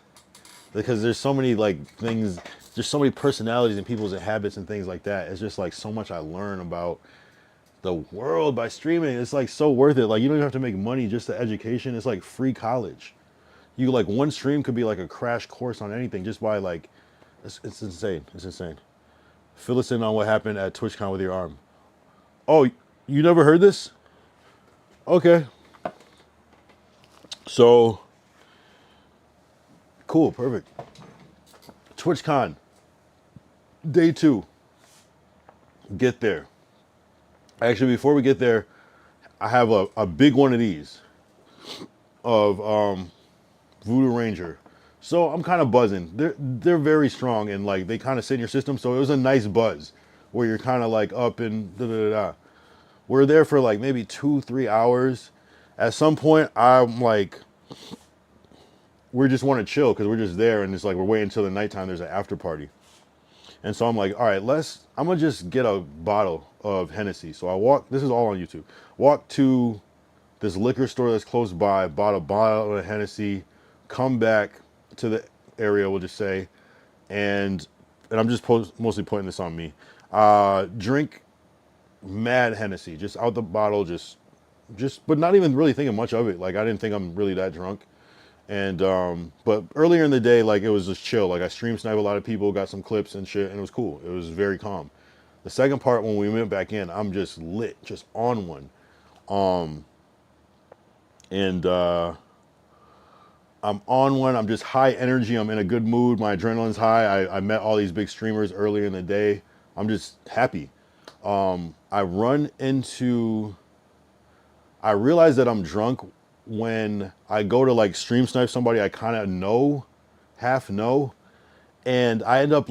Because there's so many things, there's so many personalities and people's habits and things like that. It's just like so much I learn about the world by streaming. It's like so worth it. Like you don't even have to make money, just the education. It's like free college. You one stream could be like a crash course on anything just by it's insane. It's insane. Fill us in on what happened at TwitchCon with your arm. Oh, you never heard this? Okay. So, cool, perfect. TwitchCon, day 2. Get there. Actually, before we get there, I have a big one of these of Voodoo Ranger. So I'm kind of buzzing. They're very strong and they kind of sit in your system. So it was a nice buzz where you're kind of up and da da da. We're there for maybe 2-3 hours. At some point, I'm we just want to chill because we're just there and it's we're waiting until the nighttime. There's an after party. And so I'm all right, I'm going to just get a bottle of Hennessy. So I walk, this is all on YouTube, walk to this liquor store that's close by, bought a bottle of Hennessy, come back to the area, we'll just say, and I'm just mostly pointing this on me. Drink mad Hennessy, just out the bottle, just, but not even really thinking much of it. I didn't think I'm really that drunk. And, but earlier in the day, it was just chill. I stream snipe a lot of people, got some clips and shit, and it was cool. It was very calm. The second part, when we went back in, I'm just lit, just on one. I'm on one. I'm just high energy. I'm in a good mood. My adrenaline's high. I met all these big streamers earlier in the day. I'm just happy. I realize that I'm drunk when I go to stream snipe somebody I kind of half know, and I end up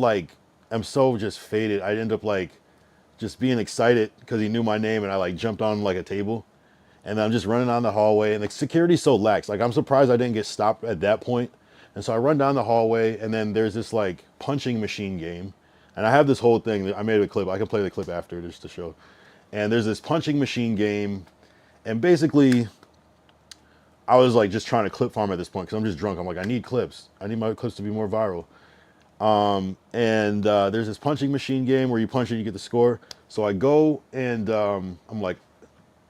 I'm so just faded. I end up just being excited because he knew my name, and I jumped on a table, and I'm just running down the hallway, and the security's so lax. I'm surprised I didn't get stopped at that point. And so I run down the hallway, and then there's this punching machine game, and I have this whole thing. I made a clip. I can play the clip after just to show. And there's this punching machine game, and basically I was just trying to clip farm at this point because I'm just drunk. I'm I need clips. I need my clips to be more viral. There's this punching machine game where you punch and you get the score. So I go and I'm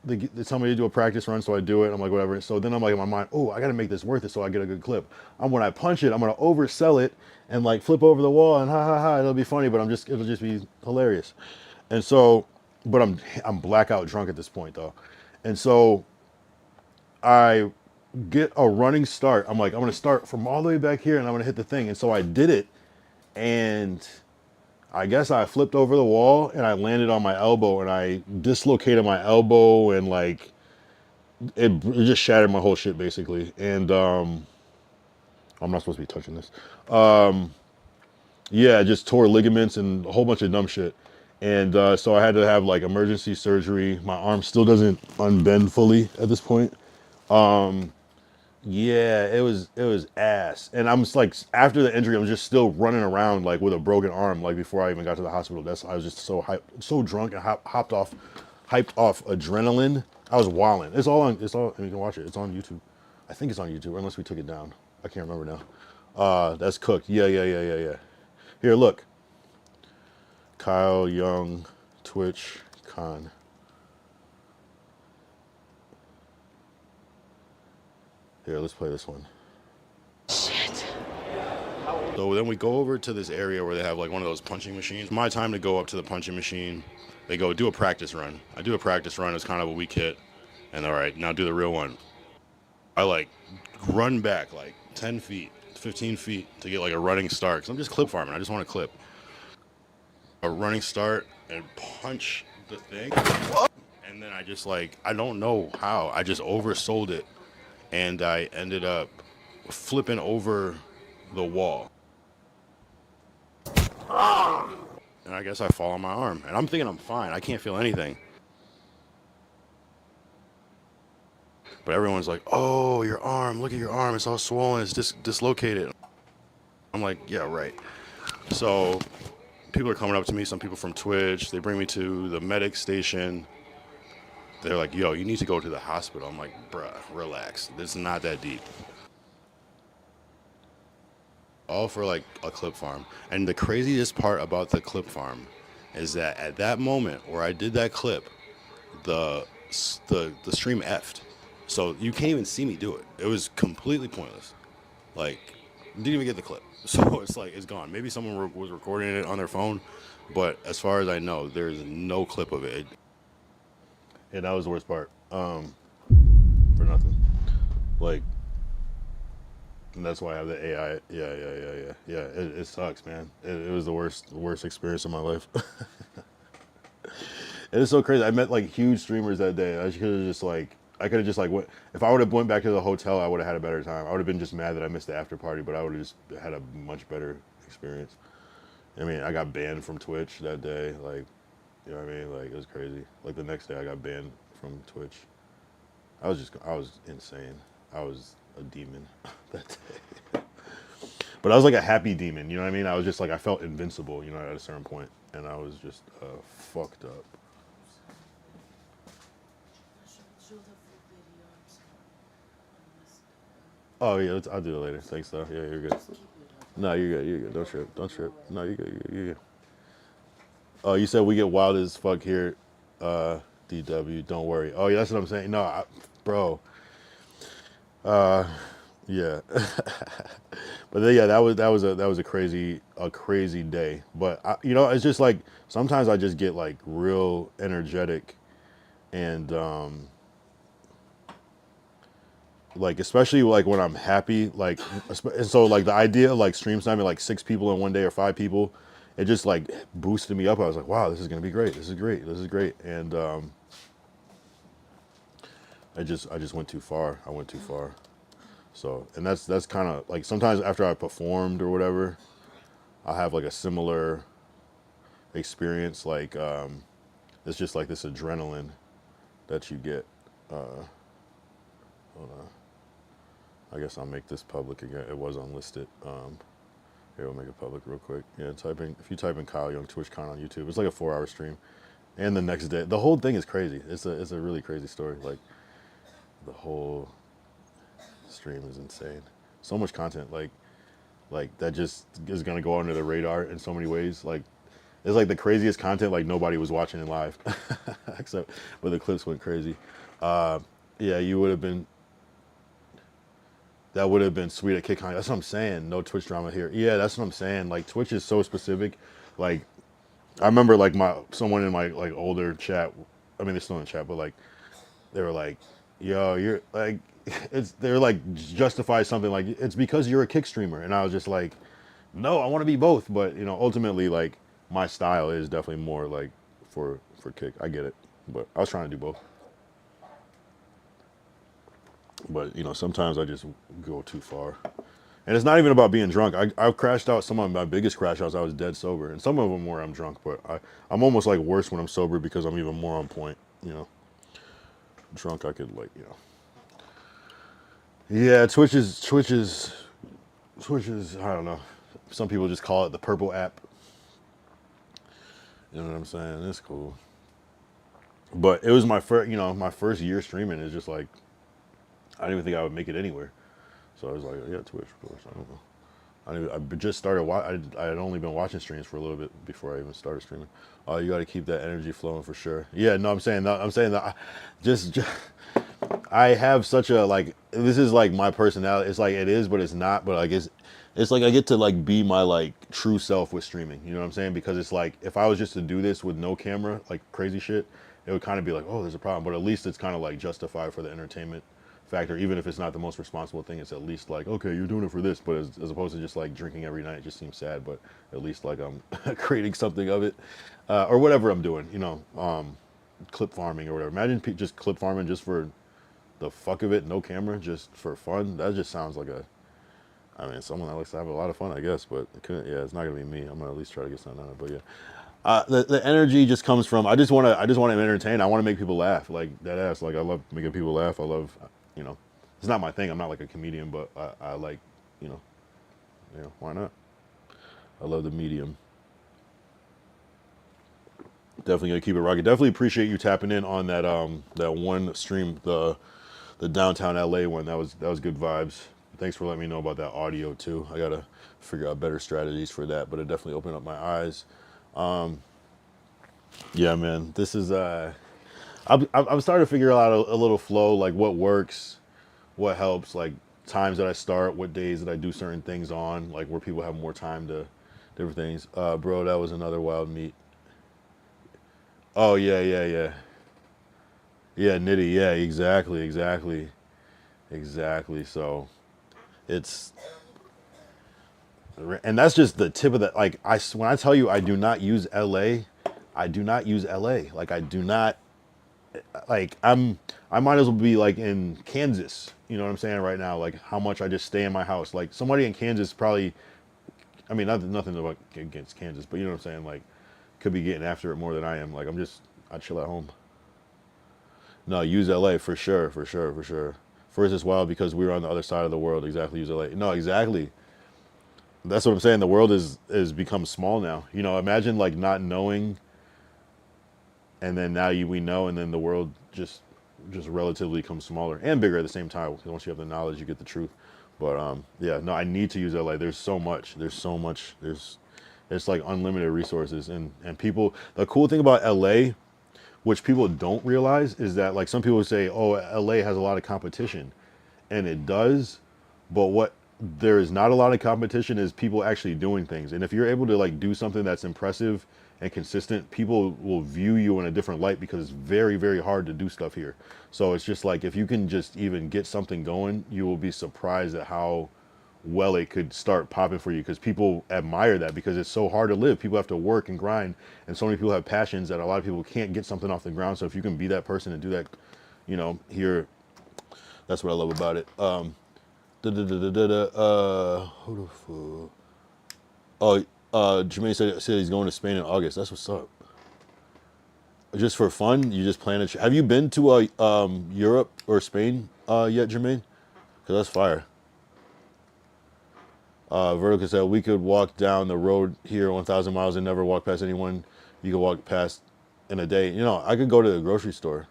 they tell me to do a practice run, so I do it. I'm whatever. So then I'm in my mind, oh, I got to make this worth it so I get a good clip. When I punch it, I'm going to oversell it and flip over the wall and ha ha ha. It'll be funny, but it'll just be hilarious. And so, but I'm blackout drunk at this point though. And so I get a running start. I'm like, I'm gonna start from all the way back here and I'm gonna hit the thing. And so I did it, and I guess I flipped over the wall and I landed on my elbow and I dislocated my elbow, and like it just shattered my whole shit basically. And I'm not supposed to be touching this. Yeah, just tore ligaments and a whole bunch of dumb shit. And so I had to have like emergency surgery. My arm still doesn't unbend fully at this point. Yeah, it was ass. And I'm just like, after the injury, I'm just still running around like with a broken arm. Like before I even got to the hospital, I was just so hyped, so drunk, and hyped off adrenaline. I was wilding. And you can watch it. It's on YouTube. I think it's on YouTube, unless we took it down. I can't remember now. That's cooked. Yeah. Here, look. Kyle Young, Twitch, Con. Here, let's play this one. So then we go over to this area where they have like one of those punching machines. My time to go up to the punching machine. They go, do a practice run. I do a practice run. It's kind of a weak hit. And all right, now do the real one. I like run back like 10 feet, 15 feet to get like a running start. Cause I'm just clip farming. I just want to clip. A running start and punch the thing. And then I just like, I don't know how. I just oversold it. And I ended up flipping over the wall. And I guess I fall on my arm. And I'm thinking I'm fine. I can't feel anything. But everyone's like, oh, your arm. Look at your arm. It's all swollen. It's dislocated. I'm like, yeah, right. So people are coming up to me. Some people from Twitch. They bring me to the medic station. They're like, yo, you need to go to the hospital. I'm like, bruh, relax. It's not that deep. All for like a clip farm. And the craziest part about the clip farm is that at that moment where I did that clip, the stream effed. So you can't even see me do it. It was completely pointless. Like, didn't even get the clip. So it's like, it's gone. Maybe someone was recording it on their phone, but as far as I know, there's no clip of it. Yeah, that was the worst part. For nothing. Like, and that's why I have the AI. Yeah. It sucks, man. It was the worst experience of my life. It is so crazy. I met like huge streamers that day. I could have just like went. If I would have went back to the hotel, I would have had a better time. I would have been just mad that I missed the after party, but I would have just had a much better experience. I mean, I got banned from Twitch that day. Like, you know what I mean? Like, it was crazy. Like the next day, I got banned from Twitch. I was insane. I was a demon that day. But I was like a happy demon, you know what I mean? I was just like, I felt invincible, you know, at a certain point, and I was just fucked up. Oh yeah, I'll do it later. Thanks though. Yeah, you're good. No, you're good. You're good. Don't trip. No, you're good. You're good. Oh, you said we get wild as fuck here, DW. Don't worry. Oh yeah, that's what I'm saying. No, bro. Yeah. But then, yeah, that was a crazy day. But you know, it's just like sometimes I just get like real energetic, and like especially like when I'm happy, like and so like the idea of like stream sniping like 6 people in one day or 5 people, it just like boosted me up. I was like, wow, this is gonna be great. This is great. And I just went too far. I went too far. So, and that's kind of like sometimes after I performed or whatever, I'll have like a similar experience. Like it's just like this adrenaline that you get. Hold on. I guess I'll make this public again. It was unlisted. Here, we'll make it public real quick. Yeah, if you type in Kyle Young TwitchCon on YouTube, it's like a 4-hour stream. And the next day, the whole thing is crazy. It's a really crazy story. Like the whole stream is insane. So much content, like that just is gonna go under the radar in so many ways. Like it's like the craziest content like nobody was watching it live, except but the clips went crazy. Yeah, you would have been. That would have been sweet at KitCon. That's what I'm saying. No Twitch drama here. Yeah, that's what I'm saying. Like Twitch is so specific. Like I remember like someone in my like older chat. I mean, they're still in the chat, but like they were like, yo, you're like, they're like justify something like it's because you're a kick streamer, and I was just like, no, I want to be both, but you know, ultimately, like my style is definitely more like for kick. I get it, but I was trying to do both. But you know, sometimes I just go too far, and it's not even about being drunk. I've crashed out some of my biggest crash outs. I was dead sober, and some of them where I'm drunk, but I'm almost like worse when I'm sober because I'm even more on point. You know, drunk I could like yeah, Twitch is I don't know. Some people just call it the purple app. You know what I'm saying? It's cool. But it was my first, my first year streaming. Is just like I didn't even think I would make it anywhere. So I was like, yeah, Twitch, of course. I don't know. I just started. I had only been watching streams for a little bit before I even started streaming. Oh, you got to keep that energy flowing for sure. Yeah, no, I'm saying that. I'm saying that. Just I have such a like. This is like my personality. It's like it is, but it's not. But like it's like I get to like be my like true self with streaming. You know what I'm saying? Because it's like if I was just to do this with no camera, like crazy shit, it would kind of be like, oh, there's a problem. But at least it's kind of like justified for the entertainment factor. Even if it's not the most responsible thing, it's at least like, okay, you're doing it for this. But as opposed to just like drinking every night, it just seems sad. But at least like I'm creating something of it, or whatever I'm doing. Clip farming or whatever. Imagine just clip farming just for the fuck of it, no camera, just for fun. That just sounds like I mean, someone that likes to have a lot of fun, I guess. But yeah, it's not gonna be me. I'm gonna at least try to get something out of it. But yeah, the energy just comes from I just want to entertain. I want to make people laugh, like that ass. Like I love making people laugh. I love, you know, it's not my thing. I'm not like a comedian, but I like, you know, why not? I love the medium. Definitely gonna keep it rocking. Definitely appreciate you tapping in on that one stream, the downtown LA one. That was good vibes. Thanks for letting me know about that audio too. I gotta figure out better strategies for that, but it definitely opened up my eyes. Yeah, man, this is I'm starting to figure out a little flow, like what works, what helps, like times that I start, what days that I do certain things on, like where people have more time to different things. Bro, that was another wild meet. Oh yeah, yeah, yeah, yeah, Nitty, yeah, exactly. So it's and that's just the tip of the like when I tell you I do not use LA, I do not use LA. Like I do not like I might as well be like in Kansas. You know what I'm saying right now? Like how much I just stay in my house. Like somebody in Kansas probably, I mean nothing about against Kansas, but you know what I'm saying? Like could be getting after it more than I am. Like I chill at home. No, use LA for sure, for sure. First it's wild because we were on the other side of the world. Exactly, use LA. No, exactly. That's what I'm saying. The world is become small now. You know, imagine like not knowing, and then now we know, and then the world just relatively becomes smaller and bigger at the same time. 'Cause once you have the knowledge, you get the truth. But yeah, no, I need to use LA. There's so much. There's so much. It's like unlimited resources, and people. The cool thing about LA, which people don't realize, is that like some people say, oh, LA has a lot of competition, and it does, but what there is not a lot of competition is people actually doing things. And if you're able to like do something that's impressive and consistent, people will view you in a different light because it's very, very hard to do stuff here. So it's just like if you can just even get something going, you will be surprised at how well it could start popping for you, because people admire that because it's so hard to live. People have to work and grind, and so many people have passions that a lot of people can't get something off the ground. So if you can be that person and do that, here, that's what I love about it. Da, da, da, da, da, da, who the fuck? Oh, Jermaine said he's going to Spain in August. That's what's up. Just for fun, you just plan it. Have you been to Europe or Spain yet, Jermaine? Cause that's fire. Vertical said we could walk down the road here 1,000 miles and never walk past anyone you could walk past in a day. You know, I could go to the grocery store.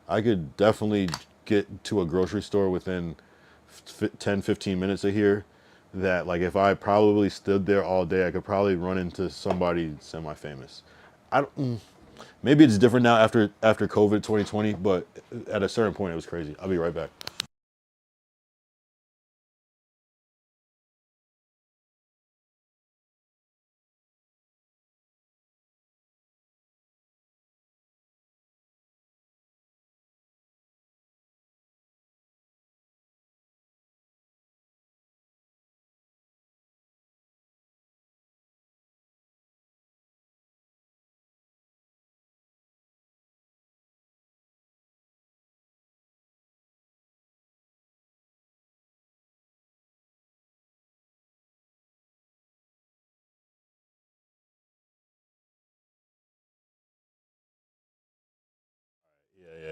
I could definitely get to a grocery store within 10, 15 minutes of here that like if I probably stood there all day, I could probably run into somebody semi-famous. I don't, maybe it's different now after COVID 2020, but at a certain point it was crazy. I'll be right back.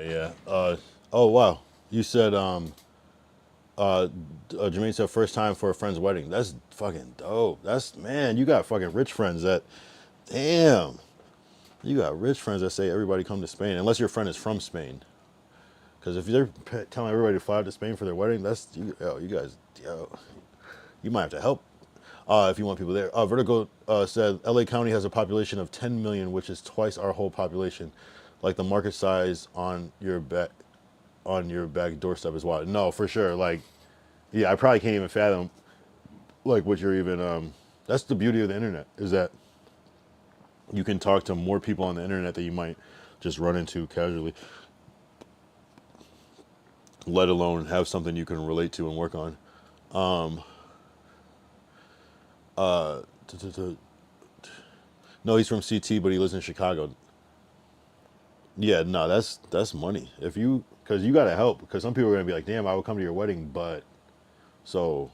Yeah. Oh wow. You said Jermaine said first time for a friend's wedding. That's fucking dope. That's man, you got fucking rich friends that damn. You got rich friends that say everybody come to Spain unless your friend is from Spain. Because if they're telling everybody to fly out to Spain for their wedding, that's you guys, you might have to help if you want people there. Vertigo said LA County has a population of 10 million, which is twice our whole population. Like the market size on your back doorstep is wild. No, for sure. Like, yeah, I probably can't even fathom like what you're even. That's the beauty of the internet is that you can talk to more people on the internet that you might just run into casually, let alone have something you can relate to and work on. Uh, t- t- t- no, he's from CT, but he lives in Chicago. Yeah, no, that's money. If you, because you gotta help, because some people are gonna be like, damn, I would come to your wedding, but so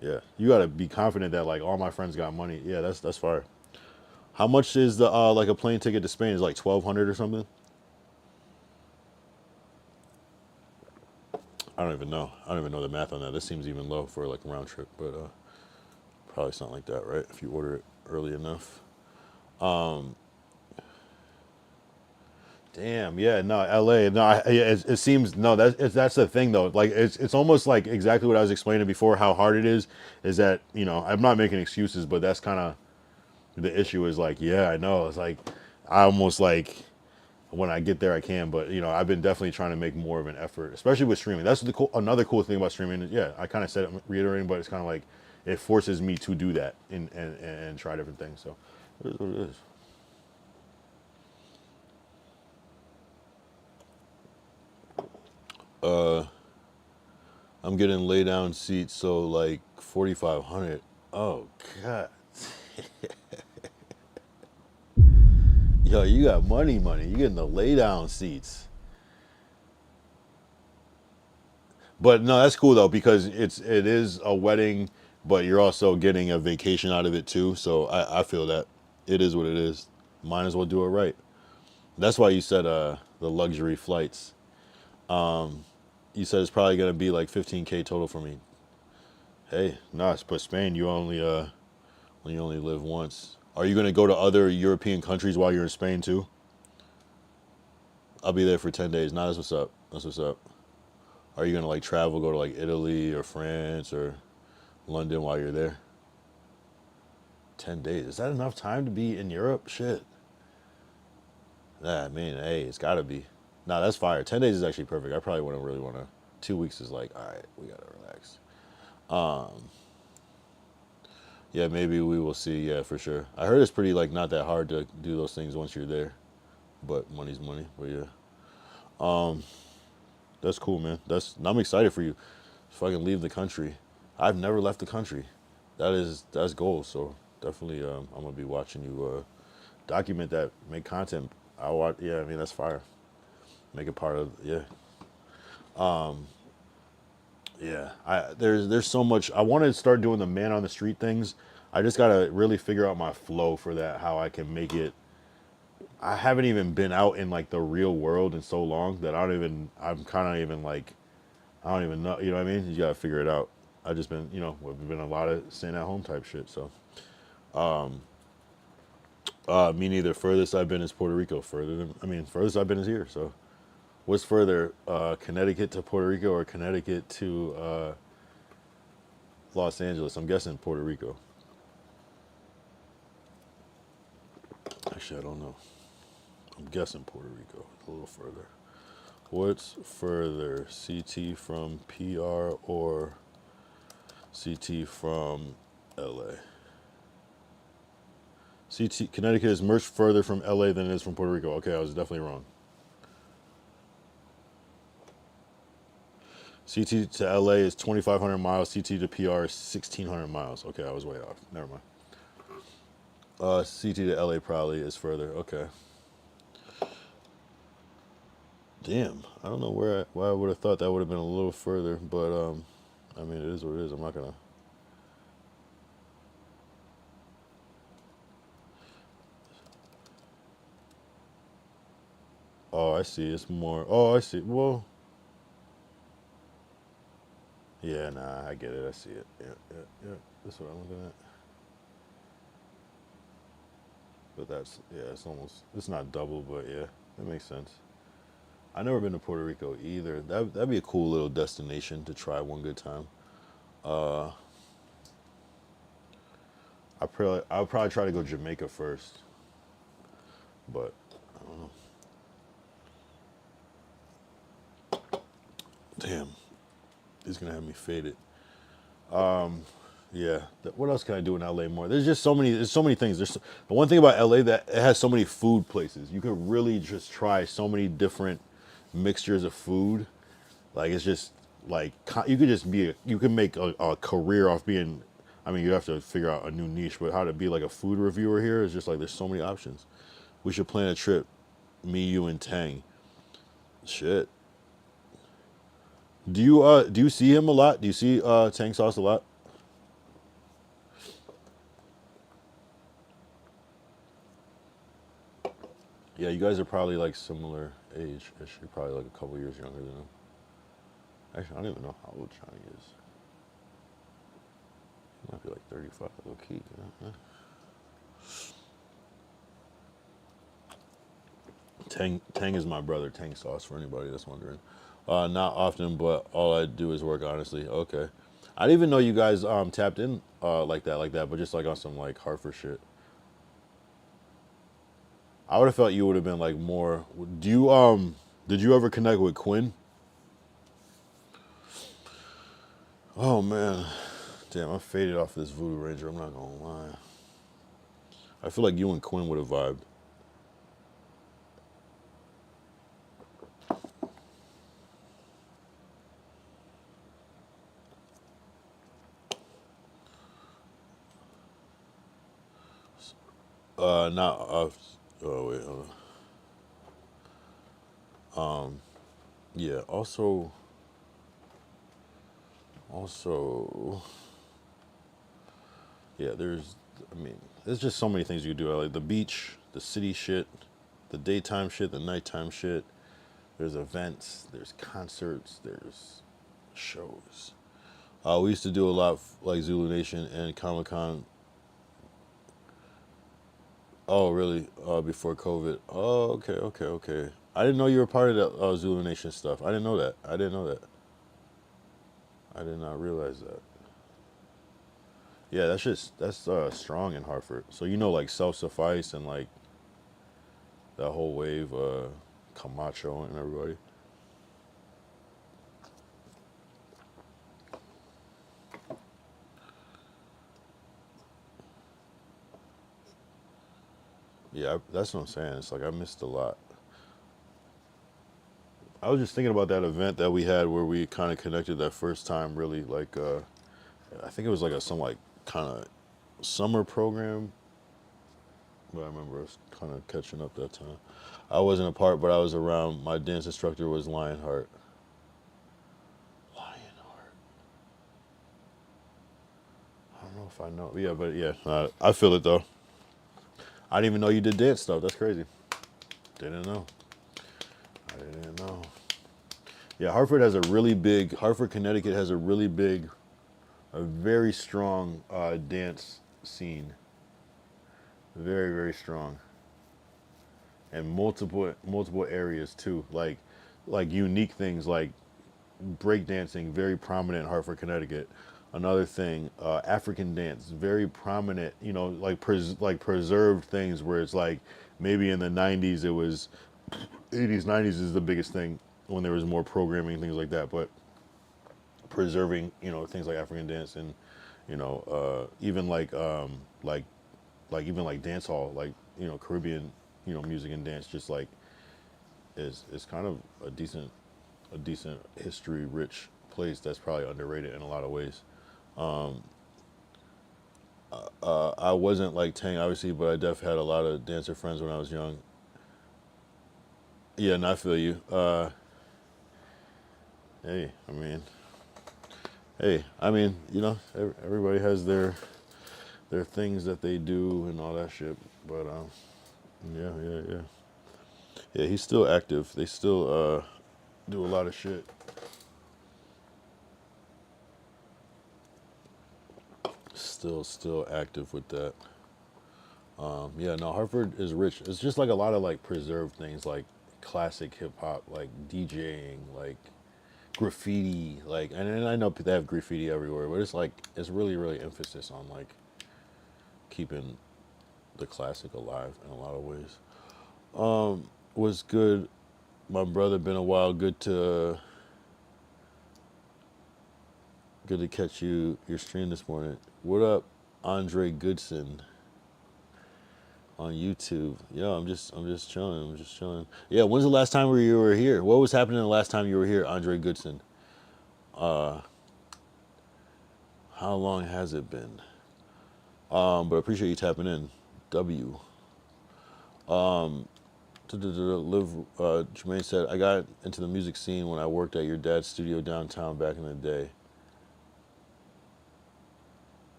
yeah, you gotta be confident that like all my friends got money. Yeah, that's fire. How much is the like a plane ticket to Spain? Is like 1,200 or something? I don't even know. I don't even know the math on that. This seems even low for like a round trip, but probably something like that, right? If you order it early enough. Damn, yeah, no, L.A. No, it seems no. That's the thing though. Like it's almost like exactly what I was explaining before. How hard it is that I'm not making excuses, but that's kind of the issue. Is like, yeah, I know. It's like I almost like when I get there I can, but I've been definitely trying to make more of an effort, especially with streaming. That's another cool thing about streaming. Yeah, I kind of said it, reiterating, but it's kind of like it forces me to do that and try different things. So it is what it is. I'm getting lay down seats, so like 4,500. Oh god, yo, you got money. You getting the lay down seats. But no, that's cool though because it is a wedding, but you're also getting a vacation out of it too. So I feel that it is what it is. Might as well do it right. That's why you said the luxury flights. You said it's probably gonna be like 15K total for me. Hey, nice. But Spain, you only live once. Are you gonna go to other European countries while you're in Spain too? I'll be there for 10 days. Nah, that's what's up. That's what's up. Are you gonna like travel, go to like Italy or France or London while you're there? 10 days. Is that enough time to be in Europe? Shit. Nah, I mean, hey, it's gotta be. Nah, that's fire. 10 days is actually perfect. I probably wouldn't really wanna. 2 weeks is like, all right, we gotta relax. Yeah, maybe we will see. Yeah, for sure. I heard it's pretty like not that hard to do those things once you're there, but money's money. But yeah, that's cool, man. I'm excited for you. Fucking leave the country. I've never left the country. That's goals. So definitely, I'm gonna be watching you document that, make content. I watch. Yeah, I mean that's fire. Make it part of yeah. Yeah, there's so much. I want to start doing the man on the street things. I just gotta really figure out my flow for that. How I can make it. I haven't even been out in like the real world in so long that I don't even. I'm kind of even like. I don't even know. You know what I mean? You gotta figure it out. I just been. We've been a lot of staying at home type shit. So. Me neither. Furthest I've been is Puerto Rico. Furthest I've been is here. So. What's further, Connecticut to Puerto Rico or Connecticut to Los Angeles? I'm guessing Puerto Rico. Actually, I don't know. I'm guessing Puerto Rico. A little further. What's further, CT from PR or CT from LA? Connecticut is much further from LA than it is from Puerto Rico. Okay, I was definitely wrong. CT to LA is 2,500 miles. CT to PR is 1,600 miles. Okay, I was way off. Never mind. CT to LA probably is further. Okay. Damn, I don't know why I would have thought that would have been a little further, but I mean it is what it is. I'm not gonna. Oh, I see. It's more. Oh, I see. Well, yeah, nah, I get it. I see it. Yeah, yeah, yeah. That's what I'm looking at. But that's, yeah, it's almost, it's not double, but yeah, that makes sense. I've never been to Puerto Rico either. That'd be a cool little destination to try one good time. Uh, I'll probably try to go Jamaica first, but I don't know. Damn, he's gonna have me faded. Yeah. What else can I do in LA more? There's just so many. There's so many things. The one thing about LA that it has so many food places. You could really just try so many different mixtures of food. Like it's just like you could just be. You can make a career off being. I mean, you have to figure out a new niche, but how to be like a food reviewer here is just like there's so many options. We should plan a trip, me, you, and Tang. Shit. Do you see him a lot? Do you see Tang Sauce a lot? Yeah, you guys are probably like similar age. You're probably like a couple years younger than him. Actually, I don't even know how old Johnny is. He might be like 35, low key. Yeah. Tang is my brother. Tang Sauce for anybody that's wondering. Not often, but all I do is work honestly. Okay. I didn't even know you guys tapped in like that, but just like on some like Hartford shit. I would have felt you would have been like more. Did you ever connect with Quinn? Oh man, damn, I faded off this Voodoo Ranger. I'm not gonna lie. I feel like you and Quinn would have vibed. Not oh wait, hold on. Yeah. Also, yeah. I mean, there's just so many things you can do. Like the beach, the city shit, the daytime shit, the nighttime shit. There's events, there's concerts, there's shows. We used to do a lot like Zulu Nation and Comic Con. Oh, really? Before COVID. Oh, okay, okay, okay. I didn't know you were part of the Zulu Nation stuff. I didn't know that. I didn't know that. I did not realize that. Yeah, that's strong in Hartford. So you know, like Self Suffice and like that whole wave, Camacho and everybody. Yeah, that's what I'm saying. It's like I missed a lot. I was just thinking about that event that we had where we kind of connected that first time. Really, like I think it was like some like kind of summer program. But I remember us kind of catching up that time. I wasn't a part, but I was around. My dance instructor was Lionheart. Lionheart. I don't know if I know. Yeah, but yeah, I feel it though. I didn't even know you did dance stuff. That's crazy. Didn't know. I didn't know. Yeah, Hartford, Connecticut has a really big, a very strong dance scene. Very, very strong. And multiple areas too. Like unique things like breakdancing, very prominent in Hartford, Connecticut. Another thing, African dance, very prominent. You know, like preserved things where it's like maybe in the '90s it was, '80s, '90s is the biggest thing when there was more programming things like that. But preserving, things like African dance and, even like even like dance hall, like Caribbean, music and dance, just like is kind of a decent history rich place that's probably underrated in a lot of ways. I wasn't like Tang obviously, but I definitely had a lot of dancer friends when I was young. Yeah, and I feel you. Hey, I mean, everybody has their things that they do and all that shit. But yeah, yeah, yeah. Yeah, he's still active. They still do a lot of shit. Still active with that. Yeah, no, Hartford is rich. It's just like a lot of like preserved things, like classic hip hop, like DJing, like graffiti, like, and I know they have graffiti everywhere, but it's like it's really emphasis on like keeping the classic alive in a lot of ways. Was good, my brother. Been a while. Good to catch your stream this morning. What up, Andre Goodson on YouTube? Yo, I'm just chilling. I'm just chilling. Yeah, when's the last time you were here? What was happening the last time you were here, Andre Goodson? How long has it been? But I appreciate you tapping in. W. Live. Jermaine said I got into the music scene when I worked at your dad's studio downtown back in the day.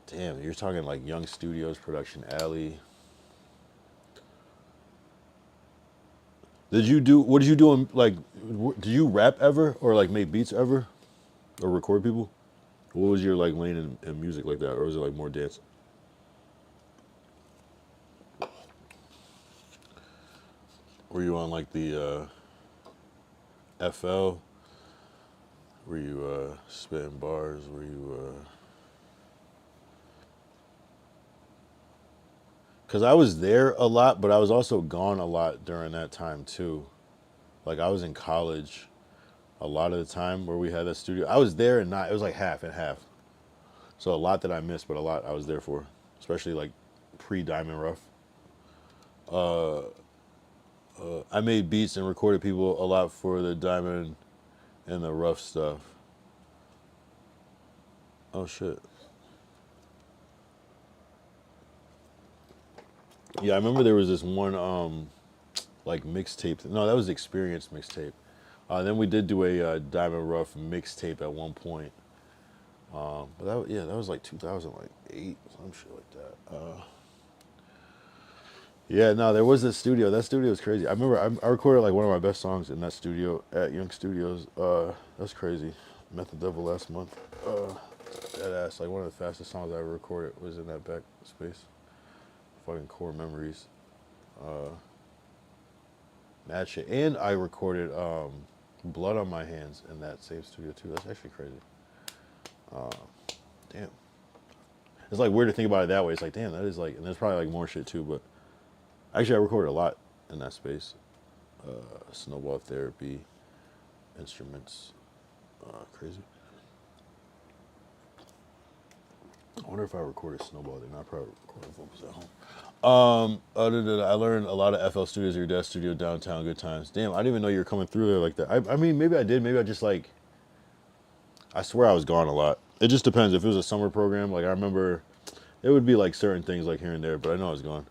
Damn, you're talking like Young Studios, Production Alley. What did you do in, like, did you rap ever or like make beats ever or record people? What was your like lane in music like that, or was it like more dance? Were you on like the FL? Were you spitting bars? Were you Because I was there a lot, but I was also gone a lot during that time too. Like I was in college a lot of the time where we had that studio. I was there and not. It was like half and half. So a lot that I missed, but a lot I was there for, especially like pre-Diamond Rough. I made beats and recorded people a lot for the Diamond and the Rough stuff. Oh shit. Yeah, I remember there was this one like mixtape. No, that was Experience mixtape. Then we did do a Diamond Rough mixtape at one point. But that was like 2008, some shit like that. Yeah, no, there was this studio. That studio was crazy. I remember I recorded like one of my best songs in that studio at Young Studios. That's crazy. Met the Devil last month. That ass, like one of the fastest songs I ever recorded was in that back space. Fucking Core Memories. Mad shit. And I recorded Blood on My Hands in that same studio too. That's actually crazy. Damn. It's like weird to think about it that way. It's like, damn, that is like, and there's probably like more shit too, but actually I recorded a lot in that space. Snowball Therapy, instruments, crazy. I wonder if I recorded Snowball there. Not probably recorded vocals at home. Other than that, I learned a lot of FL Studios, your dad's studio downtown, good times. Damn, I didn't even know you were coming through there like that. I mean, maybe I did. Maybe I just like, I swear I was gone a lot. It just depends. If it was a summer program, like I remember, it would be like certain things like here and there, but I know I was gone.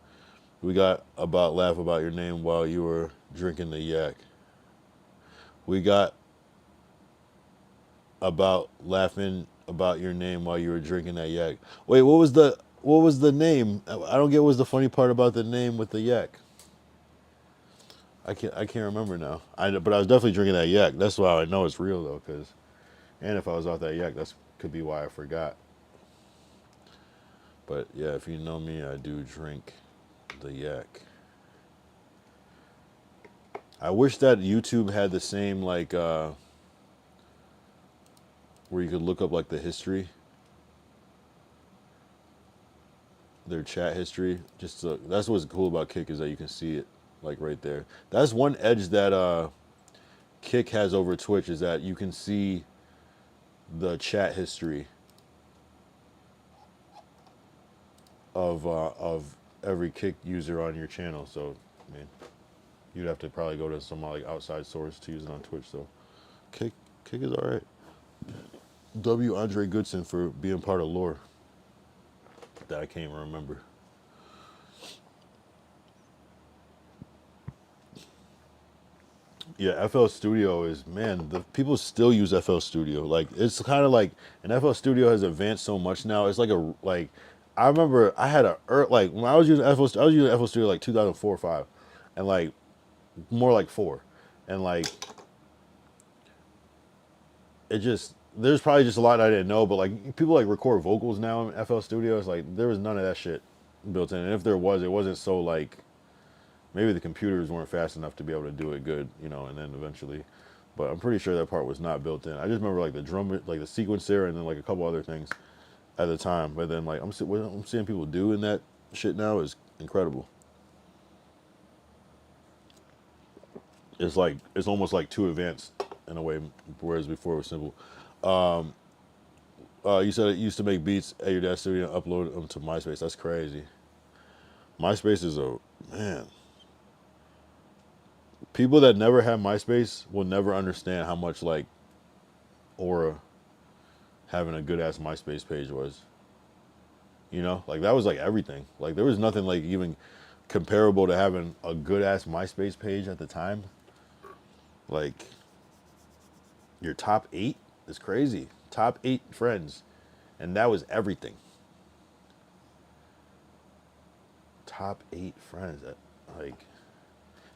We got about laugh about your name while you were drinking the yak. We got about laughing about your name while you were drinking that yak. Wait, what was the name? I don't get what was the funny part about the name with the yak. I can't remember now. But I was definitely drinking that yak. That's why I know it's real though, and if I was off that yak, that could be why I forgot. But yeah, if you know me, I do drink the yak. I wish that YouTube had the same like where you could look up like the history, their chat history. That's what's cool about Kick is that you can see it like right there. That's one edge that Kick has over Twitch is that you can see the chat history of every Kick user on your channel. So, I mean, you'd have to probably go to some like outside source to use it on Twitch. So, Kick is all right. W. Andre Goodson for being part of lore that I can't even remember. Yeah, FL Studio is, man, the people still use FL Studio. Like it's kind of like, and FL Studio has advanced so much now. It's like I remember I had like when I was using FL Studio like 2004 or 5, and like more like 4, and like it just there's probably just a lot I didn't know, but like people like record vocals now in FL Studios. Like there was none of that shit built in, and if there was, it wasn't so like maybe the computers weren't fast enough to be able to do it good, you know. And then eventually, but I'm pretty sure that part was not built in. I just remember like the drum, like the sequencer, and then like a couple other things at the time. But then like what I'm seeing people do in that shit now is incredible. It's like it's almost like too advanced in a way, whereas before it was simple. You said it used to make beats at your dad's studio and upload them to MySpace. That's crazy. MySpace is a man. People that never had MySpace will never understand how much like aura having a good ass MySpace page was. You know, like that was like everything. Like there was nothing like even comparable to having a good ass MySpace page at the time. Like your top 8 is crazy. Top 8 friends, and that was everything. Top 8 friends, like,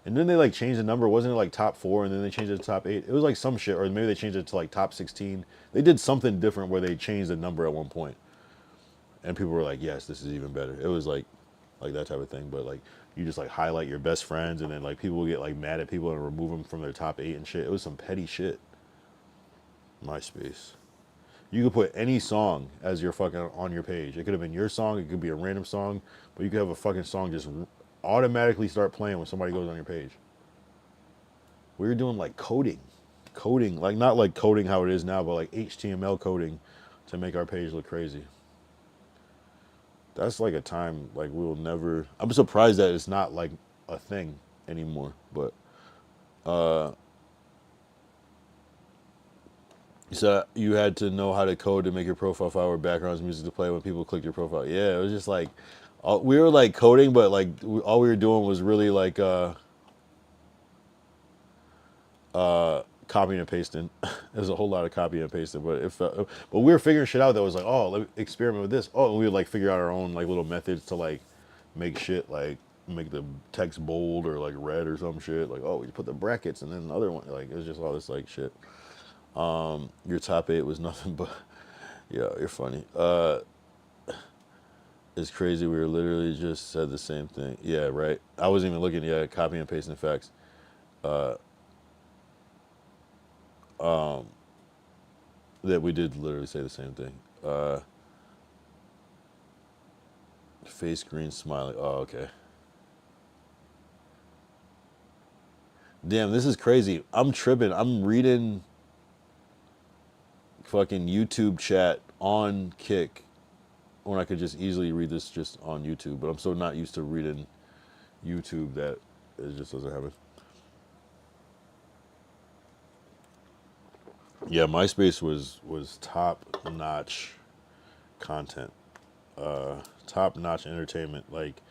and then they like changed the number. Wasn't it like top 4, and then they changed it to top 8? It was like some shit, or maybe they changed it to like top 16. They did something different where they changed the number at one point, and people were like, "Yes, this is even better." It was like that type of thing. But like you just like highlight your best friends, and then like people will get like mad at people and remove them from their top 8 and shit. It was some petty shit. MySpace. You could put any song as your fucking on your page. It could have been your song. It could be a random song, but you could have a fucking song just automatically start playing when somebody goes on your page. We were doing like coding, like not like coding how it is now, but like HTML coding to make our page look crazy. That's like a time like we will never. I'm surprised that it's not like a thing anymore. But you said you had to know how to code to make your profile file or backgrounds music to play when people clicked your profile. Yeah, it was just like we were like coding, but like all we were doing was really like copying and pasting. There's a whole lot of copying and pasting, but we were figuring shit out that was like, oh, let me experiment with this. Oh, and we would like figure out our own like little methods to like make shit like make the text bold or like red or some shit. Like, oh, we put the brackets and then the other one. Like it was just all this like shit. Your top 8 was nothing but yeah, you're funny. It's crazy. We were literally just said the same thing. Yeah, right. I wasn't even looking. Yeah, copy and pasting facts. That we did literally say the same thing. Face green smiley. Oh, okay. Damn, this is crazy. I'm tripping. I'm reading fucking YouTube chat on Kick when I could just easily read this just on YouTube, but I'm so not used to reading YouTube that it just doesn't happen. Yeah, MySpace was top notch content, top notch entertainment. Like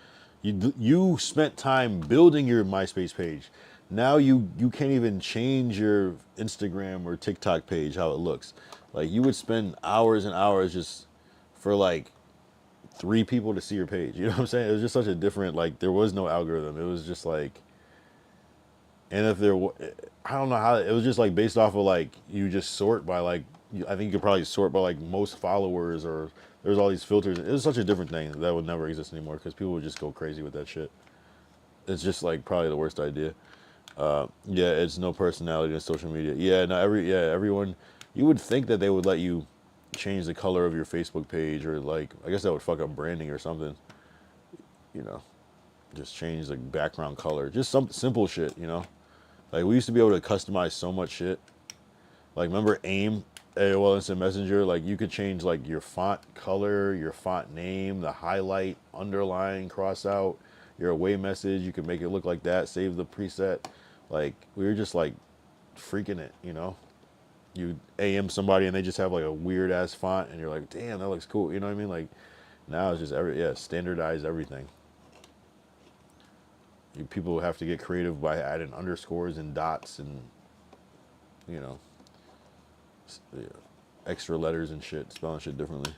you spent time building your MySpace page. Now you can't even change your Instagram or TikTok page how it looks. Like you would spend hours and hours just for like 3 people to see your page. You know what I'm saying? It was just such a different like there was no algorithm. It was just like, and if there, I don't know how it was just like based off of like you just sort by like I think you could probably sort by like most followers or there's all these filters. It was such a different thing that would never exist anymore because people would just go crazy with that shit. It's just like probably the worst idea. Yeah, it's no personality in social media. Yeah, no, everyone. You would think that they would let you change the color of your Facebook page or like I guess that would fuck up branding or something. You know, just change the background color, just some simple shit. You know, like we used to be able to customize so much shit. Like remember AIM, AOL Instant Messenger? Like you could change like your font color, your font name, the highlight, underline, cross out, your away message. You could make it look like that. Save the preset. Like we were just like freaking it, you know. You AM somebody and they just have like a weird ass font and you're like, damn, that looks cool. You know what I mean? Like now it's just standardize everything. People have to get creative by adding underscores and dots and you know extra letters and shit, spelling shit differently.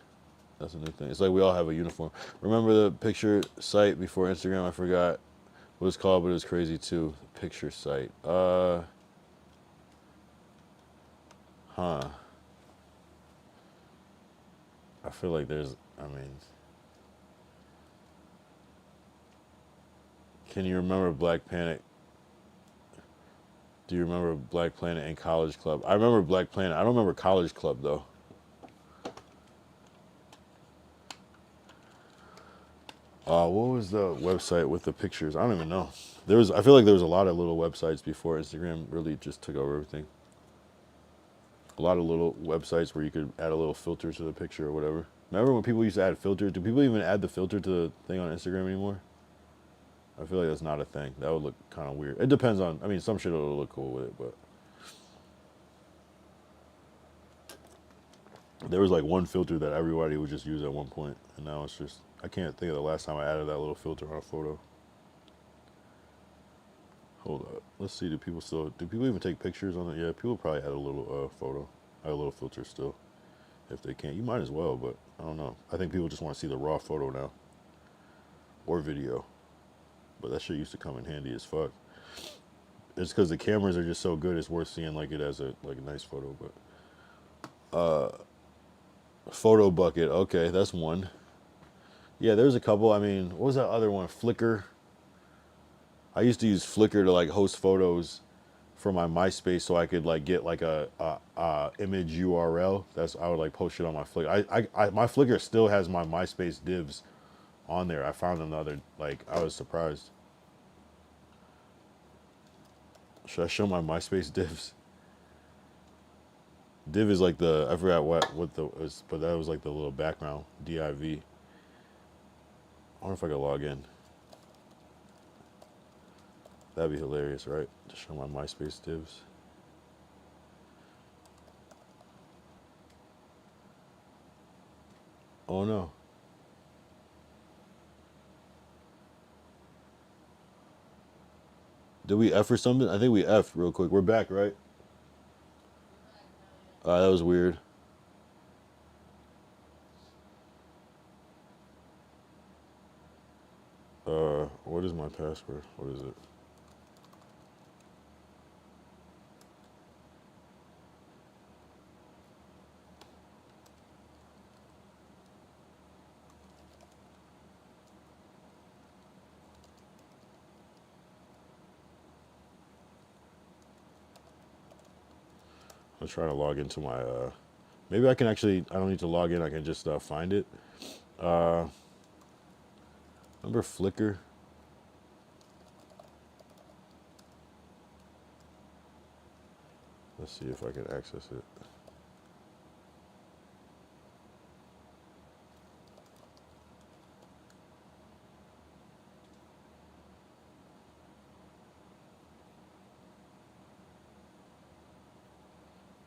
That's a new thing. It's like we all have a uniform. Remember the picture site before Instagram? I forgot. what it's called, but it was crazy too. Picture site. Huh. I feel like there's, I mean, can you remember Black Panic? Do you remember Black Planet and College Club? I remember Black Planet. I don't remember College Club though. What was the website with the pictures? I don't even know. There was. I feel like there was a lot of little websites before Instagram really just took over everything. A lot of little websites where you could add a little filter to the picture or whatever. Remember when people used to add filters? Do people even add the filter to the thing on Instagram anymore? I feel like that's not a thing. That would look kind of weird. It depends on. I mean, some shit will look cool with it, but there was like one filter that everybody would just use at one point, and now it's just. I can't think of the last time I added that little filter on a photo. Hold up. Let's see. Do people even take pictures on it? Yeah, people probably add a little photo, add a little filter still. If they can't, you might as well. But I don't know. I think people just want to see the raw photo now, or video. But that shit used to come in handy as fuck. It's because the cameras are just so good. It's worth seeing like it as a nice photo. But photo bucket. Okay, that's one. Yeah, there's a couple. I mean, what was that other one? Flickr. I used to use Flickr to like host photos for my MySpace, so I could like get like a image URL. I would like post it on my Flickr. My Flickr still has my MySpace divs on there. I found them the other, like, I was surprised. Should I show my MySpace divs? Div is like I forgot what the was, but that was like the little background div. I wonder if I could log in. That'd be hilarious, right? To show my MySpace divs. Oh no. Did we F or something? I think we F'd real quick. We're back, right? That was weird. What is my password? What is it? I'm trying to log into my, maybe I can actually, I don't need to log in, I can just find it. Remember Flickr? Let's see if I can access it.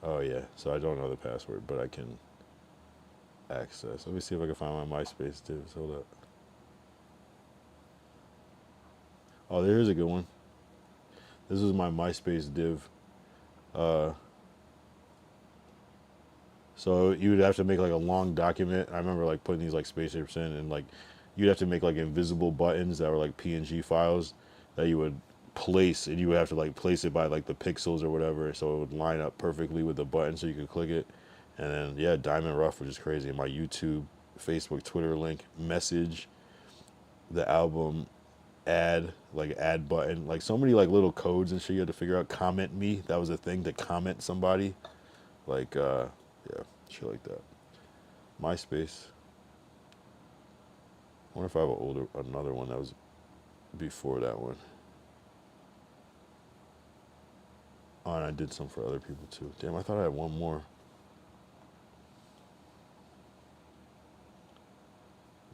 Oh yeah, so I don't know the password, but I can access. Let me see if I can find my MySpace divs. Hold up. Oh, there's a good one. This is my MySpace div. So you would have to make like a long document. I remember like putting these like spaceships in, and like you'd have to make like invisible buttons that were like PNG files that you would place, and you would have to like place it by like the pixels or whatever, so it would line up perfectly with the button so you could click it. And then yeah, Diamond Rough, which is crazy. My YouTube, Facebook, Twitter link, message, the album, add button, like so many like little codes and shit you had to figure out. Comment me, that was a thing, to comment somebody, like yeah, shit like that. MySpace. I wonder if I have another one that was before that one. Oh, and I did some for other people too. Damn, I thought I had one more.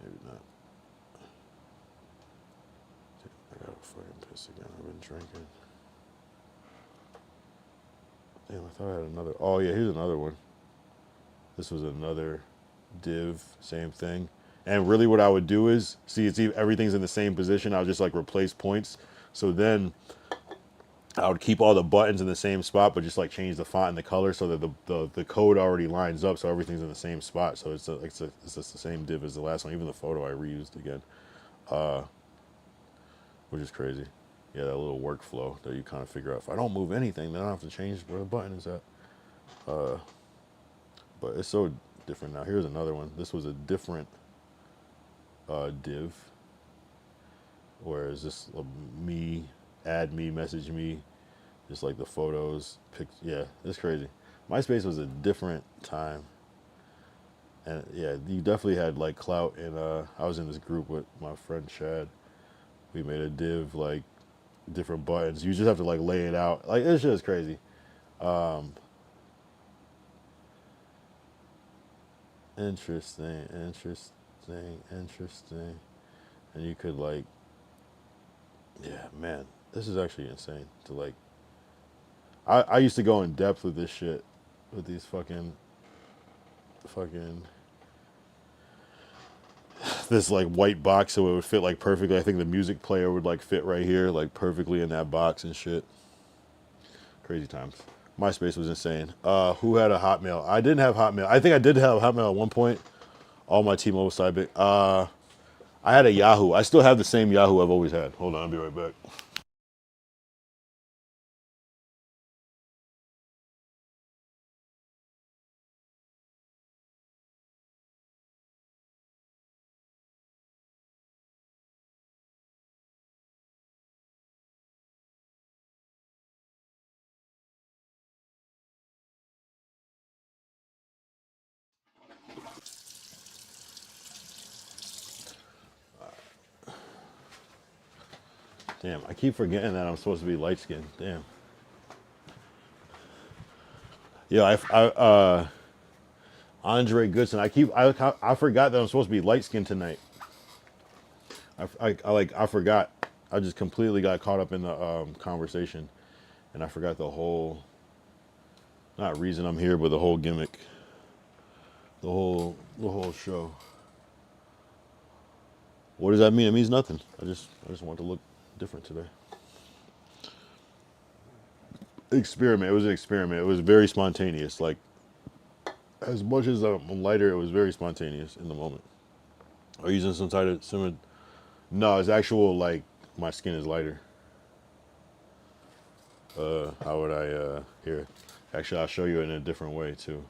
Maybe not. Damn, I got a fucking piss again. I've been drinking. Damn, I thought I had another. Oh yeah, here's another one. This was another div, same thing. And really what I would do is, see, everything's in the same position. I would just like replace points. So then I would keep all the buttons in the same spot, but just like change the font and the color so that the code already lines up, so everything's in the same spot. So it's just the same div as the last one. Even the photo I reused again. which is crazy. Yeah, that little workflow that you kind of figure out. If I don't move anything, then I don't have to change where the button is at. But it's so different now. Here's another one. This was a different div, whereas this me, add me, message me, just like the photos, yeah, it's crazy. MySpace was a different time. And yeah, you definitely had like clout, and I was in this group with my friend Chad. We made a div, like different buttons. You just have to like lay it out. Like, it's just crazy. Interesting. And you could like, yeah, man, this is actually insane to like, I used to go in depth with this shit, with these fucking, this like white box so it would fit like perfectly. I think the music player would like fit right here, like perfectly in that box and shit. Crazy times. MySpace was insane. Who had a Hotmail? I didn't have Hotmail. I think I did have Hotmail at one point. All my T-Mobile side bit. I had a Yahoo. I still have the same Yahoo I've always had. Hold on, I'll be right back. Damn, I keep forgetting that I'm supposed to be light skinned. Damn. Yeah, Andre Goodson. I forgot that I'm supposed to be light skinned tonight. I forgot. I just completely got caught up in the conversation, and I forgot the whole, not reason I'm here, but the whole gimmick, the whole show. What does that mean? It means nothing. I just want to look different today. Experiment. It was an experiment. It was very spontaneous. Like, as much as I'm lighter, it was very spontaneous in the moment. Are you using some type of similar? No, it's actual, like, my skin is lighter. How would I here? Actually, I'll show you in a different way too.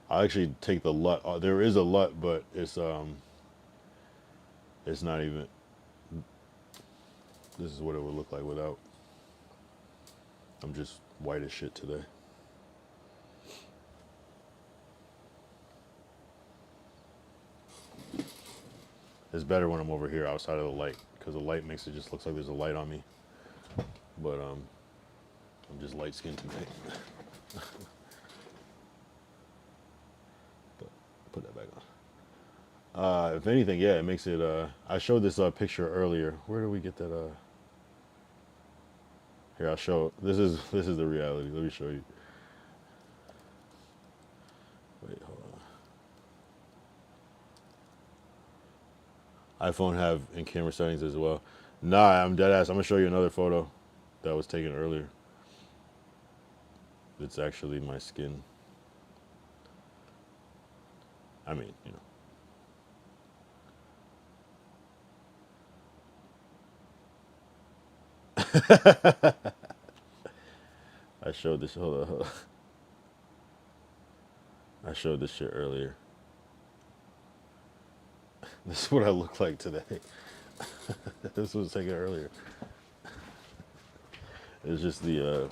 I'll actually take the LUT. There is a LUT, but it's not even. This is what it would look like without. I'm just white as shit today. It's better when I'm over here outside of the light, because the light makes it just looks like there's a light on me. But I'm just light skinned tonight. Put that back on. If anything, yeah, it makes it. I showed this picture earlier. Where did we get that? Here, I'll show. This is the reality. Let me show you. Wait, hold on. iPhone have in camera settings as well. Nah, I'm dead ass. I'm gonna show you another photo that was taken earlier. It's actually my skin. I mean, you know. I showed this. Hold on. I showed this shit earlier. This is what I look like today. This was taken earlier. It's just the.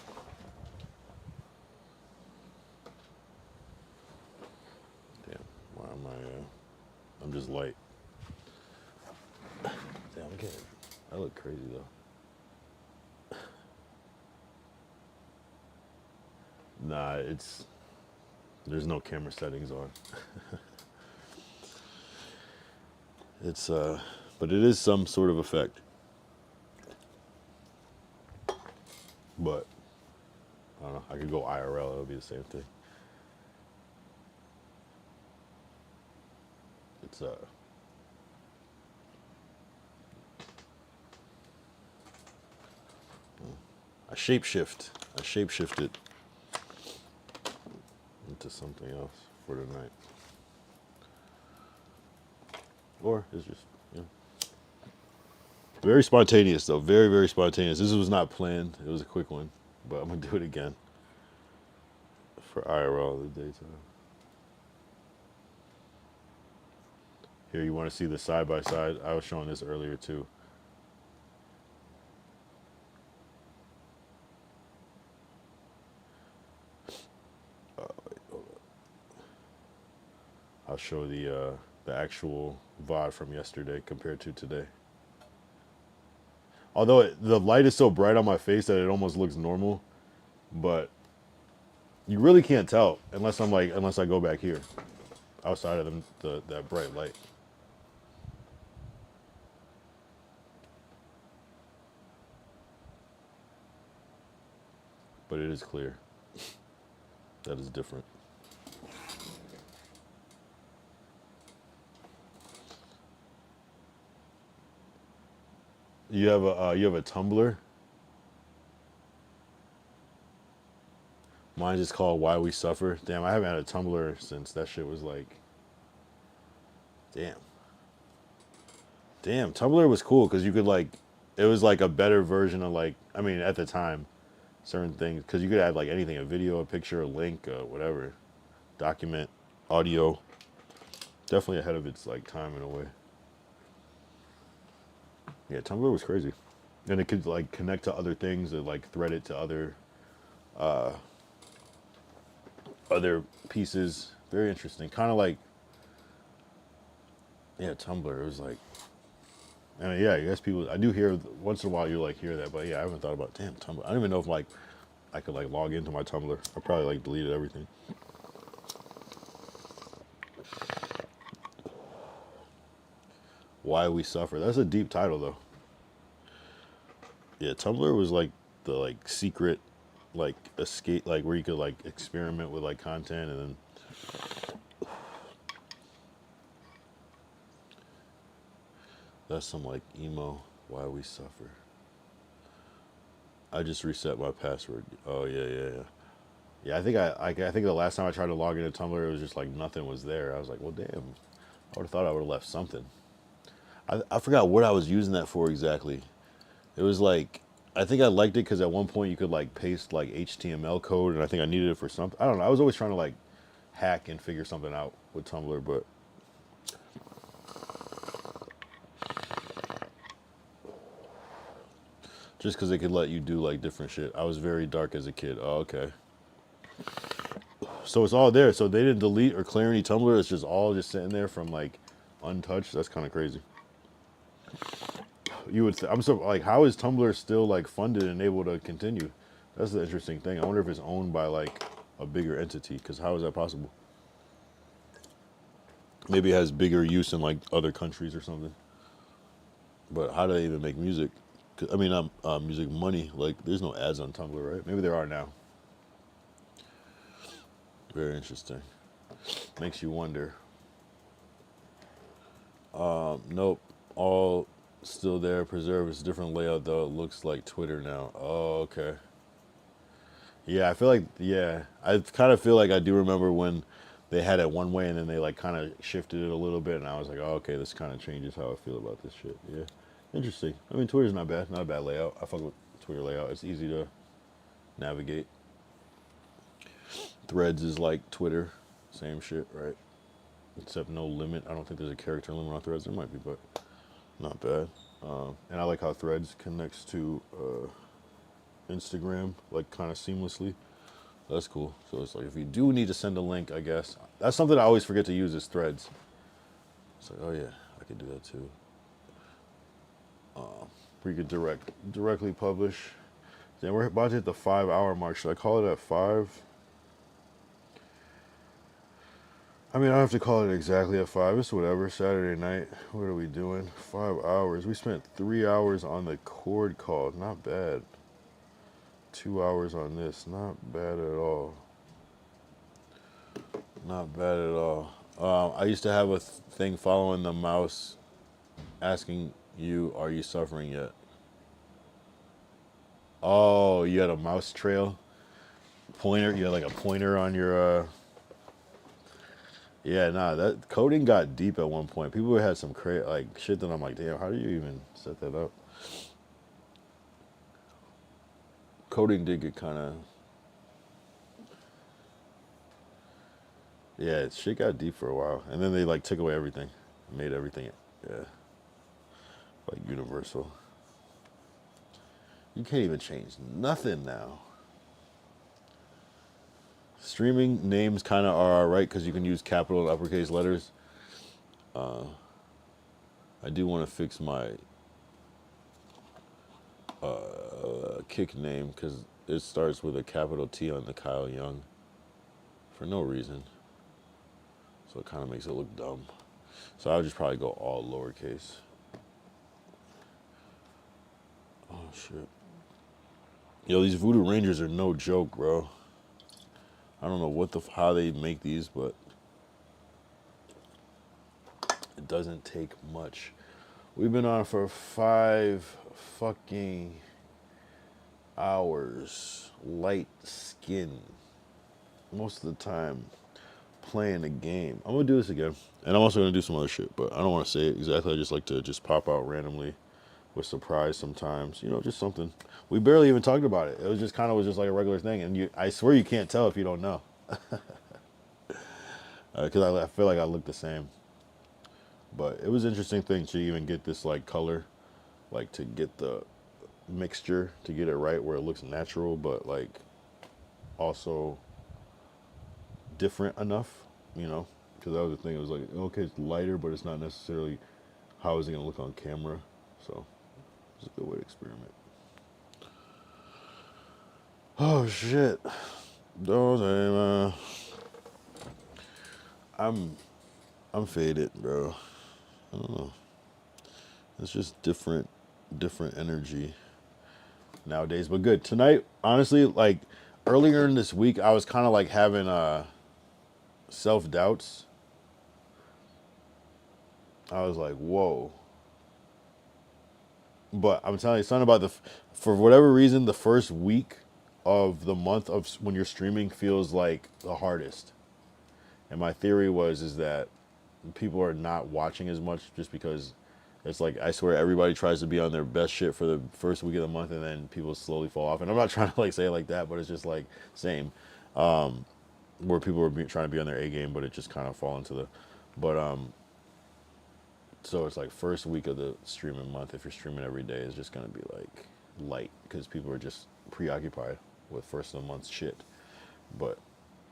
Damn, why am I? I'm just light. Damn, look at it. I look crazy though. Nah, there's no camera settings on. It's but it is some sort of effect. But I don't know, I could go IRL, it'll be the same thing. It's I shapeshifted into something else for tonight. Or it's just, you know. Very spontaneous though. Very, very spontaneous. This was not planned. It was a quick one, but I'm gonna do it again for IRL the daytime. Here, you want to see the side by side? I was showing this earlier too. I'll show the actual VOD from yesterday compared to today. Although the light is so bright on my face that it almost looks normal, but you really can't tell unless I go back here, outside of that bright light. But it is clear. That is different. You have a Tumblr. Mine's just called Why We Suffer. Damn, I haven't had a Tumblr since that shit was like. Damn. Tumblr was cool because you could like, it was like a better version of like, I mean at the time, certain things because you could add like anything, a video, a picture, a link, whatever, document, audio. Definitely ahead of its like time in a way. Yeah, Tumblr was crazy. And it could like connect to other things, and like thread it to other pieces. Very interesting. Kind of like, yeah, Tumblr. It was like, I mean, yeah, I guess people, I do hear once in a while you like hear that, but yeah, I haven't thought about, damn, Tumblr. I don't even know if like I could like log into my Tumblr. I probably like deleted everything. Why We Suffer. That's a deep title though. Yeah, Tumblr was like the like secret like escape, like where you could like experiment with like content, and then that's some like emo Why We Suffer. I just reset my password. Oh yeah. Yeah, I think the last time I tried to log into Tumblr, it was just like nothing was there. I was like, well, damn. I would have thought I would have left something. I forgot what I was using that for exactly. It was like, I think I liked it because at one point you could like paste like HTML code, and I think I needed it for something. I don't know. I was always trying to like hack and figure something out with Tumblr, but just because it could let you do like different shit. I was very dark as a kid. Oh, okay. So it's all there. So they didn't delete or clear any Tumblr. It's just all just sitting there from like untouched. That's kind of crazy. You would. I'm so like, how is Tumblr still like funded and able to continue? That's the interesting thing. I wonder if it's owned by like a bigger entity. Because how is that possible? Maybe it has bigger use in like other countries or something. But how do they even make music? I mean, music money. Like, there's no ads on Tumblr, right? Maybe there are now. Very interesting. Makes you wonder. Nope. All still there. Preserve. It's a different layout though. It looks like Twitter now. Oh, okay. Yeah, I feel like, yeah. I kind of feel like I do remember when they had it one way and then they like kind of shifted it a little bit, and I was like, oh, okay, this kind of changes how I feel about this shit. Yeah. Interesting. I mean, Twitter's not bad. Not a bad layout. I fuck with Twitter layout. It's easy to navigate. Threads is like Twitter. Same shit, right? Except no limit. I don't think there's a character limit on Threads. There might be, but not bad. And I like how Threads connects to Instagram, like kind of seamlessly. That's cool. So it's like if you do need to send a link, I guess. That's something I always forget to use is Threads. It's like, oh yeah, I could do that too. We could directly publish. Then we're about to hit the 5-hour mark. Should I call it at 5? I mean, I don't have to call it exactly at 5. It's whatever. Saturday night. What are we doing? 5 hours. We spent 3 hours on the cord call. Not bad. 2 hours on this. Not bad at all. Not bad at all. I used to have a thing following the mouse asking you, are you suffering yet? Oh, you had a mouse trail? Pointer? You had like a pointer on your... Yeah, nah, that coding got deep at one point. People had some like shit that I'm like, damn, how do you even set that up? Coding did get kind of, yeah, shit got deep for a while, and then they like took away everything, made everything, yeah, like universal. You can't even change nothing now. Streaming names kind of are alright because you can use capital and uppercase letters. I do want to fix my kick name because it starts with a capital T on the Kyle Young for no reason. So it kind of makes it look dumb. So I'll just probably go all lowercase. Oh shit. Yo, these Voodoo Rangers are no joke, bro. I don't know what how they make these, but it doesn't take much. We've been on for 5 fucking hours. Light skin. Most of the time playing a game. I'm gonna do this again. And I'm also gonna do some other shit, but I don't wanna say it exactly. I just like to just pop out randomly with surprise sometimes. You know, just something. We barely even talked about it. It was just kind of was just like a regular thing. And I swear you can't tell if you don't know. Because I feel like I look the same. But it was an interesting thing to even get this like color, like to get the mixture, to get it right where it looks natural, but like also different enough, you know, because that was the thing. It was like, okay, it's lighter, but it's not necessarily how is it gonna look on camera. So it's a good way to experiment. Oh shit, those I'm faded, bro. I don't know. It's just different energy nowadays, but good. Tonight, honestly, like earlier in this week, I was kind of like having self-doubts. I was like, whoa. But I'm telling you something about for whatever reason, the first week of the month of when you're streaming feels like the hardest. And my theory is that people are not watching as much just because it's like, I swear everybody tries to be on their best shit for the first week of the month and then people slowly fall off. And I'm not trying to like say it like that, but it's just like same. Where people are trying to be on their A game, but it just kind of fall into the, so it's like first week of the streaming month, if you're streaming every day, is just going to be like light because people are just preoccupied with first of the month shit. But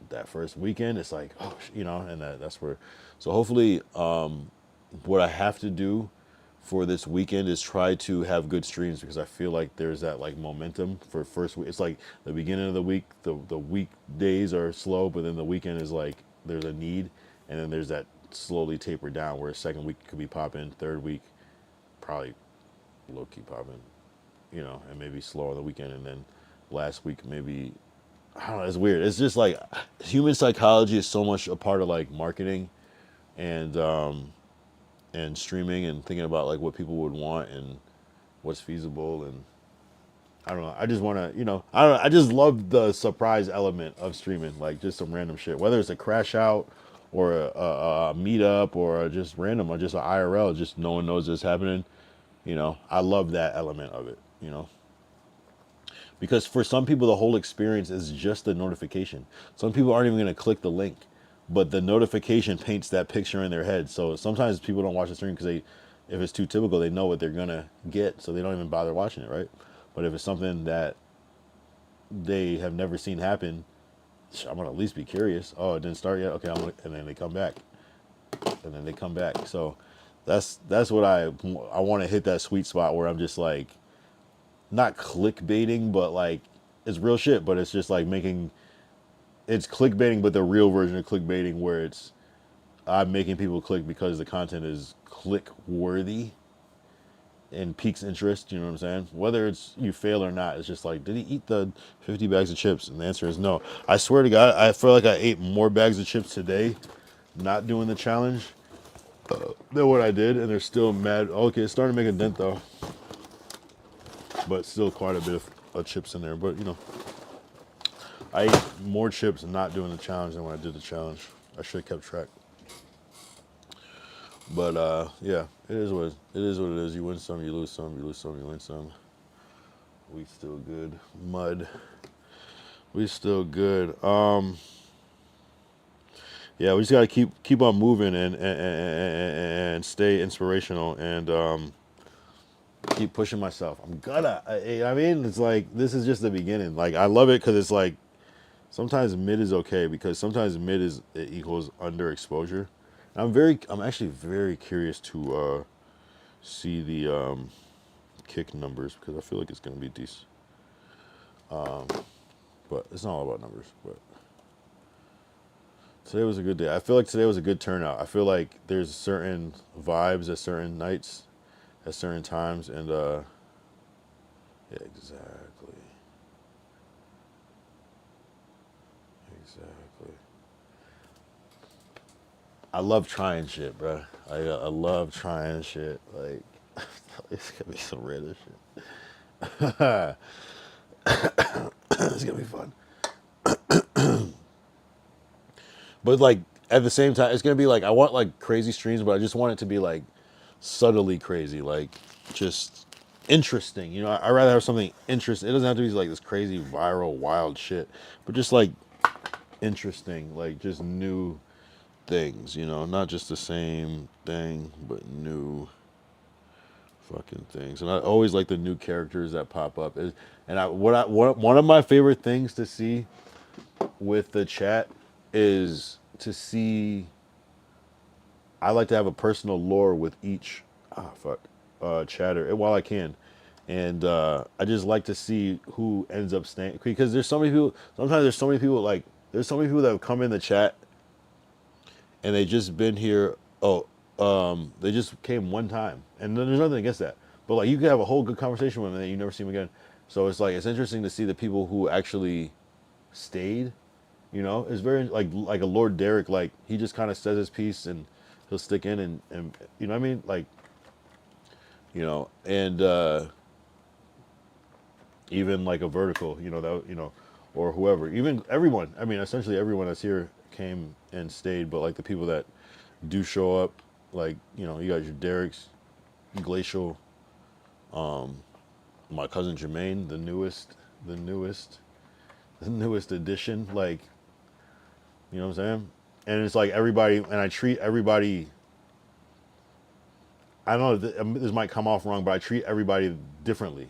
that first weekend, it's like, oh, you know, and that's where, so hopefully what I have to do for this weekend is try to have good streams because I feel like there's that like momentum for first week. It's like the beginning of the week, the weekdays are slow, but then the weekend is like there's a need, and then there's that slowly taper down where second week could be popping, third week probably low key popping, you know, and maybe slow on the weekend, and then last week maybe, I don't know, it's weird. It's just like human psychology is so much a part of like marketing and streaming and thinking about like what people would want and what's feasible, and I don't know. I just want to, you know, I don't know. I just love the surprise element of streaming, like just some random shit, whether it's a crash out or a meetup or just random or just an IRL, just no one knows this happening. You know, I love that element of it, you know, because for some people, the whole experience is just the notification. Some people aren't even going to click the link, but the notification paints that picture in their head. So sometimes people don't watch the stream because if it's too typical, they know what they're going to get. So they don't even bother watching it, right? But if it's something that they have never seen happen, I'm going to at least be curious. Oh, it didn't start yet? Okay, and then they come back. And then they come back. So that's what I want to hit that sweet spot where I'm just like, not clickbaiting, but like, it's real shit, but it's just like it's clickbaiting, but the real version of clickbaiting where I'm making people click because the content is click worthy and piques interest, you know what I'm saying? Whether it's you fail or not, it's just like, did he eat the 50 bags of chips? And the answer is no. I swear to God, I feel like I ate more bags of chips today not doing the challenge than what I did, and they're still mad. Okay, it's starting to make a dent though, but still quite a bit of chips in there. But you know, I ate more chips not doing the challenge than when I did the challenge. I should have kept track. But yeah, it is what it is. What it is. You win some, you lose some. You lose some, you win some. We still good. Mud. We still good. Yeah, we just gotta keep on moving and stay inspirational and keep pushing myself. I'm gonna. I mean, it's like this is just the beginning. Like I love it because it's like sometimes mid is okay because sometimes mid is it equals underexposure. I'm actually very curious to see the kick numbers because I feel like it's gonna be decent. But it's not all about numbers. But today was a good day. I feel like today was a good turnout. I feel like there's certain vibes at certain nights, at certain times, and yeah, exactly. Exactly. I love trying shit, bro. I love trying shit. Like, it's gonna be some random shit. It's gonna be fun. But like at the same time, it's gonna be like I want like crazy streams, but I just want it to be like subtly crazy, like just interesting. You know, I rather have something interesting. It doesn't have to be like this crazy viral wild shit, but just like interesting, like just new things. You know, not just the same thing, but new fucking things. And I always like the new characters that pop up. And one of my favorite things to see with the chat is to see. I like to have a personal lore with each chatter while I can, and I just like to see who ends up staying because there's so many people. Sometimes there's so many people like there's so many people that have come in the chat and they just been here. Oh, they just came one time, and then there's nothing against that. But like you could have a whole good conversation with them and then you never see them again. So it's like it's interesting to see the people who actually stayed. You know, it's very like a Lord Derek. Like he just kind of says his piece and he'll stick in and you know what I mean. Like and even like a vertical. You know that or whoever. Even everyone. I mean, essentially everyone that's here came and stayed. But like the people that do show up, like you got your Derek's, Glacial, my cousin Jermaine, the newest addition. Like you know what I'm saying? And it's like everybody, and I treat everybody. I don't know. This might come off wrong, but I treat everybody differently.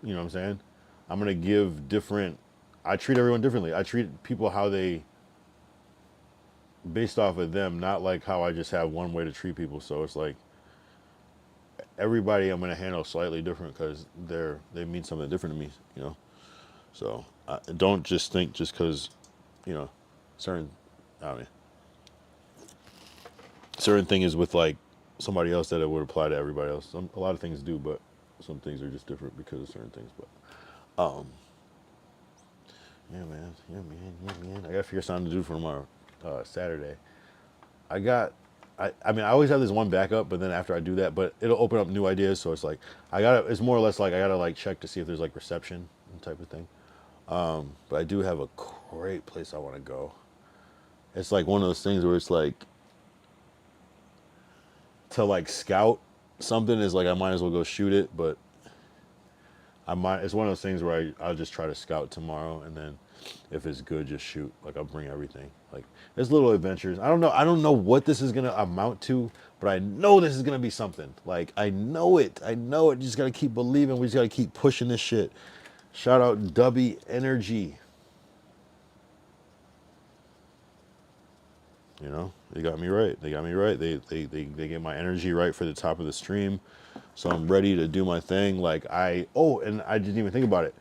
You know what I'm saying? I'm gonna give different. I treat everyone differently. I treat people how they, based off of them, not like how I just have one way to treat people. So it's like everybody I'm gonna handle slightly different because they mean something different to me. You know. So don't just think just because, certain. I mean, certain thing is with like somebody else that it would apply to everybody else. A lot of things do, but some things are just different because of certain things. But yeah, man. I gotta figure something to do for tomorrow, Saturday. I mean, I always have this one backup, but then after I do that, but it'll open up new ideas. So it's like it's more or less like I gotta like check to see if there's like reception type of thing. But I do have a great place I want to go. It's like one of those things where it's like to like scout something is like I might as well go shoot it, but it's one of those things where I'll just try to scout tomorrow and then if it's good just shoot. Like I'll bring everything. Like there's little adventures. I don't know what this is gonna amount to, but I know this is gonna be something. Like I know it. You just gotta keep believing. We just gotta keep pushing this shit. Shout out Dubby Energy. They got me right. They get my energy right for the top of the stream. So I'm ready to do my thing. Like and I didn't even think about it.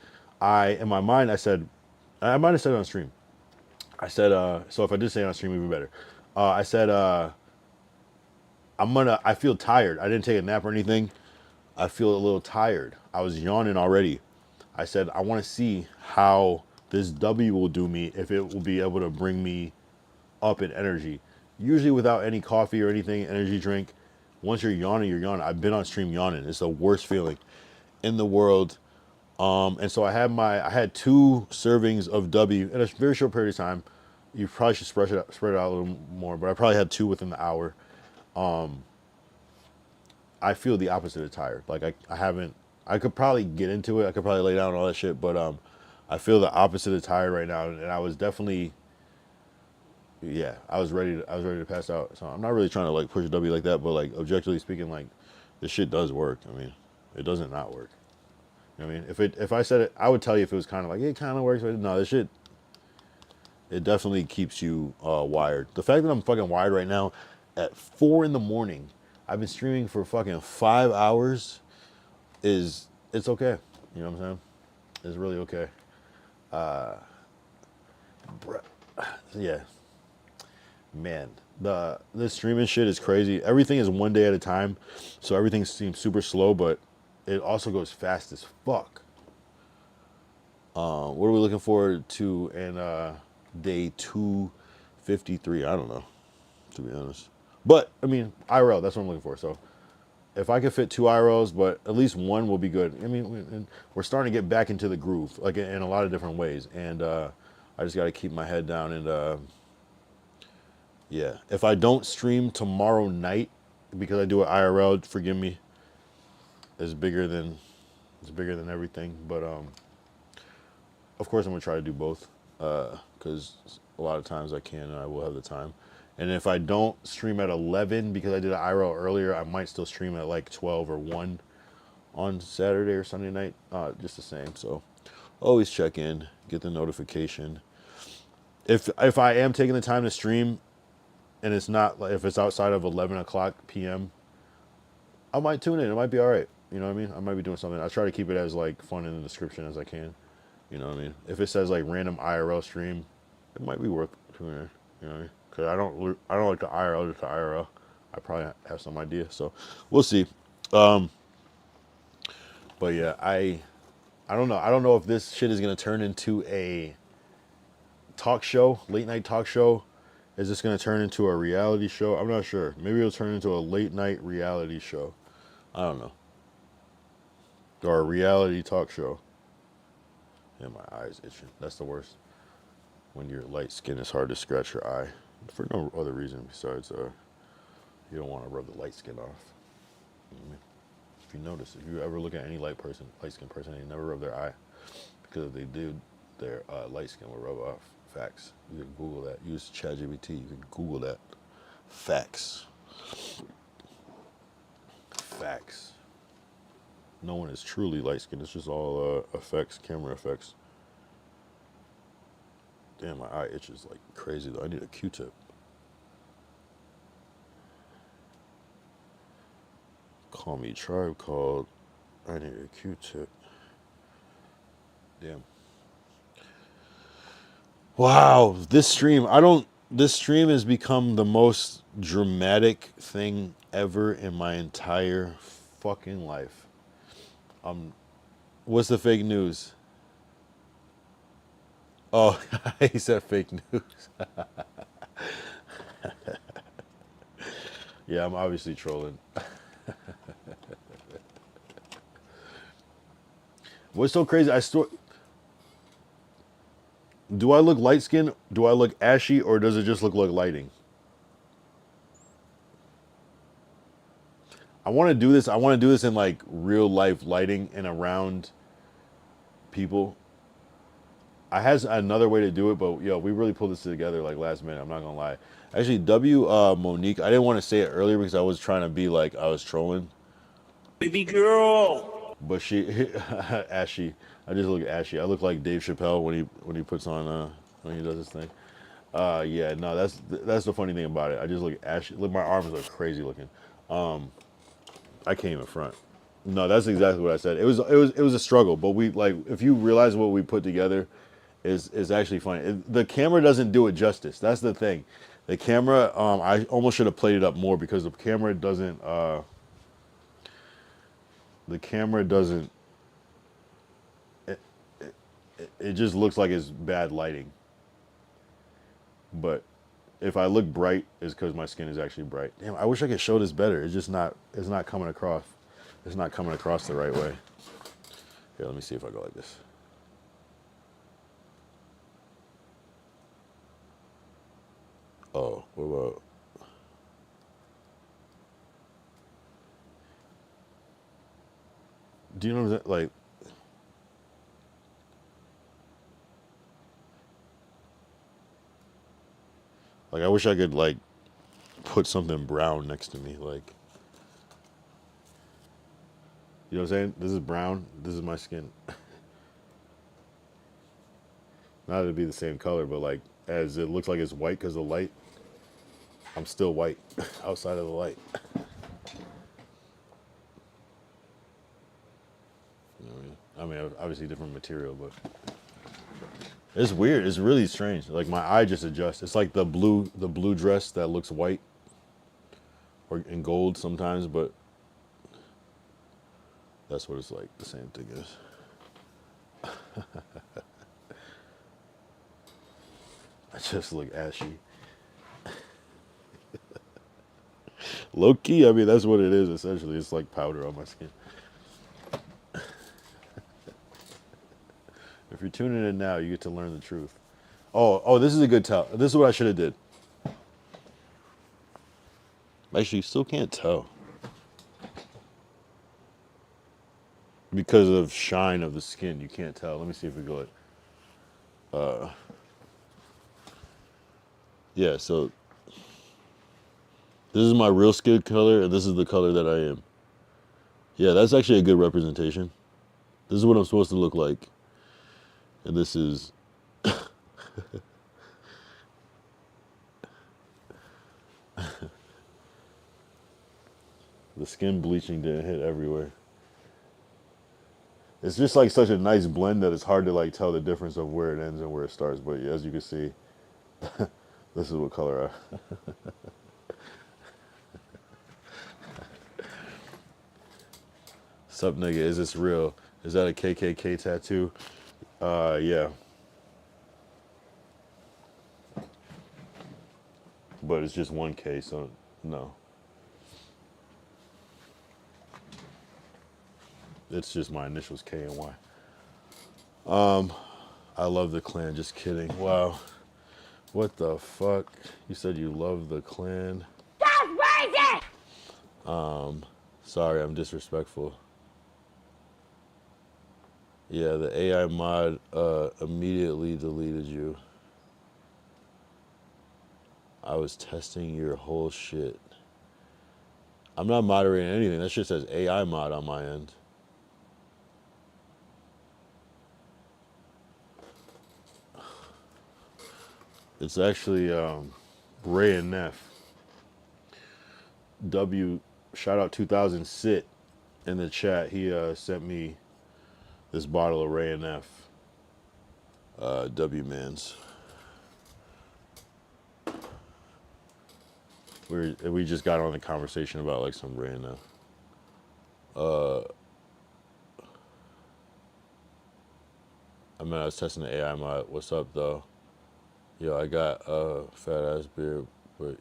In my mind, I might have said it on stream. I said, so if I did say it on stream, even better. I said, I feel tired. I didn't take a nap or anything. I feel a little tired. I was yawning already. I said, I want to see how this W will do me, if it will be able to bring me up in energy. Usually without any coffee or anything, energy drink. Once you're yawning, you're yawning. I've been on stream yawning. It's the worst feeling in the world. And so I had 2 servings of W in a very short period of time. You probably should spread it out a little more, but I probably had 2 within the hour. I feel the opposite of tired. Like I haven't. I could probably get into it. I could probably lay down and all that shit, but I feel the opposite of tired right now, and I was definitely, yeah, I was ready. I was ready to pass out. So I'm not really trying to like push a W like that, but like objectively speaking, like this shit does work. I mean, it doesn't not work. You know what I mean? If I said it, I would tell you if it was kind of like it kind of works, but no, this shit. It definitely keeps you wired. The fact that I'm fucking wired right now at 4 in the morning, I've been streaming for fucking 5 hours, it's okay. You know what I'm saying? It's really okay. Yeah, man, this streaming shit is crazy. Everything is one day at a time, so everything seems super slow, but it also goes fast as fuck. What are we looking forward to in day 253? I don't know, to be honest. But I mean, IRL, that's what I'm looking for. So if I could fit 2 IRLs, but at least one will be good. I mean, we're starting to get back into the groove, like in a lot of different ways, and I just got to keep my head down and yeah. If I don't stream tomorrow night because I do an IRL, forgive me. It's bigger than everything, but of course I'm gonna try to do both because a lot of times I can and I will have the time. And if I don't stream at 11 because I did an IRL earlier, I might still stream at like 12 or 1 on Saturday or Sunday night, just the same. So always check in, get the notification. If I am taking the time to stream and it's not like if it's outside of 11 o'clock p.m., I might tune in. It might be all right. You know what I mean? I might be doing something. I try to keep it as like fun in the description as I can. You know what I mean? If it says like random IRL stream, it might be worth tuning in. You know what I mean? Because I don't like the IRL just the IRL. I probably have some idea. So we'll see. But yeah, I don't know. I don't know if this shit is gonna turn into a talk show, late night talk show. Is this gonna turn into a reality show? I'm not sure. Maybe it'll turn into a late night reality show. I don't know. Or a reality talk show. And my eye's itching. That's the worst. When you're light skin, it's hard to scratch your eye. For no other reason besides you don't want to rub the light skin off. If you notice, if you ever look at any light skin person, they never rub their eye. Because if they do, their light skin will rub off. Facts. You can Google that. Use ChatGPT. You can Google that. Facts. Facts. No one is truly light skinned. It's just all effects, camera effects. Damn, my eye itches like crazy though. I need a Q-tip. Call me Tribe Called. I need a Q-tip. Damn. Wow, this stream has become the most dramatic thing ever in my entire fucking life. What's the fake news? Oh, he said fake news. Yeah, I'm obviously trolling. What's so crazy? Do I look light skinned? Do I look ashy, or does it just look like lighting? I want to do this. I want to do this in like real life lighting and around people. I has another way to do it, but yo, we really pulled this together like last minute. I'm not gonna lie. Actually, Monique, I didn't want to say it earlier because I was trying to be like I was trolling. Baby girl. But she, ashy. I just look ashy. I look like Dave Chappelle when he puts on when he does his thing. Yeah, no, that's the funny thing about it. I just look ashy. Look, my arms look crazy looking. I can't even front. No, that's exactly what I said. It was a struggle, but we like if you realize what we put together is actually funny. The camera doesn't do it justice. That's the thing. The camera, I almost should have played it up more because the camera doesn't. It just looks like it's bad lighting. But if I look bright, it's because my skin is actually bright. Damn, I wish I could show this better. It's not coming across. It's not coming across the right way. Here, let me see if I go like this. Oh, what about? Do you know what I'm saying? Like I wish I could like put something brown next to me, like, you know what I'm saying? This is brown. This is my skin. Not to be the same color, but like as it looks like it's white because of the light, I'm still white outside of the light. You know what I mean? I mean, obviously different material, but it's weird. It's really strange. Like my eye just adjusts. It's like the blue dress that looks white or in gold sometimes, but that's what it's like. The same thing is. I just look ashy. Low key, I mean, that's what it is essentially. It's like powder on my skin. If you're tuning in now, you get to learn the truth. Oh, this is a good tell. This is what I should have did. Actually, you still can't tell. Because of shine of the skin, you can't tell. Let me see if we go like, yeah, so this is my real skin color, and this is the color that I am. Yeah, that's actually a good representation. This is what I'm supposed to look like. And this is... The skin bleaching didn't hit everywhere. It's just like such a nice blend that it's hard to like tell the difference of where it ends and where it starts. But as you can see, this is what color I... Sup, nigga, is this real? Is that a KKK tattoo? Yeah. But it's just 1K, so no. It's just my initials, K and Y. I love the clan, just kidding. Wow. What the fuck? You said you love the clan? That's crazy! Sorry, I'm disrespectful. Yeah, the AI mod immediately deleted you. I was testing your whole shit. I'm not moderating anything. That shit says AI mod on my end. It's actually Ray and Neff. Shout out 2000 Sit in the chat. He sent me this bottle of Ray and Neff. W Mans. We just got on the conversation about like some Ray and Neff. I mean, I was testing the AI mod. What's up though? Yo, I got a fat ass beard, but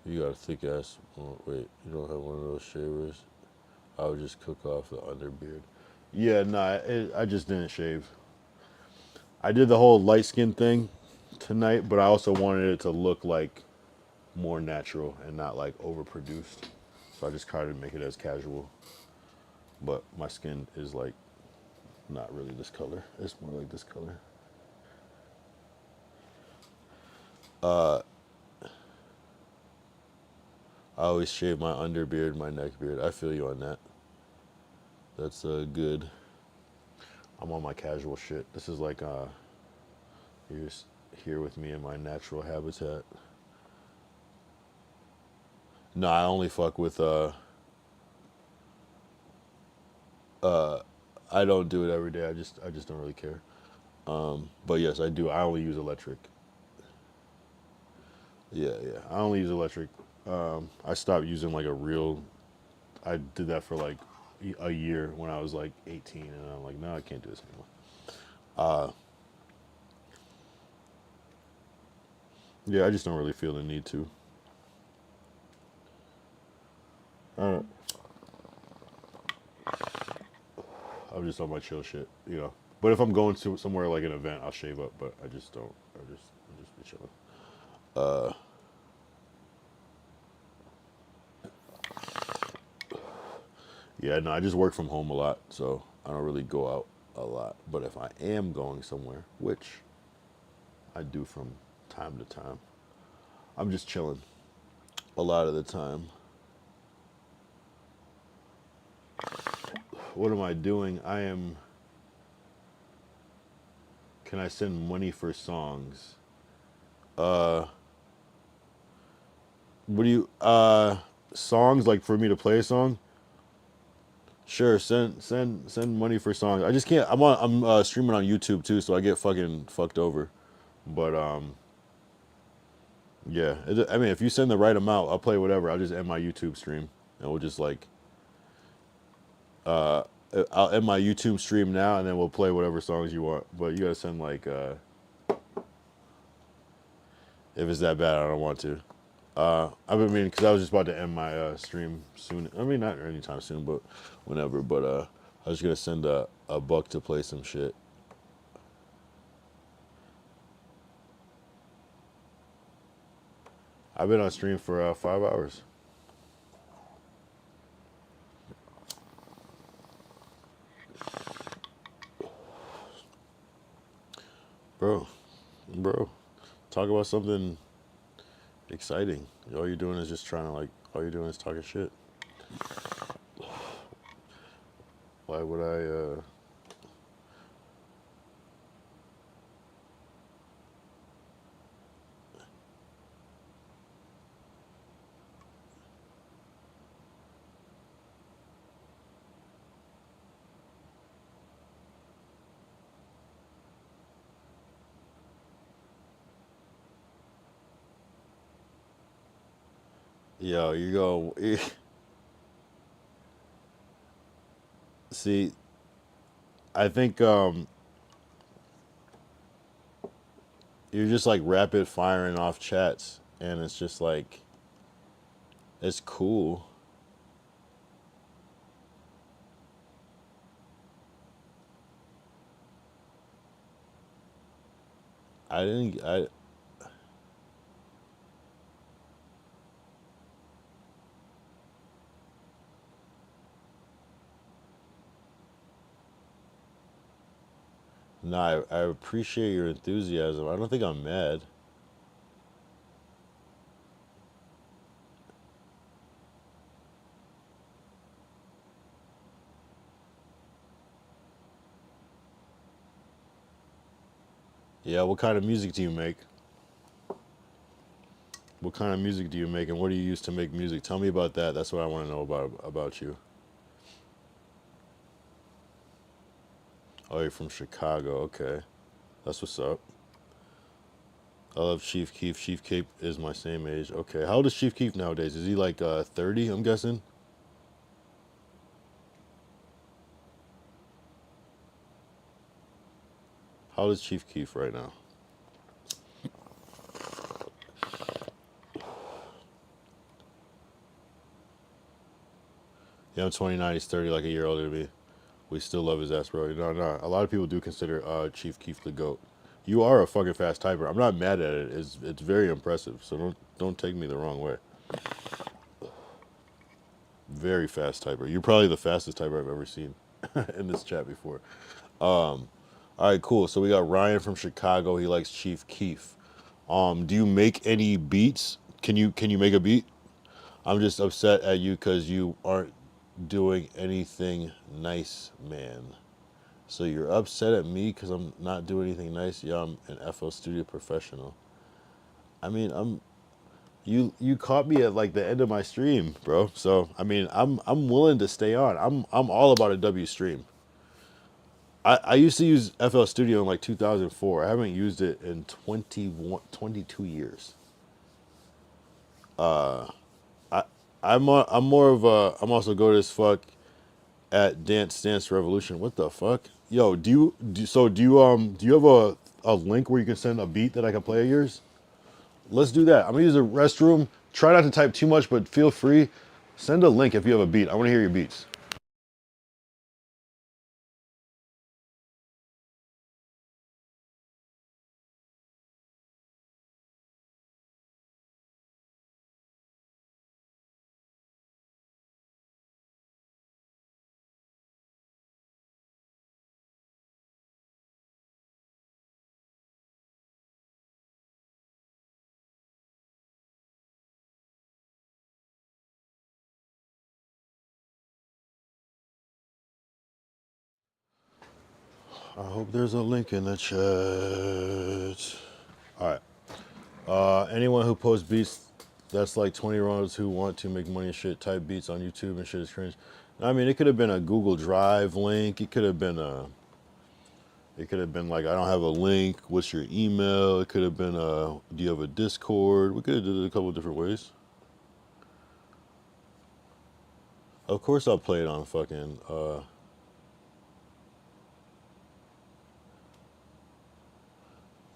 you got a thick ass. Oh, wait, you don't have one of those shavers? I would just cook off the underbeard. Yeah, nah, I just didn't shave. I did the whole light skin thing tonight, but I also wanted it to look like more natural and not like overproduced. So I just tried to make it as casual. But my skin is like not really this color. It's more like this color. I always shave my underbeard, my neck beard. I feel you on that. That's good. I'm on my casual shit. This is like you're here with me in my natural habitat. No, I only fuck with I don't do it every day. I just don't really care. But yes, I do. I only use electric. Yeah. I only use electric. I stopped using like a real. I did that for like a year when I was like 18, and I'm like, no, I can't do this anymore. Yeah, I just don't really feel the need to. I'm just on my chill shit, you know. But if I'm going to somewhere like an event, I'll shave up. But I just don't. I just be chilling. Yeah, no, I just work from home a lot, so I don't really go out a lot. But if I am going somewhere, which I do from time to time, I'm just chilling a lot of the time. What am I doing? I am. Can I send money for songs? What do you songs like for me to play a song? Sure, send money for songs. I just can't. I'm streaming on YouTube too, so I get fucking fucked over. But yeah. I mean, if you send the right amount, I'll play whatever. I'll just end my YouTube stream, and we'll just like I'll end my YouTube stream now, and then we'll play whatever songs you want. But you gotta send like if it's that bad, I don't want to. I mean, because I was just about to end my stream soon. I mean, not anytime soon, but whenever. But I was gonna send a buck to play some shit. I've been on stream for 5 hours. Bro, talk about something exciting. All you're doing is just trying to like. All you're doing is talking shit. Why would I? Yo, you go. See, I think you're just like rapid firing off chats, and it's just like it's cool. I didn't. I No, I appreciate your enthusiasm. I don't think I'm mad. Yeah, what kind of music do you make? What kind of music do you make, and what do you use to make music? Tell me about that. That's what I want to know about you. Oh, you're from Chicago. Okay, that's what's up. I love Chief Keef. Chief Keef is my same age. Okay, how old is Chief Keef nowadays? Is he like 30? I'm guessing. How old is Chief Keef right now? Yeah, I'm 29. He's 30, like a year older than me. We still love his ass, bro. No, no. A lot of people do consider Chief Keef the GOAT. You are a fucking fast typer. I'm not mad at it. It's very impressive. So don't take me the wrong way. Very fast typer. You're probably the fastest typer I've ever seen in this chat before. All right, cool. So we got Ryan from Chicago. He likes Chief Keef. Do you make any beats? Can you make a beat? I'm just upset at you because you aren't doing anything nice, man. So you're upset at me because I'm not doing anything nice? Yeah, I'm an FL Studio professional. I mean, you caught me at like the end of my stream, bro. So I mean, I'm willing to stay on. I'm all about a W stream. I used to use FL Studio in like 2004. I haven't used it in 22 years. I'm more of a I'm also good as fuck at Dance Dance Revolution. What the fuck? Yo, do you have a link where you can send a beat that I can play of yours? Let's do that. I'm gonna use the restroom. Try not to type too much, but feel free. Send a link if you have a beat. I want to hear your beats. I hope there's a link in the chat. All right. Anyone who posts beats that's like 20-year-olds who want to make money and shit type beats on YouTube and shit is cringe. I mean, it could have been a Google Drive link. It could have been like, I don't have a link. What's your email? It could have been do you have a Discord? We could have did it a couple of different ways. Of course, I'll play it on fucking.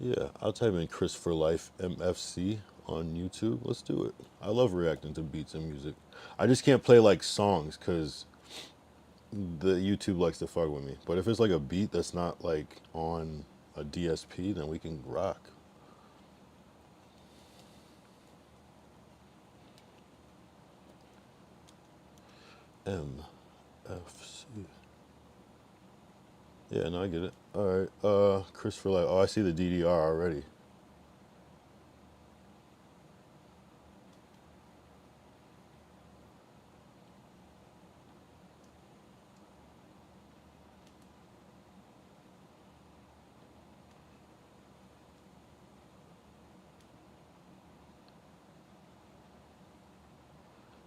Yeah, I'll type in Chris for Life MFC on YouTube. Let's do it. I love reacting to beats and music. I just can't play like songs because the YouTube likes to fuck with me. But if it's like a beat that's not like on a DSP, then we can rock. MFC. Yeah, no, I get it. All right, Chris for Life. Oh, I see the DDR already.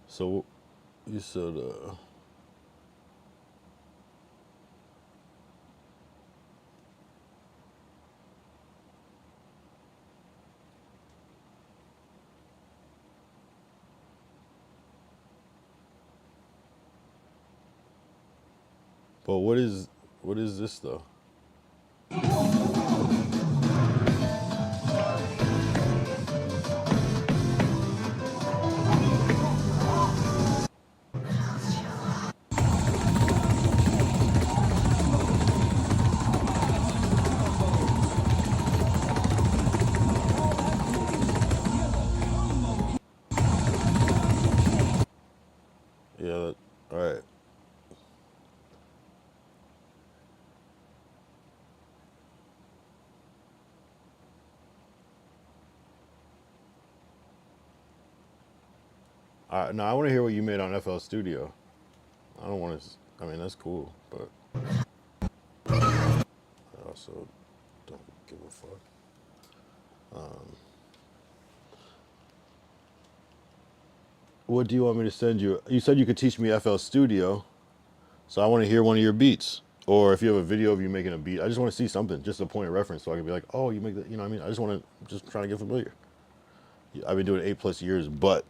So you said but what is this though? Yeah, all right. Now I want to hear what you made on FL Studio. I don't want to. I mean, that's cool, but I also don't give a fuck. What do you want me to send you? You said you could teach me FL Studio, so I want to hear one of your beats. Or if you have a video of you making a beat, I just want to see something, just a point of reference, so I can be like, oh, you make that. You know what I mean? I just want to just trying to get familiar. I've been doing it 8+ years, but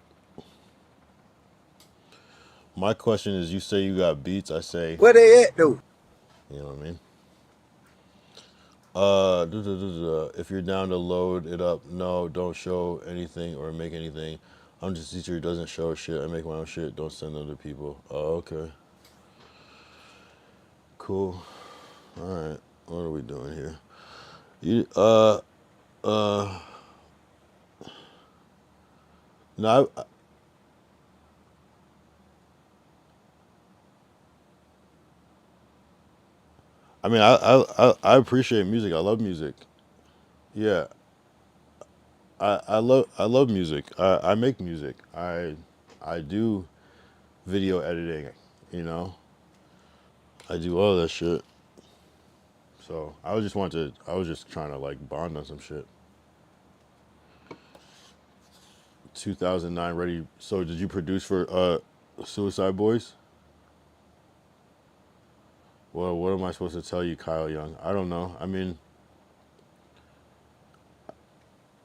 my question is, you say you got beats. I say, Where they at though? you know what I mean? If you're down to load it up, no, don't show anything or make anything. I'm just a teacher who doesn't show shit. I make my own shit. Don't send other people. Oh, okay. Cool. All right. What are we doing here? You no. I mean, I appreciate music. I love music. Yeah. I love music. I make music. I do video editing. You know. I do all that shit. So I was just trying to like bond on some shit. 2009 ready. So did you produce for Suicide Boys? Well, what am I supposed to tell you, Kyle Young? I don't know. I mean,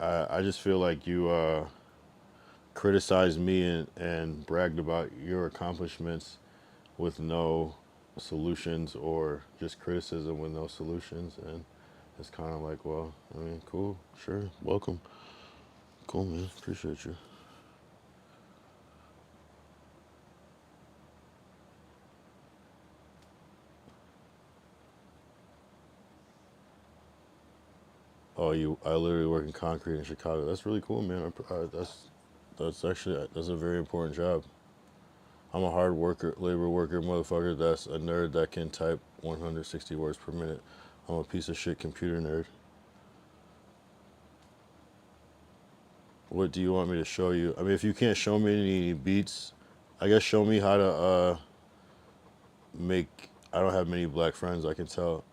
I just feel like you criticized me and bragged about your accomplishments with no solutions, or just criticism with no solutions, and it's kind of like, well, I mean, cool, sure, welcome, cool, man, appreciate you. Oh, I literally work in concrete in Chicago. That's really cool, man. That's actually that's a very important job. I'm a hard worker, labor worker, motherfucker. That's a nerd that can type 160 words per minute. I'm a piece of shit computer nerd. What do you want me to show you? I mean, if you can't show me any beats, I guess show me how to make. I don't have many black friends, I can tell.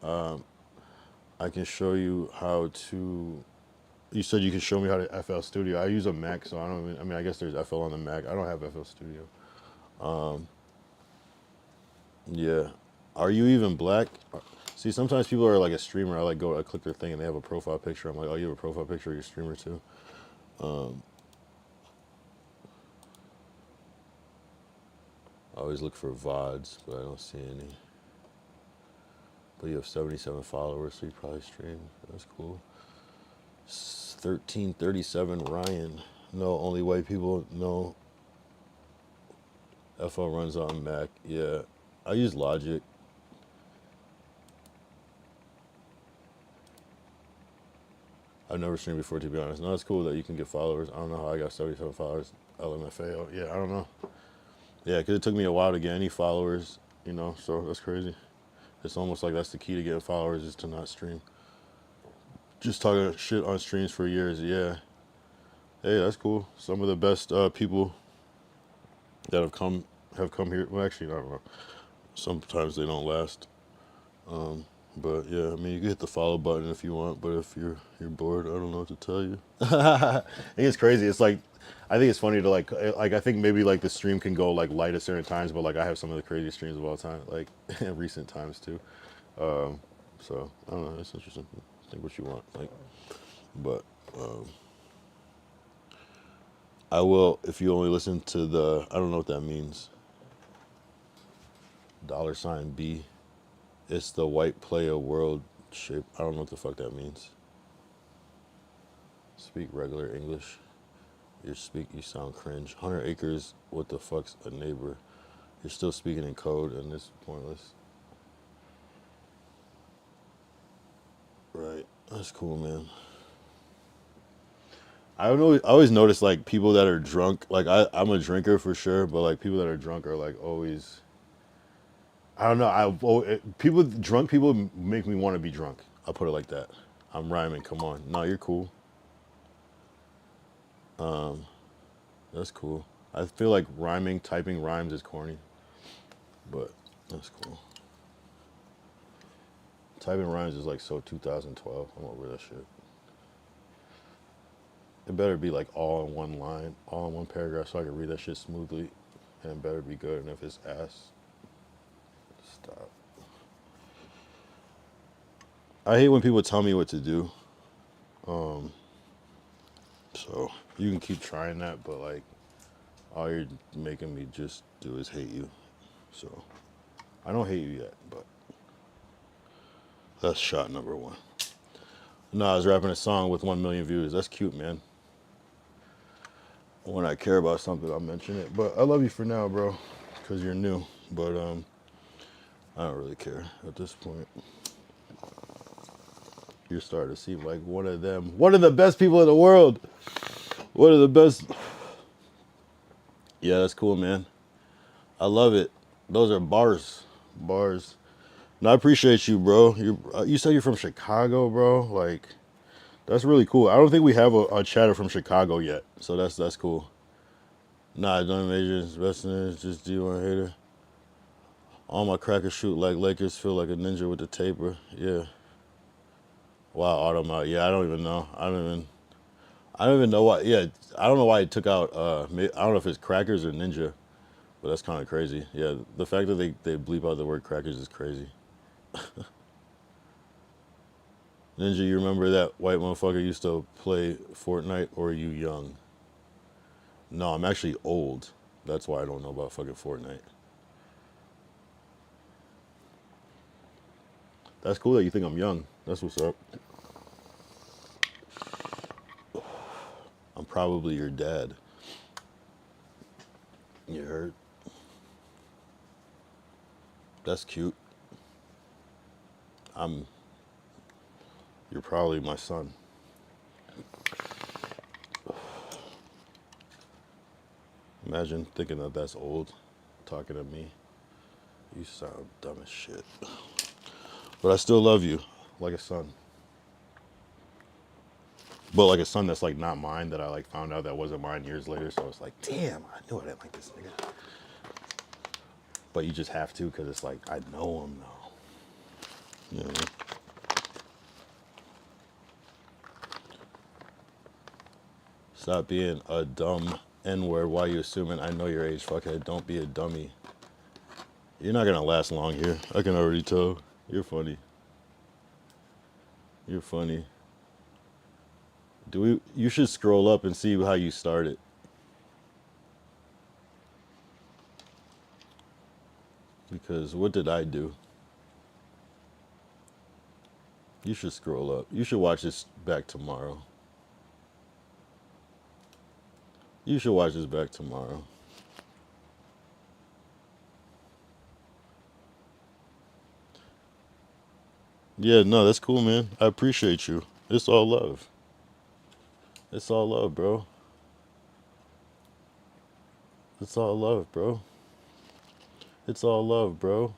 I can show you how to. You said you can show me how to FL Studio. I use a Mac, so I don't even. I mean, I guess there's FL on the Mac. I don't have FL Studio. Yeah. Are you even black? See, sometimes people are like a streamer. I click their thing and they have a profile picture. I'm like, oh, you have a profile picture? You're a streamer too. I always look for VODs, but I don't see any. But you have 77 followers, so you probably stream. That's cool. 1337 Ryan. No, only white people. No. FL runs on Mac. Yeah. I use Logic. I've never streamed before, to be honest. No, it's cool that you can get followers. I don't know how I got 77 followers. LMFAO. Yeah, I don't know. Yeah, because it took me a while to get any followers, you know, so that's crazy. It's almost like that's the key to getting followers is to not stream. Just talking shit on streams for years, yeah. Hey, that's cool. Some of the best people that have come here. Well, actually, I don't know. Sometimes they don't last. But yeah, I mean, you can hit the follow button if you want. But if you're bored, I don't know what to tell you. I think it's crazy. It's like, I think it's funny to like I think maybe like the stream can go like light at certain times, but like I have some of the craziest streams of all time, like in recent times too. So I don't know. It's interesting. Think what you want, like, but I will if you only listen to the. I don't know what that means. $B. It's the white player world shape. I don't know what the fuck that means. Speak regular English. You sound cringe. 100 acres, what the fuck's a neighbor? You're still speaking in code and it's pointless. Right. That's cool, man. I don't know. I always notice like people that are drunk, like I'm a drinker for sure, but like people that are drunk are like always, I don't know. Drunk people make me want to be drunk. I'll put it like that. I'm rhyming. Come on. No, you're cool. That's cool. I feel like typing rhymes is corny, but that's cool. Typing rhymes is like so 2012. I'm over that shit. It better be like all in one line, all in one paragraph so I can read that shit smoothly, and it better be good. And if it's ass, stop. I hate when people tell me what to do. So you can keep trying that, but like all you're making me just do is hate you. So I don't hate you yet, but that's shot number one. No, I was rapping a song with 1 million views. That's cute, man. When I care about something, I'll mention it. But I love you for now, bro, because you're new. But I don't really care at this point. You're starting to seem like one of them. One of the best people in the world. One of the best. Yeah, that's cool, man. I love it. Those are bars. Bars. No, I appreciate you, bro. You said you're from Chicago, bro. Like, that's really cool. I don't think we have a chatter from Chicago yet, so that's cool. Nah, don't major investing. Just D1 hater. All my crackers shoot like Lakers. Feel like a ninja with the taper. Yeah. Wow, Autumn out. Yeah, I don't even know. I don't even know why. Yeah, I don't know why he took out. I don't know if it's crackers or ninja, but that's kind of crazy. Yeah, the fact that they bleep out the word crackers is crazy. Ninja, you remember that white motherfucker used to play Fortnite, or are you young? No, I'm actually old. That's why I don't know about fucking Fortnite. That's cool that you think I'm young. That's what's up. I'm probably your dad. You heard? That's cute. You're probably my son. Imagine thinking that that's old, talking to me. You sound dumb as shit. But I still love you, like a son. But like a son that's like not mine, that I like found out that wasn't mine years later. So it's like, damn, I knew I didn't like this nigga. But you just have to, because it's like, I know him now. You know what I mean? Stop being a dumb N-word. Why you assuming I know your age, fuckhead? Don't be a dummy. You're not gonna last long here. I can already tell. You're funny. You're funny. You should scroll up and see how you started. Because what did I do? You should scroll up. You should watch this back tomorrow. You should watch this back tomorrow. Yeah, no, that's cool, man. I appreciate you. It's all love. It's all love, bro. It's all love, bro. It's all love, bro.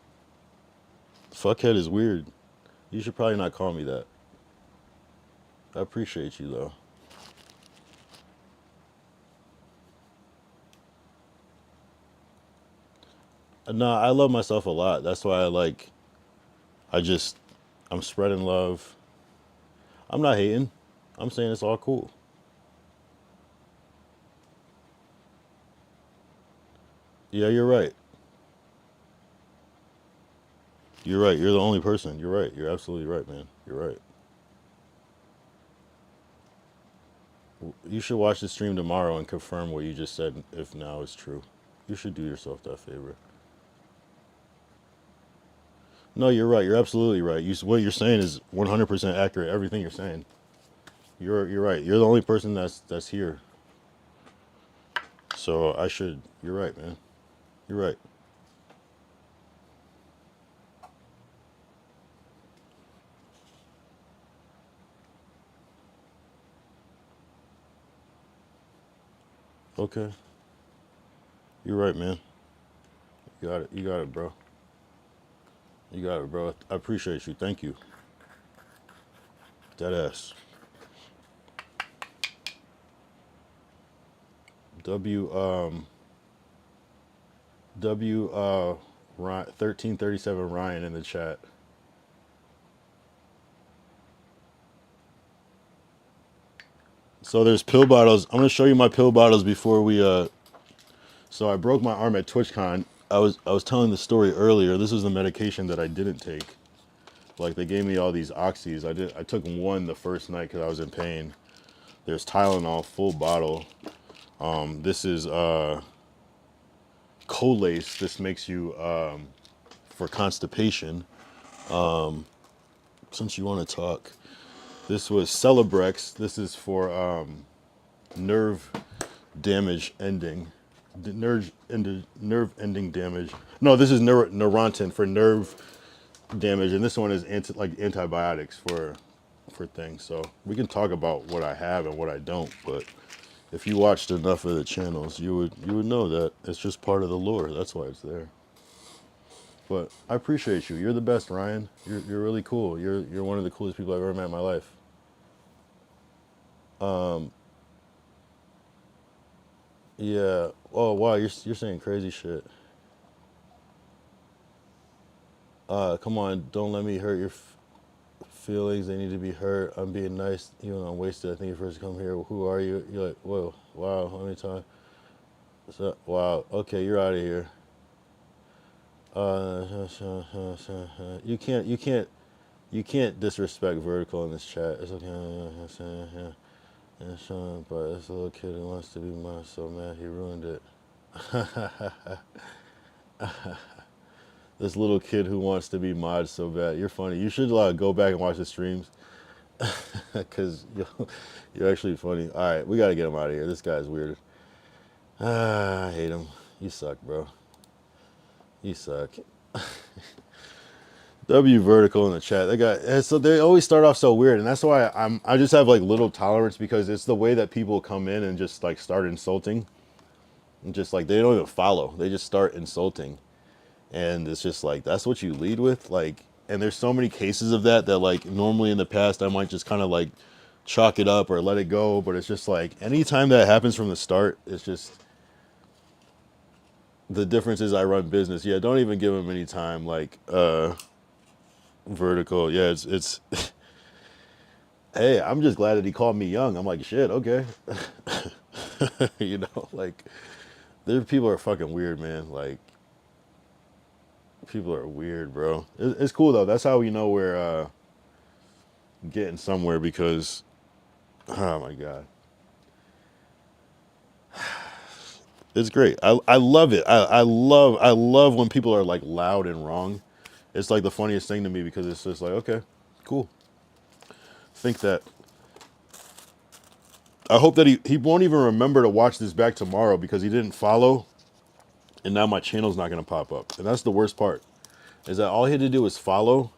Fuckhead is weird. You should probably not call me that. I appreciate you, though. No, I love myself a lot. That's why I'm spreading love. I'm not hating. I'm saying it's all cool. Yeah, you're right. You're right. You're the only person. You're right. You're absolutely right, man. You're right. You should watch the stream tomorrow and confirm what you just said if now is true. You should do yourself that favor. No, you're right. You're absolutely right. What you're saying is 100% accurate. Everything you're saying. You're right. You're the only person that's here. So you're right, man. You're right. Okay. You're right, man. You got it. You got it, bro. You got it, bro. I appreciate you. Thank you. Dead ass. W 1337 Ryan in the chat. So there's pill bottles. I'm gonna show you my pill bottles before we so I broke my arm at TwitchCon. I was telling the story earlier. This is the medication that I didn't take. Like they gave me all these oxys. I took one the first night because I was in pain. There's Tylenol, full bottle. This is Colace. This makes you for constipation. Since you want to talk, this was Celebrex. This is for nerve damage ending. Nerve ending damage. No, this is Neurontin for nerve damage, and this one is antibiotics for things. So we can talk about what I have and what I don't, but if you watched enough of the channels, you would know that it's just part of the lore. That's why it's there. But I appreciate you. You're the best, Ryan. You're really cool. You're one of the coolest people I've ever met in my life. Yeah. Oh wow, you're saying crazy shit. Come on, don't let me hurt your feelings. They need to be hurt. I'm being nice, even though I'm wasted. I think you first come here. Who are you? You're like, whoa, wow, how many times? So, wow, okay, you're out of here. You can't disrespect Vertical in this chat. It's okay. But this little kid who wants to be mine so mad he ruined it. This little kid who wants to be mod so bad. You're funny. You should go back and watch the streams. Because you're actually funny. All right, we got to get him out of here. This guy's weird. I hate him. You suck, bro. You suck. W Vertical in the chat. That guy. So they always start off so weird, and that's why I just have little tolerance, because it's the way that people come in and just start insulting, and just they don't even follow. They just start insulting, and it's just that's what you lead with. And there's so many cases of that normally in the past I might just kind of chalk it up or let it go, but it's just anytime that happens from the start, it's just the difference is I run business. Yeah, don't even give them any time. Vertical, yeah, it's Hey, I'm just glad that he called me young. I'm like, shit, okay. You know, like, there people are fucking weird, man. Like, people are weird, bro. It's cool though. That's how we know we're getting somewhere because, oh my god, it's great. I love it. I love when people are like loud and wrong. It's like the funniest thing to me because it's just like, okay, cool. Think that. I hope that he won't even remember to watch this back tomorrow because he didn't follow, and now my channel's not gonna pop up. And that's the worst part. Is that all he had to do was follow,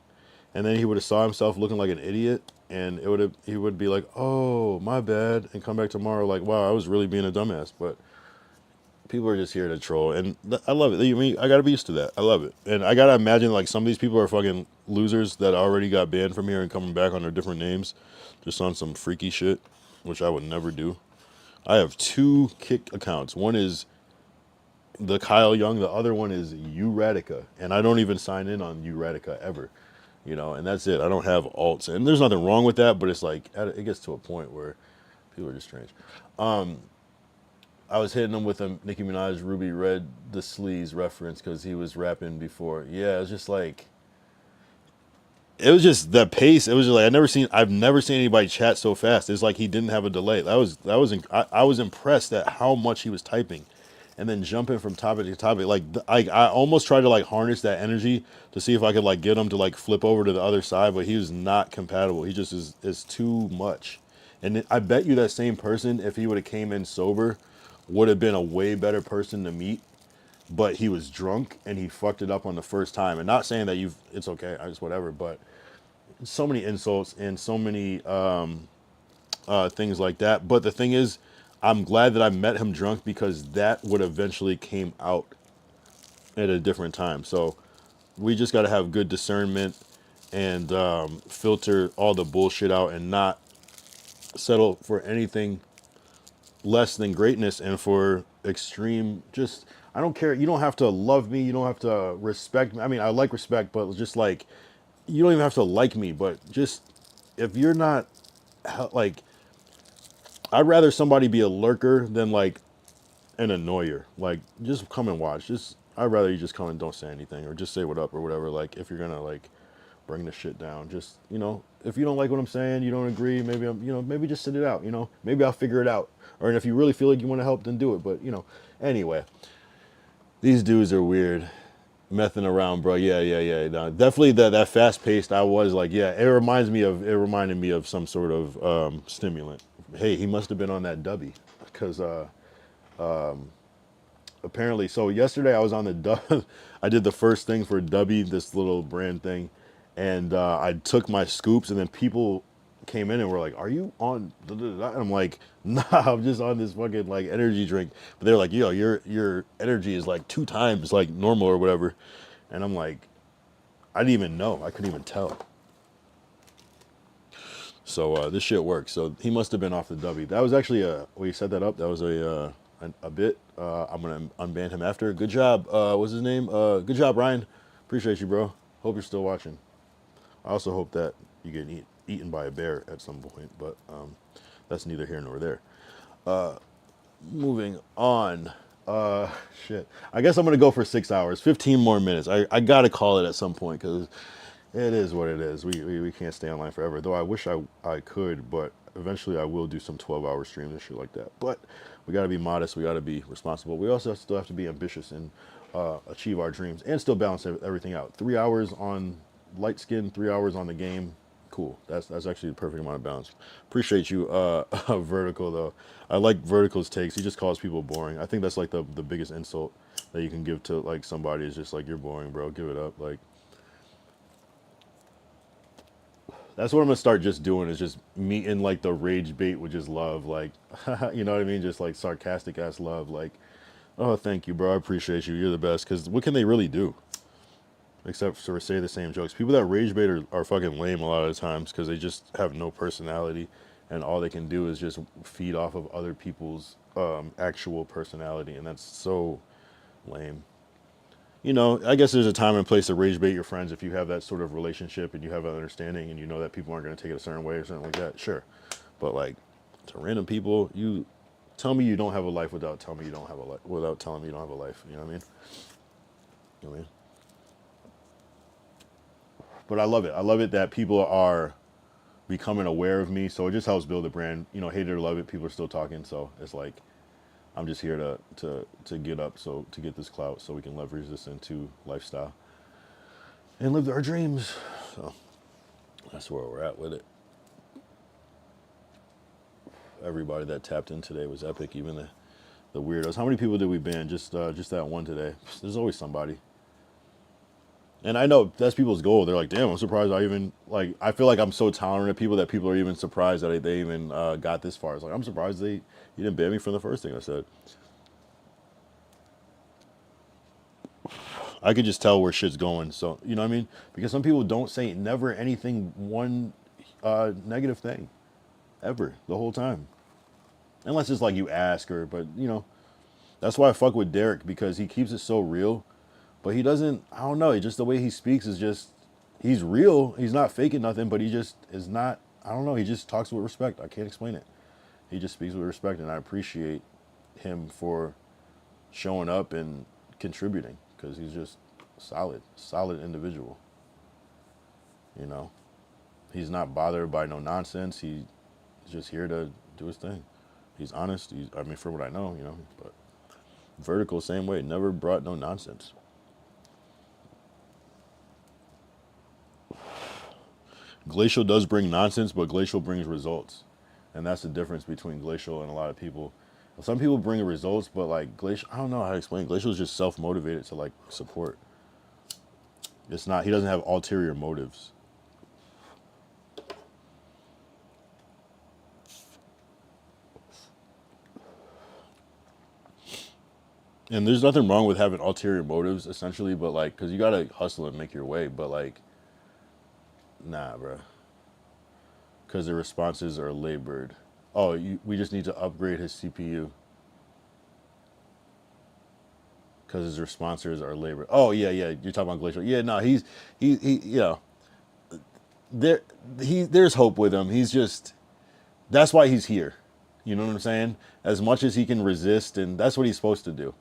and then he would have saw himself looking like an idiot, and he would be like, oh my bad, and come back tomorrow like, wow, I was really being a dumbass. But people are just here to troll, and I love it. I mean, I gotta be used to that. I love it, and I gotta imagine like some of these people are fucking losers that already got banned from here and coming back under different names, just on some freaky shit, which I would never do. I have 2 Kick accounts. One is the Kyle Young, the other one is Uradica, and I don't even sign in on Uradica ever, you know, and that's it. I don't have alts, and there's nothing wrong with that, but it's like it gets to a point where people are just strange. I was hitting him with a Nicki Minaj Ruby Red the Sleaze reference because he was rapping before. Yeah, it was just like, it was just the pace. It was just like I've never seen anybody chat so fast. It's like he didn't have a delay. I was impressed at how much he was typing, and then jumping from topic to topic. Like I almost tried to like harness that energy to see if I could like get him to like flip over to the other side, but he was not compatible. He just is too much. And I bet you that same person, if he would have came in sober, would have been a way better person to meet. But he was drunk and he fucked it up on the first time. And not saying that it's okay, I just whatever. But so many insults and so many things like that. But the thing is, I'm glad that I met him drunk because that would eventually came out at a different time. So we just got to have good discernment and filter all the bullshit out and not settle for anything less than greatness and for extreme. Just, I don't care. You don't have to love me. You don't have to respect me. I mean, I like respect, but just like, you don't even have to like me, but just, if you're not like, I'd rather somebody be a lurker than like an annoyer. Like, just come and watch. Just, I'd rather you just come and don't say anything or just say what up or whatever. Like, if you're gonna like bring the shit down, just, you know, if you don't like what I'm saying, you don't agree, maybe maybe just sit it out, you know, maybe I'll figure it out. Or if you really feel like you want to help, then do it. But, you know, anyway, these dudes are weird. Messing around, bro. Yeah. No, definitely that fast paced. I was like, yeah, it reminded me of some sort of stimulant. Hey, he must have been on that dubby because apparently. So yesterday I was on the dub. I did the first thing for Dubby, this little brand thing, and I took my scoops, and then people came in and were like, "Are you on?" And I'm like, "Nah, I'm just on this fucking like energy drink." But they're like, "Yo, your energy is like 2 times like normal or whatever," and I'm like, I didn't even know. I couldn't even tell. So this shit works. So he must have been off the W. That was actually we set that up. That was a bit. I'm gonna unban him after. Good job. What's his name? Good job, Ryan. Appreciate you, bro. Hope you're still watching. I also hope that you get eaten by a bear at some point, but that's neither here nor there. Moving on. Shit. I guess I'm gonna go for 6 hours. 15 more minutes. I gotta call it at some point because it is what it is. We can't stay online forever. Though I wish I could, but eventually I will do some 12-hour streams and shit like that. But we got to be modest. We got to be responsible. We also still have to be ambitious and achieve our dreams and still balance everything out. 3 hours on light skin, 3 hours on the game. Cool. That's actually the perfect amount of balance. Appreciate you, Vertical, though. I like Vertical's takes. He just calls people boring. I think that's like the biggest insult that you can give to like somebody is just like, you're boring, bro. Give it up. Like, that's what I'm gonna start just doing is just meeting like the rage bait with just love, like, you know what I mean? Just like sarcastic ass love, like, oh, thank you, bro, I appreciate you, you're the best. Because what can they really do except for say the same jokes? People that rage bait are fucking lame a lot of the times because they just have no personality, and all they can do is just feed off of other people's actual personality, and that's so lame. you know, I guess there's a time and place to rage bait your friends if you have that sort of relationship and you have an understanding and you know that people aren't going to take it a certain way or something like that. Sure, but like to random people, you tell me you don't have a life without telling me you don't have a life without telling me you don't have a life. You know what I mean? You know what I mean? But I love it. I love it that people are becoming aware of me. So it just helps build a brand. You know, hate it or love it, people are still talking. So it's like I'm just here to get up, so to get this clout, so we can leverage this into lifestyle and live our dreams. So that's where we're at with it. Everybody that tapped in today was epic. Even the weirdos. How many people did we ban? Just that one today. There's always somebody. And I know that's people's goal. They're like, damn, I'm surprised I even, like, I feel like I'm so tolerant of people that people are even surprised that they even got this far. It's like, I'm surprised you didn't ban me from the first thing I said. I could just tell where shit's going. So, you know what I mean? Because some people don't say never anything, one negative thing, ever, the whole time. Unless it's like you ask or, but, you know, that's why I fuck with Derek, because he keeps it so real. But he doesn't, I don't know, just the way he speaks is just, he's real. He's not faking nothing, but he just is not, I don't know, he just talks with respect. I can't explain it. He just speaks with respect, and I appreciate him for showing up and contributing, because he's just solid individual. You know, he's not bothered by no nonsense. He's just here to do his thing. He's honest. I mean, for what I know, you know, but Vertical, same way, never brought no nonsense. Glacial does bring nonsense, but Glacial brings results. And that's the difference between Glacial and a lot of people. Some people bring results, but like Glacial, I don't know how to explain. Glacial is just self-motivated to like support. It's not, he doesn't have ulterior motives. And there's nothing wrong with having ulterior motives, essentially, but like, because you gotta hustle and make your way, but like, nah, bro. Because the responses are labored. Oh, we just need to upgrade his CPU. Because his responses are labored. Oh, yeah, yeah, you're talking about Glacial. Yeah, no, he you know, there's hope with him. He's just, that's why he's here. You know what I'm saying? As much as he can resist, and that's what he's supposed to do.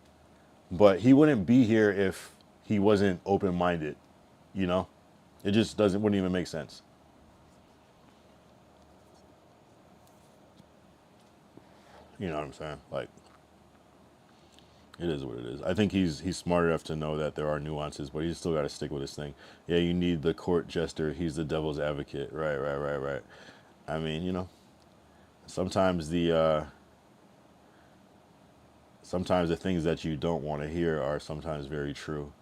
But he wouldn't be here if he wasn't open-minded, you know? It just wouldn't even make sense. You know what I'm saying? Like, it is what it is. I think he's smart enough to know that there are nuances, but he's still got to stick with his thing. Yeah, you need the court jester. He's the devil's advocate. Right. I mean, you know, sometimes the things that you don't want to hear are sometimes very true.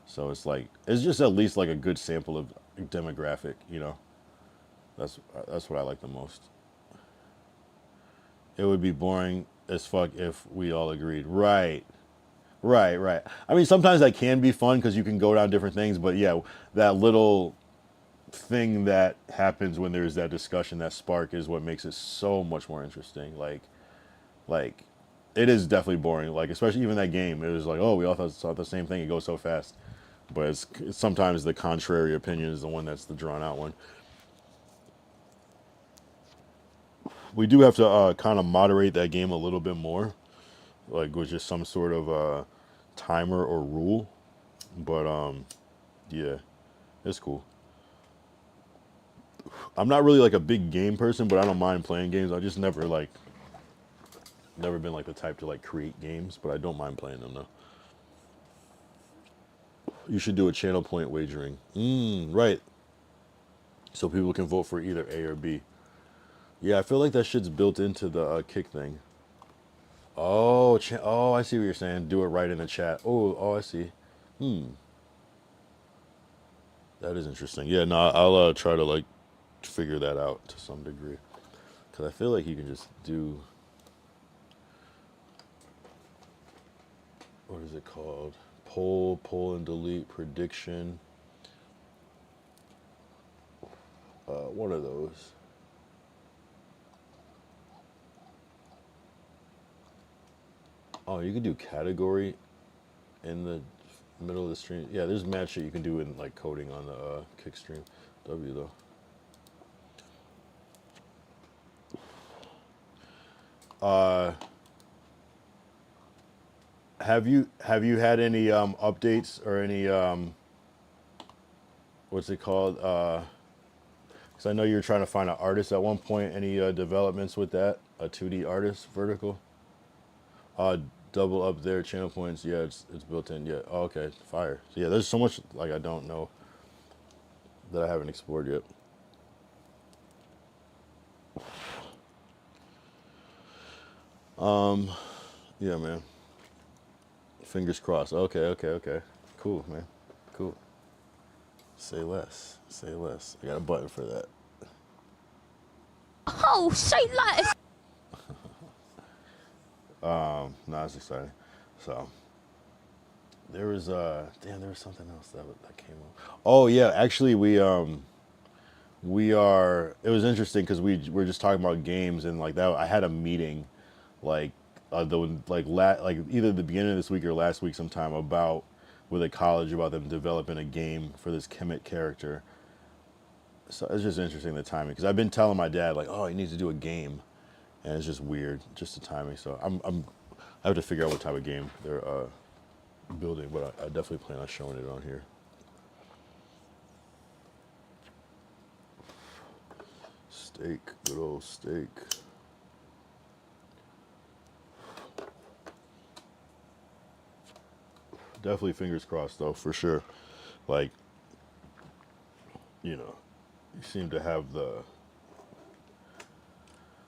So it's like, it's just at least like a good sample of demographic, you know. That's what I like the most. It would be boring as fuck if we all agreed. Right. I mean, sometimes that can be fun because you can go down different things, but yeah, that little thing that happens when there's that discussion, that spark, is what makes it so much more interesting. Like it is definitely boring. Like, especially even that game, it was like, oh, we all thought the same thing. It goes so fast, but it's sometimes the contrary opinion is the one that's the drawn out one. We do have to kind of moderate that game a little bit more, like with just some sort of timer or rule. But yeah, it's cool. I'm not really like a big game person, but I don't mind playing games. I just never been like the type to like create games, but I don't mind playing them though. You should do a channel point wagering. Right. So people can vote for either A or B. Yeah, I feel like that shit's built into the kick thing. Oh, I see what you're saying. Do it right in the chat. Oh, I see. That is interesting. Yeah, no, I'll try to like figure that out to some degree, because I feel like you can just do, what is it called? Poll and delete prediction. One of those. Oh, you could do category in the Middle of the stream. Yeah, there's mad shit you can do in like coding on the kick stream. W though. Have you had any updates or any what's it called? Because I know you were trying to find an artist at one point. Any developments with that? A 2D artist vertical? Double up there channel points. Yeah, it's built in. Yeah. Oh, okay. Fire. So yeah, there's so much like I don't know that I haven't explored yet. Yeah, man. Fingers crossed. Okay. Cool, man. Cool. Say less. Say less. I got a button for that. Oh, say less. No, it's exciting. So there was damn, there was something else that came up. Oh yeah, actually we are. It was interesting because we're just talking about games and like that. I had a meeting, like like either the beginning of this week or last week sometime about with a college about them developing a game for this Kemet character. So it's just interesting the timing because I've been telling my dad like, oh, he needs to do a game, and it's just weird, just the timing. So I have to figure out what type of game they're building, but I definitely plan on showing it on here. Steak, good old steak. Definitely fingers crossed though, for sure. Like, you know, you seem to have the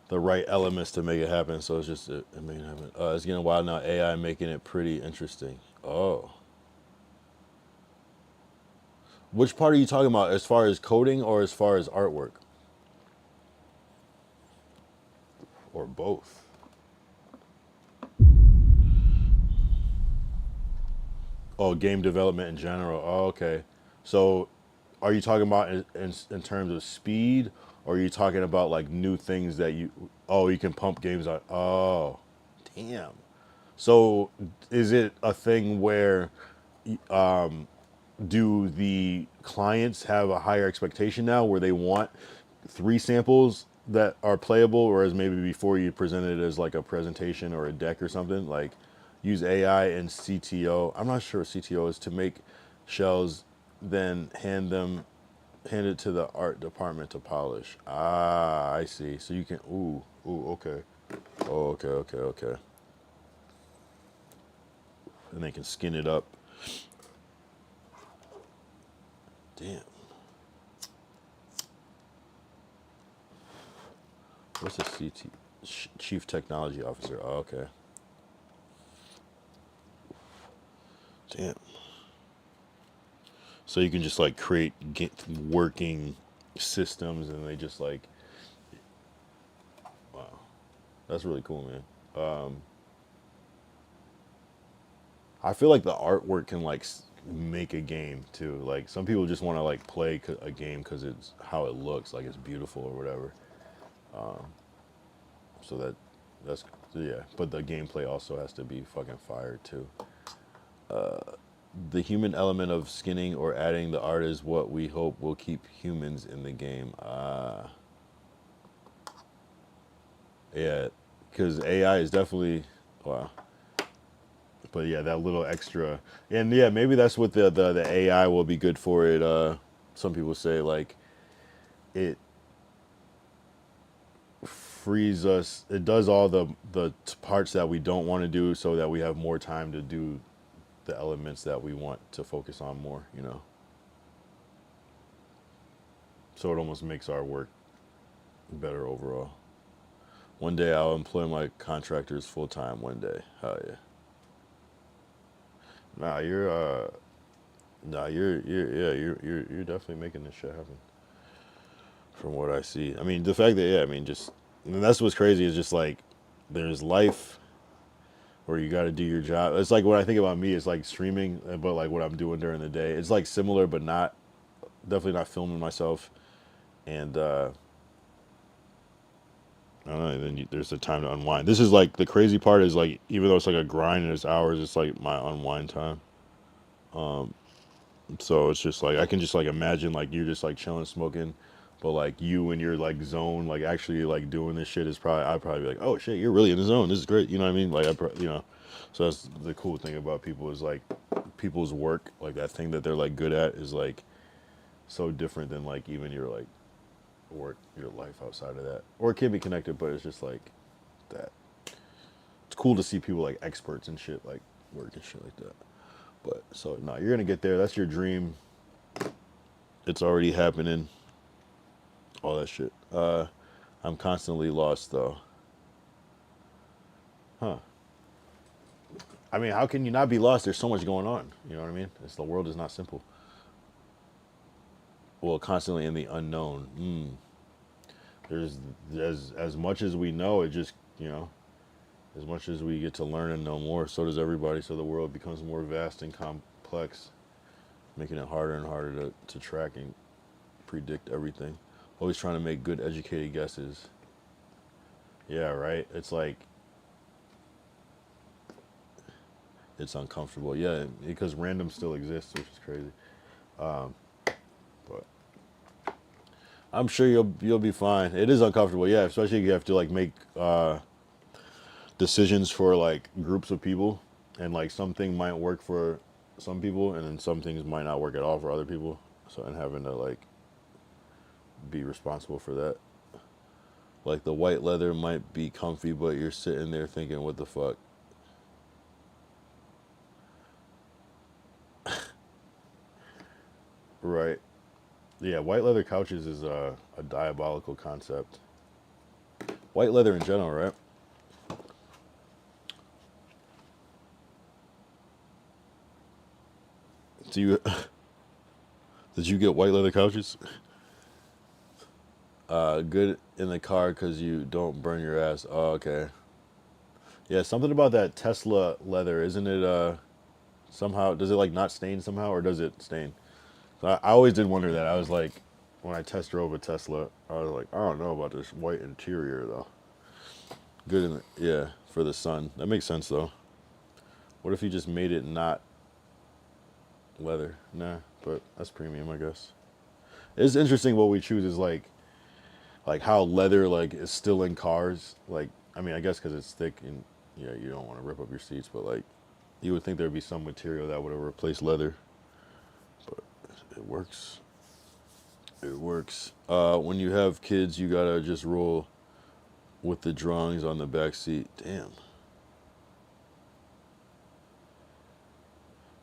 right elements to make it happen. So it's just it may happen. It's getting wild now. AI making it pretty interesting. Oh, which part are you talking about? As far as coding or as far as artwork, or both? Oh, game development in general. Oh, okay. So, are you talking about in terms of speed, or are you talking about like new things that you? Oh, you can pump games out. Oh, damn. So, is it a thing where do the clients have a higher expectation now, where they want 3 samples that are playable, whereas maybe before you presented it as like a presentation or a deck or something like? Use AI and CTO. I'm not sure what CTO is to make shells, then hand it to the art department to polish. Ah, I see. So you can okay. Oh, okay. And they can skin it up. Damn. What's a Chief Technology Officer? Oh, okay. Damn. So you can just like create working systems, and they just like, wow, that's really cool, man. I feel like the artwork can like make a game too. Like some people just want to like play a game because it's how it looks, like it's beautiful or whatever. So that's yeah. But the gameplay also has to be fucking fire too. The human element of skinning or adding the art is what we hope will keep humans in the game. Yeah, because AI is definitely, wow. But yeah, that little extra, and yeah, maybe that's what the AI will be good for it. Some people say like it frees us. It does all the parts that we don't want to do, so that we have more time to do the elements that we want to focus on more, you know. So it almost makes our work better overall. One day I'll employ my contractors full time. One day, hell yeah. You're definitely making this shit happen. From what I see, I mean, the fact that and that's what's crazy is just like there's life where you got to do your job. It's like what I think about me is like streaming, but like what I'm doing during the day. It's like similar, but definitely not filming myself. And I don't know. Then there's the time to unwind. This is like the crazy part is like even though it's like a grind and it's hours, it's like my unwind time. So it's just like I can just like imagine like you're just like chilling, smoking, but like you in your like zone, like actually like doing this shit is probably I'd probably be like, oh shit, you're really in the zone. This is great. You know what I mean? Like you know, so that's the cool thing about people is like people's work, like that thing that they're like good at is like so different than like even your like work, your life outside of that, or it can be connected, but it's just like that. It's cool to see people like experts and shit like work and shit like that. But so no, you're gonna get there. That's your dream. It's already happening. All that shit. I'm constantly lost though. Huh. I mean, how can you not be lost? There's so much going on. You know what I mean? The world is not simple. Well, constantly in the unknown. There's as much as we know, it just, you know, as much as we get to learn and know more, so does everybody. So the world becomes more vast and complex, making it harder and harder to track and predict everything. Always trying to make good, educated guesses. Yeah, right? It's like, it's uncomfortable. Yeah, because random still exists, which is crazy. But I'm sure you'll be fine. It is uncomfortable, yeah, especially if you have to like make decisions for like groups of people, and like something might work for some people, and then some things might not work at all for other people. So and having to like be responsible for that. Like the white leather might be comfy, but you're sitting there thinking, what the fuck? Right. Yeah, white leather couches is a diabolical concept. White leather in general, right? Do you did you get white leather couches? Good in the car because you don't burn your ass. Oh, okay. Yeah, something about that Tesla leather, isn't it? Somehow, does it like not stain somehow, or does it stain? So I always did wonder that. I was like, when I test drove a Tesla, I was like, I don't know about this white interior though. Good in the, yeah, for the sun. That makes sense though. What if you just made it not leather? Nah, but that's premium, I guess. It's interesting what we choose is like how leather like is still in cars. Like, I mean, I guess because it's thick and yeah, you don't want to rip up your seats, but like you would think there'd be some material that would have replaced leather, but it works. It works. When you have kids, you gotta just roll with the drawings on the back seat. Damn.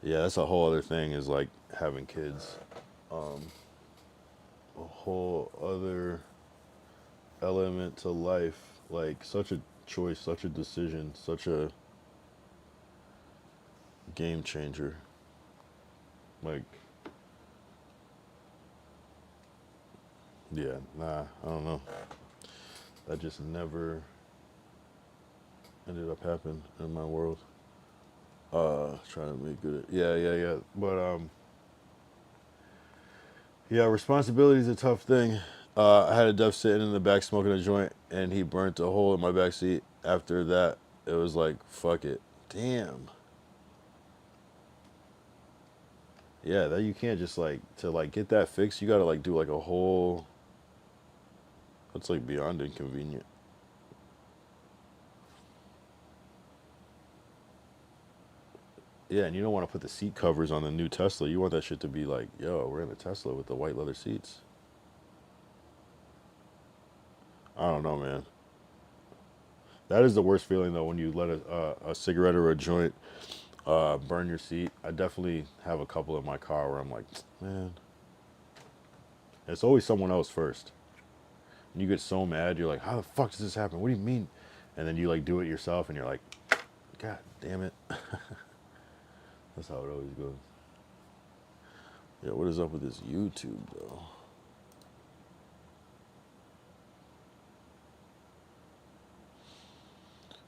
Yeah, that's a whole other thing. Is like having kids. A whole other element to life. Like such a choice, such a decision, such a game changer. Like, yeah, nah, I don't know. That just never ended up happening in my world. Trying to make good. Yeah. But yeah, responsibility is a tough thing. I had a deaf sitting in the back smoking a joint, and he burnt a hole in my back seat. After that, it was like, fuck it. Damn. Yeah, that you can't just like to like get that fixed. You gotta like do like a whole. That's like beyond inconvenient. Yeah, and you don't want to put the seat covers on the new Tesla. You want that shit to be like, yo, we're in a Tesla with the white leather seats. I don't know, man. That is the worst feeling though when you let a cigarette or a joint burn your seat. I definitely have a couple in my car where I'm like, man, it's always someone else first. And you get so mad, you're like, how the fuck does this happen? What do you mean? And then you like do it yourself, and you're like, God damn it. That's how it always goes. Yeah, what is up with this YouTube though?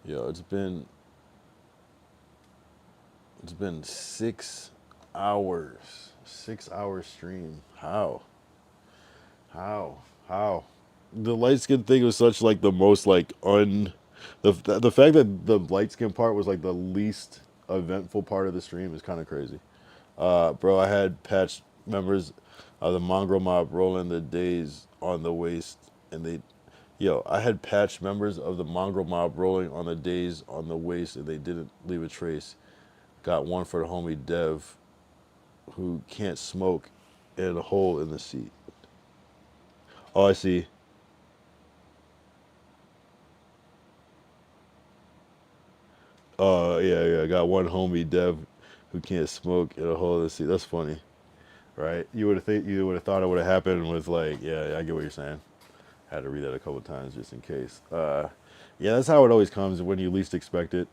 Yo, it's been 6 hours. 6 hour stream. How? The light skin thing was such like the most like the fact that the light skin part was like the least eventful part of the stream is kind of crazy. Bro, I had patched members of the mongrel mob rolling the days on the waist, and they, yo, I had patched members of the mongrel mob rolling on the days on the waist, and they didn't leave a trace. Got one for the homie Dev, who can't smoke, and a hole in the seat. Oh, I see. Yeah. I got one homie Dev, who can't smoke, and a hole in the seat. That's funny, right? You would have thought it would have happened with like, yeah, I get what you're saying. Had to read that a couple times just in case. Yeah, that's how it always comes when you least expect it.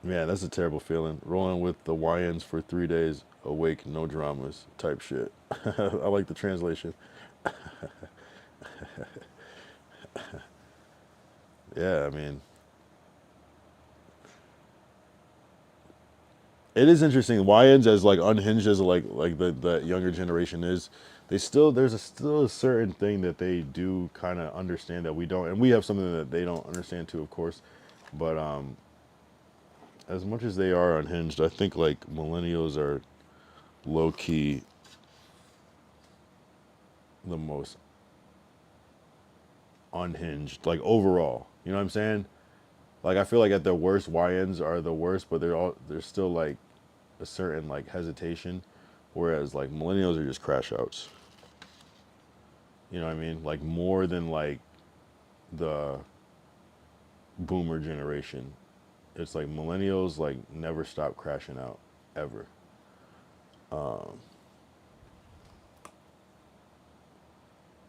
Man, that's a terrible feeling. Rolling with the YNs for 3 days, awake, no dramas, type shit. I like the translation. Yeah, I mean, it is interesting. YNs, as like unhinged as like the younger generation is, they still still a certain thing that they do kind of understand that we don't, and we have something that they don't understand too, of course. But as much as they are unhinged, I think like millennials are low key the most unhinged, like overall. You know what I'm saying? Like I feel like at their worst, YNs are the worst, but there's still like a certain like hesitation, whereas like millennials are just crash outs. You know what I mean? Like more than like the boomer generation. It's like millennials like never stop crashing out ever.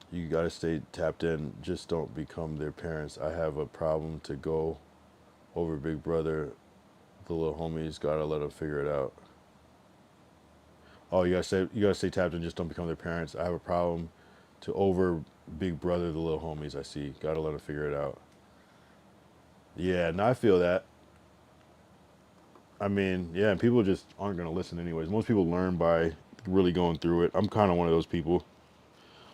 You gotta stay tapped in. Just don't become their parents. I have a problem to go over Big Brother. The little homies gotta let them figure it out. Oh, you gotta stay tapped in. Just don't become their parents. I have a problem to over Big Brother. The little homies. I see. Gotta let them figure it out. Yeah, and I feel that. I mean, yeah, and people just aren't gonna listen anyways. Most people learn by really going through it. I'm kind of one of those people.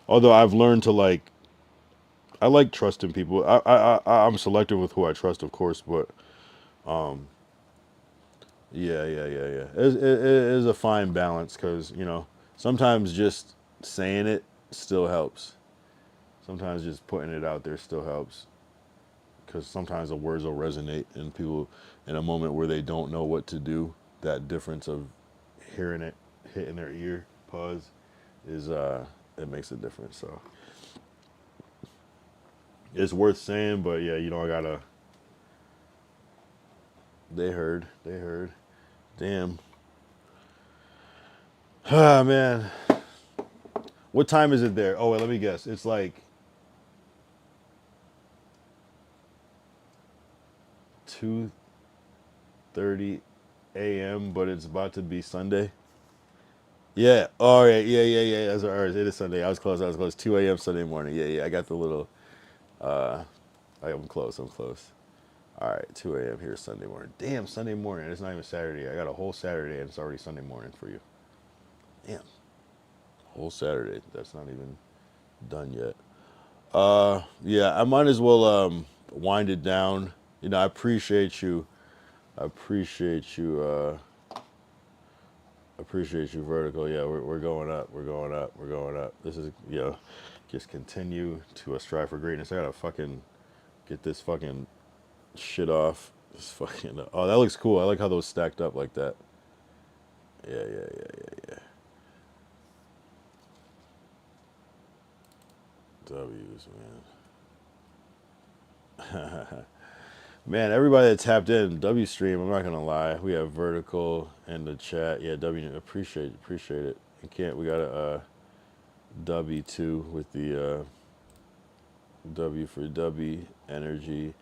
Although I've learned to like, I like trusting people. I'm selective with who I trust, of course, but yeah. It is a fine balance because sometimes just saying it still helps. Sometimes just putting it out there still helps because sometimes the words will resonate and people in a moment where they don't know what to do. That difference of hearing it hitting their ear, pause, is it makes a difference. So it's worth saying, but yeah, you don't gotta. They heard. Damn. Ah, man. What time is it there? Oh, wait, let me guess. It's like 2:30 a.m., but it's about to be Sunday. Yeah. All right. Yeah. That's all right. It is Sunday. I was close. 2 a.m. Sunday morning. Yeah. I got the little. I'm close. All right. 2 a.m. here Sunday morning. Damn, Sunday morning. It's not even Saturday. I got a whole Saturday and it's already Sunday morning for you. Damn. Whole Saturday. That's not even done yet. Yeah, I might as well wind it down. I appreciate you. I appreciate you, Vertical. Yeah, we're going up. We're going up. This is just continue to strive for greatness. I gotta fucking get this fucking shit off. This fucking oh, that looks cool. I like how those stacked up like that. Yeah. W's, man. Man, everybody that tapped in, W stream, I'm not gonna lie. We have Vertical in the chat. Yeah, W, appreciate it. We got a W too with the W for W energy.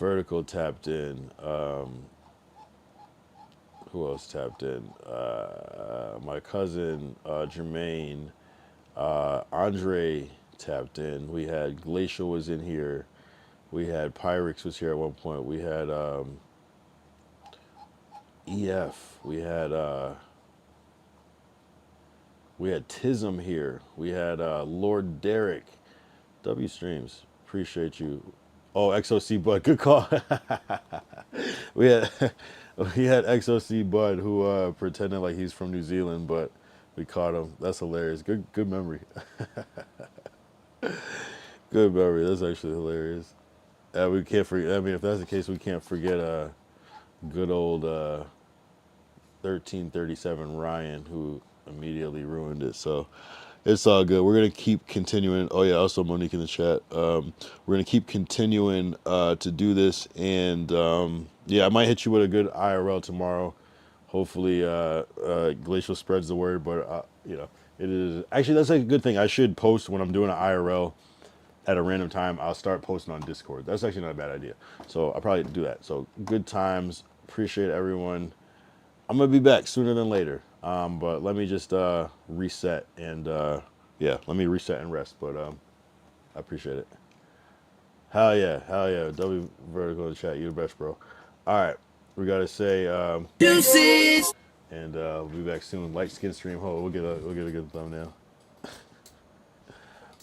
Vertical tapped in. Who else tapped in? My cousin Jermaine. Andre tapped in. We had Glacial was in here. We had Pyrex was here at one point. We had EF. We had Tism here. We had Lord Derek. W streams. Appreciate you. Oh, XOC Bud. Good call. We had He had XOC Bud who pretended like he's from New Zealand, but we caught him. That's hilarious. Good memory. Good memory. That's actually hilarious. We can't forget. I mean, if that's the case, we can't forget good old 1337 Ryan, who immediately ruined it. So it's all good. We're gonna keep continuing. Oh yeah, also Monique in the chat. We're gonna keep continuing to do this, and yeah, I might hit you with a good IRL tomorrow. Hopefully, Glacial spreads the word, but you know, it is actually that's a good thing. I should post when I'm doing an IRL at a random time. I'll start posting on Discord. That's actually not a bad idea. So I'll probably do that. So good times. Appreciate everyone. I'm gonna be back sooner than later. But let me just reset and yeah, let me reset and rest. But I appreciate it. Hell yeah. W vertical in the chat. You the best, bro. All right, we gotta say Deuces. and we'll be back soon. Light skin stream. Hold, we'll get a good thumbnail.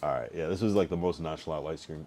All right, yeah, this is like the most nonchalant light screen